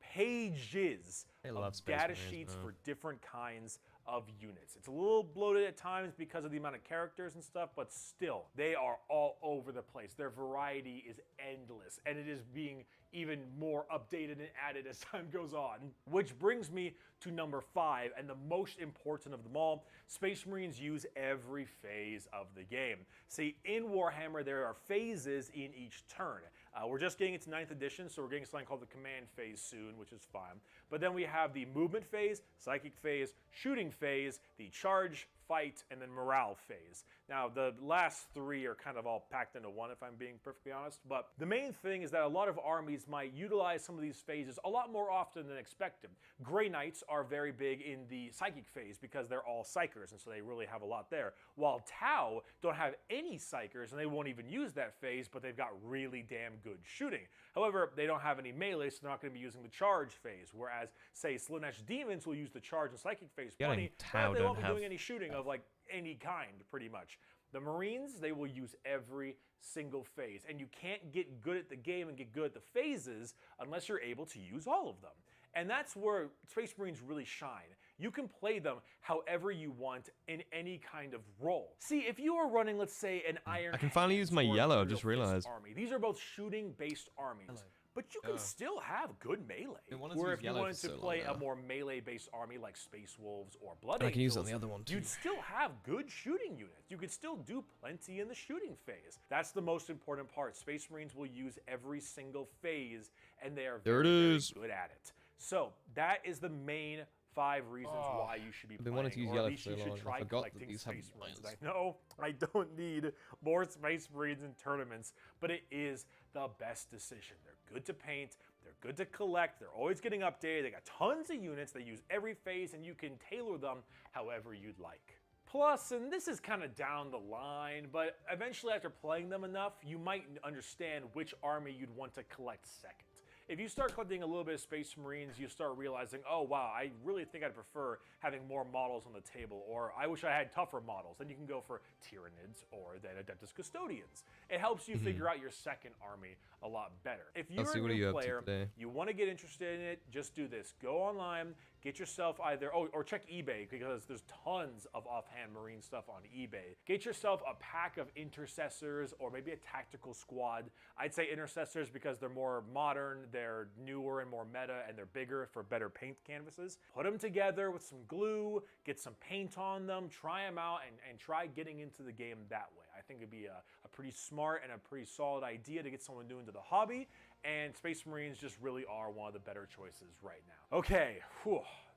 pages of data sheets for different kinds of units. It's a little bloated at times because of the amount of characters and stuff, but still, they are all over the place. Their variety is endless, and it is being even more updated and added as time goes on. Which brings me to number 5, and the most important of them all. Space Marines use every phase of the game. See, in Warhammer, there are phases in each turn. We're just getting into 9th edition, so we're getting something called the command phase soon, which is fine. But then we have the movement phase, psychic phase, shooting phase, the charge, fight, and then morale phase. Now, the last 3 are kind of all packed into one, if I'm being perfectly honest. But the main thing is that a lot of armies might utilize some of these phases a lot more often than expected. Grey Knights are very big in the psychic phase because they're all psychers, and so they really have a lot there. While Tau don't have any psychers, and they won't even use that phase, but they've got really damn good shooting. However, they don't have any melee, so they're not going to be using the charge phase, whereas, say, Slanesh Demons will use the charge and psychic phase plenty, but they won't be doing any shooting of, like, any kind, pretty much. The Marines, they will use every single phase, and you can't get good at the game and get good at the phases unless you're able to use all of them. And that's where Space Marines really shine. You can play them however you want in any kind of role. See, if you are running, let's say, an Iron I can finally use my yellow, I just realized. Army, these are both shooting-based armies. Hello. But you can still have good melee. Where if you wanted to play a more melee-based army like Space Wolves or Blood Angels, I can use it on the other one too. You'd still have good shooting units. You could still do plenty in the shooting phase. That's the most important part. Space Marines will use every single phase, and they are very good at it. So that is the main 5 reasons why you should be playing, wanted to use or yellow at least for you so should long. try I forgot that collecting these have Space Marines. lines. I know I don't need more Space Marines in tournaments, but it is the best decision. They're good to paint, they're good to collect, they're always getting updated, they got tons of units, they use every phase, and you can tailor them however you'd like. Plus, and this is kind of down the line, but eventually after playing them enough, you might understand which army you'd want to collect second. If you start collecting a little bit of Space Marines, you start realizing, oh wow, I really think I'd prefer having more models on the table, or I wish I had tougher models. Then you can go for Tyranids or then Adeptus Custodians. It helps you figure out your second army a lot better. If you're a new player, you want to get interested in it, just do this. Go online, get yourself either, or check eBay because there's tons of offhand Marine stuff on eBay. Get yourself a pack of Intercessors or maybe a tactical squad. I'd say Intercessors because they're more modern, they're newer and more meta, and they're bigger for better paint canvases. Put them together with some glue, get some paint on them, try them out, and try getting into the game that way. I think it'd be a pretty smart and a pretty solid idea to get someone new into the hobby, and Space Marines just really are one of the better choices right now. Okay,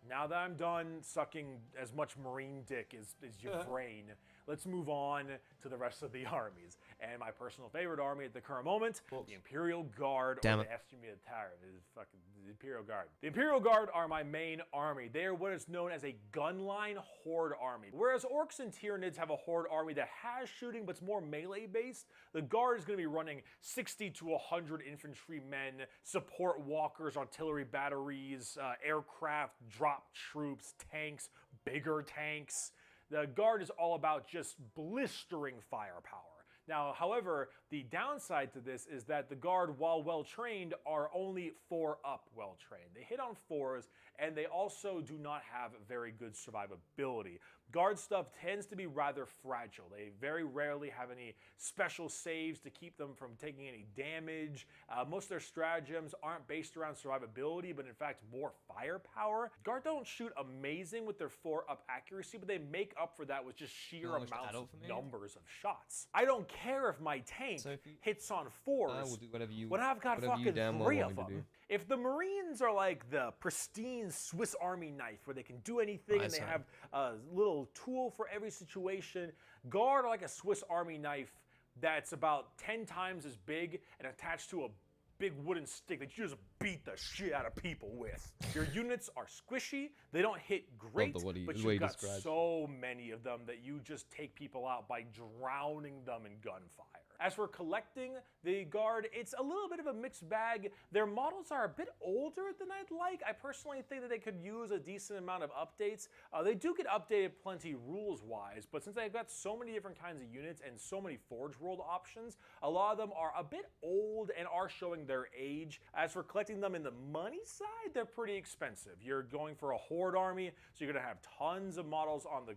now that I'm done sucking as much Marine dick as your brain, let's move on to the rest of the armies. And my personal favorite army at the current moment, the Imperial Guard, or the Estimilitaire, is fucking the Imperial Guard. The Imperial Guard are my main army. They are what is known as a gunline horde army. Whereas Orcs and Tyranids have a horde army that has shooting, but it's more melee based, the Guard is going to be running 60 to 100 infantrymen, support walkers, artillery batteries, aircraft, drop troops, tanks, bigger tanks. The Guard is all about just blistering firepower. Now, however, the downside to this is that the Guard, while well-trained, are only 4-up well-trained. They hit on 4s, and they also do not have very good survivability. Guard stuff tends to be rather fragile. They very rarely have any special saves to keep them from taking any damage. Most of their stratagems aren't based around survivability, but in fact more firepower. Guard don't shoot amazing with their 4-up accuracy, but they make up for that with just sheer amounts of numbers of shots. I don't care if my tank hits on 4s when I've got fucking 3 of them. If the Marines are like the pristine Swiss Army knife where they can do anything and they have a little tool for every situation, Guard are like a Swiss Army knife that's about 10 times as big and attached to a big wooden stick that you just beat the shit out of people with. Your units are squishy, they don't hit great, but you've got so many of them that you just take people out by drowning them in gunfire. As for collecting the Guard, it's a little bit of a mixed bag. Their models are a bit older than I'd like. I personally think that they could use a decent amount of updates. They do get updated plenty rules-wise, but since they've got so many different kinds of units and so many Forge World options, a lot of them are a bit old and are showing their age. As for collecting them in the money side, they're pretty expensive. You're going for a Horde army, so you're gonna have tons of models on the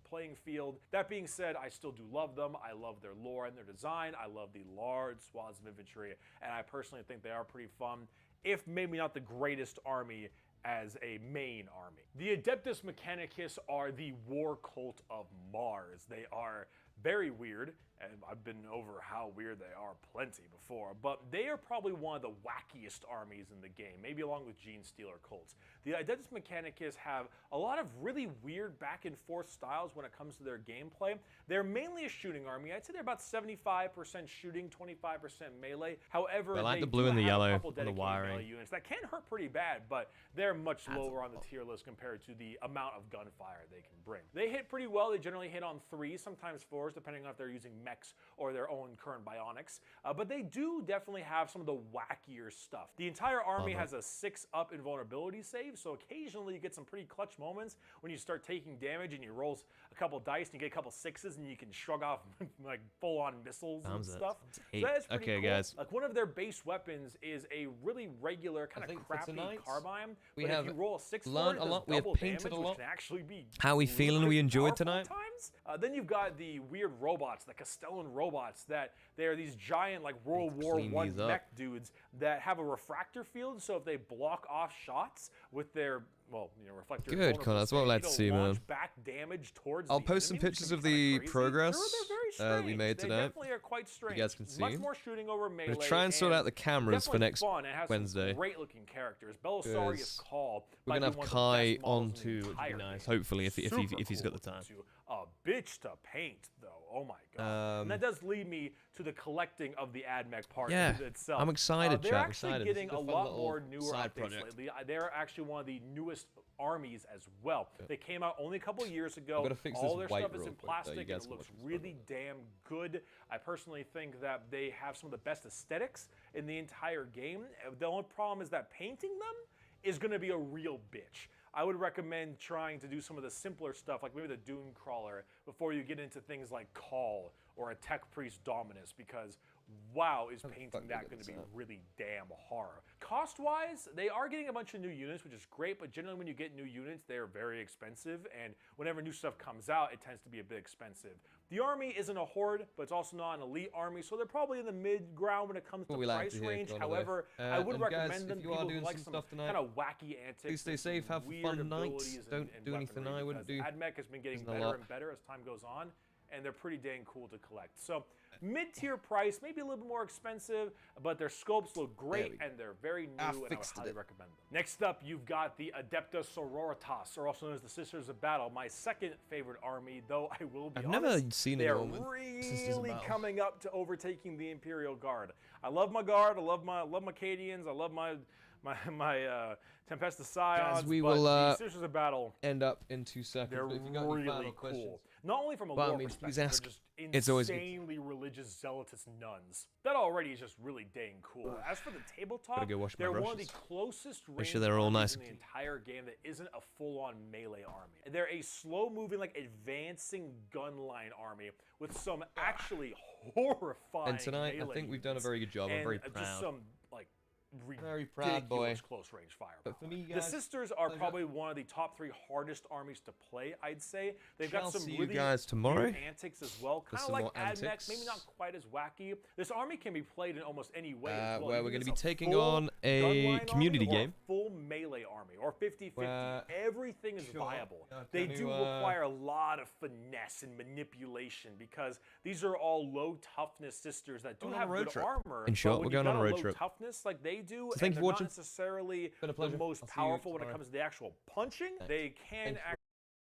playing field. That being said, I still do love them. I love their lore and their design. I love the large swaths of infantry, and I personally think they are pretty fun, if maybe not the greatest army as a main army. The Adeptus Mechanicus are the war cult of Mars. They are very weird, and I've been over how weird they are plenty before, but they are probably one of the wackiest armies in the game, maybe along with Gene Stealer cults. The Adeptus Mechanicus have a lot of really weird back and forth styles when it comes to their gameplay. They're mainly a shooting army. I'd say they're about 75% shooting, 25% melee. However, I like they the blue do and the have yellow a couple on the dedicated wiring. melee units that can hurt pretty bad, but they're much lower on the tier list compared to the amount of gunfire they can bring. They hit pretty well. They generally hit on 3s, sometimes 4s, depending on if they're using mechs or their own current bionics, but they do definitely have some of the wackier stuff. The entire army has a 6-up invulnerability save, so occasionally you get some pretty clutch moments when you start taking damage and you roll a couple dice and you get a couple 6s and you can shrug off like full-on missiles and stuff. So that is pretty cool. Guys. Like one of their base weapons is a really regular kind of crappy carbine, but if you roll a 6 for it, it does double damage, which can actually be How we feeling? We enjoyed tonight? Then you've got the weird robots, the Castellan robots, that they are these giant like World War I mech dudes that have a refractor field, so if they block off shots with their reflector. Good, Connor. That's what I'd like to see, man. Back damage towards I'll post some pictures of the progress we made tonight. They definitely are quite strange. You guys can see. Much more shooting over melee. I'm gonna try and sort out the cameras for next fun. It has Wednesday. Great looking characters. Belisarius Call. We're gonna have Kai on too, which would be nice. Hopefully, if he's got the time. A bitch to paint, though. Oh my god. And that does lead me to the collecting of the AdMech part itself. I'm excited, They're chat. actually getting a lot more newer updates lately. They're actually one of the newest armies as well. They came out only a couple years ago. All their stuff is in plastic and it looks really damn good. I personally think that they have some of the best aesthetics in the entire game. The only problem is that painting them is going to be a real bitch. I would recommend trying to do some of the simpler stuff, like maybe the Dune Crawler, before you get into things like Call or a Tech Priest Dominus, because wow, is painting that going to be really damn hard. Cost-wise, they are getting a bunch of new units, which is great, but generally when you get new units, they are very expensive, and whenever new stuff comes out, it tends to be a bit expensive. The army isn't a horde, but it's also not an elite army, so they're probably in the mid-ground when it comes to price range. However, I would recommend them to people who like some kind of wacky antics. Please stay safe, have fun nights. Don't do anything I wouldn't do. AdMech has been getting better and better as time goes on, and they're pretty dang cool to collect. So mid-tier price, maybe a little bit more expensive, but their scopes look great and they're very new, and I would highly recommend them. Next up, you've got the Adepta Sororitas, or also known as the Sisters of Battle, my second favorite army, though I will be honest, never seen they're anyone really coming up to overtaking the Imperial Guard. I love my Guard, I love my Cadians, I love my Tempesta Scions, we but will the Sisters of Battle end up in 2 seconds. They're if you got any final really questions, cool. Not only from a lore perspective, they're just insanely religious, zealotous nuns. That already is just really dang cool. As for the tabletop, they're one of the closest range armies in the entire game that isn't a full-on melee army. They're a slow-moving, like advancing gunline army with some actually horrifying and tonight, I think we've done a very good job. I'm very proud. Just some like very proud boy. Close range fire. But for me, guys, the Sisters are probably one of the top 3 hardest armies to play, I'd say. They've got some really tomorrow. antics as well, kind of like AdMech, maybe not quite as wacky. This army can be played in almost any way as well. Where we're going to be taking on a community game. Full melee army, or 50-50. Everything is viable. They do require a lot of finesse and manipulation, because these are all low toughness sisters that do have good armor. In short, we're going on a road trip. Toughness, like they they do, So thank and you they're for not watching. necessarily Been a the pleasure. most I'll see you powerful when it tomorrow. comes to the actual punching. They can Thank you. actually